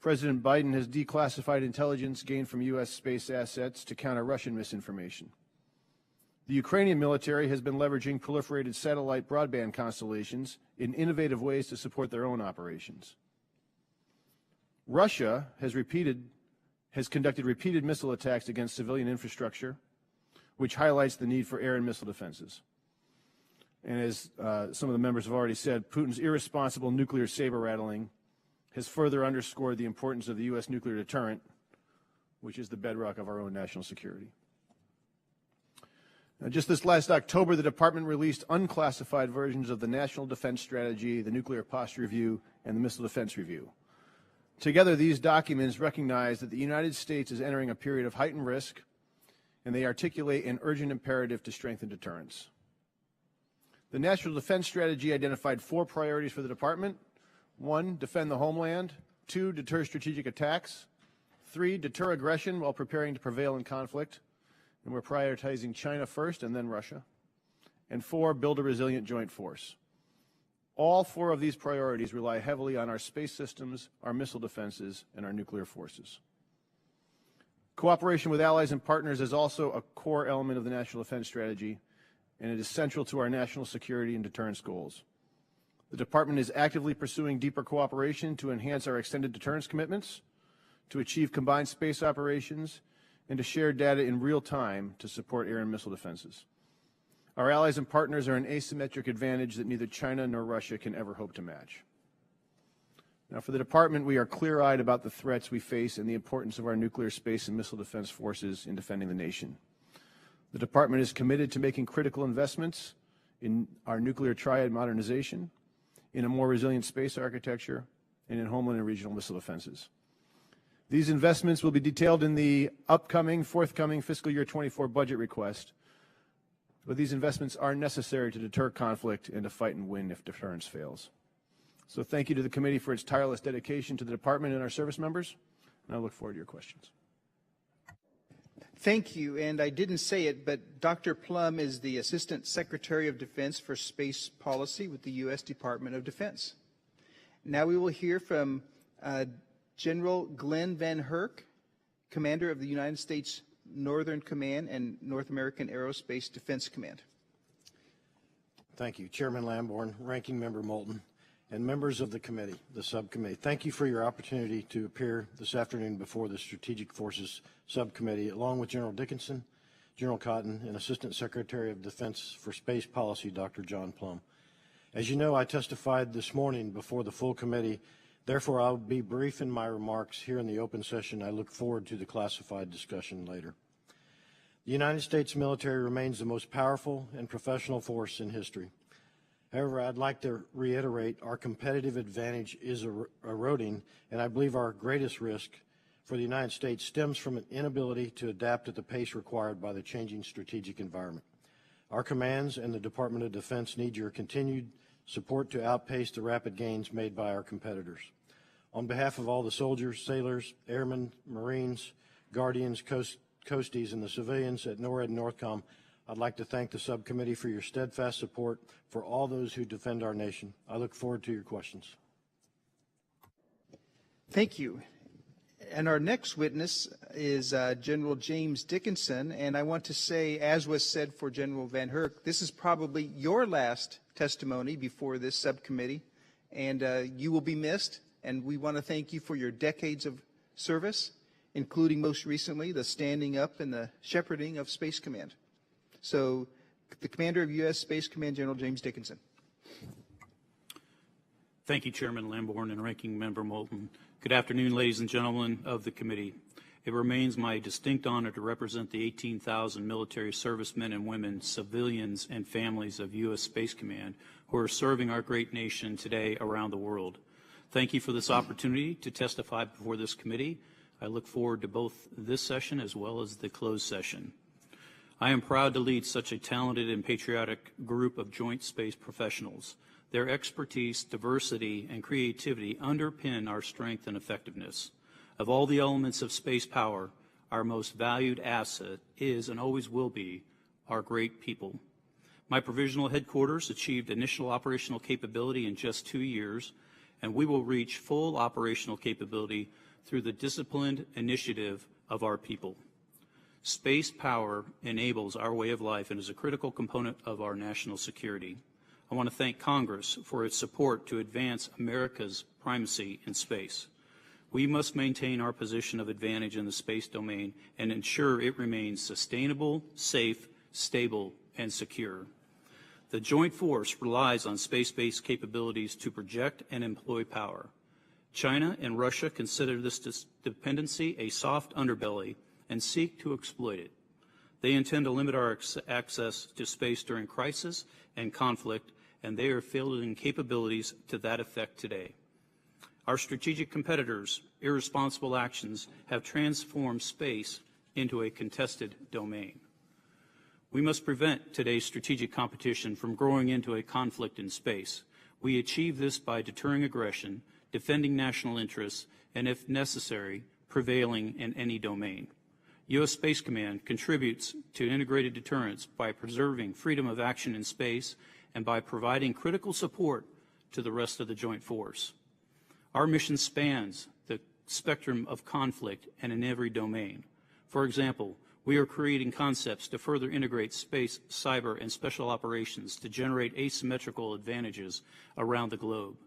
President Biden has declassified intelligence gained from U.S. space assets to counter Russian misinformation. The Ukrainian military has been leveraging proliferated satellite broadband constellations in innovative ways to support their own operations. Russia has conducted repeated missile attacks against civilian infrastructure, which highlights the need for air and missile defenses. And as some of the members have already said, Putin's irresponsible nuclear saber-rattling has further underscored the importance of the U.S. nuclear deterrent, which is the bedrock of our own national security. Now, just this last October, the Department released unclassified versions of the National Defense Strategy, the Nuclear Posture Review, and the Missile Defense Review. Together, these documents recognize that the United States is entering a period of heightened risk, and they articulate an urgent imperative to strengthen deterrence. The National Defense Strategy identified 4 priorities for the Department. 1, defend the homeland. 2, deter strategic attacks. 3, deter aggression while preparing to prevail in conflict. And we're prioritizing China first and then Russia. And 4, build a resilient joint force. All 4 of these priorities rely heavily on our space systems, our missile defenses, and our nuclear forces. Cooperation with allies and partners is also a core element of the National Defense Strategy, and it is central to our national security and deterrence goals. The Department is actively pursuing deeper cooperation to enhance our extended deterrence commitments, to achieve combined space operations, and to share data in real time to support air and missile defenses. Our allies and partners are an asymmetric advantage that neither China nor Russia can ever hope to match. Now, for the Department, we are clear-eyed about the threats we face and the importance of our nuclear, space, and missile defense forces in defending the nation. The Department is committed to making critical investments in our nuclear triad modernization, in a more resilient space architecture, and in homeland and regional missile defenses. These investments will be detailed in the forthcoming fiscal year 24 budget request, but these investments are necessary to deter conflict and to fight and win if deterrence fails. So thank you to the committee for its tireless dedication to the Department and our service members, and I look forward to your questions. Thank you, and I didn't say it, but Dr. Plum is the Assistant Secretary of Defense for Space Policy with the U.S. Department of Defense. Now we will hear from General Glenn Van Herk, Commander of the United States Northern Command and North American Aerospace Defense Command. Thank you, Chairman Lamborn, Ranking Member Moulton, and members of the committee, the subcommittee. Thank you for your opportunity to appear this afternoon before the Strategic Forces Subcommittee, along with General Dickinson, General Cotton, and Assistant Secretary of Defense for Space Policy, Dr. John Plum. As you know, I testified this morning before the full committee. Therefore, I'll be brief in my remarks here in the open session. I look forward to the classified discussion later. The United States military remains the most powerful and professional force in history. However, I'd like to reiterate our competitive advantage is eroding, and I believe our greatest risk for the United States stems from an inability to adapt at the pace required by the changing strategic environment. Our commands and the Department of Defense need your continued support to outpace the rapid gains made by our competitors. On behalf of all the soldiers, sailors, airmen, Marines, Guardians, Coasties, and the civilians at NORAD and NORTHCOM, I'd like to thank the subcommittee for your steadfast support for all those who defend our nation. I look forward to your questions. Thank you. And our next witness is General James Dickinson, and I want to say, as was said for General Van Herk, this is probably your last testimony before this subcommittee, and you will be missed, and we want to thank you for your decades of service, including most recently the standing up and the shepherding of Space Command. So, the Commander of U.S. Space Command, General James Dickinson. Thank you, Chairman Lamborn and Ranking Member Moulton. Good afternoon, ladies and gentlemen of the committee. It remains my distinct honor to represent the 18,000 military servicemen and women, civilians, and families of U.S. Space Command who are serving our great nation today around the world. Thank you for this opportunity to testify before this committee. I look forward to both this session as well as the closed session. I am proud to lead such a talented and patriotic group of joint space professionals. Their expertise, diversity, and creativity underpin our strength and effectiveness. Of all the elements of space power, our most valued asset is and always will be our great people. My provisional headquarters achieved initial operational capability in just 2 years, and we will reach full operational capability through the disciplined initiative of our people. Space power enables our way of life and is a critical component of our national security. I want to thank Congress for its support to advance America's primacy in space. We must maintain our position of advantage in the space domain and ensure it remains sustainable, safe, stable, and secure. The Joint Force relies on space-based capabilities to project and employ power. China and Russia consider this dependency a soft underbelly and seek to exploit it. They intend to limit our access to space during crisis and conflict, and they are fielding capabilities to that effect today. Our strategic competitors' irresponsible actions have transformed space into a contested domain. We must prevent today's strategic competition from growing into a conflict in space. We achieve this by deterring aggression, defending national interests, and if necessary, prevailing in any domain. U.S. Space Command contributes to integrated deterrence by preserving freedom of action in space and by providing critical support to the rest of the Joint Force. Our mission spans the spectrum of conflict and in every domain. For example, we are creating concepts to further integrate space, cyber, and special operations to generate asymmetrical advantages around the globe.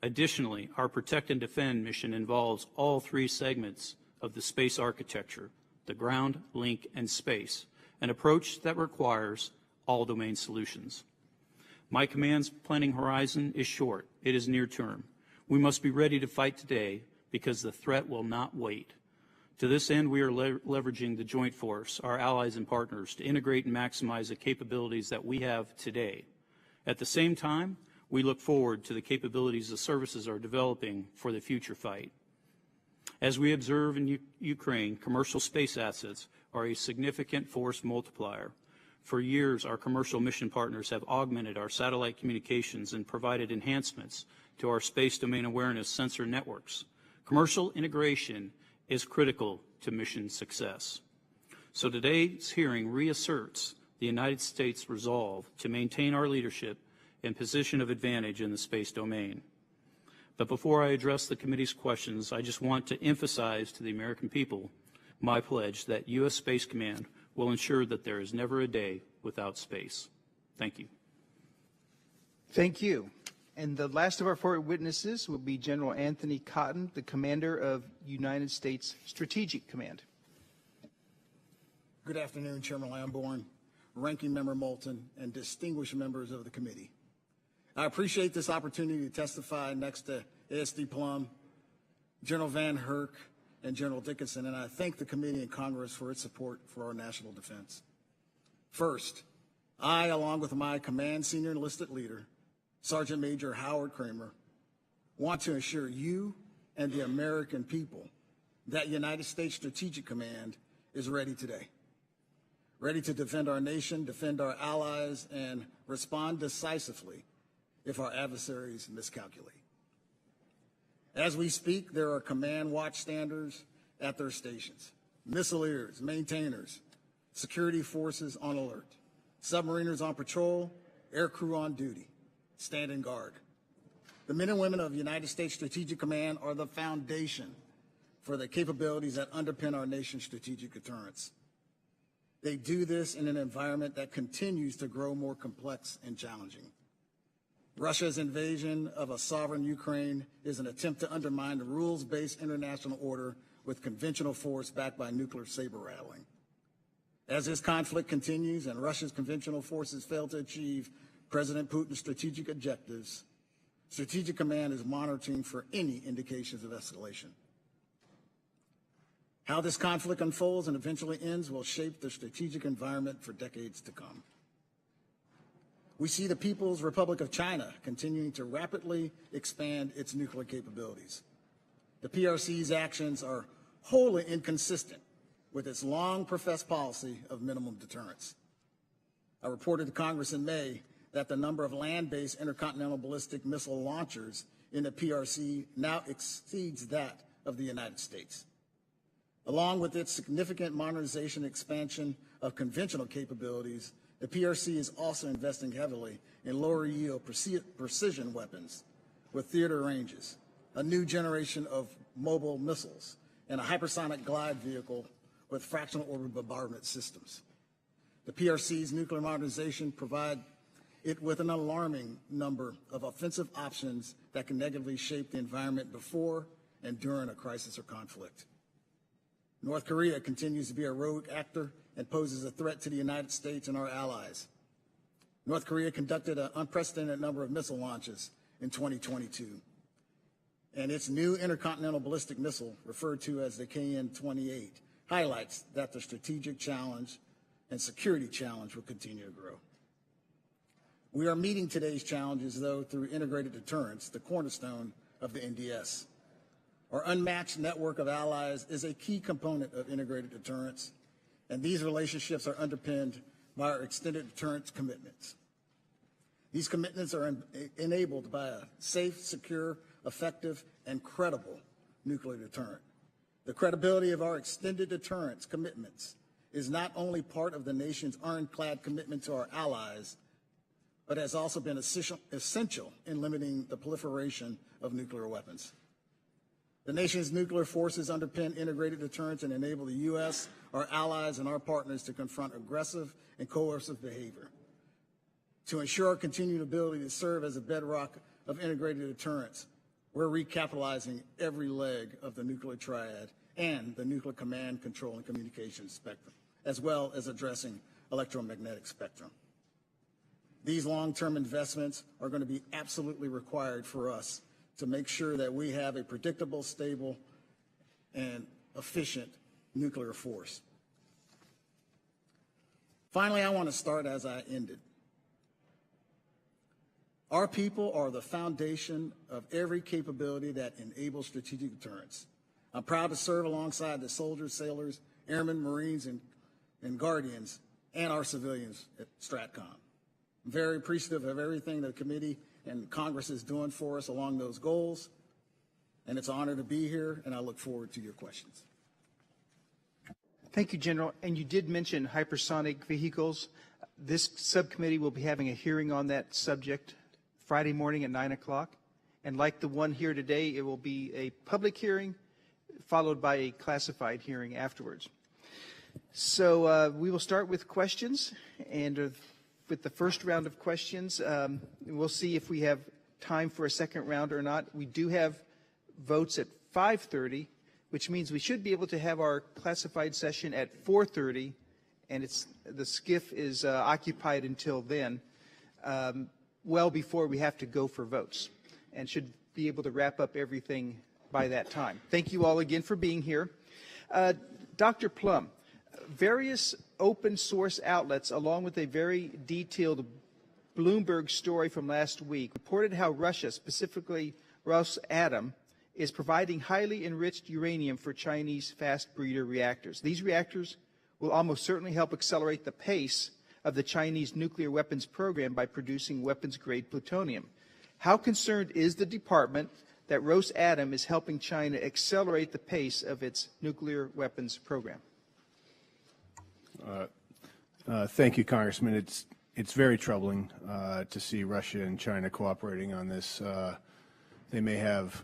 Additionally, our Protect and Defend mission involves all three segments of the space architecture: the ground, link, and space, an approach that requires all domain solutions. My command's planning horizon is short. It is near term. We must be ready to fight today because the threat will not wait. To this end, we are leveraging the Joint Force, our allies and partners, to integrate and maximize the capabilities that we have today. At the same time, we look forward to the capabilities the services are developing for the future fight. As we observe in Ukraine, commercial space assets are a significant force multiplier. For years, our commercial mission partners have augmented our satellite communications and provided enhancements to our space domain awareness sensor networks. Commercial integration is critical to mission success. So today's hearing reasserts the United States' resolve to maintain our leadership and position of advantage in the space domain. But before I address the committee's questions, I just want to emphasize to the American people my pledge that U.S. Space Command will ensure that there is never a day without space. Thank you. Thank you. And the last of our four witnesses will be General Anthony Cotton, the Commander of United States Strategic Command. Good afternoon, Chairman Lamborn, Ranking Member Moulton, and distinguished members of the committee. I appreciate this opportunity to testify next to ASD Plum, General Van Herk, and General Dickinson, and I thank the committee and Congress for its support for our national defense. First, I, along with my command senior enlisted leader, Sergeant Major Howard Kramer, want to assure you and the American people that United States Strategic Command is ready today, ready to defend our nation, defend our allies, and respond decisively if our adversaries miscalculate. As we speak, there are command watchstanders at their stations, missileers, maintainers, security forces on alert, submariners on patrol, air crew on duty, standing guard. The men and women of United States Strategic Command are the foundation for the capabilities that underpin our nation's strategic deterrence. They do this in an environment that continues to grow more complex and challenging. Russia's invasion of a sovereign Ukraine is an attempt to undermine the rules-based international order with conventional force backed by nuclear saber-rattling. As this conflict continues and Russia's conventional forces fail to achieve President Putin's strategic objectives, Strategic Command is monitoring for any indications of escalation. How this conflict unfolds and eventually ends will shape the strategic environment for decades to come. We see the People's Republic of China continuing to rapidly expand its nuclear capabilities. The PRC's actions are wholly inconsistent with its long-professed policy of minimum deterrence. I reported to Congress in May that the number of land-based intercontinental ballistic missile launchers in the PRC now exceeds that of the United States. Along with its significant modernization and expansion of conventional capabilities, the PRC is also investing heavily in lower-yield precision weapons with theater ranges, a new generation of mobile missiles, and a hypersonic glide vehicle with fractional orbit bombardment systems. The PRC's nuclear modernization provides it with an alarming number of offensive options that can negatively shape the environment before and during a crisis or conflict. North Korea continues to be a rogue actor and poses a threat to the United States and our allies. North Korea conducted an unprecedented number of missile launches in 2022, and its new intercontinental ballistic missile, referred to as the KN-28, highlights that the strategic challenge and security challenge will continue to grow. We are meeting today's challenges, though, through integrated deterrence, the cornerstone of the NDS. Our unmatched network of allies is a key component of integrated deterrence, and these relationships are underpinned by our extended deterrence commitments. These commitments are enabled by a safe, secure, effective, and credible nuclear deterrent. The credibility of our extended deterrence commitments is not only part of the nation's ironclad commitment to our allies, but has also been essential in limiting the proliferation of nuclear weapons. The nation's nuclear forces underpin integrated deterrence and enable the U.S., our allies, and our partners to confront aggressive and coercive behavior. To ensure our continued ability to serve as a bedrock of integrated deterrence, we're recapitalizing every leg of the nuclear triad and the nuclear command, control, and communications spectrum, as well as addressing electromagnetic spectrum. These long-term investments are going to be absolutely required for us to make sure that we have a predictable, stable, and efficient nuclear force. Finally, I want to start as I ended. Our people are the foundation of every capability that enables strategic deterrence. I'm proud to serve alongside the soldiers, sailors, airmen, Marines, and Guardians, and our civilians at STRATCOM. I'm very appreciative of everything the committee and Congress is doing for us along those goals, and it's an honor to be here, and I look forward to your questions. Thank you, General. And you did mention hypersonic vehicles. This subcommittee will be having a hearing on that subject Friday morning at 9 o'clock. And like the one here today, it will be a public hearing followed by a classified hearing afterwards. So we will start with questions, and with the first round of questions, we'll see if we have time for a second round or not. We do have votes at 5:30, which means we should be able to have our classified session at 4:30, and the SCIF is occupied until then, well before we have to go for votes, and should be able to wrap up everything by that time. Thank you all again for being here. Dr. Plum, various open source outlets, along with a very detailed Bloomberg story from last week, reported how Russia, specifically Rosatom, is providing highly enriched uranium for Chinese fast breeder reactors. These reactors will almost certainly help accelerate the pace of the Chinese nuclear weapons program by producing weapons-grade plutonium. How concerned is the department that Rosatom is helping China accelerate the pace of its nuclear weapons program? Thank you, Congressman. It's very troubling to see Russia and China cooperating on this. They may have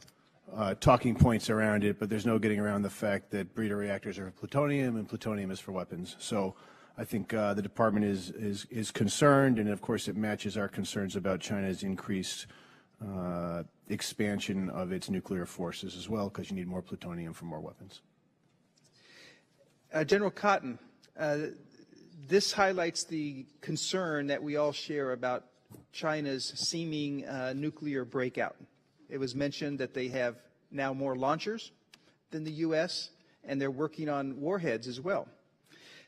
talking points around it, but there's no getting around the fact that breeder reactors are for plutonium and plutonium is for weapons. So I think the department is concerned, and of course it matches our concerns about China's increased expansion of its nuclear forces as well, because you need more plutonium for more weapons. General Cotton, this highlights the concern that we all share about China's seeming nuclear breakout. It was mentioned that they have now more launchers than the U.S., and they're working on warheads as well.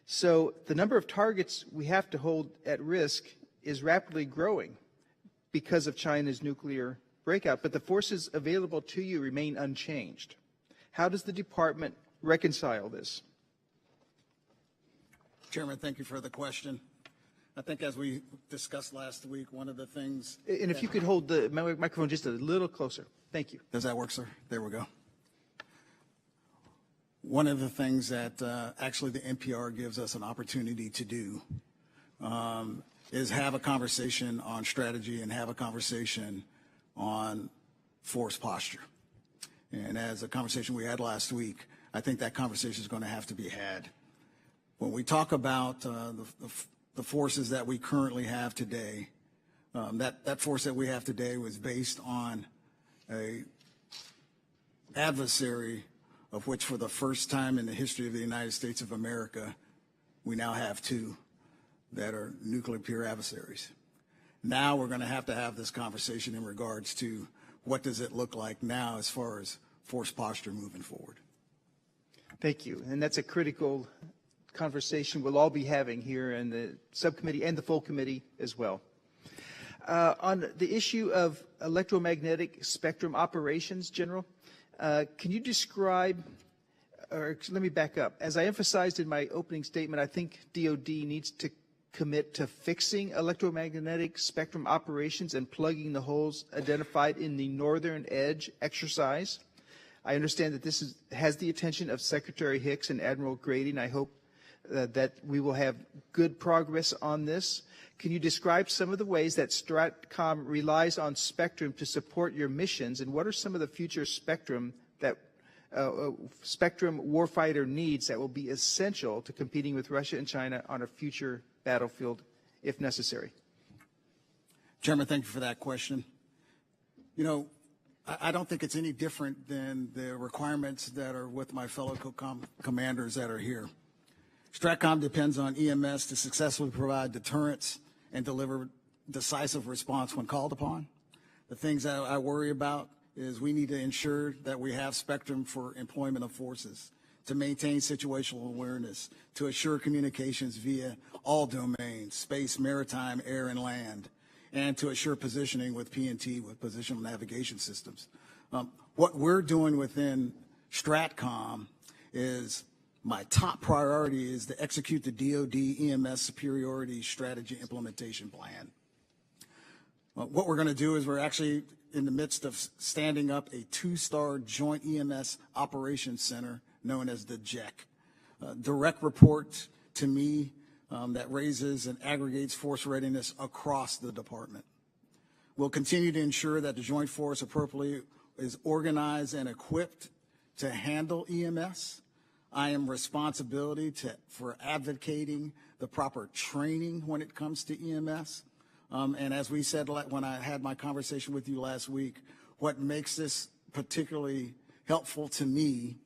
So the number of targets we have to hold at risk is rapidly growing because of China's nuclear breakout, but the forces available to you remain unchanged. How does the department reconcile this? Chairman, thank you for the question. I think as we discussed last week, one of the things... And if you could hold the microphone just a little closer. Thank you. Does that work, sir? There we go. One of the things that actually the NPR gives us an opportunity to do is have a conversation on strategy and have a conversation on force posture. And as a conversation we had last week, I think that conversation is going to have to be had. When we talk about the forces that we currently have today, that force that we have today was based on a adversary of which for the first time in the history of the United States of America, we now have two that are nuclear peer adversaries. Now we're going to have this conversation in regards to what does it look like now as far as force posture moving forward. Thank you. And that's a critical conversation we'll all be having here in the subcommittee and the full committee as well. On the issue of electromagnetic spectrum operations, General, can you describe, or let me back up. As I emphasized in my opening statement, I think DOD needs to commit to fixing electromagnetic spectrum operations and plugging the holes identified in the Northern Edge exercise. I understand that this has the attention of Secretary Hicks and Admiral Grady, and I hope that we will have good progress on this. Can you describe some of the ways that STRATCOM relies on spectrum to support your missions, and what are some of the future spectrum that spectrum warfighter needs that will be essential to competing with Russia and China on a future battlefield if necessary? Chairman, thank you for that question. You know, I don't think it's any different than the requirements that are with my fellow commanders that are here. STRATCOM depends on EMS to successfully provide deterrence and deliver decisive response when called upon. The things that I worry about is we need to ensure that we have spectrum for employment of forces, to maintain situational awareness, to assure communications via all domains, space, maritime, air, and land, and to assure positioning with PNT, with positional navigation systems. What we're doing within STRATCOM is my top priority is to execute the DoD EMS superiority strategy implementation plan. What we're going to do is we're actually in the midst of standing up a 2-star joint EMS operations center known as the JEC. Direct report to me that raises and aggregates force readiness across the department. We'll continue to ensure that the joint force appropriately is organized and equipped to handle EMS. I am responsible for advocating the proper training when it comes to EMS. And as we said when I had my conversation with you last week, what makes this particularly helpful to me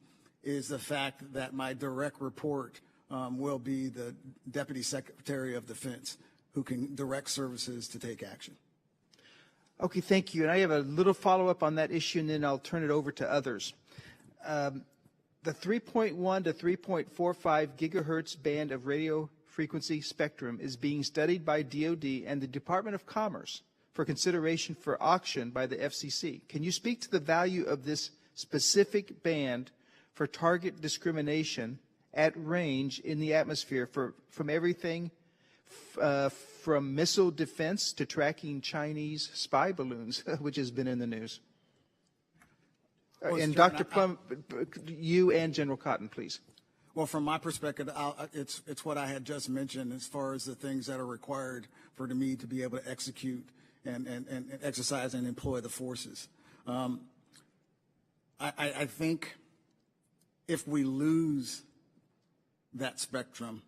is the fact that my direct report will be the Deputy Secretary of Defense, who can direct services to take action. Okay, thank you. And I have a little follow-up on that issue, and then I'll turn it over to others. The 3.1 to 3.45 gigahertz band of radio frequency spectrum is being studied by DoD and the Department of Commerce for consideration for auction by the FCC. Can you speak to the value of this specific band for target discrimination at range in the atmosphere from everything from missile defense to tracking Chinese spy balloons, which has been in the news. And Dr. Plum, you and General Cotton, please. Well, from my perspective, it's what I had just mentioned as far as the things that are required for me to be able to execute and exercise and employ the forces. I think if we lose that spectrum,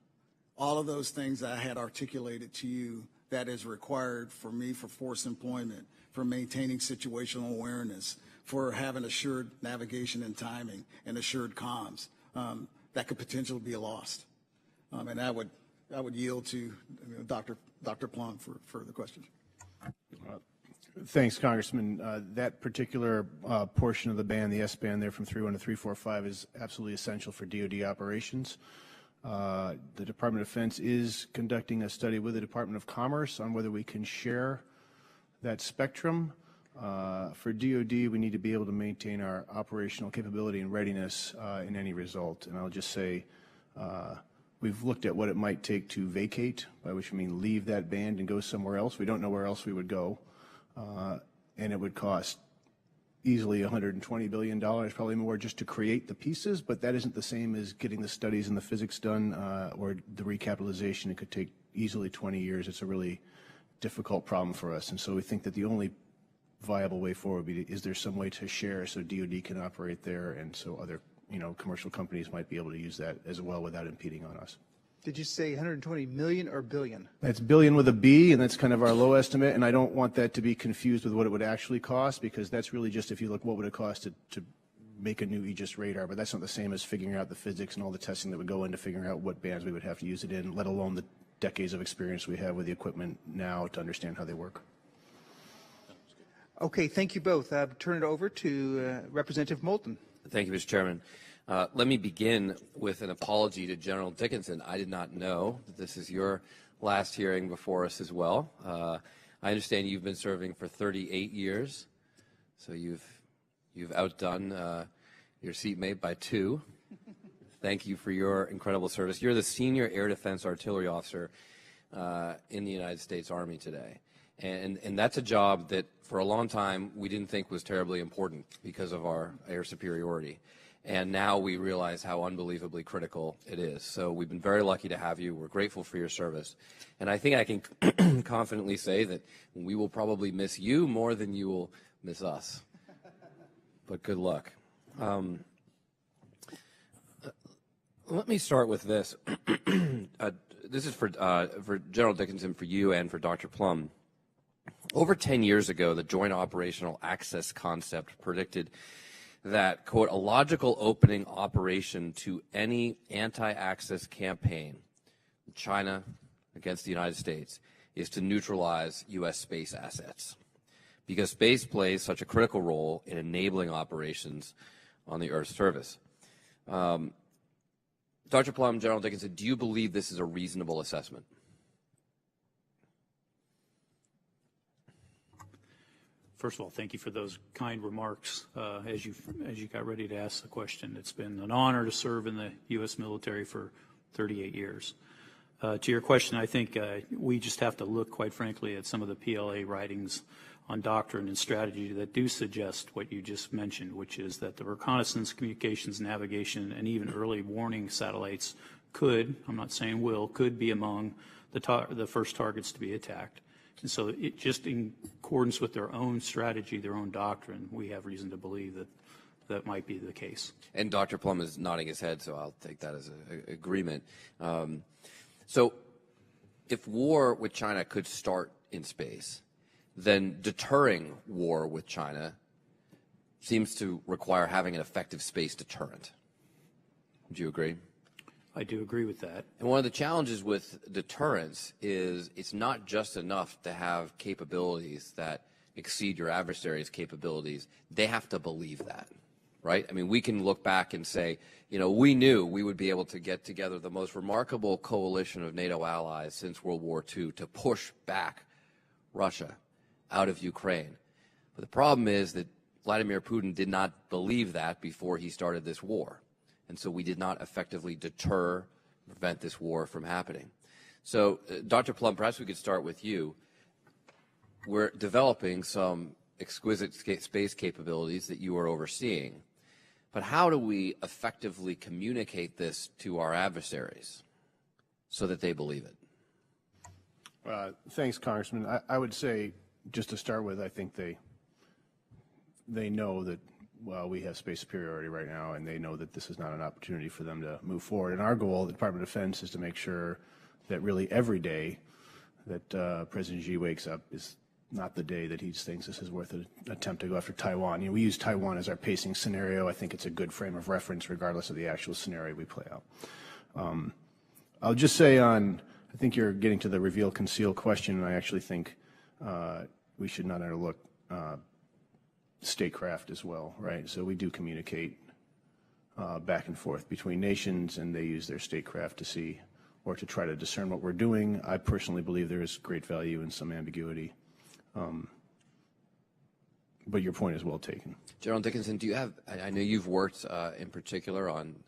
all of those things that I had articulated to you that is required for me for force employment, for maintaining situational awareness, for having assured navigation and timing and assured comms, that could potentially be lost. And I would yield to Dr. Plum for further questions. Thanks, Congressman. That particular portion of the band, the S-band there from 3.1 to 3.45 is absolutely essential for DoD operations. The Department of Defense is conducting a study with the Department of Commerce on whether we can share that spectrum. For DoD, we need to be able to maintain our operational capability and readiness in any result. And I'll just say we've looked at what it might take to vacate, by which I mean leave that band and go somewhere else. We don't know where else we would go. And it would cost easily $120 billion, probably more, just to create the pieces, but that isn't the same as getting the studies and the physics done or the recapitalization. It could take easily 20 years. It's a really difficult problem for us. And so we think that the only viable way forward would be, is there some way to share so DoD can operate there and so other commercial companies might be able to use that as well without impeding on us. Did you say 120 million or billion? That's billion with a B, and that's kind of our low estimate, and I don't want that to be confused with what it would actually cost, because that's really just if you look what would it cost to make a new Aegis radar, but that's not the same as figuring out the physics and all the testing that would go into figuring out what bands we would have to use it in, let alone the decades of experience we have with the equipment now to understand how they work. Okay, thank you both. I'll turn it over to Representative Moulton. Thank you, Mr. Chairman. Let me begin with an apology to General Dickinson. I did not know that this is your last hearing before us as well. I understand you've been serving for 38 years, so you've outdone your seatmate by 2. Thank you for your incredible service. You're the senior air defense artillery officer in the United States Army today. And that's a job that for a long time we didn't think was terribly important because of our air superiority. And now we realize how unbelievably critical it is. So we've been very lucky to have you. We're grateful for your service. And I think I can confidently say that we will probably miss you more than you will miss us. But good luck. Let me start with this. This is for General Dickinson, for you, and for Dr. Plum. Over 10 years ago, the Joint Operational Access concept predicted that, quote, a logical opening operation to any anti-access campaign, China against the United States, is to neutralize U.S. space assets, because space plays such a critical role in enabling operations on the Earth's surface. Dr. Plum, General Dickinson, do you believe this is a reasonable assessment? First of all, thank you for those kind remarks as you got ready to ask the question. It's been an honor to serve in the U.S. military for 38 years. To your question, I think we just have to look, quite frankly, at some of the PLA writings on doctrine and strategy that do suggest what you just mentioned, which is that the reconnaissance, communications, navigation, and even early warning satellites could, I'm not saying will, could be among the first targets to be attacked. And so it just in accordance with their own strategy, their own doctrine, we have reason to believe that that might be the case. And Dr. Plum is nodding his head, so I'll take that as an agreement. So if war with China could start in space, then deterring war with China seems to require having an effective space deterrent. Do you agree? I do agree with that. And one of the challenges with deterrence is it's not just enough to have capabilities that exceed your adversary's capabilities. They have to believe that, right? I mean, we can look back and say, you know, we knew we would be able to get together the most remarkable coalition of NATO allies since World War II to push back Russia out of Ukraine. But the problem is that Vladimir Putin did not believe that before he started this war. And so we did not effectively prevent this war from happening. So, Dr. Plum, perhaps we could start with you. We're developing some exquisite space capabilities that you are overseeing. But how do we effectively communicate this to our adversaries so that they believe it? Thanks, Congressman. I would say, just to start with, I think they know that, well, we have space superiority right now, and they know that this is not an opportunity for them to move forward. And our goal, the Department of Defense, is to make sure that really every day that President Xi wakes up is not the day that he thinks this is worth an attempt to go after Taiwan. You know, we use Taiwan as our pacing scenario. I think it's a good frame of reference regardless of the actual scenario we play out. I'll just say I think you're getting to the reveal conceal question, and I actually think we should not overlook statecraft as well, right? So we do communicate back and forth between nations, and they use their statecraft to see or to try to discern what we're doing. I personally believe there is great value in some ambiguity. But your point is well taken. General Dickinson, do you have, I know you've worked in particular on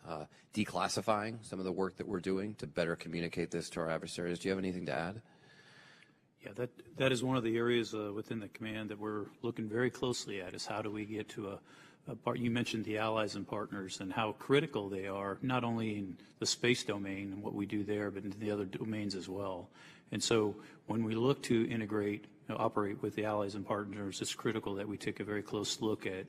declassifying some of the work that we're doing to better communicate this to our adversaries. Do you have anything to add? Yeah, that is one of the areas within the command that we're looking very closely at, is how do we get to a part. You mentioned the allies and partners and how critical they are, not only in the space domain and what we do there, but in the other domains as well. And so when we look to integrate, operate with the allies and partners, it's critical that we take a very close look at,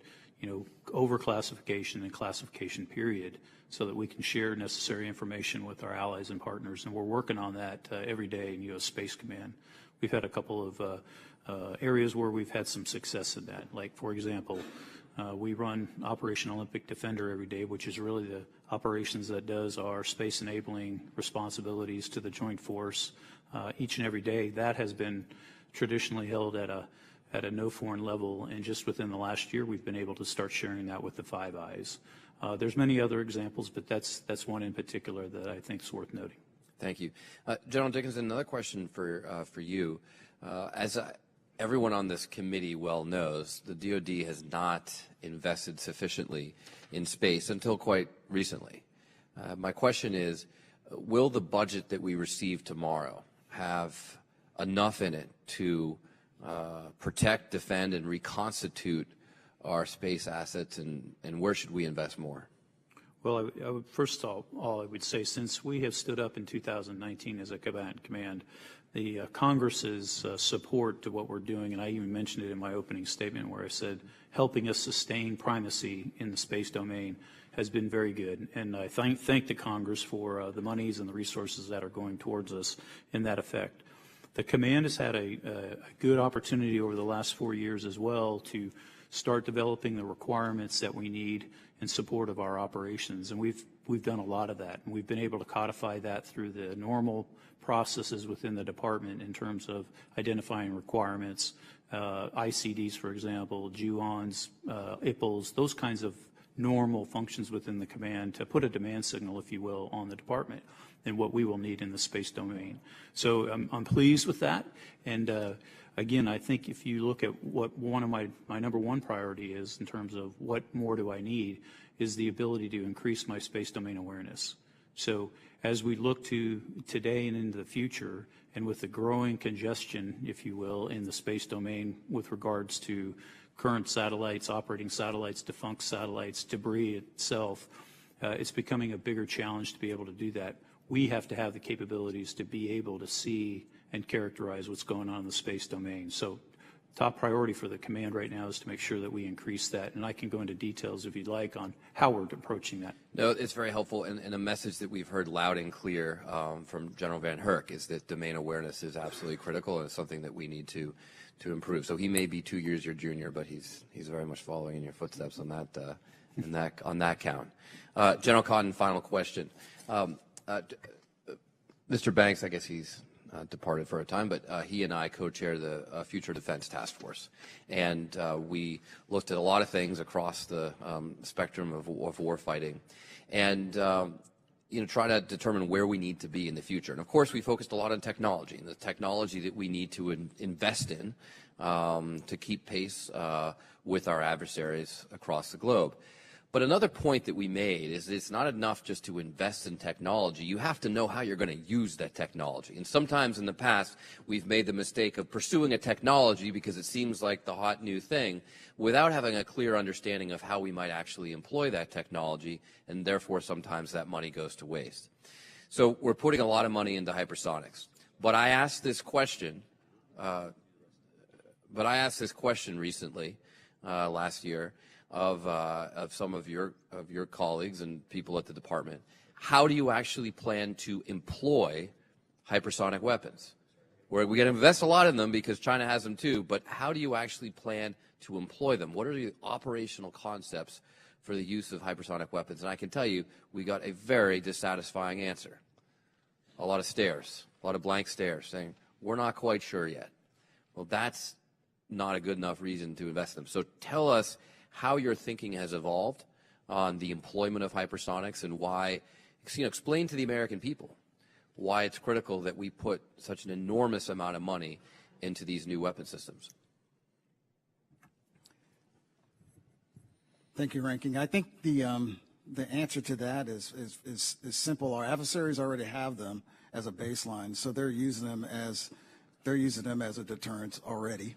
overclassification and classification period, so that we can share necessary information with our allies and partners. And we're working on that every day in U.S. Space Command. We've had a couple of areas where we've had some success in that. Like, for example, we run Operation Olympic Defender every day, which is really the operations that does our space enabling responsibilities to the Joint Force each and every day. That has been traditionally held at a no foreign level, and just within the last year, we've been able to start sharing that with the Five Eyes. There's many other examples, but that's one in particular that I think is worth noting. Thank you. General Dickinson, another question for you. As everyone on this committee well knows, the DoD has not invested sufficiently in space until quite recently. My question is, will the budget that we receive tomorrow have enough in it to protect, defend, and reconstitute our space assets, and where should we invest more? Well, first of all, I would say, since we have stood up in 2019 as a command, the Congress's support to what we're doing, and I even mentioned it in my opening statement where I said helping us sustain primacy in the space domain has been very good. And I thank the Congress for the monies and the resources that are going towards us in that effect. The command has had a good opportunity over the last 4 years as well to start developing the requirements that we need in support of our operations, and we've done a lot of that, and we've been able to codify that through the normal processes within the department in terms of identifying requirements, ICDs, for example, GUONs, IPLs, those kinds of normal functions within the command to put a demand signal, if you will, on the department and what we will need in the space domain. So I'm pleased with that, and again, I think if you look at what one of my number one priority is in terms of what more do I need, is the ability to increase my space domain awareness. So as we look to today and into the future, and with the growing congestion, if you will, in the space domain with regards to current satellites, operating satellites, defunct satellites, debris itself, it's becoming a bigger challenge to be able to do that. We have to have the capabilities to be able to see and characterize what's going on in the space domain. So top priority for the command right now is to make sure that we increase that, and I can go into details if you'd like on how we're approaching that. No, it's very helpful, and a message that we've heard loud and clear from General Van Herk is that domain awareness is absolutely critical, and it's something that we need to improve. So he may be 2 years your junior, but he's very much following in your footsteps on that count. General Cotton, final question. Mr. Banks, I guess he's departed for a time, but he and I co-chair the Future Defense Task Force, and we looked at a lot of things across the spectrum of war fighting, and try to determine where we need to be in the future. And of course, we focused a lot on technology, and the technology that we need to invest in to keep pace with our adversaries across the globe. But another point that we made is it's not enough just to invest in technology. You have to know how you're going to use that technology. And sometimes in the past, we've made the mistake of pursuing a technology because it seems like the hot new thing without having a clear understanding of how we might actually employ that technology, and therefore sometimes that money goes to waste. So we're putting a lot of money into hypersonics. But I asked this question recently, last year, of some of your colleagues and people at the department. How do you actually plan to employ hypersonic weapons? Where we can invest a lot in them because China has them too, but how do you actually plan to employ them? What are the operational concepts for the use of hypersonic weapons? And I can tell you, we got a very dissatisfying answer. A lot of stares, a lot of blank stares saying, we're not quite sure yet. Well, that's not a good enough reason to invest in them. So tell us how your thinking has evolved on the employment of hypersonics and why, explain to the American people why it's critical that we put such an enormous amount of money into these new weapon systems. Thank you, Ranking. I think the answer to that is simple. Our adversaries already have them as a baseline, so they're using them as a deterrent already.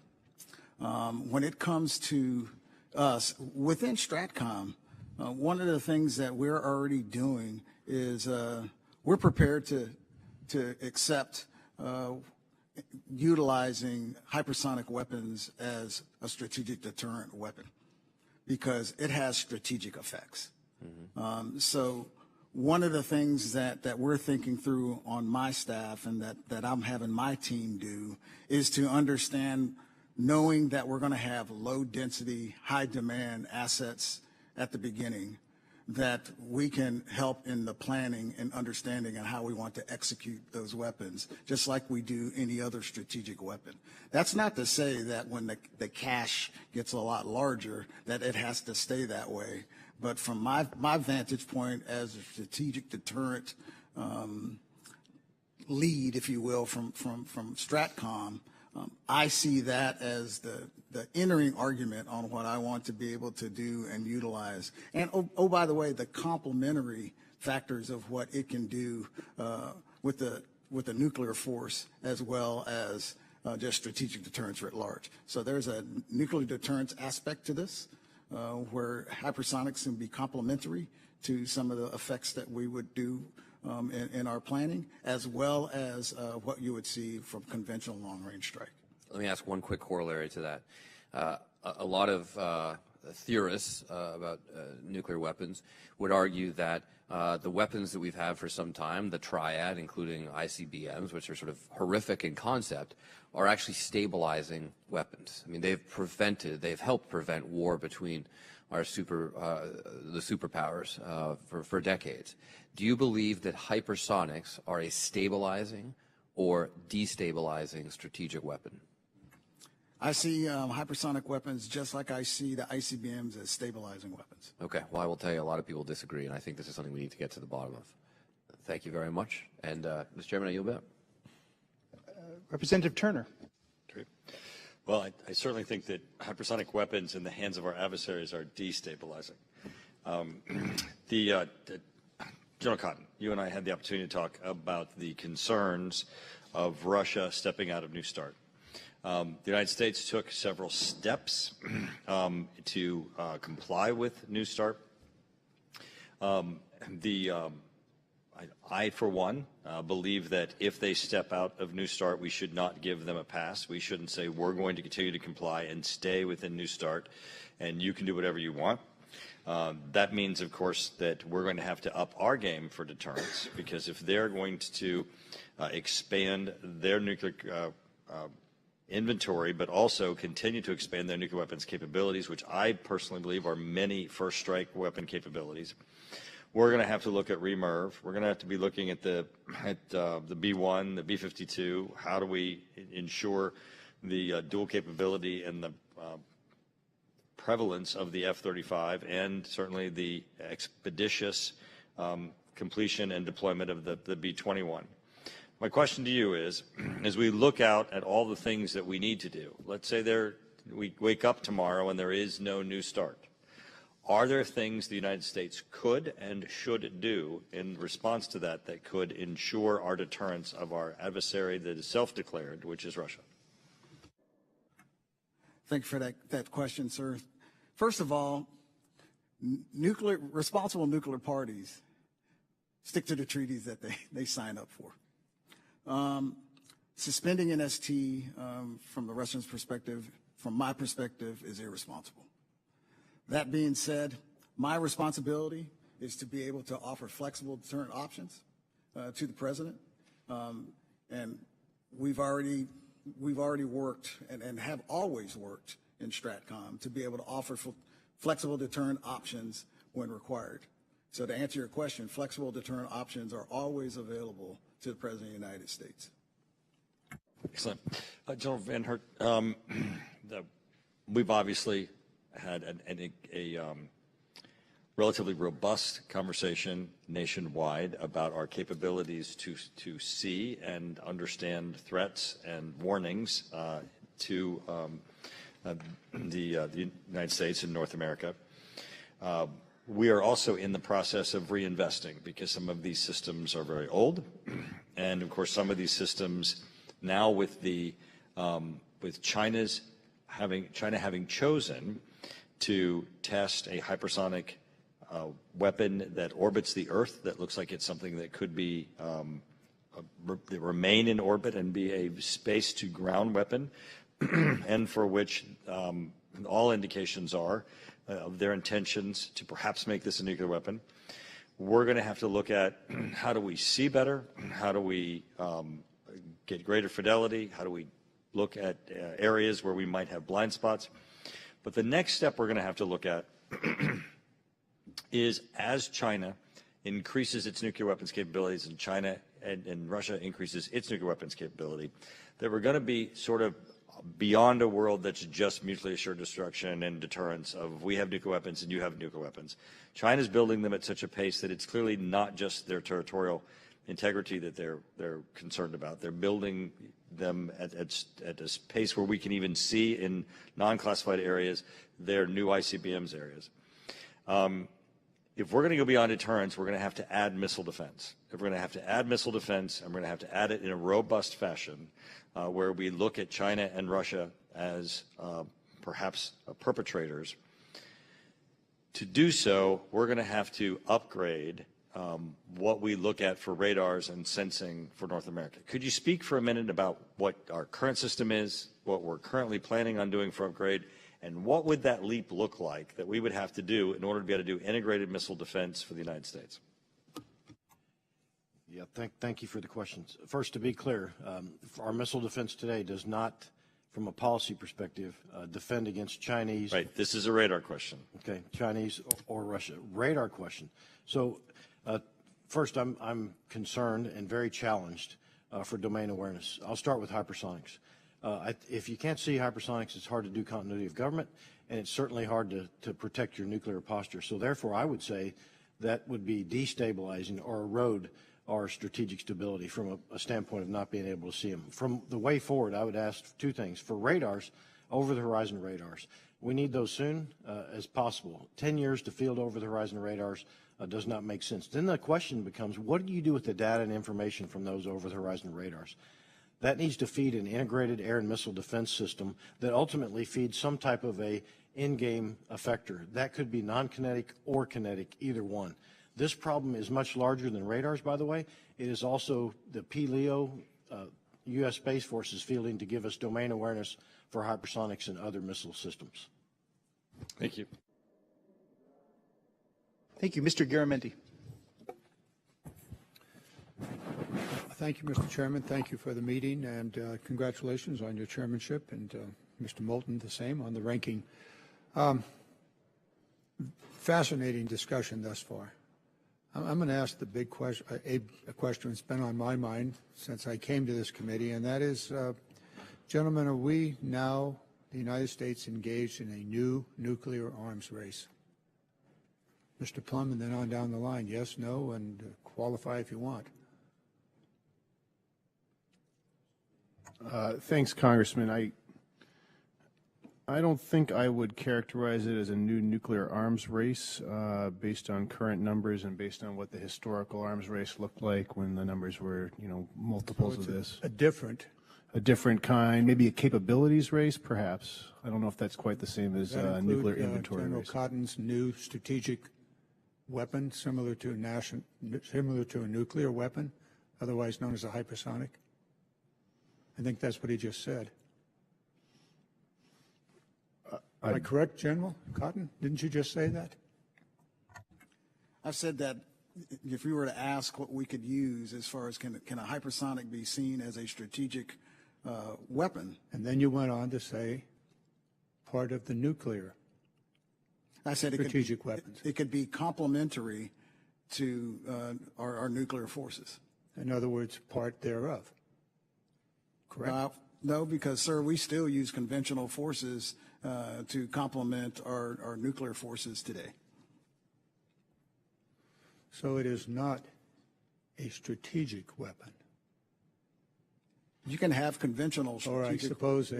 When it comes to us within Stratcom, one of the things that we're already doing is we're prepared to accept utilizing hypersonic weapons as a strategic deterrent weapon because it has strategic effects. Mm-hmm. So one of the things that we're thinking through on my staff and that I'm having my team do is to understand, knowing that we're going to have low density, high demand assets at the beginning, that we can help in the planning and understanding and how we want to execute those weapons, just like we do any other strategic weapon. That's not to say that when the cache gets a lot larger, that it has to stay that way. But from my vantage point as a strategic deterrent lead, if you will, from Stratcom, I see that as the entering argument on what I want to be able to do and utilize. And, oh by the way, the complementary factors of what it can do with the nuclear force as well as just strategic deterrence writ large. So there's a nuclear deterrence aspect to this where hypersonics can be complementary to some of the effects that we would do in our planning, as well as what you would see from conventional long-range strike. Let me ask one quick corollary to that. A lot of theorists about nuclear weapons would argue that the weapons that we've had for some time, the triad, including ICBMs, which are sort of horrific in concept, are actually stabilizing weapons. I mean, they've helped prevent war between our the superpowers for decades. Do you believe that hypersonics are a stabilizing or destabilizing strategic weapon? I see hypersonic weapons just like I see the ICBMs as stabilizing weapons. Okay. Well, I will tell you, a lot of people disagree, and I think this is something we need to get to the bottom of. Thank you very much. And, Mr. Chairman, I yield back. Representative Turner. Great. Well, I certainly think that hypersonic weapons in the hands of our adversaries are destabilizing. General Cotton, you and I had the opportunity to talk about the concerns of Russia stepping out of New START. The United States took several steps to comply with New START. I, for one, believe that if they step out of New START, we should not give them a pass. We shouldn't say we're going to continue to comply and stay within New START, and you can do whatever you want. That means, of course, that we're going to have to up our game for deterrence, because if they're going to expand their nuclear inventory, but also continue to expand their nuclear weapons capabilities, which I personally believe are many first strike weapon capabilities, we're going to have to look at REMERV. We're going to have to be looking at the B-1, the B-52. How do we ensure the dual capability and the prevalence of the F-35, and certainly the expeditious completion and deployment of the B-21. My question to you is, as we look out at all the things that we need to do, let's say we wake up tomorrow and there is no New START. Are there things the United States could and should do in response to that that could ensure our deterrence of our adversary that is self-declared, which is Russia? Thank you for that question, sir. First of all, responsible nuclear parties stick to the treaties that they sign up for. Suspending NST from the Russians' perspective, from my perspective, is irresponsible. That being said, my responsibility is to be able to offer flexible deterrent options to the president, and we've already worked and have always worked in STRATCOM to be able to offer flexible deterrent options when required. So to answer your question, flexible deterrent options are always available to the President of the United States. Excellent. General Van Hert, we've obviously had a relatively robust conversation nationwide about our capabilities to see and understand threats and warnings to the United States and North America. We are also in the process of reinvesting because some of these systems are very old, and of course some of these systems now with China having chosen to test a hypersonic weapon that orbits the Earth that looks like it's something that could be remain in orbit and be a space-to-ground weapon, and for which all indications are of their intentions to perhaps make this a nuclear weapon. We're going to have to look at how do we see better, how do we get greater fidelity, how do we look at areas where we might have blind spots. But the next step we're going to have to look at is as China increases its nuclear weapons capabilities and China and Russia increases its nuclear weapons capability, that we're going to be sort of beyond a world that's just mutually assured destruction and deterrence of we have nuclear weapons and you have nuclear weapons. China's building them at such a pace that it's clearly not just their territorial integrity that they're concerned about. They're building them at a pace where we can even see in non-classified areas their new ICBMs areas. If we're going to go beyond deterrence, we're going to have to add missile defense. If we're going to have to add missile defense, and we're going to have to add it in a robust fashion, where we look at China and Russia as perhaps perpetrators. To do so, we're going to have to upgrade what we look at for radars and sensing for North America. Could you speak for a minute about what our current system is, what we're currently planning on doing for upgrade, and what would that leap look like that we would have to do in order to be able to do integrated missile defense for the United States? Yeah, thank you for the questions. First, to be clear, our missile defense today does not, from a policy perspective, defend against Chinese. Right. This is a radar question. Okay, Chinese or Russia. Radar question. So, first, I'm concerned and very challenged for domain awareness. I'll start with hypersonics. If you can't see hypersonics, it's hard to do continuity of government, and it's certainly hard to protect your nuclear posture. So, therefore, I would say that would be destabilizing or erode our strategic stability from a standpoint of not being able to see them. From the way forward, I would ask two things. For radars, over-the-horizon radars, we need those soon as possible. 10 years to field over-the-horizon radars does not make sense. Then the question becomes, what do you do with the data and information from those over-the-horizon radars? That needs to feed an integrated air and missile defense system that ultimately feeds some type of a in-game effector. That could be non-kinetic or kinetic, either one. This problem is much larger than radars, by the way. It is also the PLEO, U.S. Space Force is fielding to give us domain awareness for hypersonics and other missile systems. Thank you. Thank you. Mr. Garamendi. Thank you, Mr. Chairman. Thank you for the meeting, and congratulations on your chairmanship, and Mr. Moulton, the same on the ranking. Fascinating discussion thus far. I'm going to ask the big question, a question that's been on my mind since I came to this committee, and that is, gentlemen, are we now, the United States, engaged in a new nuclear arms race? Mr. Plum, and then on down the line, yes, no, and qualify if you want. Thanks, Congressman. I don't think I would characterize it as a new nuclear arms race based on current numbers and based on what the historical arms race looked like when the numbers were, multiples So of this. A different kind, maybe a capabilities race, perhaps. I don't know if that's quite the same as nuclear inventory General race. Cotton's new strategic weapon, similar to a nuclear weapon, otherwise known as a hypersonic? I think that's what he just said. Am I correct, General Cotton? Didn't you just say that? I've said that if we were to ask what we could use as far as can a hypersonic be seen as a strategic weapon? And then you went on to say part of the nuclear strategic weapons. It could be complementary to our nuclear forces. In other words, part thereof. Correct? No, because, sir, we still use conventional forces to complement our nuclear forces today. So it is not a strategic weapon. You can have conventional strategic weapons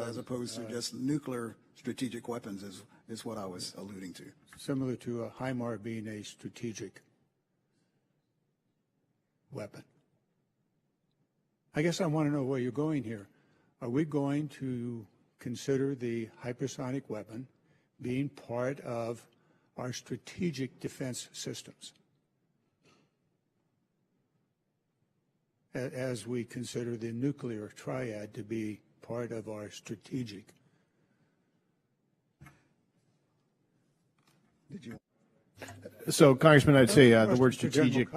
as opposed to just nuclear strategic weapons is what I was alluding to. Similar to a HIMAR being a strategic weapon. I guess I want to know where you're going here. Are we going to consider the hypersonic weapon being part of our strategic defense systems as we consider the nuclear triad to be part of our strategic? So, Congressman, I'd say the word strategic.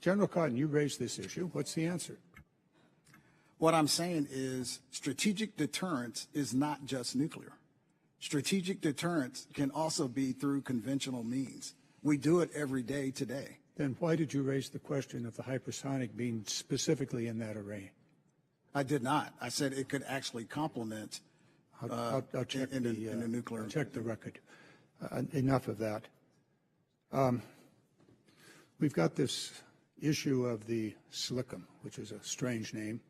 General Cotton, you raised this issue. What's the answer? What I'm saying is strategic deterrence is not just nuclear. Strategic deterrence can also be through conventional means. We do it every day today. Then why did you raise the question of the hypersonic being specifically in that array? I did not. I said it could actually complement I'll check in the nuclear. I'll check the record. Enough of that. We've got this issue of the SLCM, which is a strange name.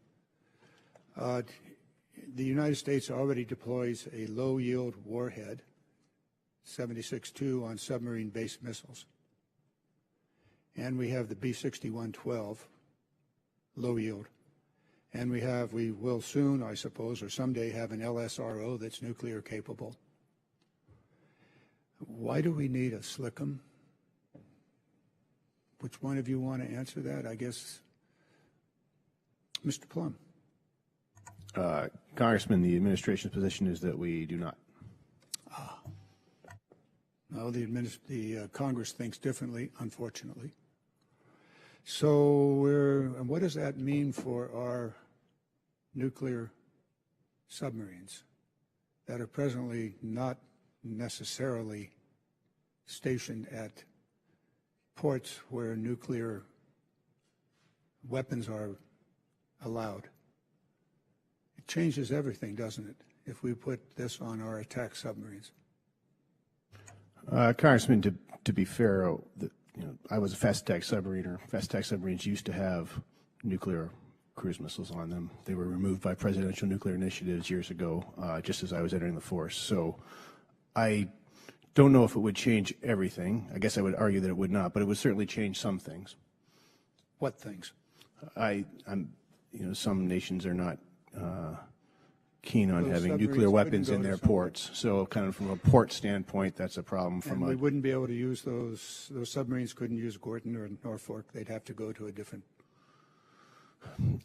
The United States already deploys a low-yield warhead, 76-2, on submarine-based missiles. And we have the B-6112, low-yield. And we will soon, I suppose, or someday have an LSRO that's nuclear capable. Why do we need a SLCM? Which one of you want to answer that? I guess Mr. Plum. Congressman, the administration's position is that we do not. No, the Congress thinks differently, unfortunately. So and what does that mean for our nuclear submarines that are presently not necessarily stationed at ports where nuclear weapons are allowed? It changes everything, doesn't it, if we put this on our attack submarines? Congressman, to be fair, I was a fast attack submariner. Fast attack submarines used to have nuclear cruise missiles on them. They were removed by presidential nuclear initiatives years ago, just as I was entering the force. So I don't know if it would change everything. I guess I would argue that it would not, but it would certainly change some things. What things? Some nations are not keen on having nuclear weapons in their ports. So kind of from a port standpoint, that's a problem. We wouldn't be able to use those submarines couldn't use Gorton or Norfolk. They'd have to go to a different.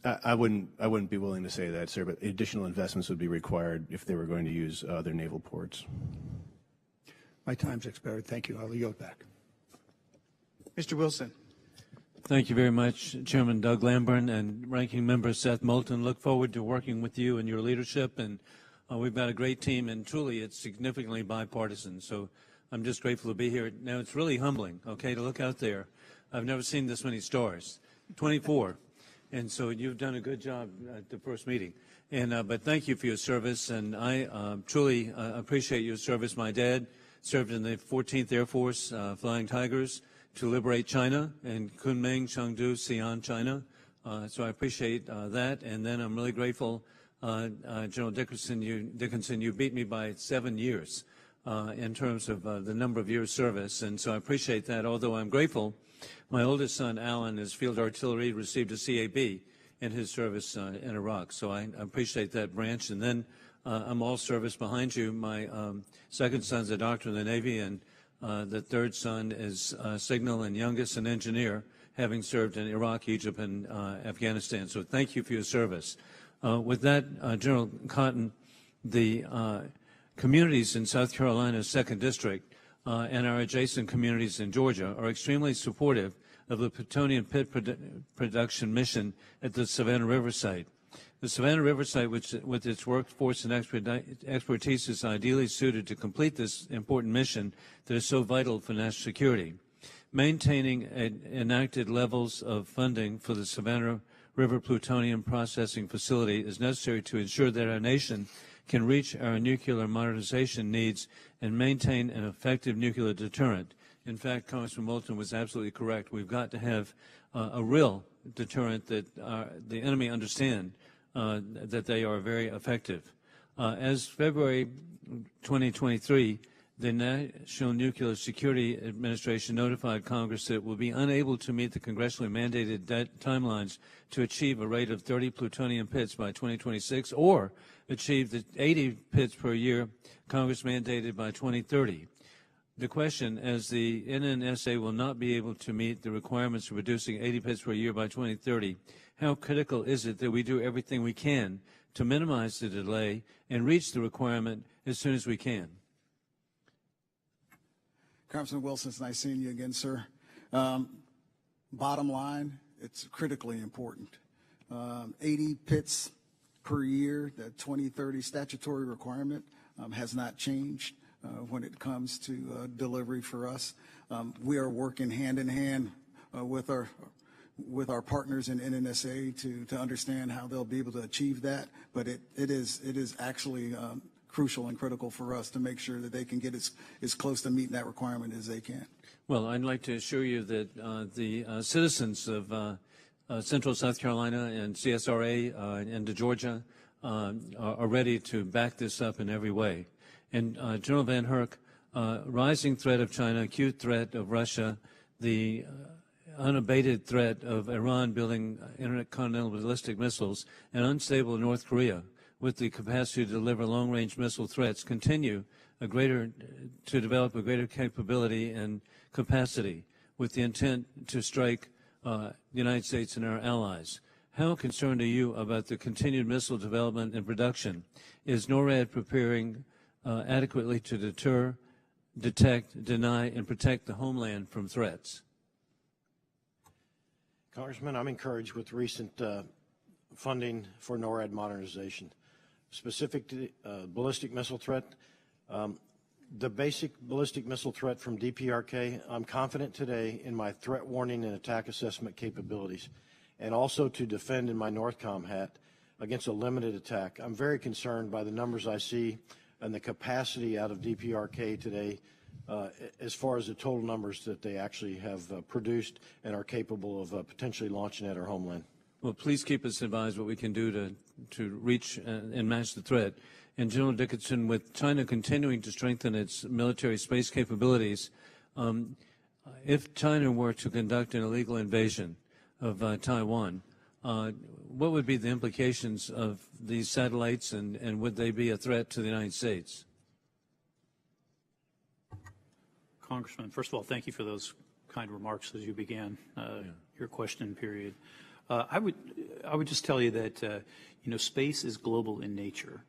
I wouldn't be willing to say that, sir, but additional investments would be required if they were going to use other naval ports. My time's expired. Thank you. I'll yield back. Mr. Wilson. Thank you very much, Chairman Doug Lamborn and Ranking Member Seth Moulton. Look forward to working with you and your leadership. And we've got a great team, and truly it's significantly bipartisan. So I'm just grateful to be here. Now, it's really humbling, okay, to look out there. I've never seen this many stars, 24. And so you've done a good job at the first meeting. And but thank you for your service, and I truly appreciate your service. My dad served in the 14th Air Force, Flying Tigers, to liberate China, and Kunming, Chengdu, Xi'an, China. So I appreciate that. And then I'm really grateful, General Dickinson, you beat me by 7 years in terms of the number of years service. And so I appreciate that, although I'm grateful. My oldest son, Alan, is field artillery, received a CAB in his service in Iraq. So I appreciate that branch. And then I'm all service behind you. My second son's a doctor in the Navy, and the third son is signal, and youngest an engineer, having served in Iraq, Egypt, and Afghanistan. So thank you for your service. With that, General Cotton, the communities in South Carolina's 2nd District and our adjacent communities in Georgia are extremely supportive of the plutonium pit production mission at the Savannah River site. The Savannah River site, which with its workforce and expertise, is ideally suited to complete this important mission that is so vital for national security. Maintaining enacted levels of funding for the Savannah River plutonium processing facility is necessary to ensure that our nation can reach our nuclear modernization needs and maintain an effective nuclear deterrent. In fact, Congressman Moulton was absolutely correct. We've got to have a real deterrent that the enemy understand that they are very effective. As February 2023, the National Nuclear Security Administration notified Congress that it will be unable to meet the congressionally mandated timelines to achieve a rate of 30 plutonium pits by 2026 or achieve the 80 pits per year Congress mandated by 2030. The question, as the NNSA will not be able to meet the requirements of reducing 80 pits per year by 2030, how critical is it that we do everything we can to minimize the delay and reach the requirement as soon as we can? Congressman Wilson, it's nice seeing you again, sir. Bottom line, it's critically important. 80 pits per year, the 2030 statutory requirement has not changed when it comes to delivery for us. We are working hand in hand with our partners in NNSA to understand how they'll be able to achieve that. But it is actually crucial and critical for us to make sure that they can get as close to meeting that requirement as they can. Well, I'd like to assure you that the citizens of Central South Carolina and CSRA and Georgia are ready to back this up in every way. And General Van Herk, rising threat of China, acute threat of Russia, the unabated threat of Iran building intercontinental ballistic missiles, and unstable North Korea with the capacity to deliver long-range missile threats continue to develop a greater capability and capacity with the intent to strike the United States and our allies. How concerned are you about the continued missile development and production? Is NORAD preparing adequately to deter, detect, deny, and protect the homeland from threats? Congressman, I'm encouraged with recent funding for NORAD modernization. Specific to ballistic missile threat, the basic ballistic missile threat from DPRK, I'm confident today in my threat warning and attack assessment capabilities, and also to defend in my NORTHCOM hat against a limited attack. I'm very concerned by the numbers I see and the capacity out of DPRK today as far as the total numbers that they actually have produced and are capable of potentially launching at our homeland. Well, please keep us advised what we can do to reach and match the threat. And General Dickinson, with China continuing to strengthen its military space capabilities, if China were to conduct an illegal invasion of Taiwan, what would be the implications of these satellites, and would they be a threat to the United States? Congressman, first of all, thank you for those kind remarks as you began your question period. I would just tell you that space is global in nature,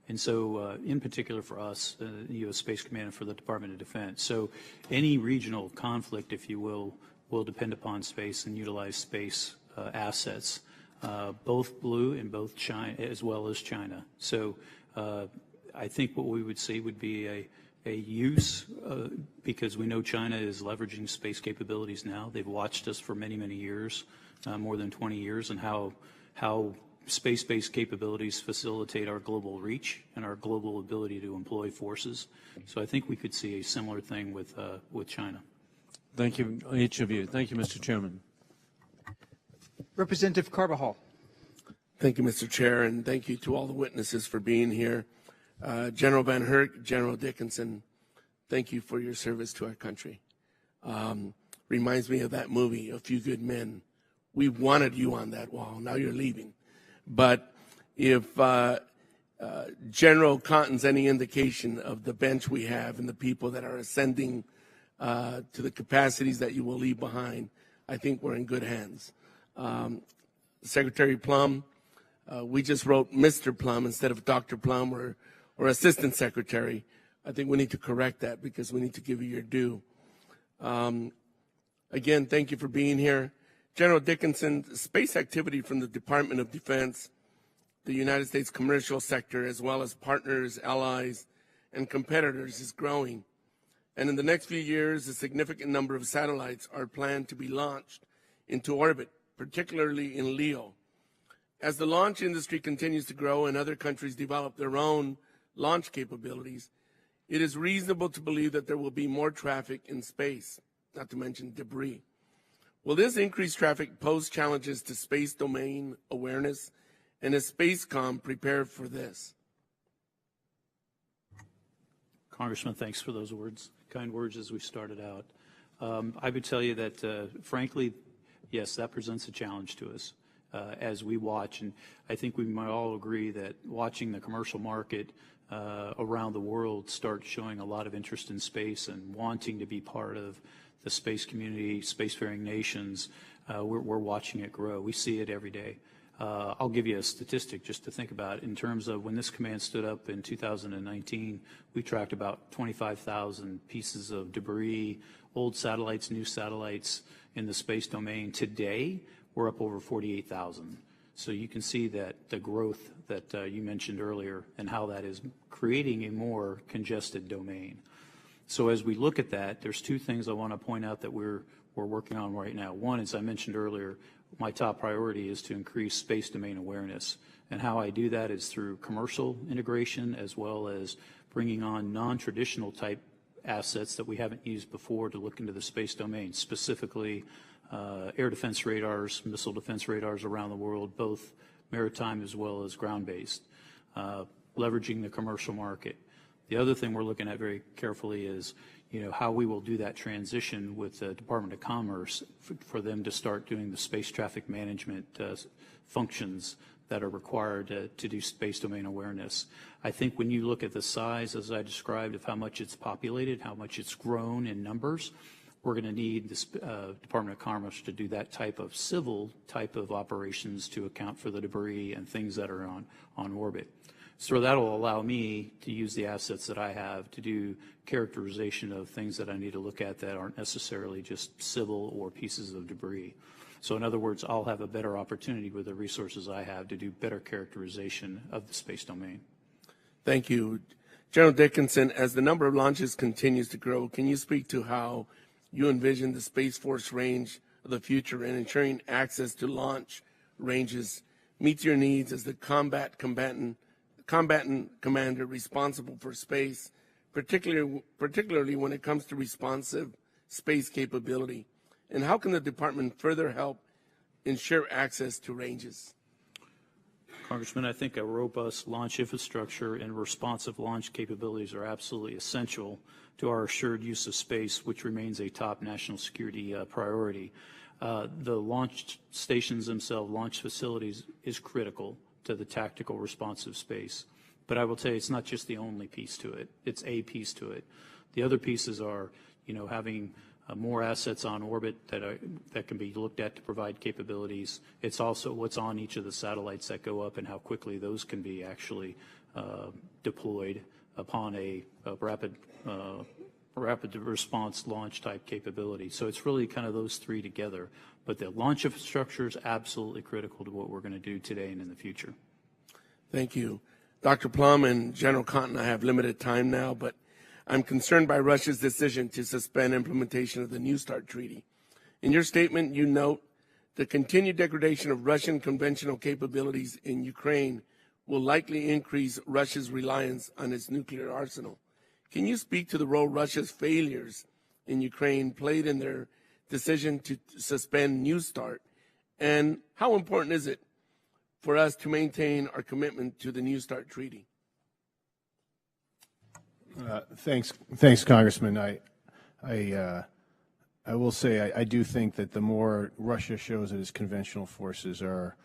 and so in particular for us, the U.S. Space Command and for the Department of Defense. So any regional conflict, if you will depend upon space and utilize space assets, both blue and both China as well as China. So I think what we would see would be a use, because we know China is leveraging space capabilities now. They've watched us for many, many years. More than 20 years, and how space-based capabilities facilitate our global reach and our global ability to employ forces. So I think we could see a similar thing with China. Thank you, each of you. Thank you, Mr. Chairman. Representative Carbajal. Thank you, Mr. Chair, and thank you to all the witnesses for being here. General Van Herk, General Dickinson, thank you for your service to our country. Reminds me of that movie, A Few Good Men. We wanted you on that wall. Now you're leaving. But if General Cotton's any indication of the bench we have and the people that are ascending to the capacities that you will leave behind, I think we're in good hands. Secretary Plum, we just wrote Mr. Plum instead of Dr. Plum or Assistant Secretary. I think we need to correct that because we need to give you your due. Again, thank you for being here. General Dickinson, space activity from the Department of Defense, the United States commercial sector, as well as partners, allies, and competitors is growing. And in the next few years, a significant number of satellites are planned to be launched into orbit, particularly in LEO. As the launch industry continues to grow and other countries develop their own launch capabilities, it is reasonable to believe that there will be more traffic in space, not to mention debris. Will this increased traffic pose challenges to space domain awareness, and is SpaceCom prepared for this? Congressman, thanks for those words, kind words as we started out. I would tell you that, frankly, yes, that presents a challenge to us as we watch. And I think we might all agree that watching the commercial market around the world start showing a lot of interest in space and wanting to be part of the space community, spacefaring nations, we're watching it grow. We see it every day. I'll give you a statistic just to think about. In terms of when this command stood up in 2019, we tracked about 25,000 pieces of debris, old satellites, new satellites in the space domain. Today, we're up over 48,000. So you can see that the growth that you mentioned earlier and how that is creating a more congested domain. So as we look at that, there's two things I want to point out that we're working on right now. One, as I mentioned earlier, my top priority is to increase space domain awareness. And how I do that is through commercial integration as well as bringing on non-traditional type assets that we haven't used before to look into the space domain, specifically air defense radars, missile defense radars around the world, both maritime as well as ground-based, leveraging the commercial market. The other thing we're looking at very carefully is how we will do that transition with the Department of Commerce for them to start doing the space traffic management functions that are required to do space domain awareness. I think when you look at the size, as I described, of how much it's populated, how much it's grown in numbers, we're going to need this Department of Commerce to do that type of civil type of operations to account for the debris and things that are on orbit. So that will allow me to use the assets that I have to do characterization of things that I need to look at that aren't necessarily just civil or pieces of debris. So in other words, I'll have a better opportunity with the resources I have to do better characterization of the space domain. Thank you. General Dickinson, as the number of launches continues to grow, can you speak to how you envision the Space Force range of the future and ensuring access to launch ranges meets your needs as the combatant commander responsible for space, particularly when it comes to responsive space capability? And how can the department further help ensure access to ranges? Congressman, I think a robust launch infrastructure and responsive launch capabilities are absolutely essential to our assured use of space, which remains a top national security priority. The launch stations themselves, launch facilities, is critical to the tactical responsive space. But I will tell you, it's not just the only piece to it. It's a piece to it. The other pieces are, having more assets on orbit that can be looked at to provide capabilities. It's also what's on each of the satellites that go up and how quickly those can be actually deployed upon a rapid response launch type capability. So it's really kind of those three together. But the launch infrastructure is absolutely critical to what we're going to do today and in the future. Thank you. Dr. Plum and General Cotton, I have limited time now, but I'm concerned by Russia's decision to suspend implementation of the New START treaty. In your statement, you note the continued degradation of Russian conventional capabilities in Ukraine will likely increase Russia's reliance on its nuclear arsenal. Can you speak to the role Russia's failures in Ukraine played in their decision to suspend New START And how important is it for us to maintain our commitment to the New START treaty? Thanks, Congressman. I will say I do think that the more Russia shows that its conventional forces are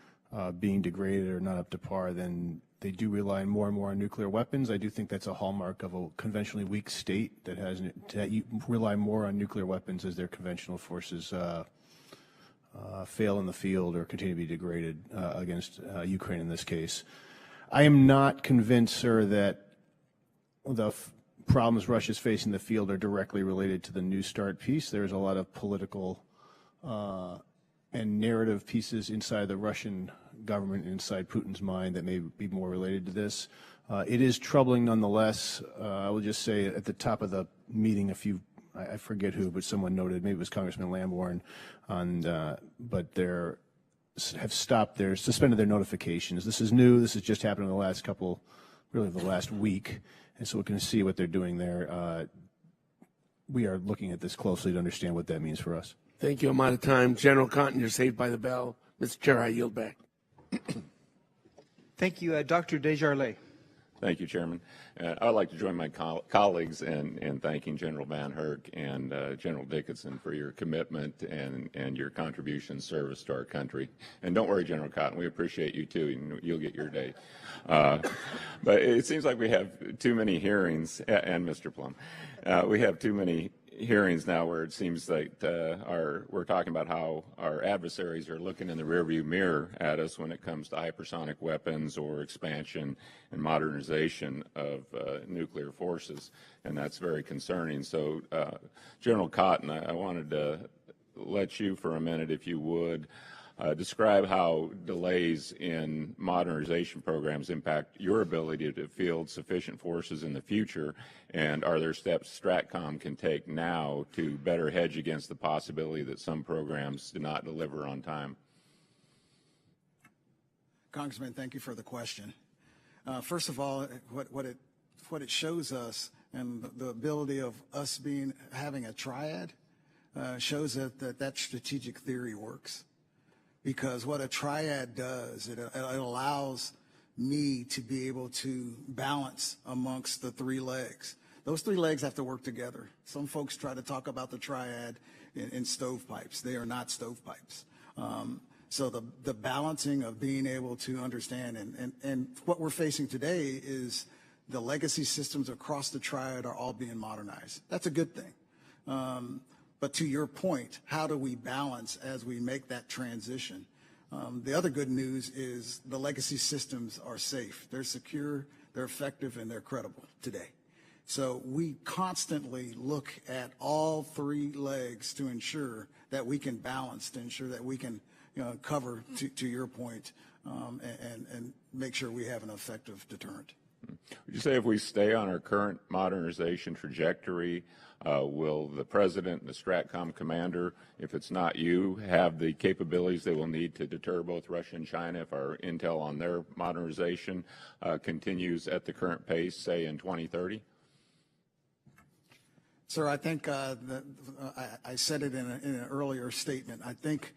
being degraded or not up to par, then they do rely more and more on nuclear weapons. I do think that's a hallmark of a conventionally weak state that rely more on nuclear weapons as their conventional forces fail in the field or continue to be degraded against Ukraine in this case. I am not convinced, sir, that the problems Russia's facing in the field are directly related to the New START piece. There's a lot of political and narrative pieces inside the Russian government, inside Putin's mind, that may be more related to this. It is troubling nonetheless. I will just say at the top of the meeting, I forget who, but someone noted, maybe it was Congressman Lamborn, but they're suspended their notifications. This is new. This has just happened in the last the last week. And so we can see what they're doing there. We are looking at this closely to understand what that means for us. Thank you. I'm out of time. General Cotton, you're saved by the bell. Mr. Chair, I yield back. Thank you. Dr. Desjardins. Thank you, Chairman. I'd like to join my colleagues in thanking General Van Herk and General Dickinson for your commitment and your contribution service to our country. And don't worry, General Cotton, we appreciate you too. You'll get your day. But it seems like we have too many hearings, and Mr. Plum, we have too many hearings now where it seems like we're talking about how our adversaries are looking in the rearview mirror at us when it comes to hypersonic weapons or expansion and modernization of nuclear forces, and that's very concerning. So, General Cotton, I wanted to let you for a minute, if you would, describe how delays in modernization programs impact your ability to field sufficient forces in the future, and are there steps STRATCOM can take now to better hedge against the possibility that some programs do not deliver on time? Congressman, thank you for the question. First of all, what it shows us, and the ability of us having a triad, shows that strategic theory works. Because what a triad does, it allows me to be able to balance amongst the three legs. Those three legs have to work together. Some folks try to talk about the triad in stovepipes. They are not stovepipes. So the balancing of being able to understand, and what we're facing today is the legacy systems across the triad are all being modernized. That's a good thing. But to your point, how do we balance as we make that transition? The other good news is the legacy systems are safe. They're secure, they're effective, and they're credible today. So we constantly look at all three legs to ensure that we can balance, to ensure that we can cover, to your point, and make sure we have an effective deterrent. Would you say if we stay on our current modernization trajectory, will the President and the STRATCOM commander, if it's not you, have the capabilities they will need to deter both Russia and China if our intel on their modernization continues at the current pace, say in 2030? Sir, I think I said it in an earlier statement. I think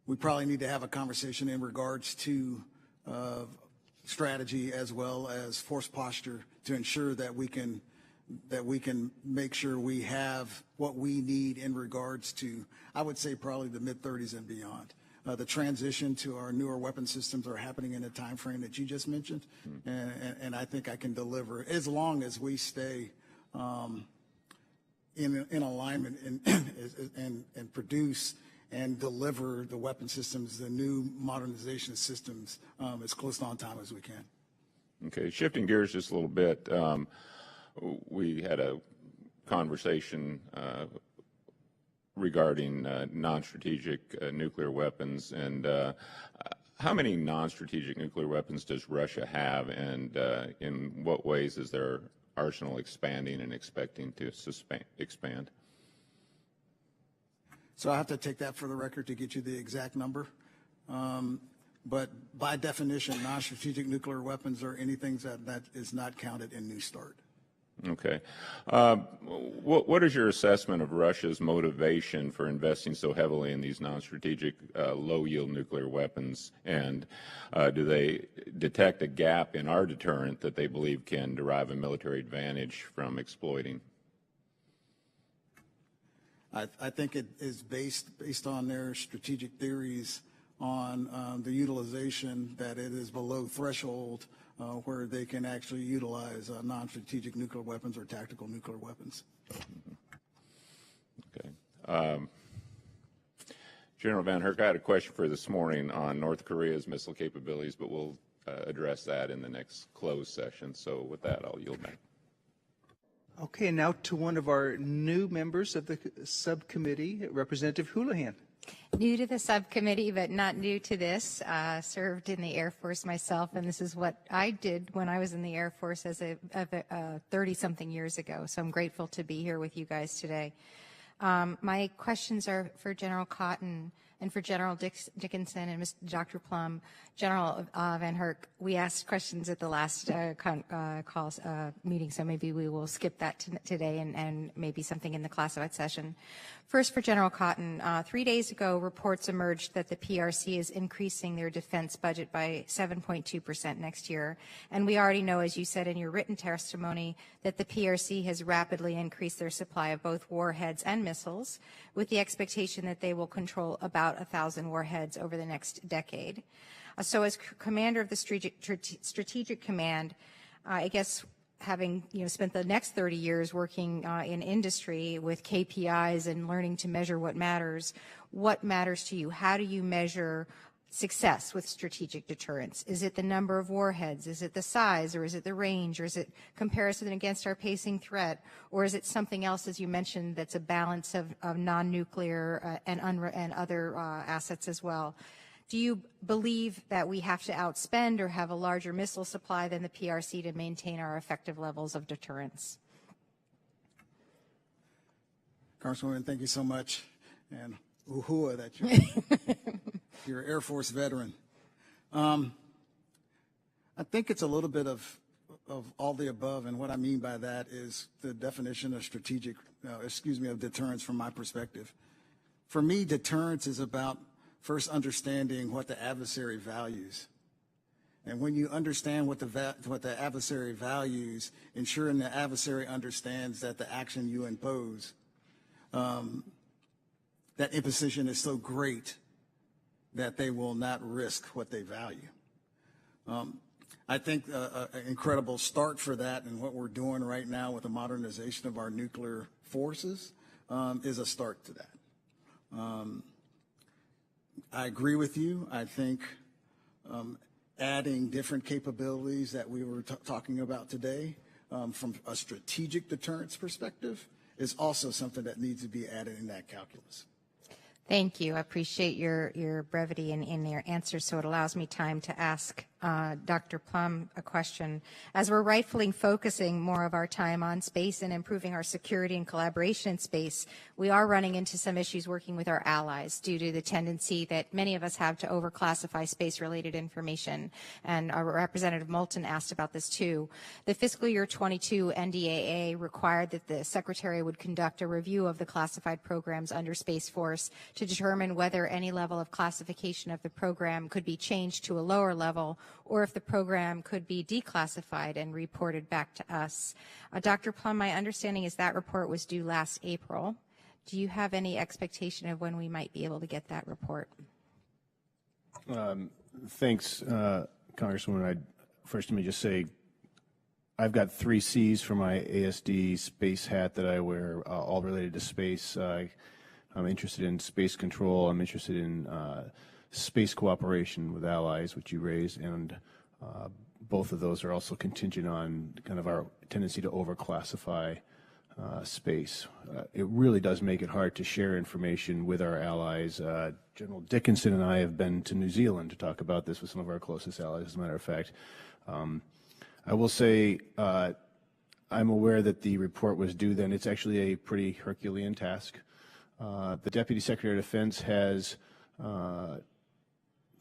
we probably need to have a conversation in regards to strategy as well as force posture to ensure that we can make sure we have what we need in regards to, I would say, probably the mid-30s and beyond. The transition to our newer weapon systems are happening in a time frame that you just mentioned, and I think I can deliver as long as we stay in alignment and produce and deliver the weapon systems, the new modernization systems, as close to on time as we can. Okay, shifting gears just a little bit, we had a conversation regarding non-strategic nuclear weapons, and how many non-strategic nuclear weapons does Russia have, and in what ways is their arsenal expanding and expecting to expand? So I have to take that for the record to get you the exact number. But by definition, non-strategic nuclear weapons are anything that is not counted in New START. Okay. What is your assessment of Russia's motivation for investing so heavily in these non-strategic low-yield nuclear weapons? And do they detect a gap in our deterrent that they believe can derive a military advantage from exploiting? I think it is based on their strategic theories on the utilization, that it is below threshold where they can actually utilize non-strategic nuclear weapons or tactical nuclear weapons. Okay. General Van Herk, I had a question for you this morning on North Korea's missile capabilities, but we'll address that in the next closed session. So with that, I'll yield back. Okay, now to one of our new members of the subcommittee, Representative Houlihan. New to the subcommittee, but not new to this. Served in the Air Force myself, and this is what I did when I was in the Air Force as a 30-something years ago. So I'm grateful to be here with you guys today. My questions are for General Cotton and for General Dickinson and Dr. Plum. General Van Herk, we asked questions at the last meeting, so maybe we will skip that today and maybe something in the classified session. First, for General Cotton, 3 days ago, reports emerged that the PRC is increasing their defense budget by 7.2% next year. And we already know, as you said in your written testimony, that the PRC has rapidly increased their supply of both warheads and missiles, with the expectation that they will control about 1,000 warheads over the next decade. So as commander of the Strategic Command, I guess having spent the next 30 years working in industry with KPIs and learning to measure what matters to you? How do you measure success with strategic deterrence? Is it the number of warheads? Is it the size? Or is it the range? Or is it comparison against our pacing threat? Or is it something else, as you mentioned, that's a balance of non-nuclear and other assets as well? Do you believe that we have to outspend or have a larger missile supply than the PRC to maintain our effective levels of deterrence? Congresswoman, thank you so much. And uhua that you're an Air Force veteran. I think it's a little bit of all the above, and what I mean by that is the definition of of deterrence from my perspective. For me, deterrence is about first understanding what the adversary values. And when you understand what the adversary values, ensuring the adversary understands that the action you impose, that imposition is so great that they will not risk what they value. I think an incredible start for that and what we're doing right now with the modernization of our nuclear forces is a start to that. I agree with you. I think adding different capabilities that we were talking about today from a strategic deterrence perspective is also something that needs to be added in that calculus. Thank you. I appreciate your brevity in your answer, so it allows me time to ask Dr. Plum a question. As we're rightfully focusing more of our time on space and improving our security and collaboration in space, we are running into some issues working with our allies due to the tendency that many of us have to overclassify space-related information. And our Representative Moulton asked about this too. The fiscal year 22 NDAA required that the Secretary would conduct a review of the classified programs under Space Force to determine whether any level of classification of the program could be changed to a lower level, or if the program could be declassified and reported back to us. Dr. Plum, my understanding is that report was due last April. Do you have any expectation of when we might be able to get that report? Thanks, Congresswoman. First, let me just say I've got 3 C's for my ASD space hat that I wear, all related to space. I'm interested in space control. I'm interested in space cooperation with allies, which you raised, and both of those are also contingent on kind of our tendency to overclassify space. It really does make it hard to share information with our allies. General Dickinson and I have been to New Zealand to talk about this with some of our closest allies, as a matter of fact. I will say I'm aware that the report was due then. It's actually a pretty Herculean task. The Deputy Secretary of Defense has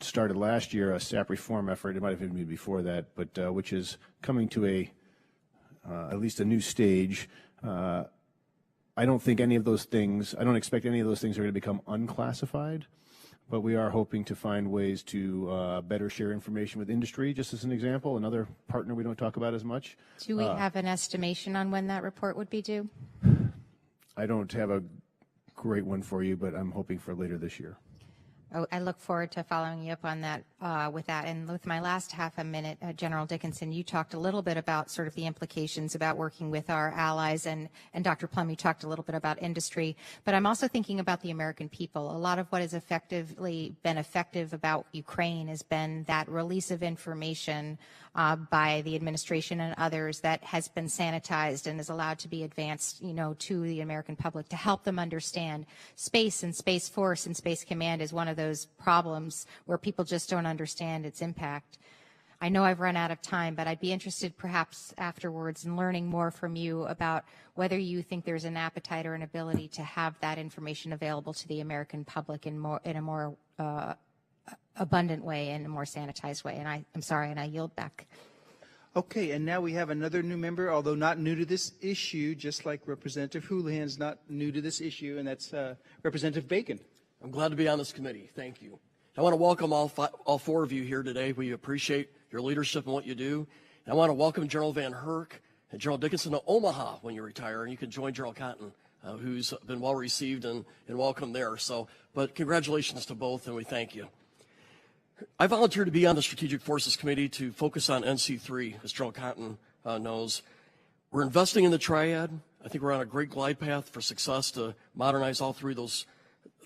started last year a SAP reform effort. It might have even been before that, but which is coming to at least a new stage. I don't think any of those things, I don't expect any of those things are going to become unclassified, but we are hoping to find ways to better share information with industry, just as an example, another partner we don't talk about as much. Do we have an estimation on when that report would be due? I don't have a great one for you, but I'm hoping for later this year. Oh, I look forward to following you up on that with that. And with my last half a minute, General Dickinson, you talked a little bit about sort of the implications about working with our allies, and Dr. Plum, you talked a little bit about industry. But I'm also thinking about the American people. A lot of what has effectively been effective about Ukraine has been that release of information by the administration and others that has been sanitized and is allowed to be advanced, to the American public to help them understand space and Space Force and Space Command is one of those problems where people just don't understand its impact. I know I've run out of time, but I'd be interested perhaps afterwards in learning more from you about whether you think there's an appetite or an ability to have that information available to the American public in a more abundant way and a more sanitized way. And I'm sorry, and I yield back. Okay, and now we have another new member, although not new to this issue, just like Representative Houlihan's not new to this issue, and that's Representative Bacon. I'm glad to be on this committee. Thank you. I want to welcome all four of you here today. We appreciate your leadership and what you do. And I want to welcome General Van Herk and General Dickinson to Omaha when you retire, and you can join General Cotton, who's been well received and welcome there. But congratulations to both, and we thank you. I volunteered to be on the Strategic Forces Committee to focus on NC3, as General Cotton knows. We're investing in the triad. I think we're on a great glide path for success to modernize all three of those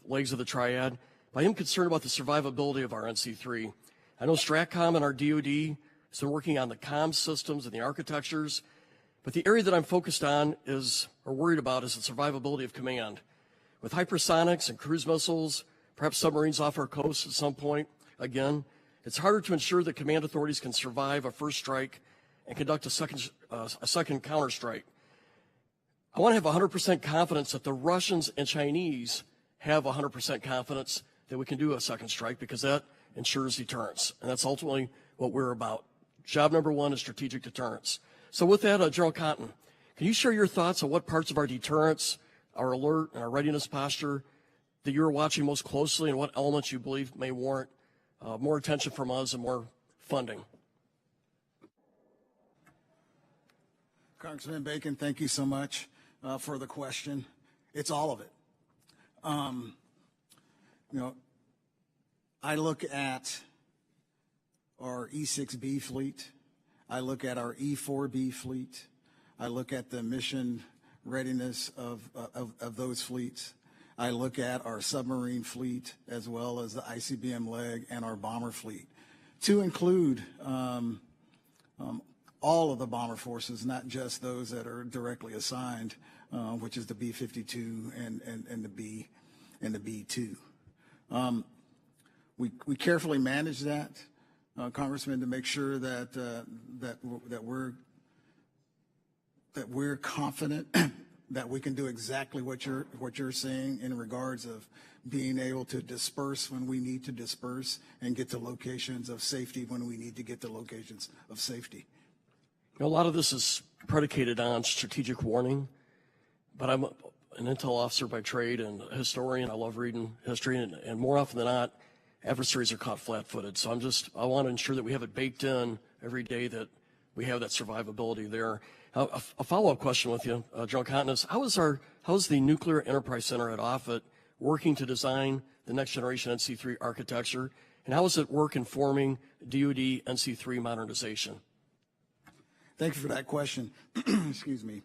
legs of the triad. But I am concerned about the survivability of our NC3. I know STRATCOM and our DoD has been working on the comm systems and the architectures, but the area that I'm focused on or worried about is the survivability of command. With hypersonics and cruise missiles, perhaps submarines off our coast at some point, again, it's harder to ensure that command authorities can survive a first strike and conduct a second counterstrike. I want to have 100% confidence that the Russians and Chinese have 100% confidence that we can do a second strike, because that ensures deterrence. And that's ultimately what we're about. Job number one is strategic deterrence. So with that, General Cotton, can you share your thoughts on what parts of our deterrence, our alert, and our readiness posture that you're watching most closely, and what elements you believe may warrant more attention from us and more funding? Congressman Bacon, thank you so much for the question. It's all of it. I look at our E6B fleet. I look at our E4B fleet. I look at the mission readiness of those fleets. I look at our submarine fleet, as well as the ICBM leg and our bomber fleet, to include all of the bomber forces, not just those that are directly assigned, which is the B-52 and the B-2. We carefully manage that, Congressman, to make sure that we're confident that we can do exactly what you're saying in regards of being able to disperse when we need to disperse and get to locations of safety when we need to get to locations of safety. A lot of this is predicated on strategic warning, but I'm an intel officer by trade and a historian. I love reading history, and more often than not, adversaries are caught flat-footed. So I want to ensure that we have it baked in every day, that we have that survivability there. A follow-up question with you, General Cotton, is how is the Nuclear Enterprise Center at Offutt working to design the next generation NC3 architecture, and how does it work informing DoD NC3 modernization? Thank you for that question. Excuse me.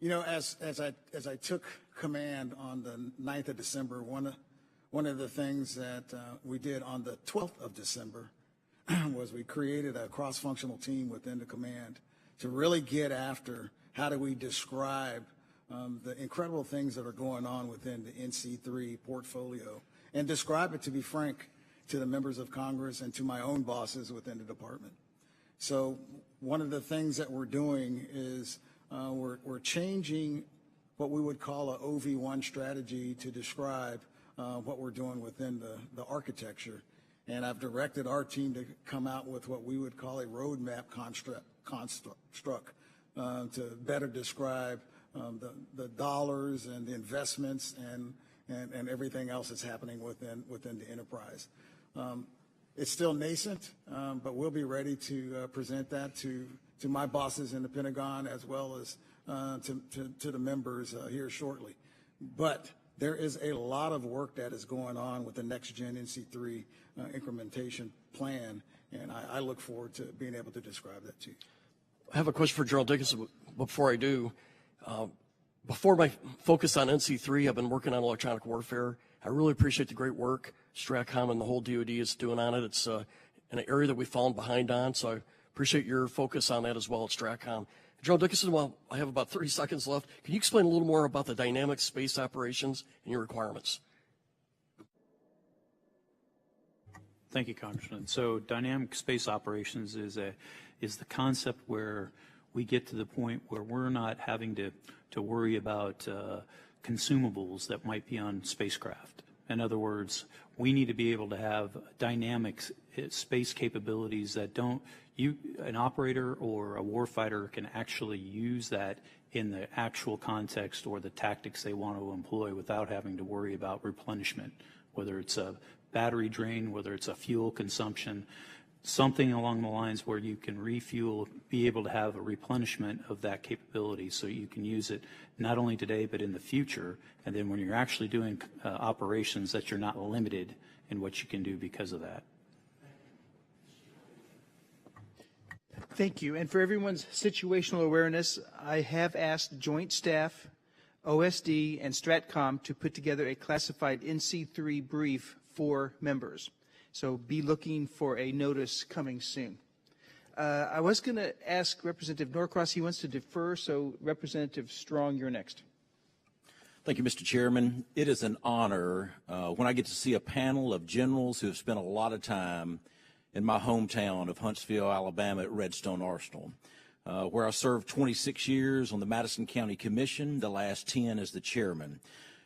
As I took command on the 9th of December, one of the things that we did on the 12th of December was we created a cross-functional team within the command to really get after how do we describe the incredible things that are going on within the NC3 portfolio, and describe it, to be frank, to the members of Congress and to my own bosses within the department. So one of the things that we're doing is we're changing what we would call a OV1 strategy to describe what we're doing within the architecture. And I've directed our team to come out with what we would call a roadmap construct to better describe the dollars and the investments and everything else that's happening within the enterprise. It's still nascent, but we'll be ready to present that to my bosses in the Pentagon as well as to the members here shortly. But there is a lot of work that is going on with the next gen NC3 incrementation plan, and I look forward to being able to describe that to you. I have a question for General Dickinson before I do. Before my focus on NC3, I've been working on electronic warfare. I really appreciate the great work STRATCOM and the whole DoD is doing on it. It's an area that we've fallen behind on, so I appreciate your focus on that as well at STRATCOM. General Dickinson, while I have about 30 seconds left, can you explain a little more about the dynamic space operations and your requirements? Thank you, Congressman. So dynamic space operations is the concept where we get to the point where we're not having to worry about consumables that might be on spacecraft. In other words, we need to be able to have dynamic space capabilities that an operator or a warfighter can actually use that in the actual context or the tactics they want to employ without having to worry about replenishment, whether it's a battery drain, whether it's a fuel consumption, something along the lines where you can refuel, be able to have a replenishment of that capability so you can use it not only today but in the future, and then when you're actually doing operations that you're not limited in what you can do because of that. Thank you. And for everyone's situational awareness, I have asked Joint Staff, OSD, and STRATCOM to put together a classified NC3 brief for members. So be looking for a notice coming soon. I was going to ask Representative Norcross. He wants to defer, so Representative Strong, you're next. Thank you, Mr. Chairman. It is an honor when I get to see a panel of generals who have spent a lot of time in my hometown of Huntsville, Alabama at Redstone Arsenal, where I served 26 years on the Madison County Commission, the last 10 as the chairman.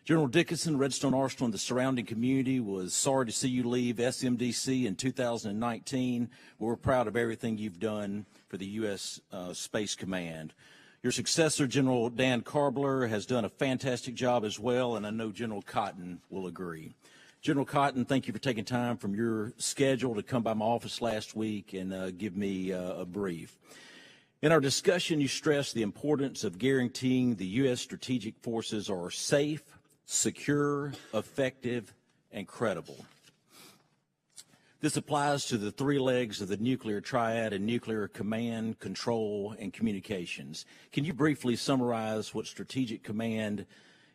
General Dickinson, Redstone Arsenal, and the surrounding community was sorry to see you leave SMDC in 2019. We're proud of everything you've done for the U.S. Space Command. Your successor, General Dan Karbler, has done a fantastic job as well, and I know General Cotton will agree. General Cotton, thank you for taking time from your schedule to come by my office last week and give me a brief. In our discussion, you stressed the importance of guaranteeing the U.S. strategic forces are safe, secure, effective, and credible. This applies to the three legs of the nuclear triad and nuclear command, control, and communications. Can you briefly summarize what Strategic Command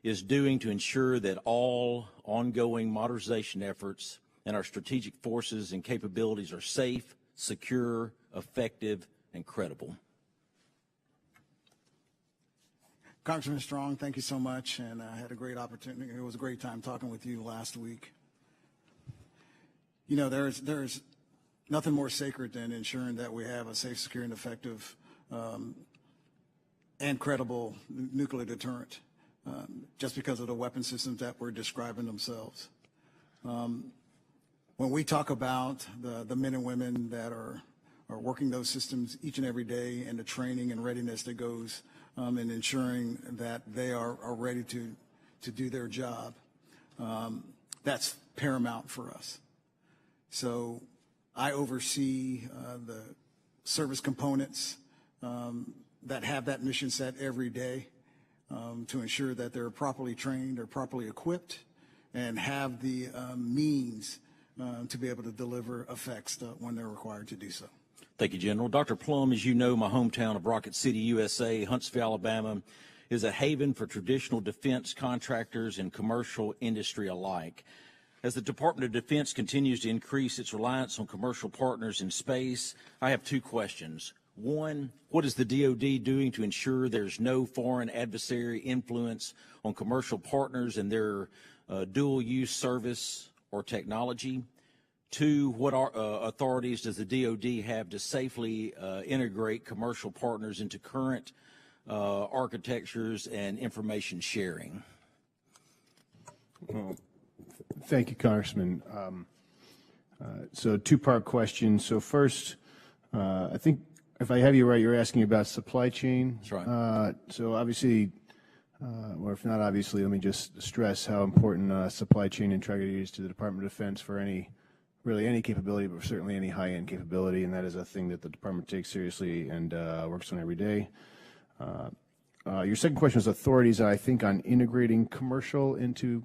is doing to ensure that all ongoing modernization efforts and our strategic forces and capabilities are safe, secure, effective, and credible? Congressman Strong, thank you so much, and I had a great opportunity. It was a great time talking with you last week. You know, there's nothing more sacred than ensuring that we have a safe, secure, and effective and credible nuclear deterrent, just because of the weapon systems that were describing themselves. When we talk about the men and women that are working those systems each and every day and the training and readiness that goes in ensuring that they are ready to do their job, that's paramount for us. So I oversee the service components that have that mission set every day to ensure that they're properly trained, they're properly equipped, and have the means to be able to deliver effects when they're required to do so. Thank you, General. Dr. Plum, as you know, my hometown of Rocket City, USA, Huntsville, Alabama, is a haven for traditional defense contractors and commercial industry alike. As the Department of Defense continues to increase its reliance on commercial partners in space, I have two questions. One, what is the DoD doing to ensure there's no foreign adversary influence on commercial partners and their dual-use service or technology? Two, what authorities does the DoD have to safely integrate commercial partners into current architectures and information sharing? Well, thank you, Congressman. So two-part question. So first, I think if I have you right, you're asking about supply chain. That's right. So obviously, or if not obviously, let me just stress how important supply chain integrity is to the Department of Defense for really any capability, but certainly any high-end capability, and that is a thing that the department takes seriously and works on every day. Your second question is authorities, I think, on integrating commercial into.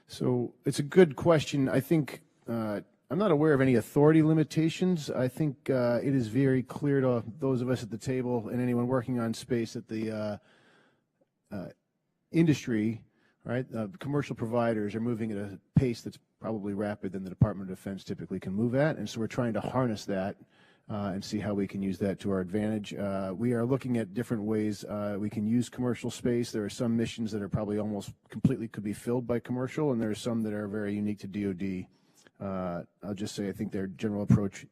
So it's a good question. I think I'm not aware of any authority limitations. I think it is very clear to those of us at the table and anyone working on space that the industry, right, commercial providers are moving at a pace that's probably rapid than the Department of Defense typically can move at, and so we're trying to harness that and see how we can use that to our advantage. We are looking at different ways we can use commercial space. There are some missions that are probably almost completely could be filled by commercial, and there are some that are very unique to DoD. I'll just say I think their general approach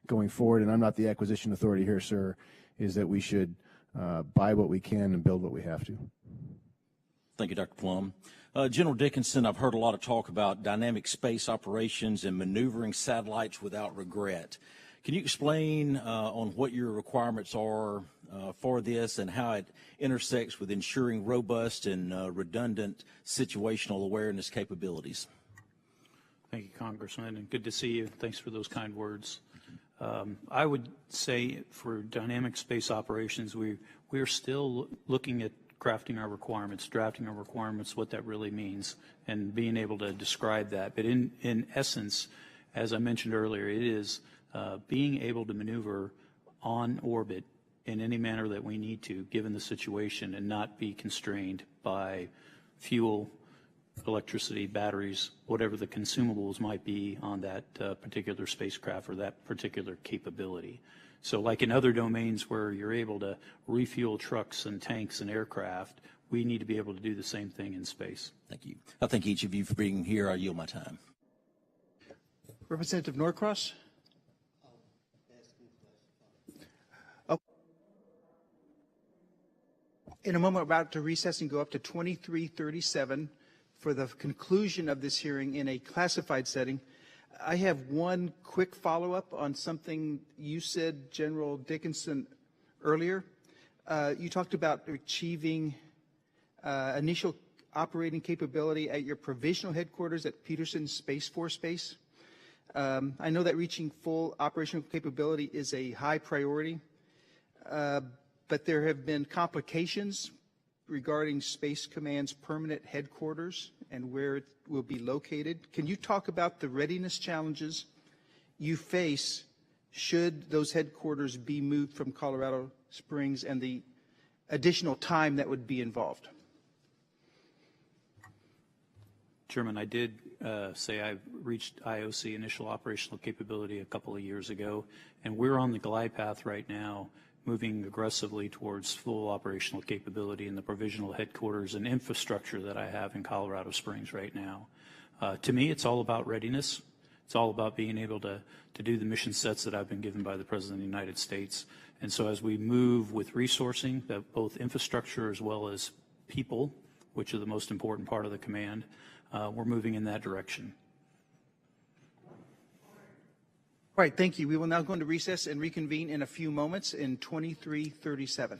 going forward, and I'm not the acquisition authority here, sir, is that we should buy what we can and build what we have to. Thank you, Dr. Plum. General Dickinson, I've heard a lot of talk about dynamic space operations and maneuvering satellites without regret. Can you explain on what your requirements are for this and how it intersects with ensuring robust and redundant situational awareness capabilities? Thank you, Congressman, and good to see you. Thanks for those kind words. I would say for dynamic space operations, we're still looking at crafting our requirements, drafting our requirements, what that really means, and being able to describe that. But in essence, as I mentioned earlier, it is being able to maneuver on orbit in any manner that we need to, given the situation, and not be constrained by fuel, electricity, batteries, whatever the consumables might be on that particular spacecraft or that particular capability. So like in other domains where you're able to refuel trucks and tanks and aircraft, we need to be able to do the same thing in space. Thank you. I thank each of you for being here. I yield my time. Representative Norcross. In a moment, we're about to recess and go up to 2337 for the conclusion of this hearing in a classified setting. I have one quick follow-up on something you said, General Dickinson, earlier. You talked about achieving initial operating capability at your provisional headquarters at Peterson Space Force Base. I know that reaching full operational capability is a high priority, but there have been complications regarding Space Command's permanent headquarters and where it will be located. Can you talk about the readiness challenges you face should those headquarters be moved from Colorado Springs and the additional time that would be involved? Chairman, I did say I reached IOC initial operational capability a couple of years ago, and we're on the glide path right now, moving aggressively towards full operational capability in the provisional headquarters and infrastructure that I have in Colorado Springs right now. To me, it's all about readiness. It's all about being able to do the mission sets that I've been given by the President of the United States. And so as we move with resourcing, both infrastructure as well as people, which are the most important part of the command, we're moving in that direction. All right, thank you. We will now go into recess and reconvene in a few moments in 2337.